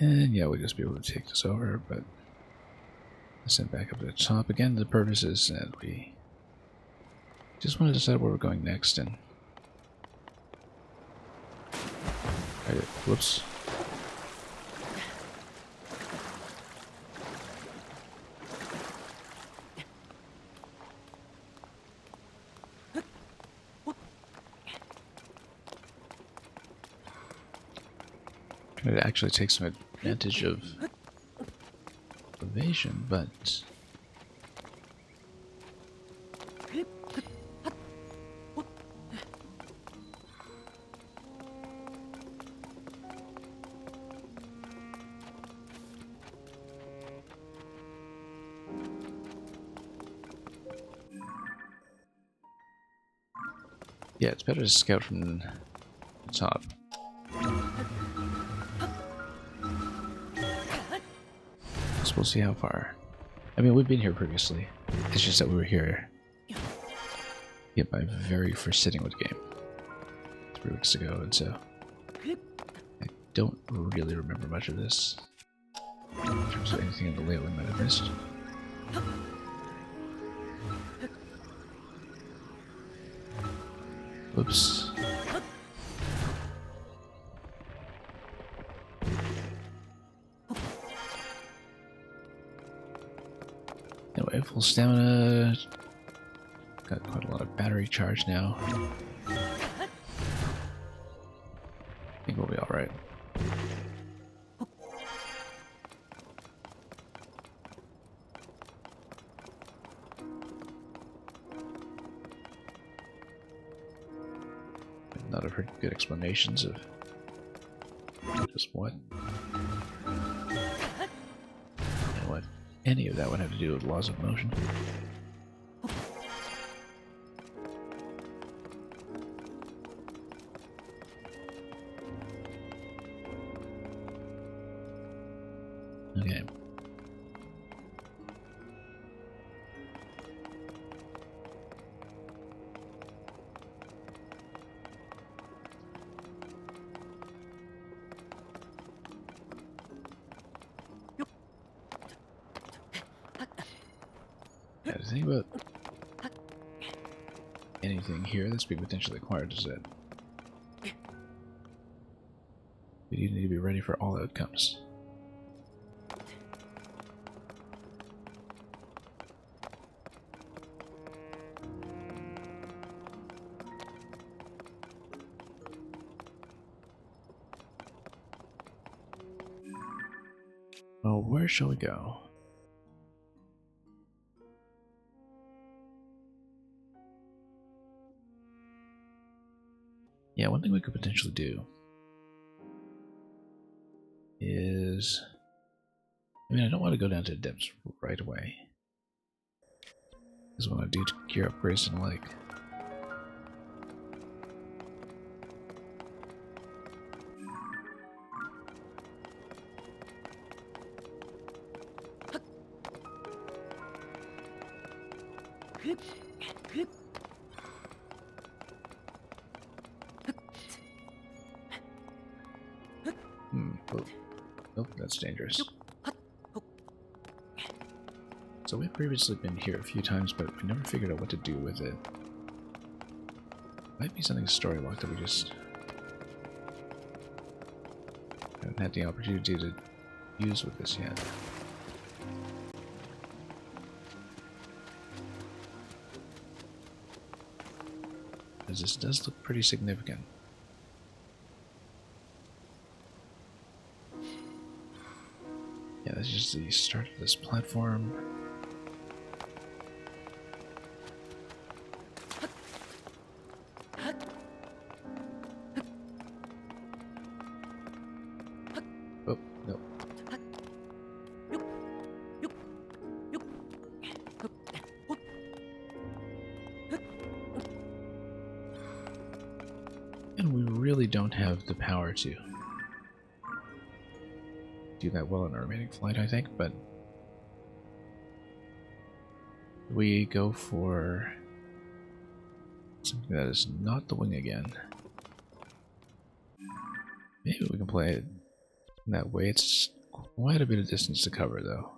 [SPEAKER 1] And yeah, we'll just be able to take this over, but send back up to the top again. The purpose is that we just want to decide where we're going next, and whoops. Try to actually take some advantage of evasion, but yeah, it's better to scout from the top. So we'll see how far. I mean, we've been here previously. It's just that we were here my very first sitting with the game 3 weeks ago, and so I don't really remember much of this in terms of anything in the layout we might have missed. Oops. Anyway, full stamina. Got quite a lot of battery charge now. I think we'll be alright. Not have heard good explanations of just what. And what any of that would have to do with laws of motion. Okay. Yeah, the thing about anything here that's being potentially acquired is that we need to be ready for all outcomes. Well, where shall we go? Yeah, one thing we could potentially do is... I mean, I don't want to go down to depths right away. Because what I do to gear upgrades and the like. Oh, that's dangerous. So we've previously been here a few times, but we never figured out what to do with it. Might be something story locked that we just haven't had the opportunity to use with this yet. Because this does look pretty significant. Yeah, that's just the start of this platform. Oh, no. And we really don't have the power to do that well in our remaining flight, I think, but we go for something that is not the wing again. Maybe we can play it that way. It's quite a bit of distance to cover, though.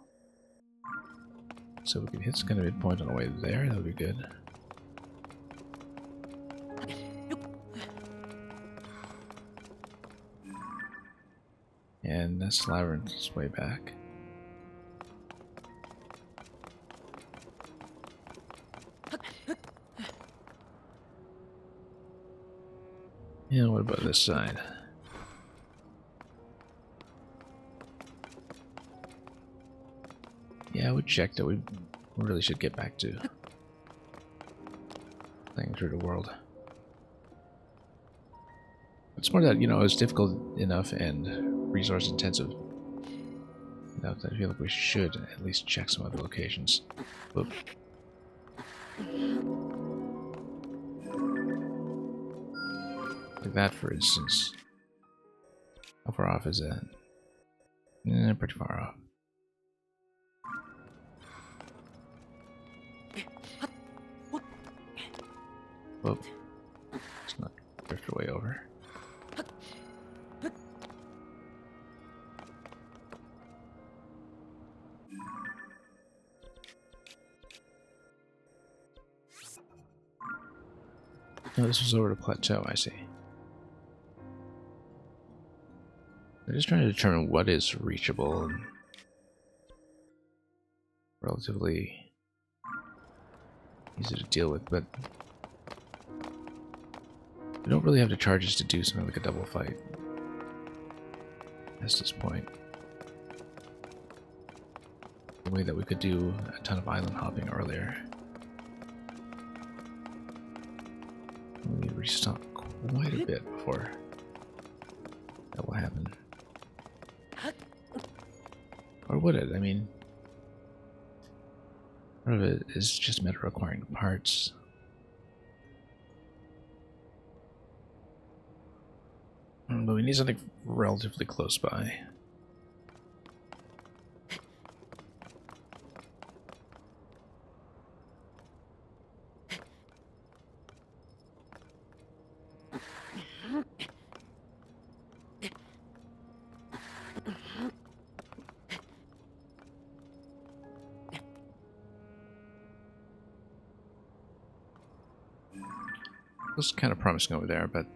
[SPEAKER 1] So we can hit some kind of midpoint on the way there, that would be good. And that's Labyrinth's way back. And what about this side? Yeah, we checked that we really should get back to playing through the world. It's more that, you know, it's difficult enough and resource intensive enough that I feel like we should at least check some other locations. Whoop. Like that, for instance. How far off is that? Pretty far off. Whoop. Let's not drift our way over. No, this was over the plateau, I see. We're just trying to determine what is reachable and relatively easy to deal with, but we don't really have the charges to do something like a double fight at this point. The way that we could do a ton of island hopping earlier. We need to restock quite a bit before that will happen. Or would it? I mean, part of it is just a matter of acquiring parts. But we need something relatively close by. It was kind of promising over there, but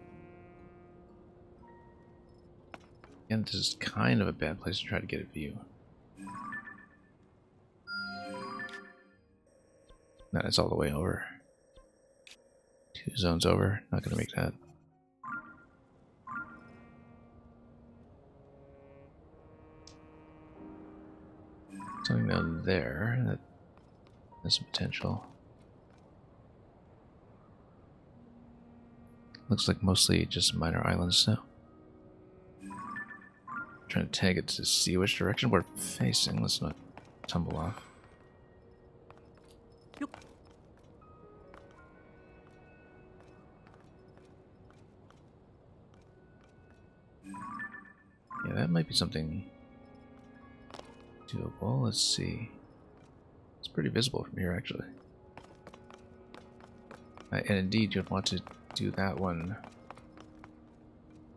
[SPEAKER 1] again, this is kind of a bad place to try to get a view. That is all the way over. 2 zones over, not gonna make that. Something down there that has some potential. Looks like mostly just minor islands now. Trying to tag it to see which direction we're facing. Let's not tumble off. Yeah, that might be something doable. Let's see. It's pretty visible from here, actually. And indeed, you'd want to do that one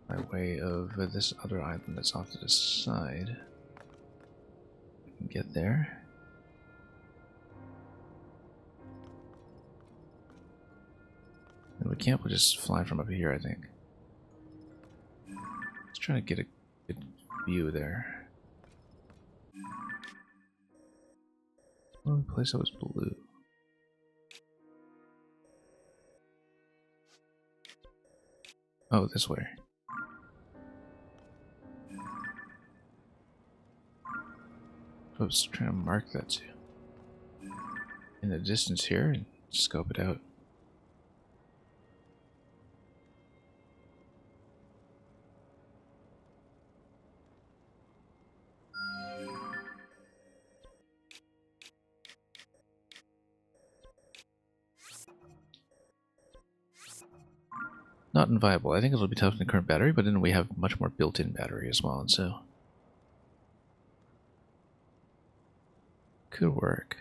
[SPEAKER 1] by way of this other island that's off to the side. We can get there. And we camp will just fly from up here, I think. Let's try to get a good view there. One place that was blue. Oh, this way. I was trying to mark that too. In the distance here and scope it out. Not inviable. I think it'll be tough in the current battery, but then we have much more built-in battery as well, and so could work.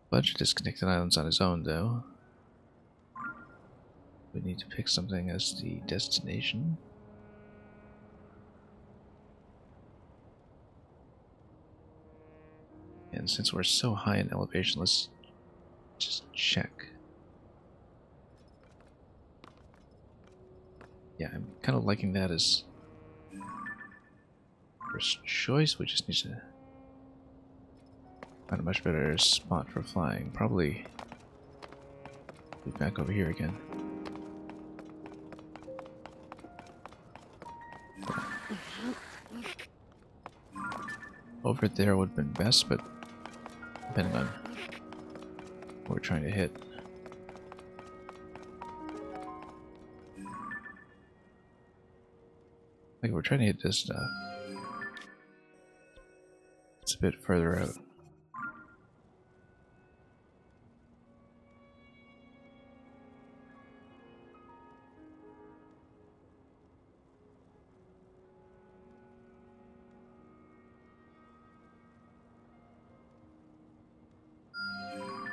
[SPEAKER 1] Bunch of disconnected islands on his own, though. We need to pick something as the destination. And since we're so high in elevation, let's just check. Yeah, I'm kind of liking that as first choice. We just need to find a much better spot for flying. Probably be back over here again. Over there would have been best, but depending on what we're trying to hit. Like we're trying to hit this stuff. It's a bit further out.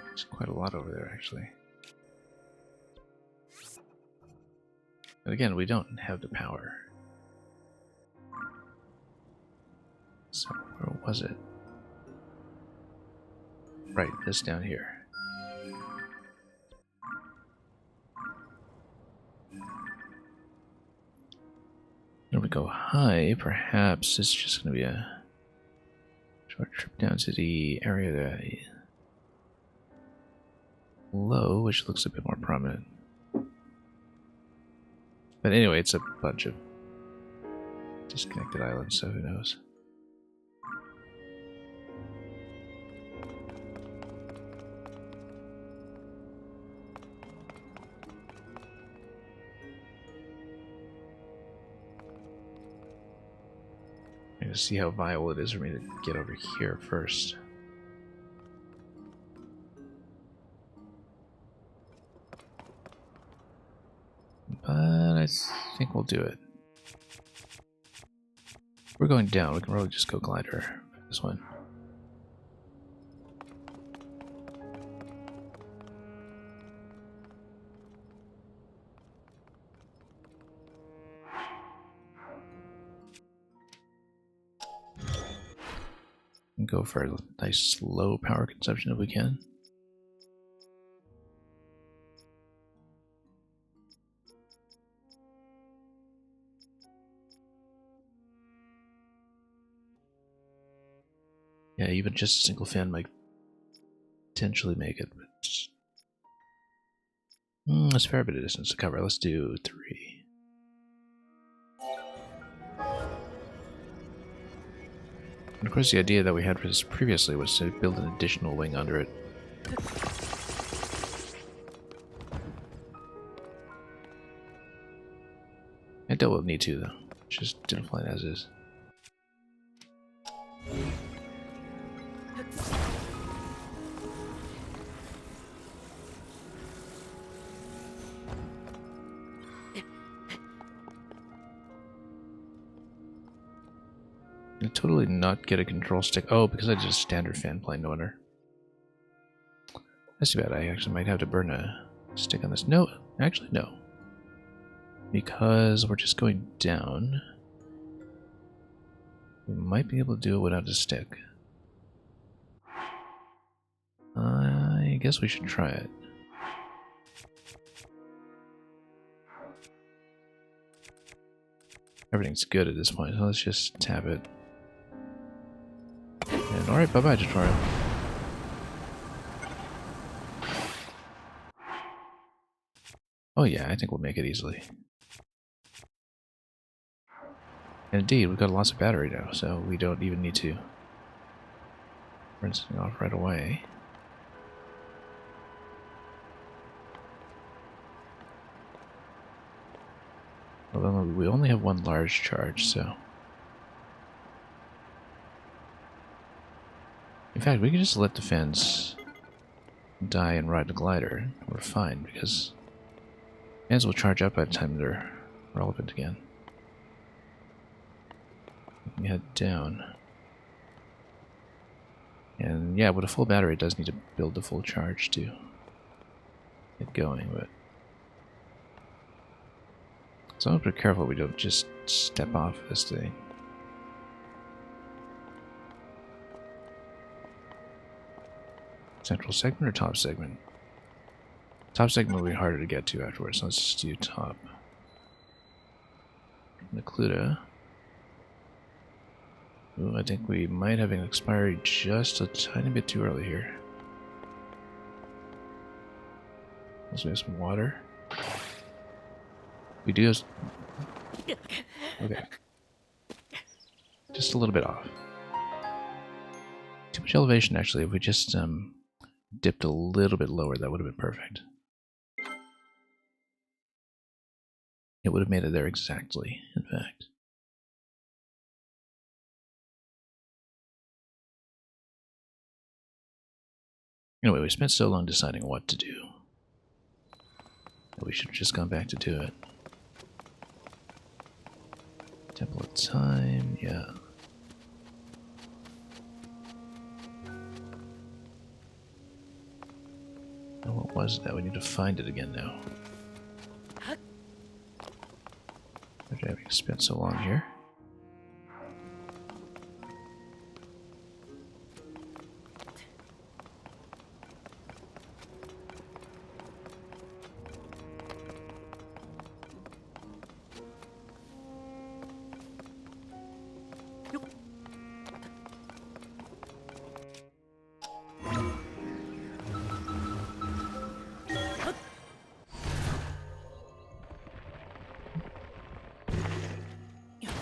[SPEAKER 1] There's quite a lot over there, actually. But again, we don't have the power. So, where was it? Right, this down here. When we go high, perhaps it's just going to be a short trip down to the area that low, which looks a bit more prominent. But anyway, it's a bunch of disconnected islands, so who knows. I'm gonna see how viable it is for me to get over here first. But I think we'll do it. We're going down. We can really just go glider for this one. And go for a nice low power consumption if we can. Yeah, even just a single fan might potentially make it, but it's a fair bit of distance to cover. Let's do 3. And of course, the idea that we had for this previously was to build an additional wing under it. I doubt we'll need to, though. Just didn't fly it as is. I totally not get a control stick. Oh, because I did a standard fan plane, no wonder. That's too bad. I actually might have to burn a stick on this. No, actually no. Because we're just going down. We might be able to do it without a stick. I guess we should try it. Everything's good at this point, so let's just tap it. And alright, bye-bye tutorial. Oh yeah, I think we'll make it easily. And indeed, we've got lots of battery now, so we don't even need to rinse it off right away. Although we only have one large charge, so... In fact, we can just let the fans die and ride the glider. We're fine, because fans will charge up by the time they're relevant again. We can head down. And yeah, with a full battery, it does need to build the full charge to get going, but... So I'm gonna be careful we don't just step off this thing. Central segment or top segment? Top segment will be harder to get to afterwards, so let's just do top. Necluda. Ooh, I think we might have an expiry just a tiny bit too early here. Let's make some water. We do have... Okay. Just a little bit off. Too much elevation, actually. If we just dipped a little bit lower, that would have been perfect. It would have made it there exactly, in fact. Anyway, we spent so long deciding what to do that we should have just gone back to do it. Temple of Time, yeah. Oh, what was that? We need to find it again now. After having spent so long here.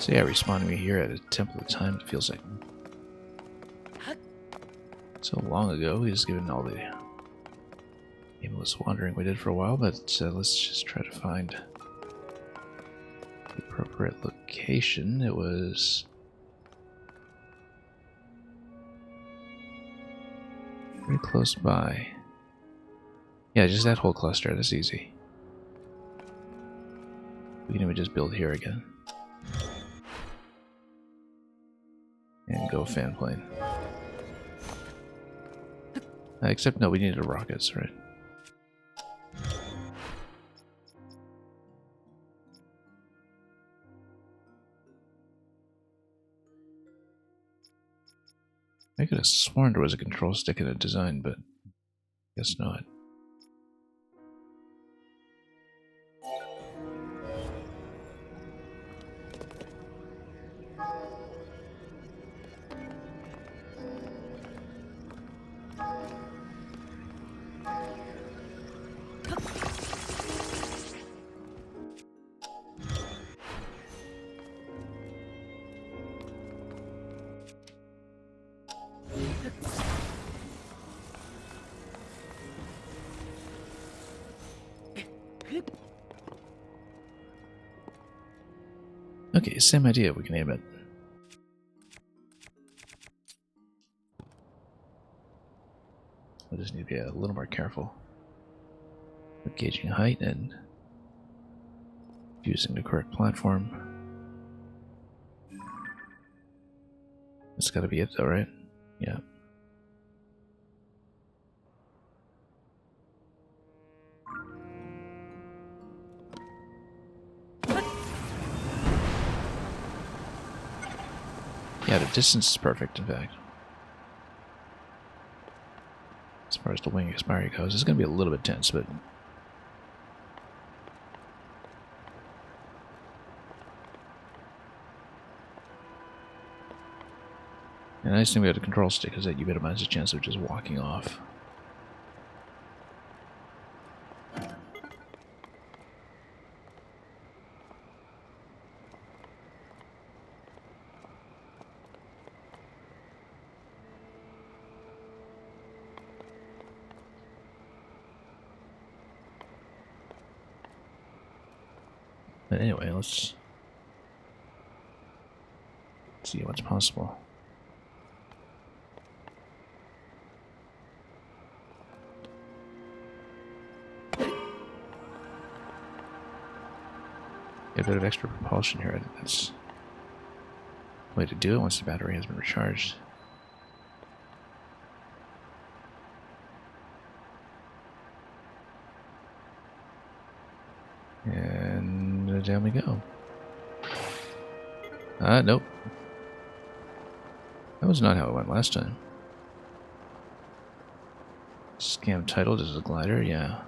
[SPEAKER 1] So yeah, respawning me here at a Temple of Time, it feels like so long ago. We just given all the aimless wandering we did for a while, but let's just try to find the appropriate location. It was pretty close by. Yeah, just that whole cluster, that's easy. We can even just build here again. And go fan plane. Except no, we needed rockets, right? I could have sworn there was a control stick in the design, but guess not. Okay, same idea, we can aim it. We just need to be a little more careful with gauging height and using the correct platform. That's gotta be it though, right? Yeah. Yeah, the distance is perfect, in fact. As far as the wing expiry goes, it's going to be a little bit tense, but... And the nice thing about the control stick is that you minimize the chance of just walking off. But anyway, let's see what's possible. Get a bit of extra propulsion here. That's the way to do it once the battery has been recharged. And down we go. Nope. That was not how it went last time. Scam titled as a glider, yeah.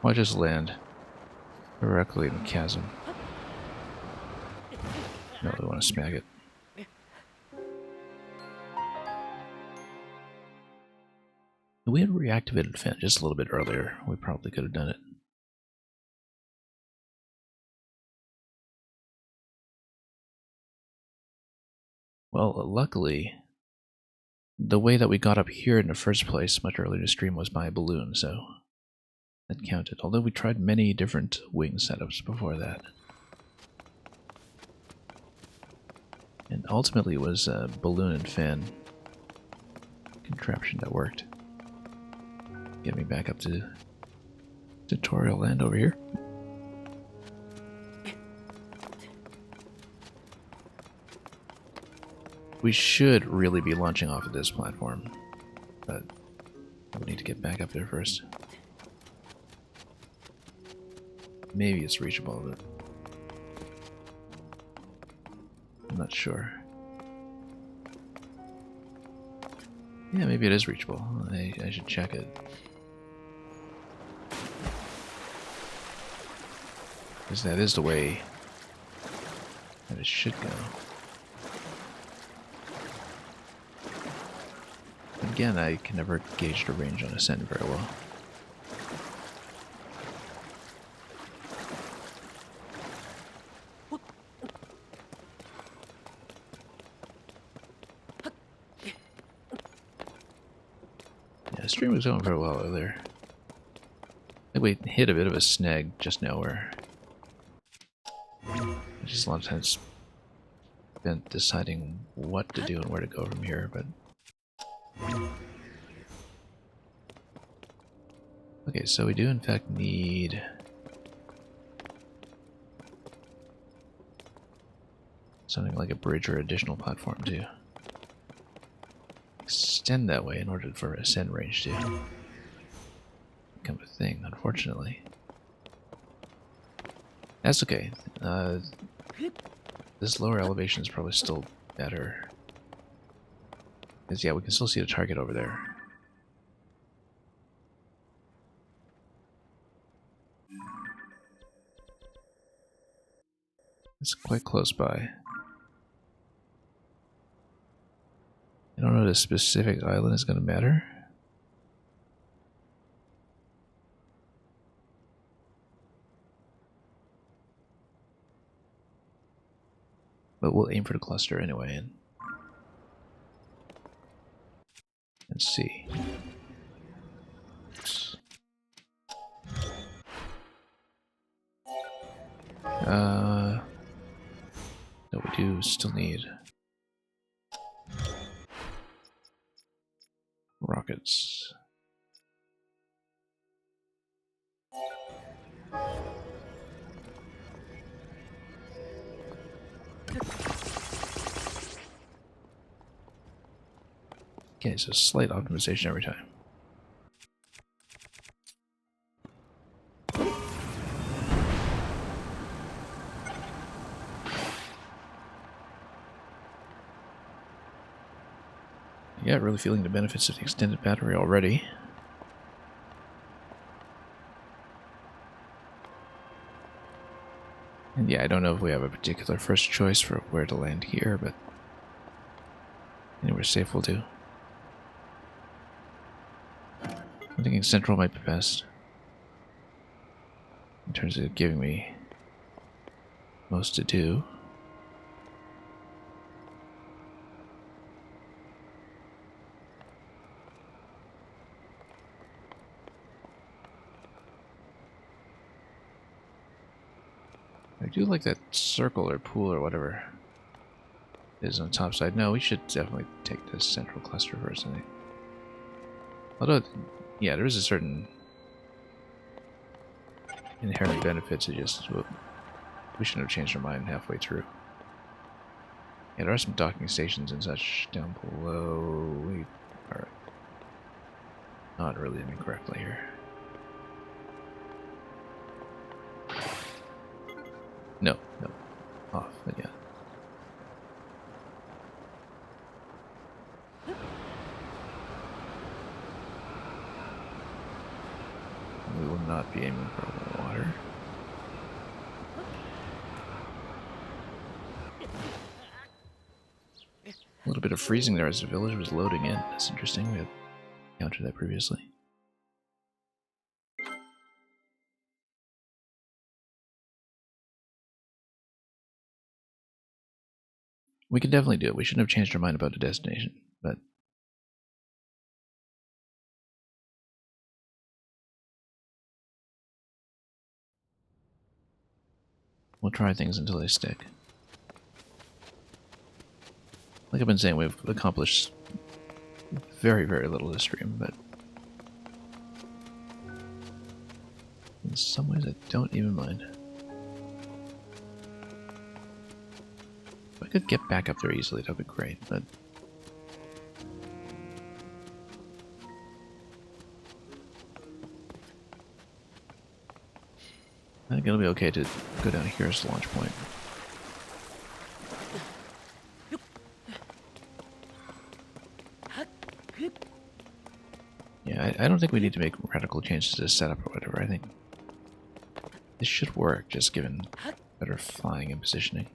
[SPEAKER 1] Why just land directly in the chasm? No, we want to smack it. If we had reactivated the fan just a little bit earlier, we probably could have done it. Well, luckily, the way that we got up here in the first place much earlier in the stream was by a balloon, so that counted. Although we tried many different wing setups before that. And ultimately it was a balloon and fan contraption that worked. Get me back up to tutorial land over here. We should really be launching off of this platform, but we need to get back up there first. Maybe it's reachable, but I'm not sure. Yeah, maybe it is reachable. I should check it. Because that is the way that it should go. Again, I can never gauge the range on ascent very well. Yeah, stream was going very well earlier. I think we hit a bit of a snag just now where just a lot of time spent deciding what to do and where to go from here, but okay, so we do in fact need something like a bridge or additional platform to extend that way in order for ascent range to become a thing, unfortunately. That's okay. This lower elevation is probably still better. Because yeah, we can still see the target over there. It's quite close by. I don't know if the specific island is going to matter. But we'll aim for the cluster anyway and see. Oops. No, we do still need rockets. Okay, so slight optimization every time. Yeah, really feeling the benefits of the extended battery already. And yeah, I don't know if we have a particular first choice for where to land here, but Anywhere safe will do. I'm thinking central might be best. In terms of giving me most to do. I do like that circle or pool or whatever it is on the top side. No, we should definitely take this central cluster first, I think. Although, yeah, there is a certain inherent benefit to just... Well, we shouldn't have changed our mind halfway through. Yeah, there are some docking stations and such down below. We are not really aiming correctly here. No, no. Off, but yeah. We will not be aiming for water. A little bit of freezing there as the village was loading in. That's interesting. We had encountered that previously. We can definitely do it. We shouldn't have changed our mind about the destination, but we'll try things until they stick. Like I've been saying, we've accomplished very, very little this stream, but in some ways I don't even mind. If I could get back up there easily, that would be great, but... I think it'll be okay to go down here as the launch point. Yeah, I don't think we need to make radical changes to the setup or whatever. I think this should work, just given better flying and positioning.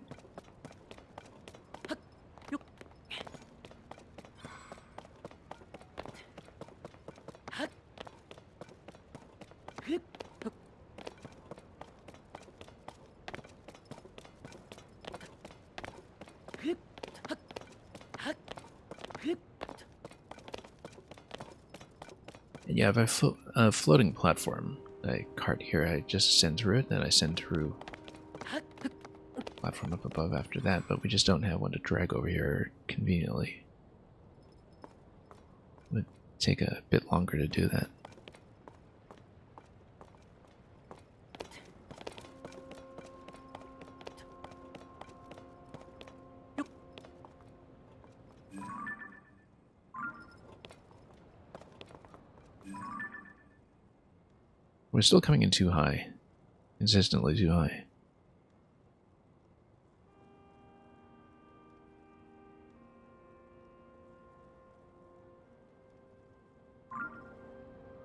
[SPEAKER 1] And yeah, if I a floating platform, a cart here, I just send through it, then I send through platform up above after that, but we just don't have one to drag over here conveniently. It would take a bit longer to do that. We're still coming in too high. Consistently too high.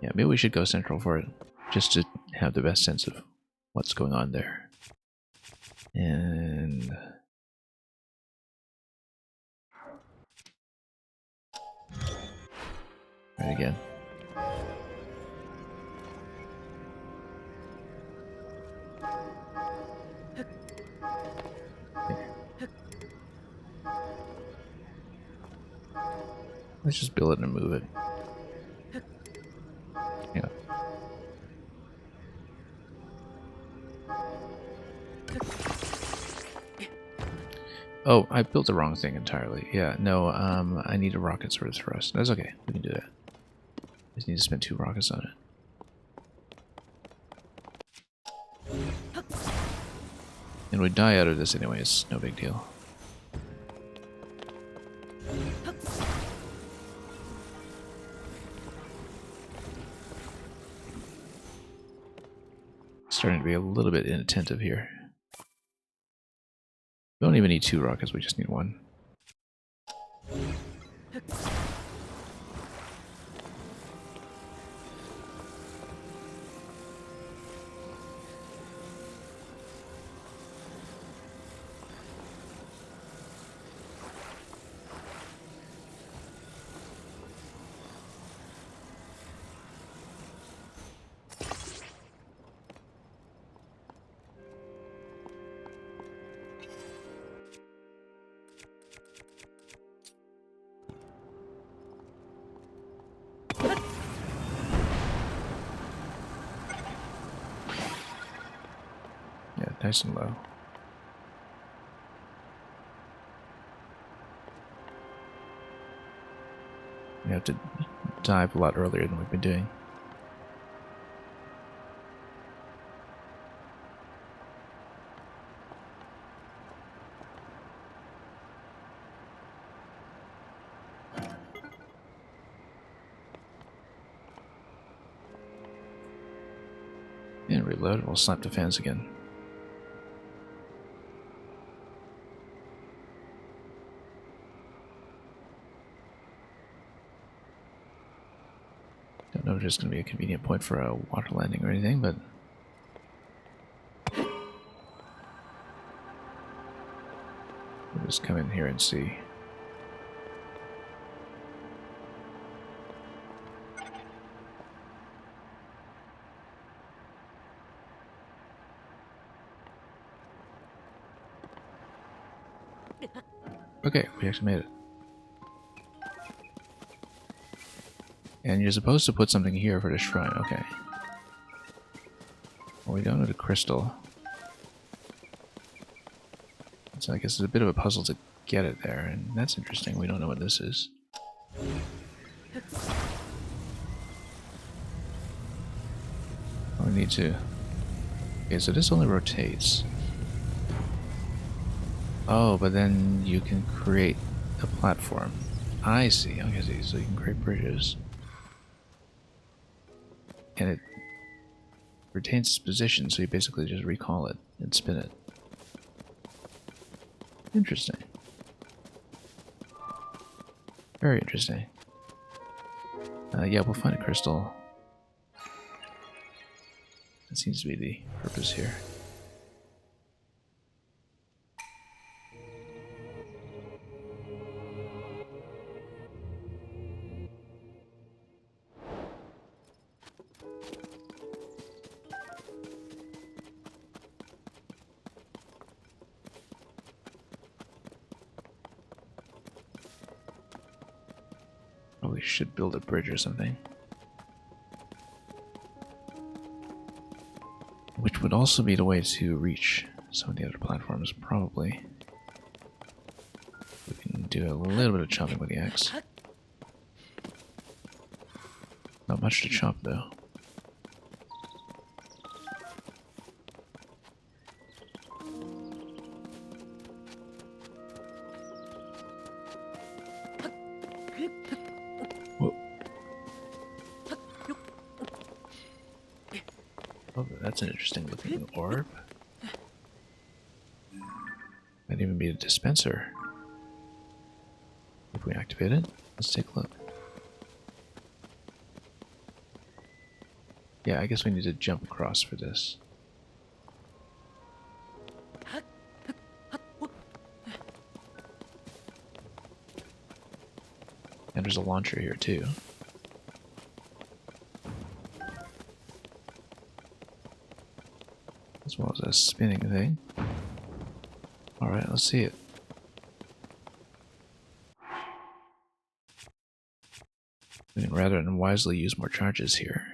[SPEAKER 1] Yeah, maybe we should go central for it, just to have the best sense of what's going on there. And... right again. Let's just build it and move it. Yeah. Oh, I built the wrong thing entirely. Yeah, no, I need a rocket sort of thrust. That's okay, we can do that. Just need to spend 2 rockets on it. And we die out of this anyway, it's no big deal. Starting to be a little bit inattentive here. We don't even need 2 rockets, we just need 1. nice and low. We have to dive a lot earlier than we've been doing. And reload, and we'll slap the fans again. Don't know if there's going to be a convenient point for a water landing or anything, but we'll just come in here and see. Okay, we actually made it. And you're supposed to put something here for the shrine, okay. Well, we don't need a crystal. So I guess it's a bit of a puzzle to get it there, and that's interesting. We don't know what this is. Oh, we need to... Okay, so this only rotates. Oh, but then you can create a platform. I see, okay, see. So you can create bridges. And it retains its position, so you basically just recall it and spin it. Interesting. Very interesting. Yeah, we'll find a crystal. That seems to be the purpose here. Probably should build a bridge or something. Which would also be the way to reach some of the other platforms, probably. We can do a little bit of chopping with the axe. Not much to chop, though. Whoa. Oh, that's an interesting looking orb. Might even be a dispenser. If we activate it, let's take a look. Yeah, I guess we need to jump across for this. And there's a launcher here too. As well as a spinning thing. Alright, let's see it. We can rather unwisely use more charges here.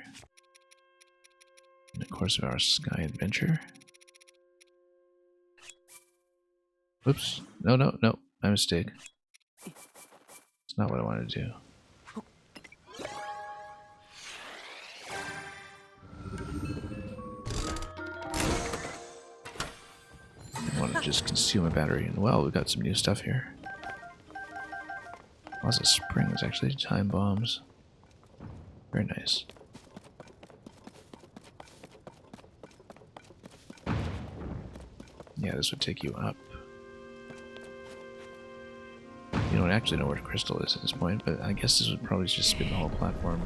[SPEAKER 1] In the course of our sky adventure. Oops. No, no, no. My mistake. It's not what I wanted to do. I want to just consume a battery. And well, we've got some new stuff here. Lots of springs, actually. Time bombs. Very nice. Yeah, this would take you up. You don't actually know where the crystal is at this point, but I guess this would probably just spin the whole platform.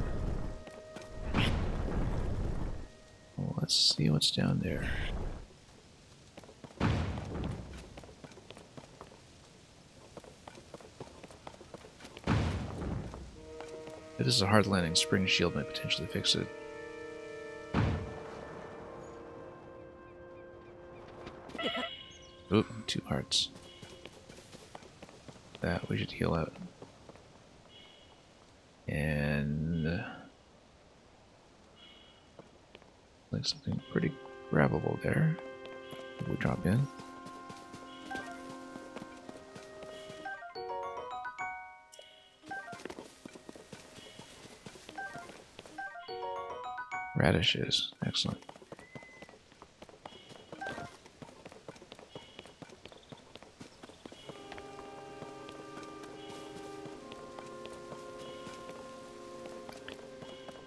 [SPEAKER 1] Well, let's see what's down there. If this is a hard landing, spring shield might potentially fix it. Oop, 2 hearts. That we should heal out. And like something pretty grabbable there. we drop in. Radishes, excellent.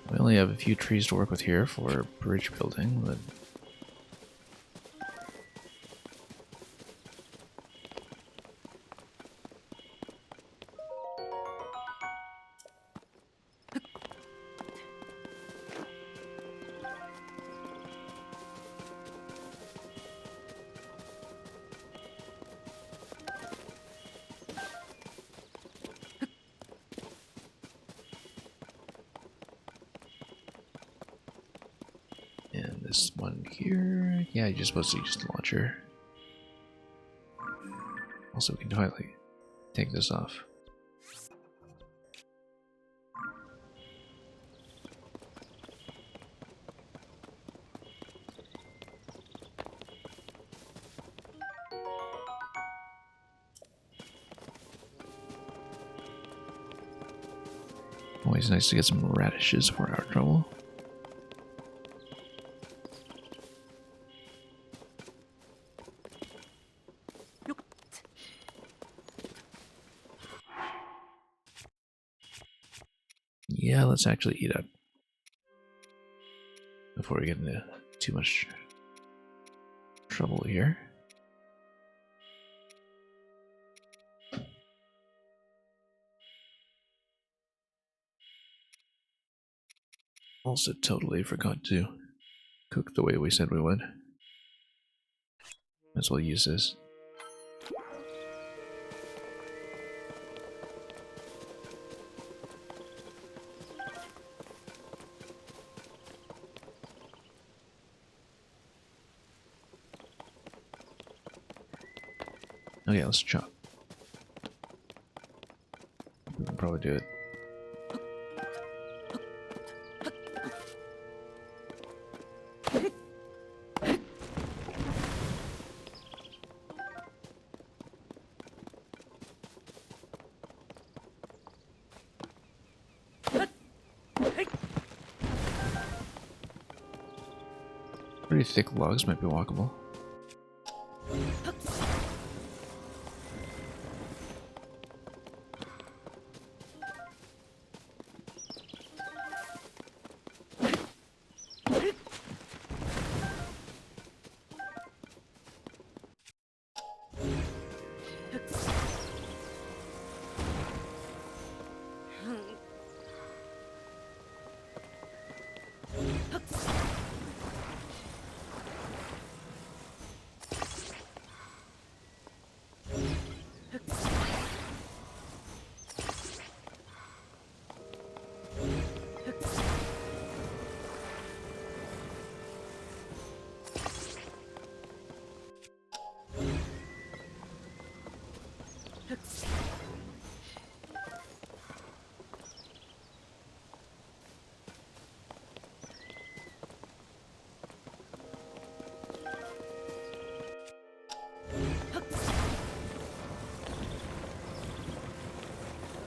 [SPEAKER 1] We only have a few trees to work with here for bridge building, but and this one here, yeah, you're supposed to use the launcher. Also, we can totally take this off. Always nice to get some radishes for our trouble. Yeah, let's actually eat up before we get into too much trouble here. Also totally forgot to cook the way we said we would. Might as well use this. Okay, let's chop. We can probably do it. Pretty thick logs might be walkable.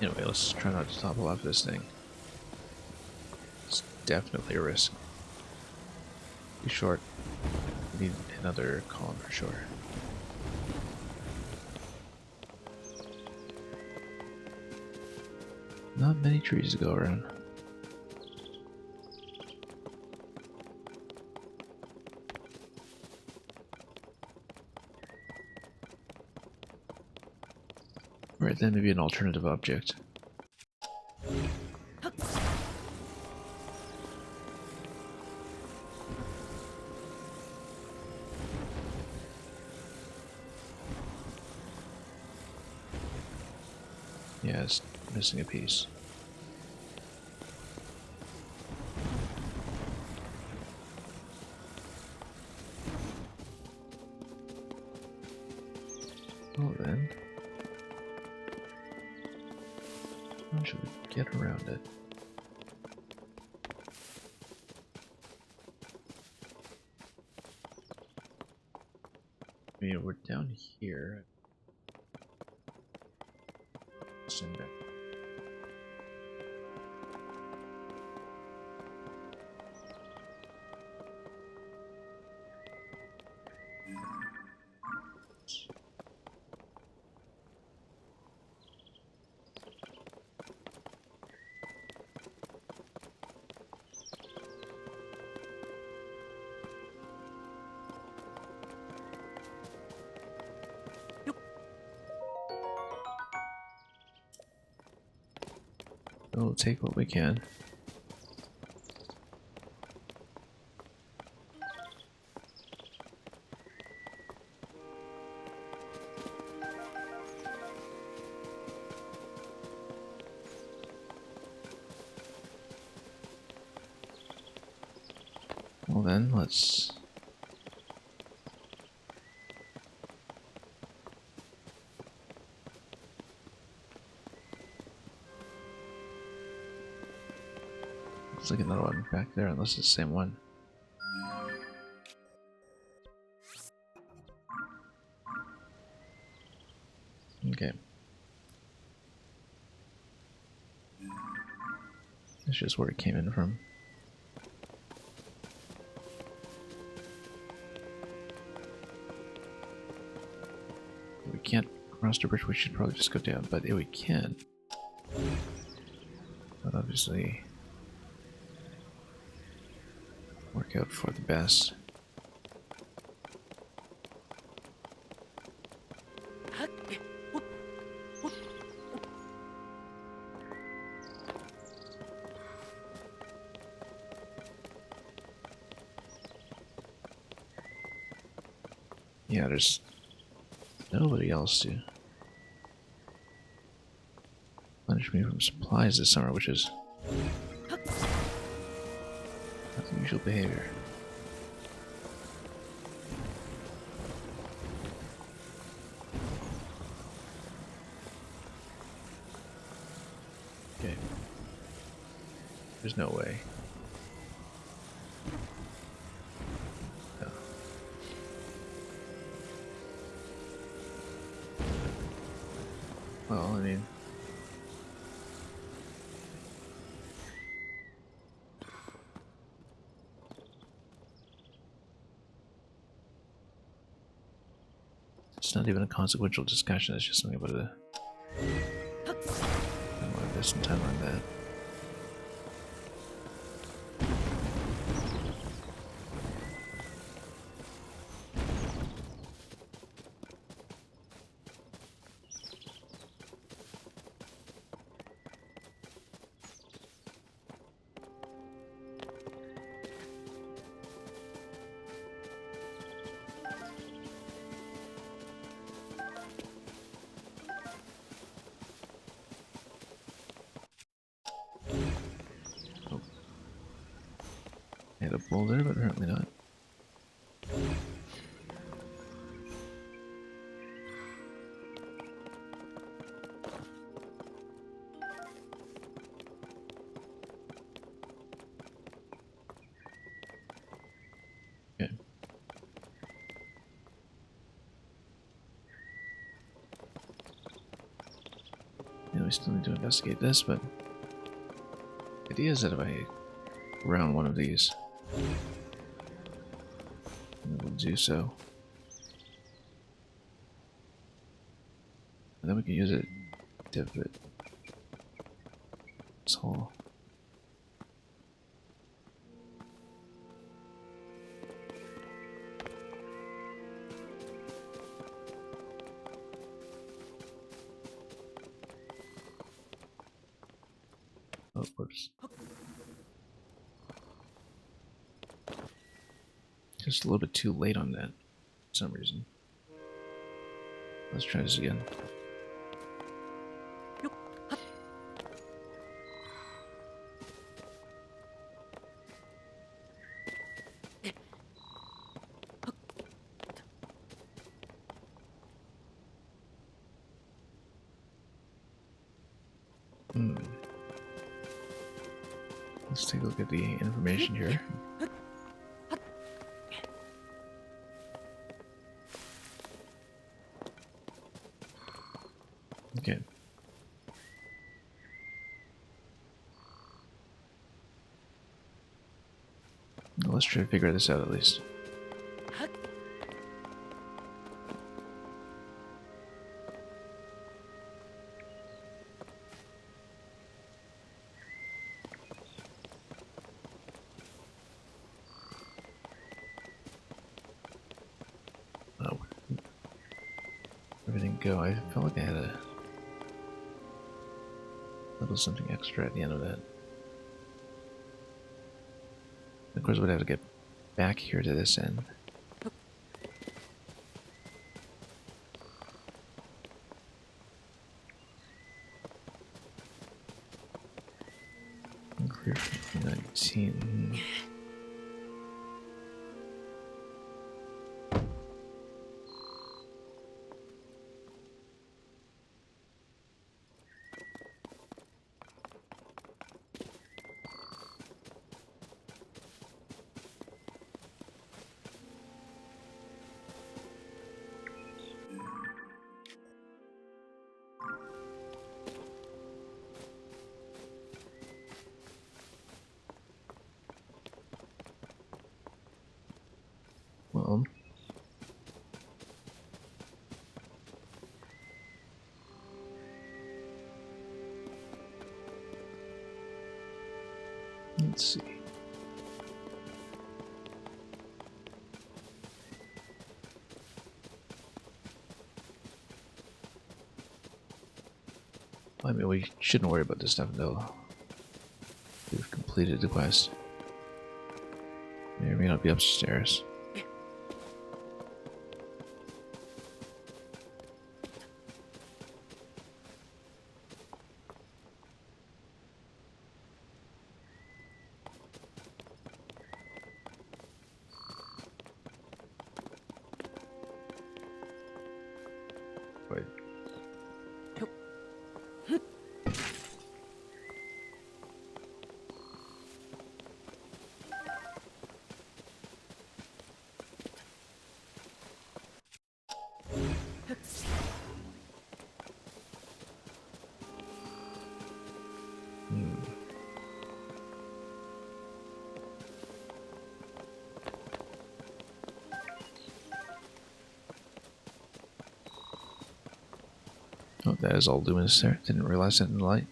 [SPEAKER 1] Anyway, let's try not to topple off this thing. It's definitely a risk. Be short. We need another column for sure. Not many trees to go around. Right then, maybe an alternative object. Yeah, it's missing a piece. Well then, how should we get around it? I mean, we're down here. Send back. We'll take what we can. Well then, let's... Looks like another one back there, unless it's the same one. Okay. That's just where it came in from. We can't cross the bridge, we should probably just go down, but we can. But obviously... work out for the best. Yeah, there's nobody else to punish me from supplies this summer, which is not the usual behavior. Okay. There's no way. No. Well, I mean... it's not even a consequential discussion, it's just something about a... time on this and time on that. I had a boulder, but apparently not. Okay. Yeah, we still need to investigate this, but the idea is that if I round one of these, it will do so. And then we can use it to fit this hole. Oh, whoops. Just a little bit too late on that for some reason. Let's try this again. Let's take a look at the information here. Okay. Well, let's try to figure this out at least. Oh, everything go. I felt like I had a little something extra at the end of that. Of course, we'd have to get back here to this end. Clear from 19. Well, let's see. I mean, we shouldn't worry about this stuff until we've completed the quest. May or may not be upstairs. Right. Oh, that is all luminous there. Didn't realize that in the light.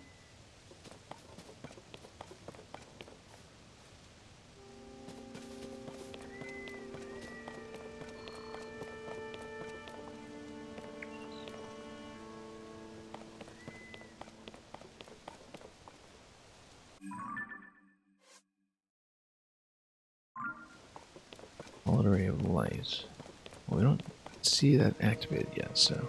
[SPEAKER 1] Solid array of light. Well, we don't see that activated yet, so.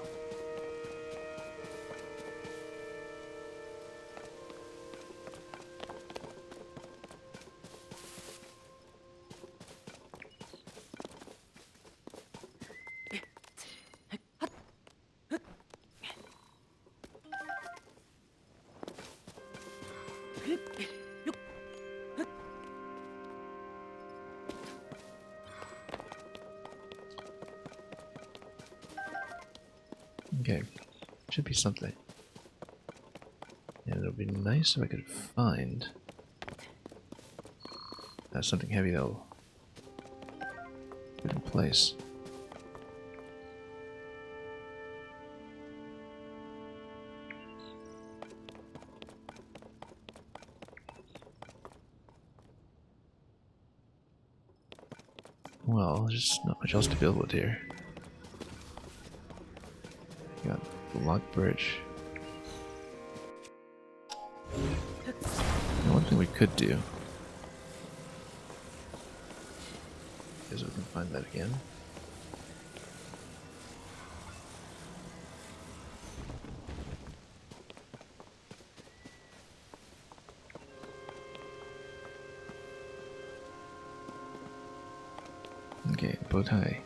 [SPEAKER 1] Okay, should be something. And it'll be nice if I could find something heavy that'll put in place. Well, there's just not much else to build with here. Got the lock bridge. Now, one thing we could do is we can find that again. Okay, bow tie.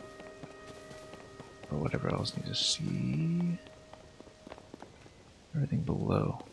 [SPEAKER 1] Or whatever else need to see. Everything below.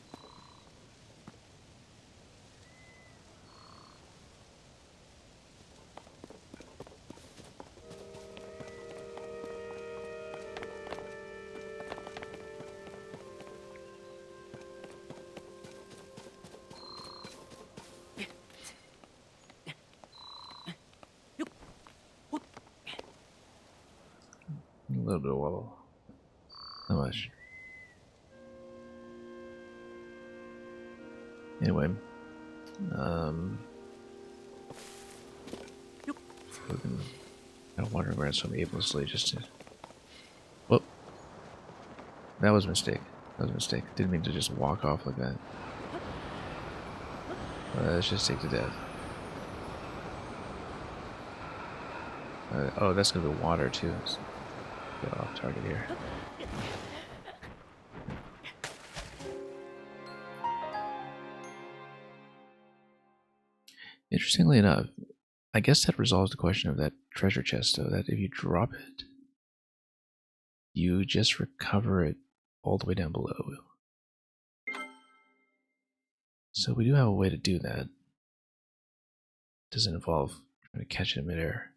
[SPEAKER 1] little bit of wobble. Not much. Anyway, we can kind of wander around so aimlessly just to. Whoop! That was a mistake. That was a mistake. Didn't mean to just walk off like that. Let's just take to death. Oh, that's gonna be water too. Let's get off target here. Interestingly enough, I guess that resolves the question of that treasure chest, though, that if you drop it, you just recover it all the way down below. So we do have a way to do that. Doesn't involve trying to catch it in midair.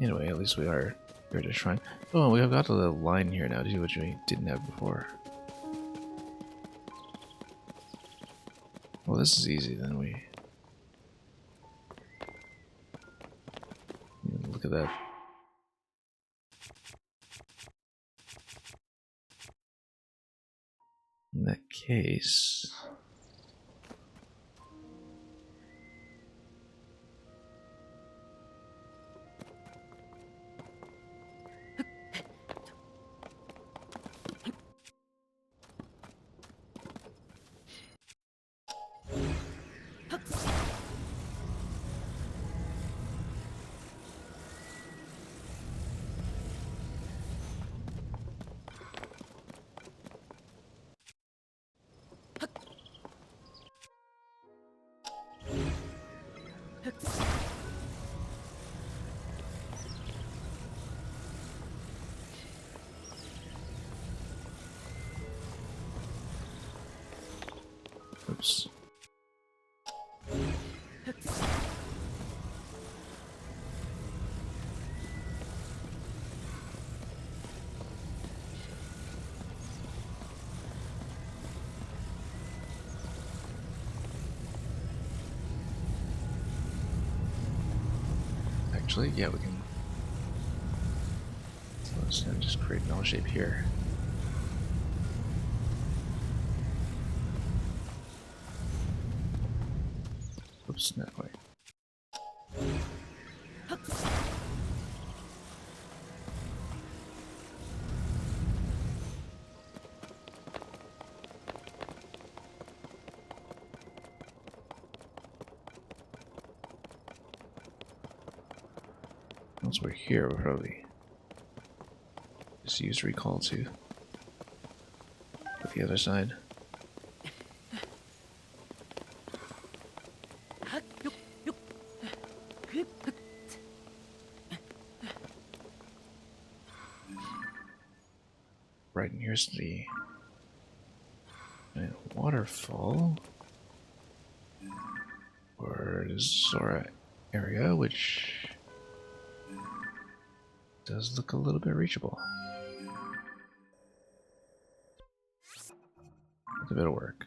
[SPEAKER 1] Anyway, at least we are here to shrine. Oh, we have got the line here now to do what we didn't have before. Well, this is easy then. Look at that. In that case, oops. Actually, yeah, we can. So let's just create an L shape here. Oops, not quite. Once we're here, we'll probably just use recall to the other side. Right, and here's the waterfall, or the Zora area, which does look a little bit reachable. With a bit of work.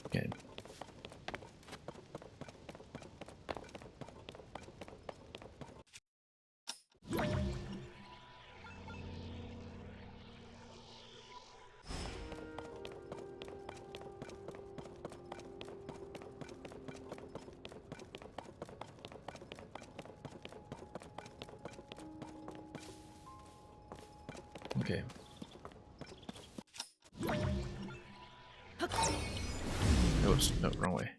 [SPEAKER 1] Okay. Okay. Oops, no, wrong way.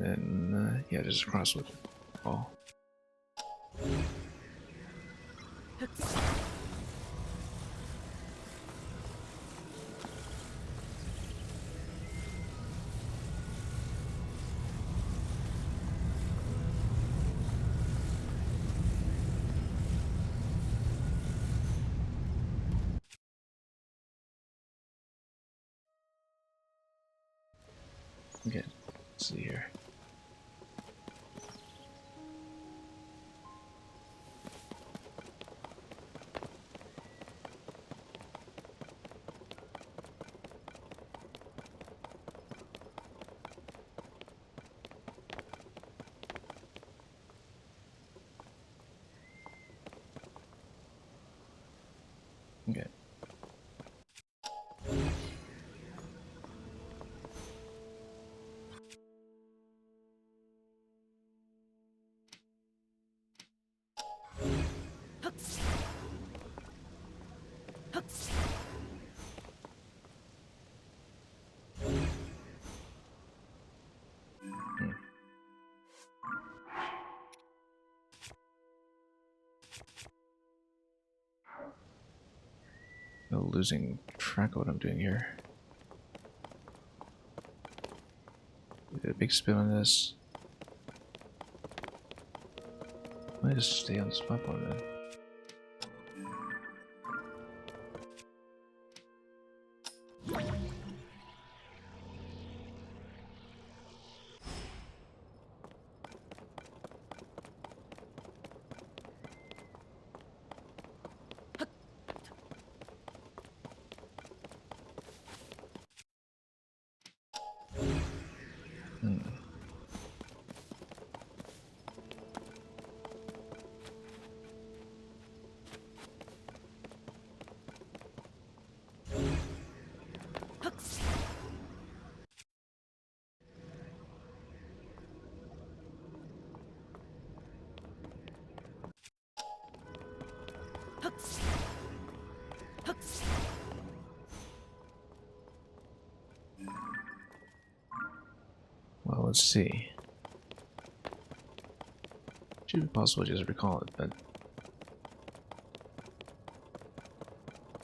[SPEAKER 1] then, yeah, just across with it. Ball. Okay, let's see here. Okay. Hmm. No, losing track of what I'm doing here. Did a big spin on this. Might just stay on this platform then. Hmm. Well, let's see. Should be possible to just recall it, but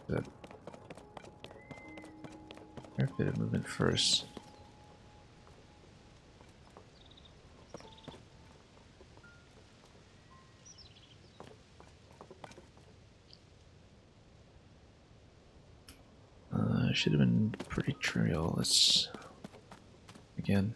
[SPEAKER 1] that fair bit of movement first. Should have been pretty trivial. Let's again.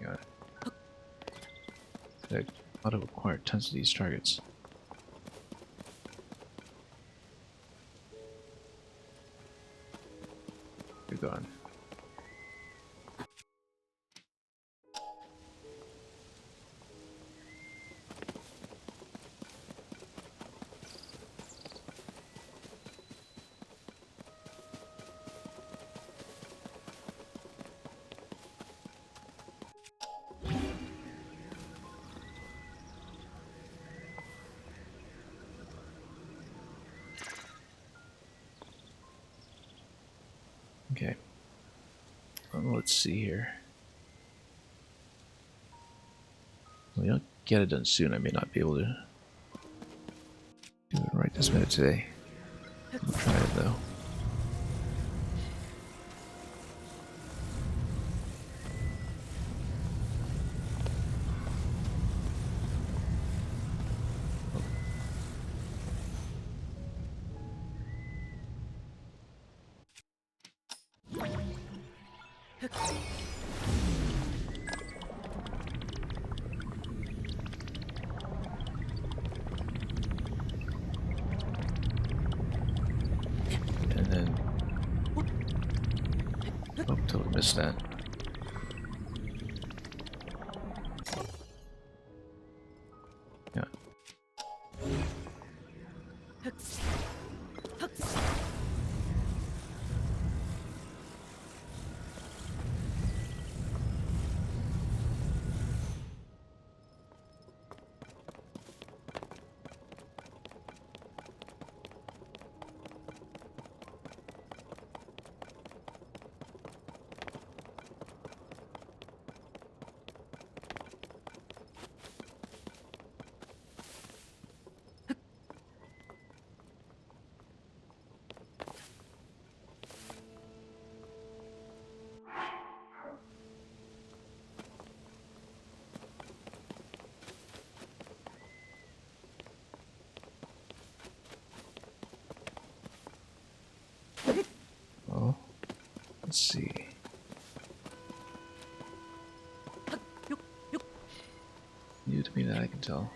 [SPEAKER 1] Got it. They auto-acquire tons of these targets. You're gone. Okay. Well, let's see here. Well, you don't get it done soon. I may not be able to do it right this minute today. I'll try it though. And then, oh, totally missed that. Let's see. New to me that I can tell.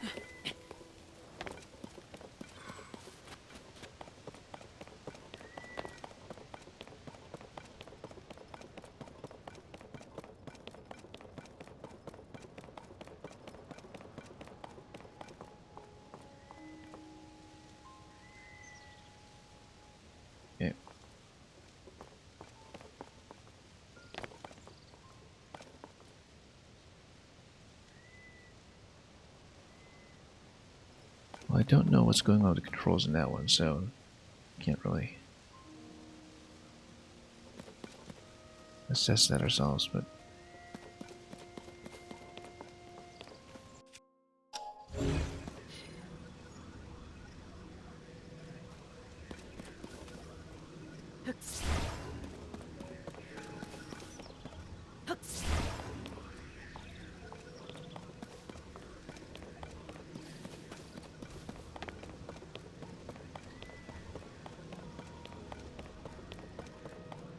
[SPEAKER 1] Okay. Well, I don't know what's going on with the controls in that one, so can't really assess that ourselves, but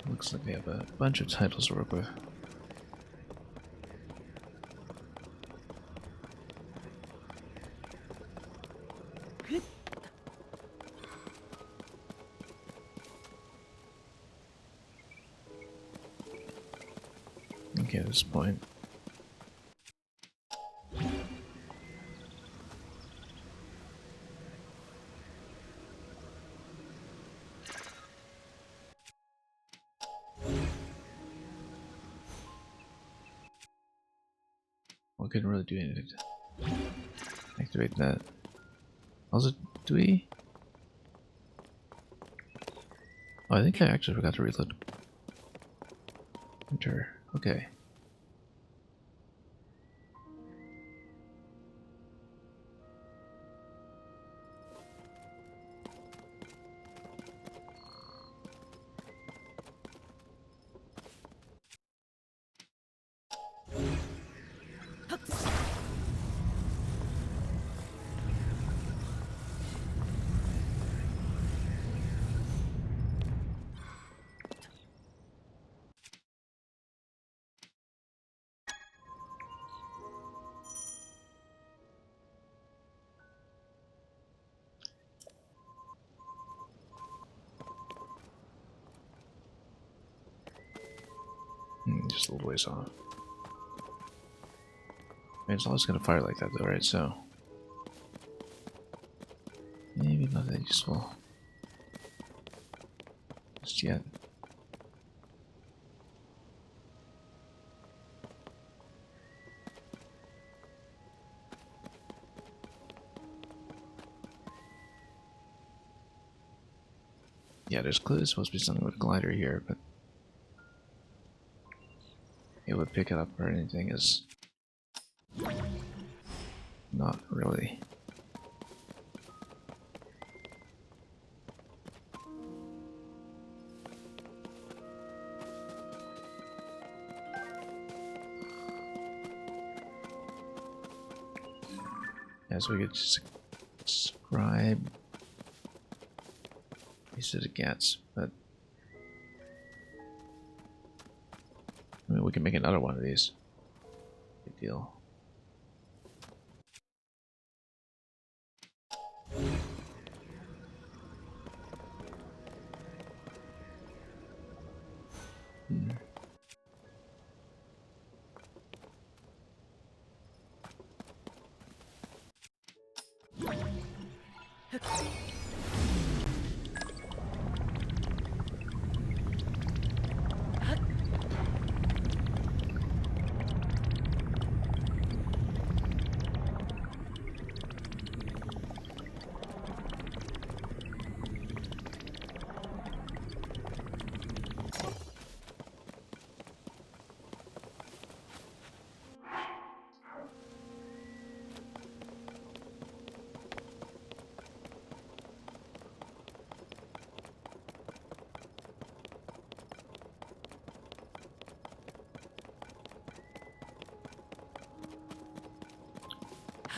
[SPEAKER 1] looks like we have a bunch of titles to work with. Okay, at this point. Well, I couldn't really do anything to activate that. Also, do we? Oh, I think I actually forgot to reload. Enter. Okay. Just a little ways off. I mean, it's always gonna fire like that though, right? So maybe not that useful just yet. Yeah, there's clearly supposed to be something with a glider here, but it would pick it up or anything is not really. As we could just describe these are the gats, but I mean we can make another one of these. Big deal.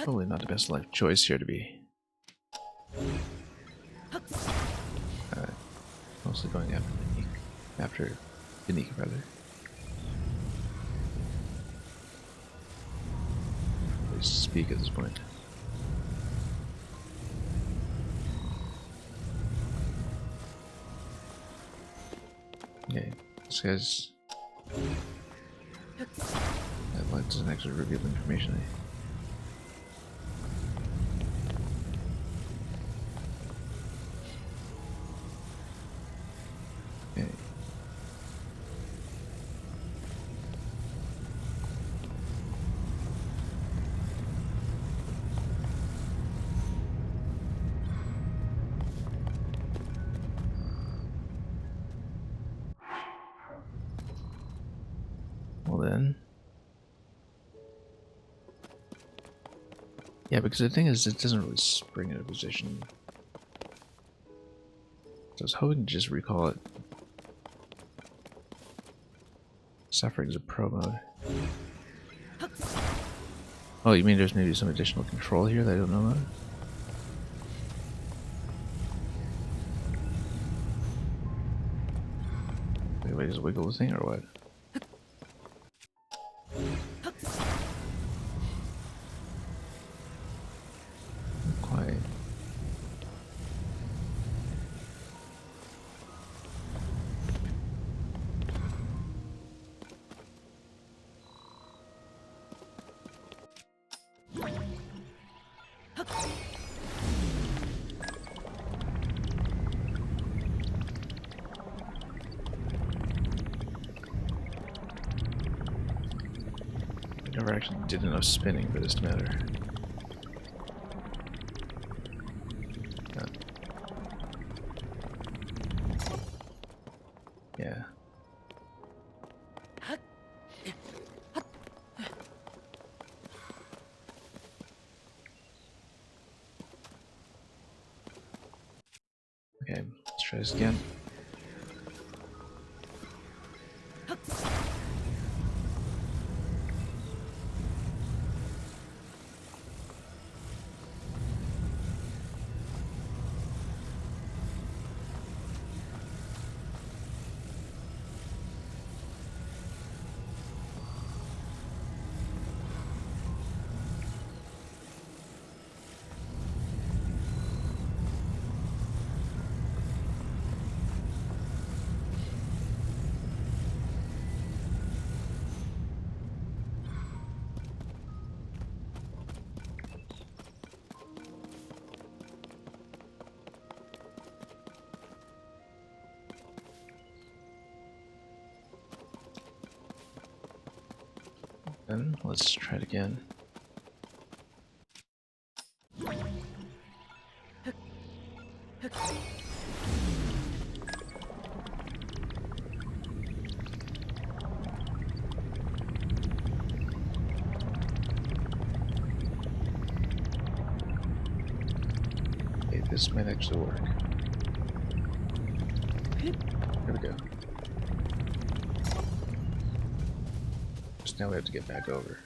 [SPEAKER 1] Probably not the best life choice here to be mostly going after Unique, rather. Please speak at this point. Okay, this guy's... That light doesn't actually reveal information. Okay. Well then... Yeah, because the thing is, it doesn't really spring into position. So I was hoping to just recall it. Suffering is a pro mode. Oh, you mean there's maybe some additional control here that I don't know about? Wait, just wiggle the thing or what? Not quite. I never actually did enough spinning for this to matter. No. Yeah. Okay, let's try this again. Then let's try it again. Okay, this might actually work. Here we go. Just now we have to get back over.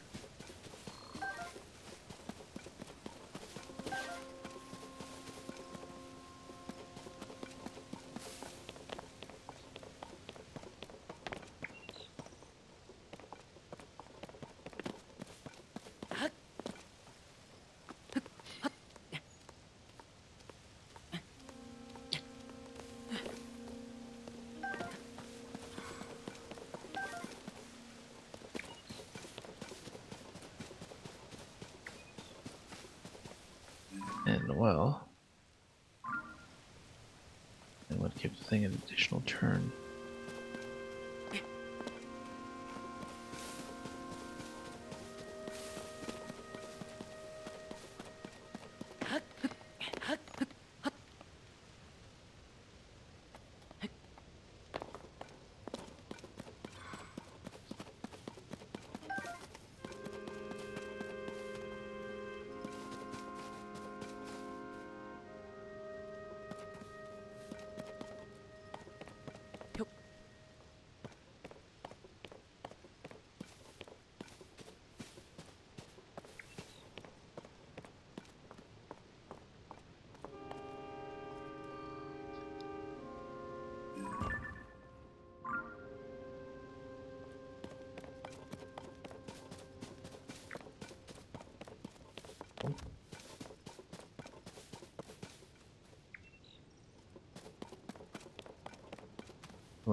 [SPEAKER 1] And well, I want to give the thing an additional turn.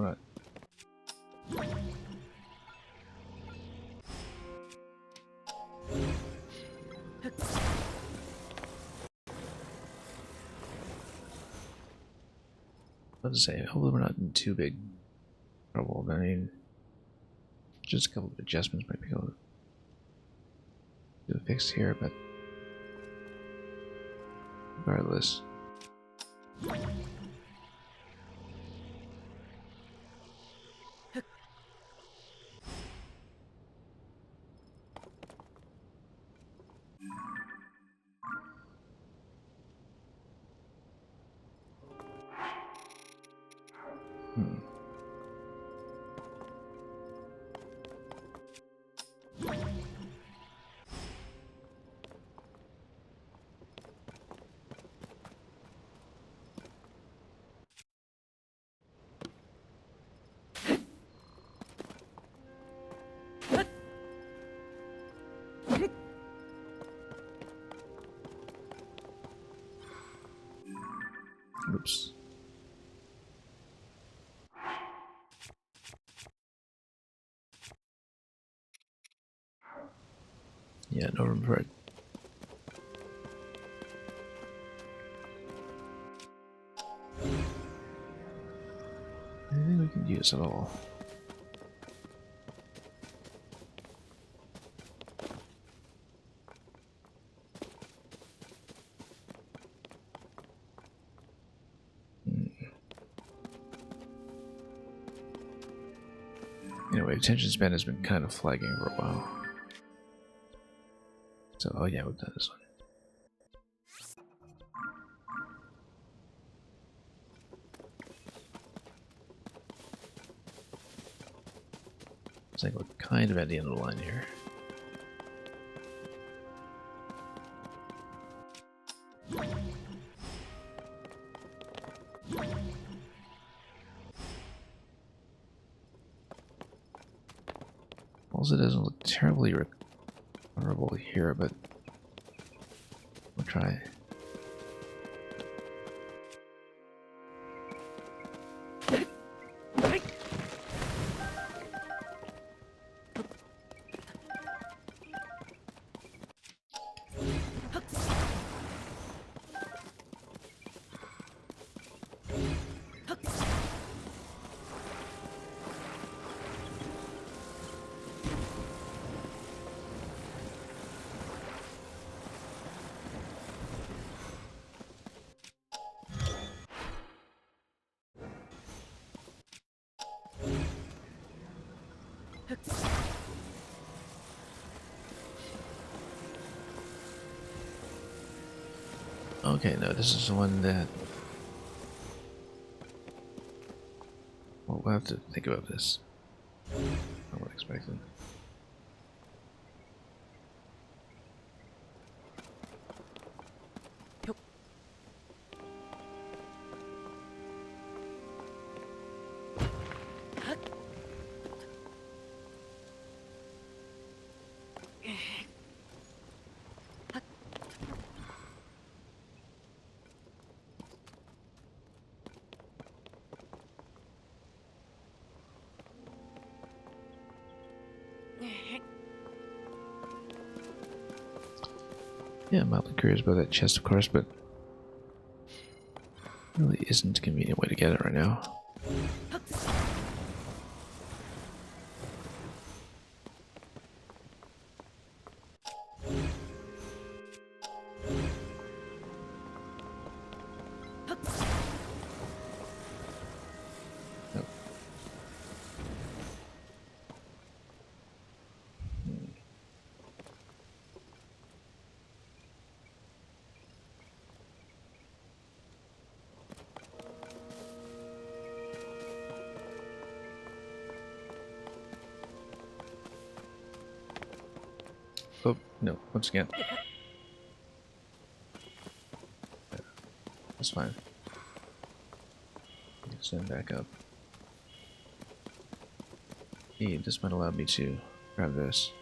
[SPEAKER 1] we're not. Let's say, hopefully we're not in too big trouble. I mean, just a couple of adjustments might be able to do a fix here, but regardless. Oops. Yeah, no room for it. Anything we can use at all? Anyway, attention span has been kind of flagging for a while. So, oh yeah, we've done this one. It's like we're kind of at the end of the line here. Also, it doesn't look terribly recoverable here, but we'll try. Okay, no, this is the one that... Well, we'll have to think about this. I would expect it. Yeah, I'm mildly curious about that chest, of course, but really isn't a convenient way to get it right now. Nope. Oh, no, once again. That's fine. Stand back up. Hey, this might allow me to grab this.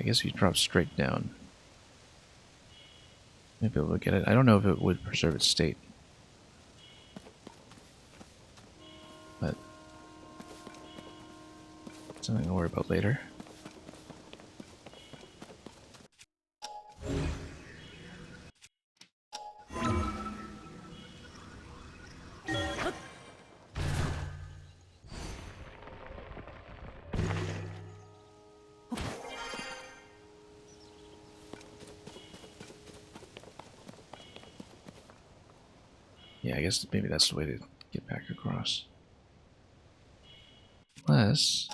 [SPEAKER 1] guess if you drop straight down, might be able to get it. I don't know if it would preserve its state. But something to worry about later. Yeah, I guess maybe that's the way to get back across. Unless...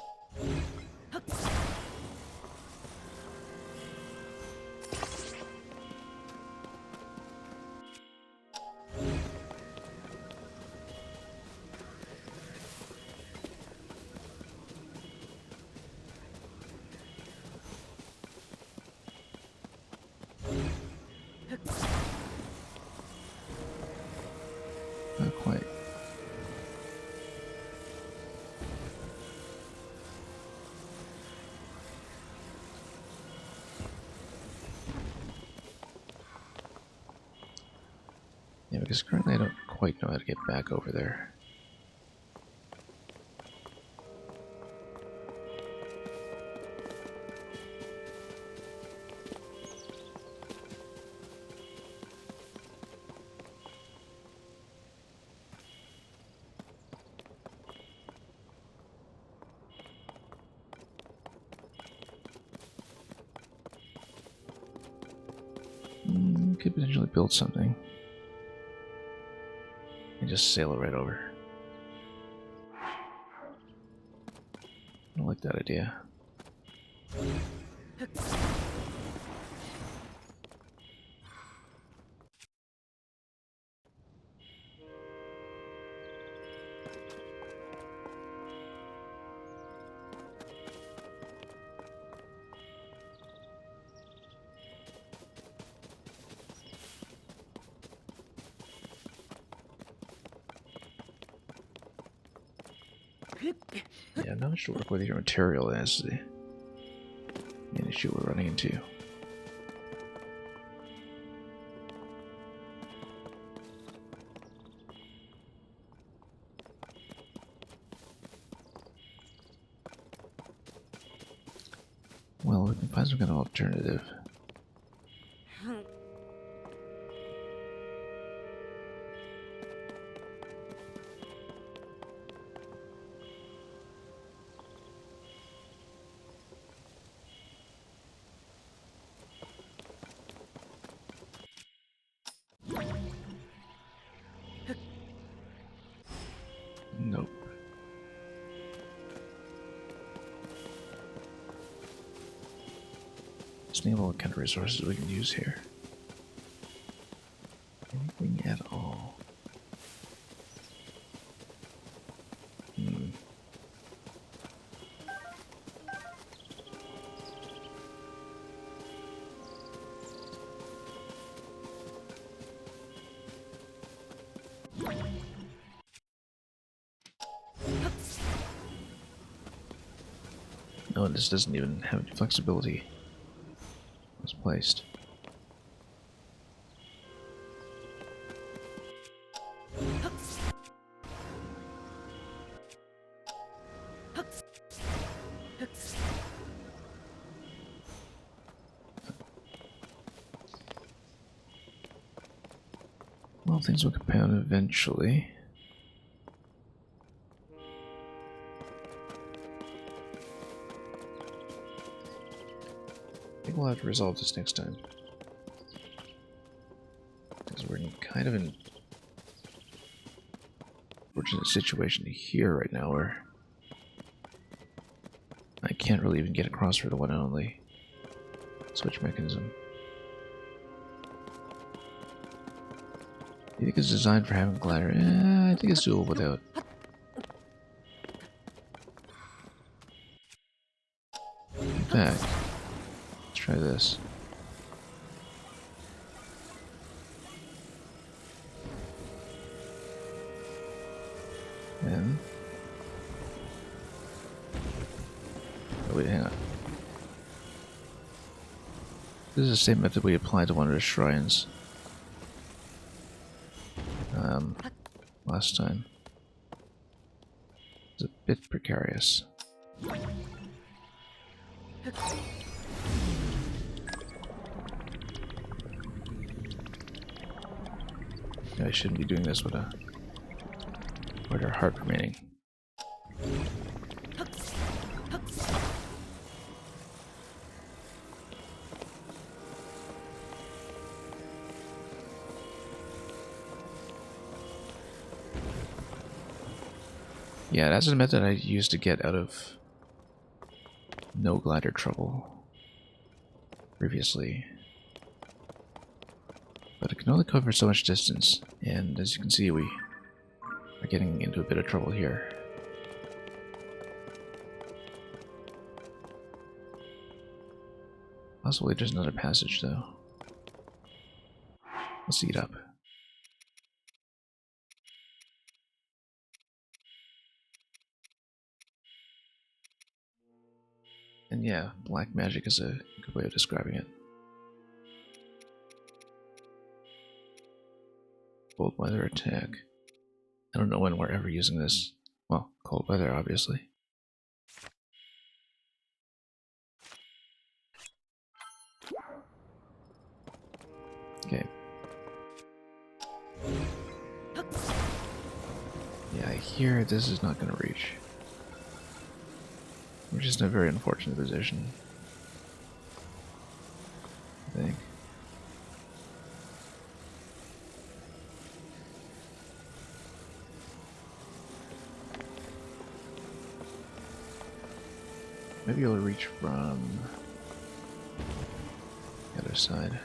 [SPEAKER 1] not quite. Yeah, because currently I don't quite know how to get back over there. Could potentially build something. And just sail it right over. I don't like that idea. Yeah, not much to work with your material as the main issue we're running into. Well, we can find some kind of alternative. Nope. Just think about what kind of resources we can use here. Anything at all. No, this doesn't even have any flexibility. It's placed. Well, things will compound eventually. I think we'll have to resolve this next time. Because we're in kind of an unfortunate situation here right now where I can't really even get across for the one and only switch mechanism. You think it's designed for having a glider? I think it's doable without. In fact, let's try this. And oh wait, hang on. This is the same method we applied to one of the shrines last time. It's a bit precarious. I shouldn't be doing this with a harder heart remaining. Yeah, that's a method I used to get out of no glider trouble previously. But it can only cover so much distance, and as you can see, we are getting into a bit of trouble here. Possibly there's another passage, though. Let's see it up. And yeah, black magic is a good way of describing it. Cold weather attack. I don't know when we're ever using this. Well, cold weather, obviously. Okay. Yeah, I hear this is not going to reach. We're just in a very unfortunate position, I think. Maybe it'll reach from the other side.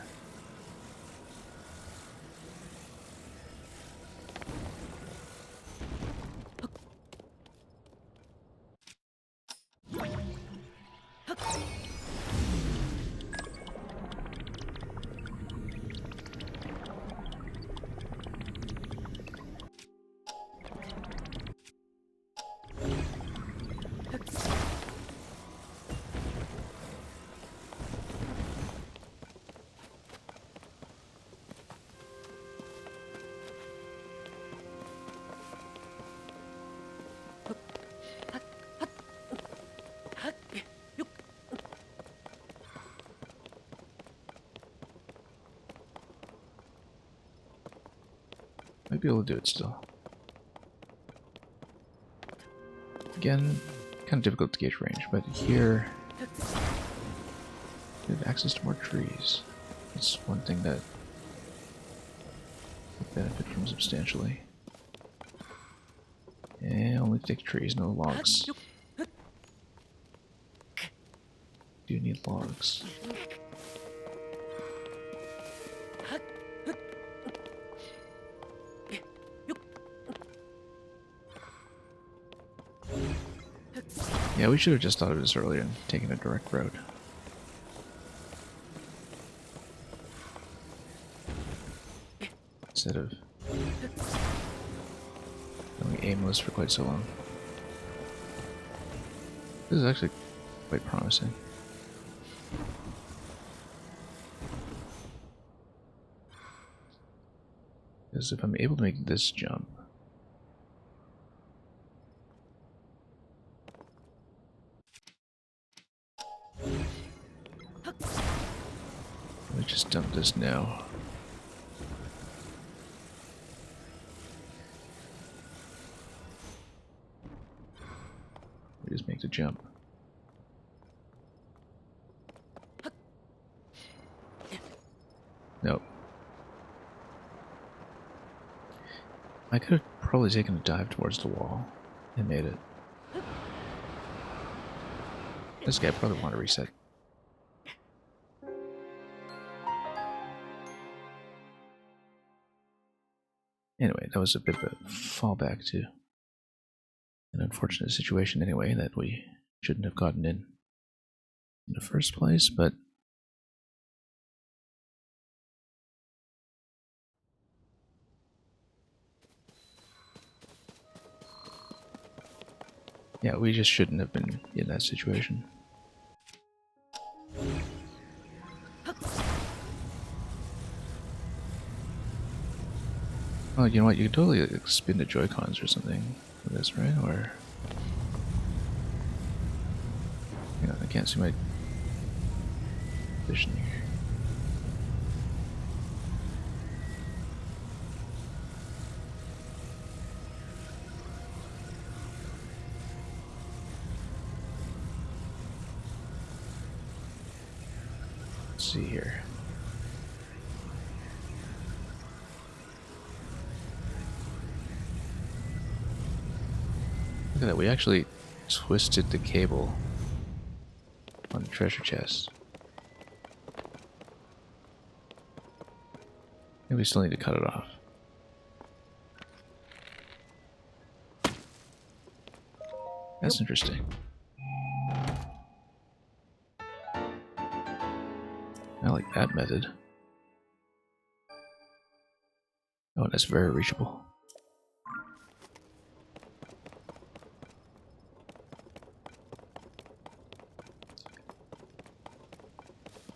[SPEAKER 1] Might be able to do it still. Again, kind of difficult to gauge range, but here we have access to more trees. That's one thing that we benefit from substantially. And only thick trees, no logs. Do need logs. Yeah, we should have just thought of this earlier and taken a direct road. Instead of going aimless for quite so long. This is actually quite promising. Because if I'm able to make this jump, let me just dump this now. We just make the jump. Nope. I could have probably taken a dive towards the wall and made it. This guy probably want to reset. Anyway, that was a bit of a fallback to an unfortunate situation anyway that we shouldn't have gotten in the first place, but yeah, we just shouldn't have been in that situation. Oh, you know what? You could totally like, spin the Joy-Cons or something for this, right? Or... yeah, I can't see my position here. Let's see here. Look at that, we actually twisted the cable on the treasure chest. Maybe we still need to cut it off. That's interesting. I like that method. Oh, that's very reachable.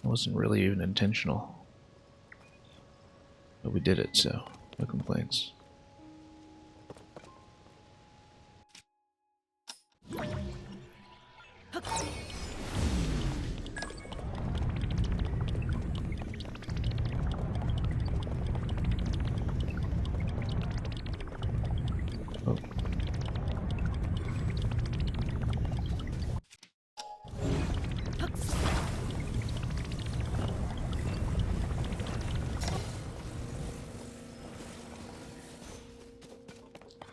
[SPEAKER 1] It wasn't really even intentional. But we did it, so no complaints. Oh.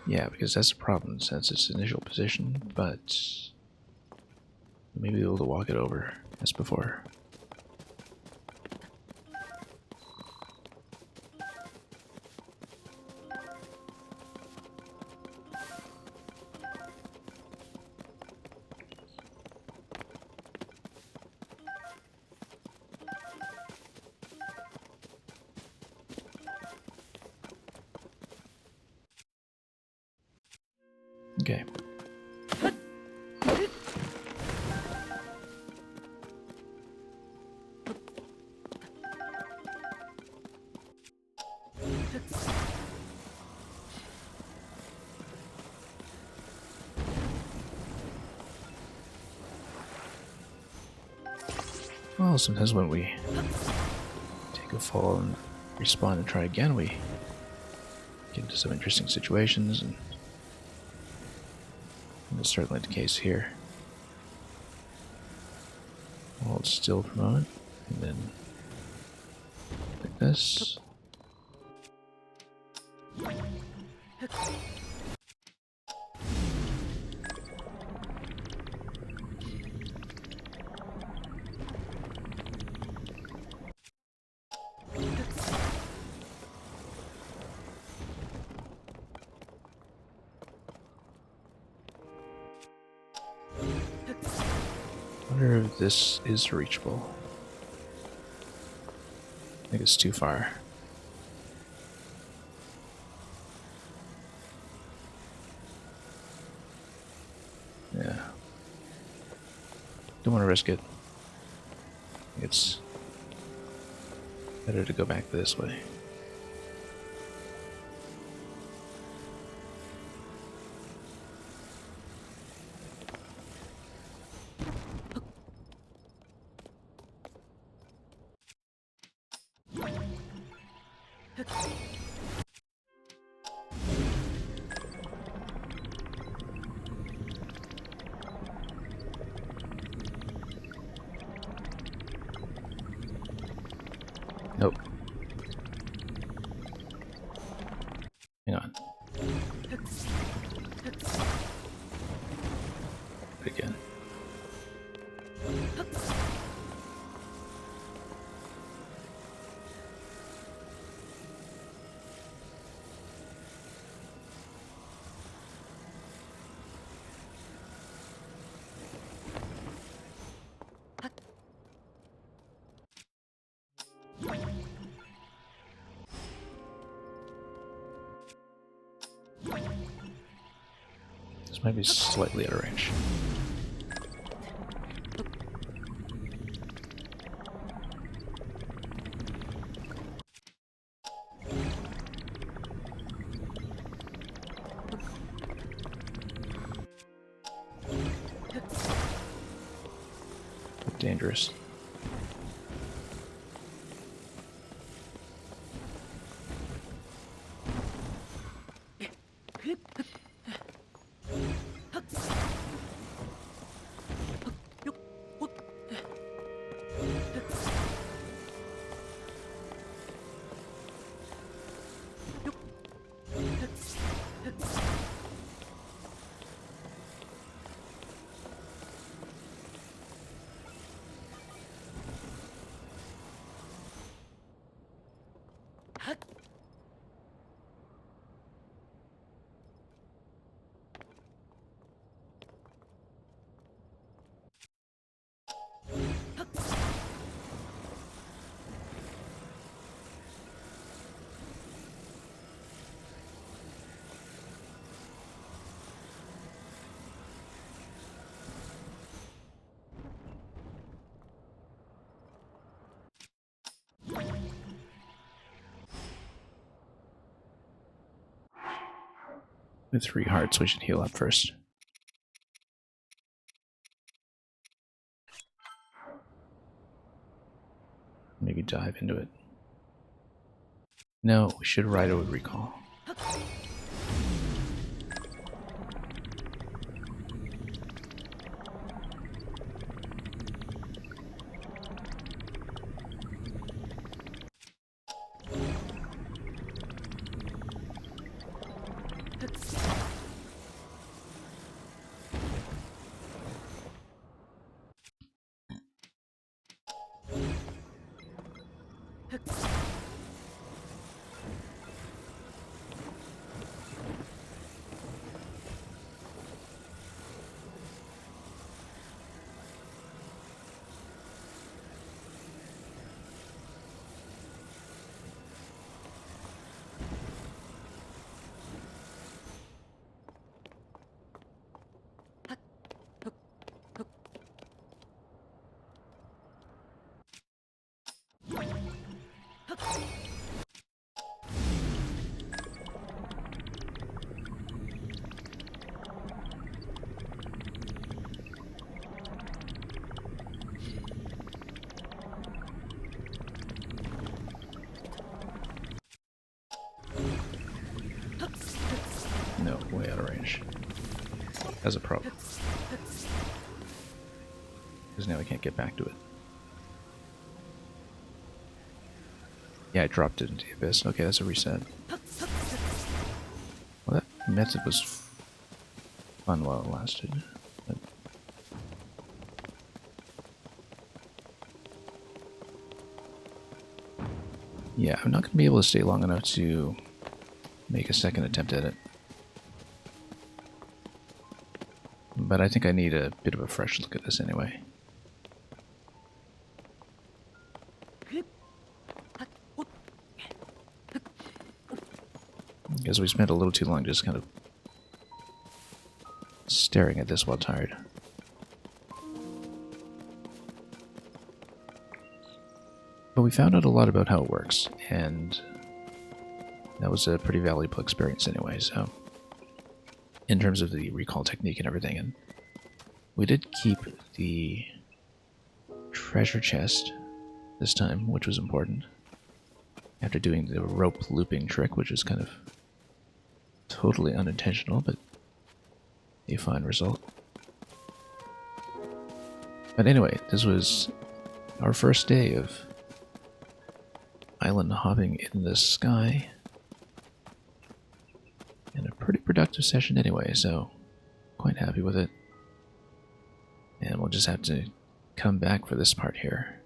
[SPEAKER 1] Yeah, because that's a problem since its initial position, but maybe be able to walk it over as before. Okay. Well, sometimes when we take a fall and respawn and try again, we get into some interesting situations, and that's certainly the case here. Hold still for a moment, and then like this. I wonder if this is reachable. I think it's too far. Yeah. Don't want to risk it. It's better to go back this way. Nope. Hang on. Again. This might be slightly out of range. dangerous. With 3 hearts, we should heal up first. Maybe dive into it. No, we should ride it with recall. No, way out of range. As a problem. Because now I can't get back to it. Yeah, I dropped it into the abyss. Okay, that's a reset. Well, that method was fun while it lasted. But yeah, I'm not going to be able to stay long enough to make a second attempt at it. But I think I need a bit of a fresh look at this anyway. Because we spent a little too long just kind of staring at this while tired. But we found out a lot about how it works, and that was a pretty valuable experience anyway, so in terms of the recall technique and everything. And we did keep the treasure chest this time, which was important, after doing the rope looping trick, which is kind of totally unintentional, but a fine result. But anyway, this was our first day of island hopping in the sky, and a pretty productive session anyway, so quite happy with it. And we'll just have to come back for this part here.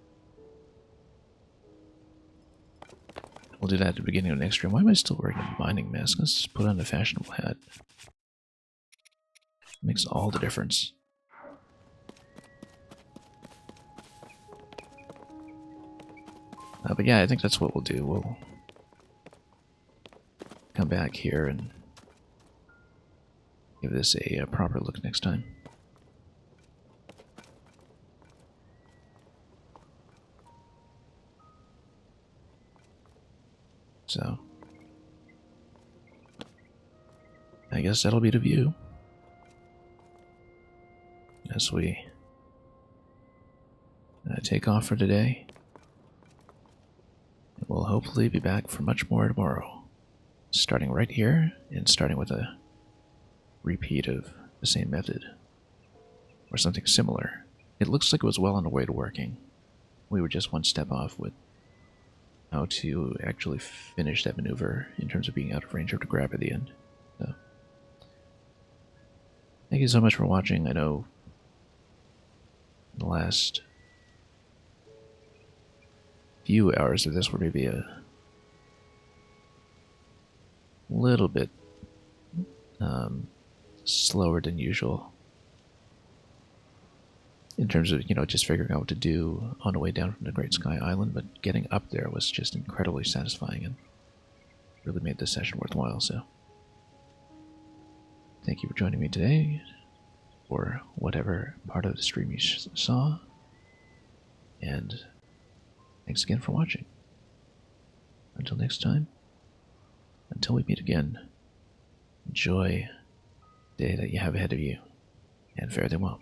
[SPEAKER 1] We'll do that at the beginning of next stream. Why am I still wearing a mining mask? Let's just put on a fashionable hat. Makes all the difference. But yeah, I think that's what we'll do. We'll come back here and give this a proper look next time. So, I guess that'll be the view as we to take off for today. And we'll hopefully be back for much more tomorrow. Starting right here, and starting with a repeat of the same method. Or something similar. It looks like it was well on the way to working. We were just one step off with how to actually finish that maneuver in terms of being out of range of the grab at the end. So, thank you so much for watching. I know the last few hours of this were maybe a little bit slower than usual in terms of, just figuring out what to do on the way down from the Great Sky Island, but getting up there was just incredibly satisfying and really made this session worthwhile. So thank you for joining me today, or whatever part of the stream you saw, and thanks again for watching. Until next time, until we meet again, enjoy the day that you have ahead of you, and fare thee well.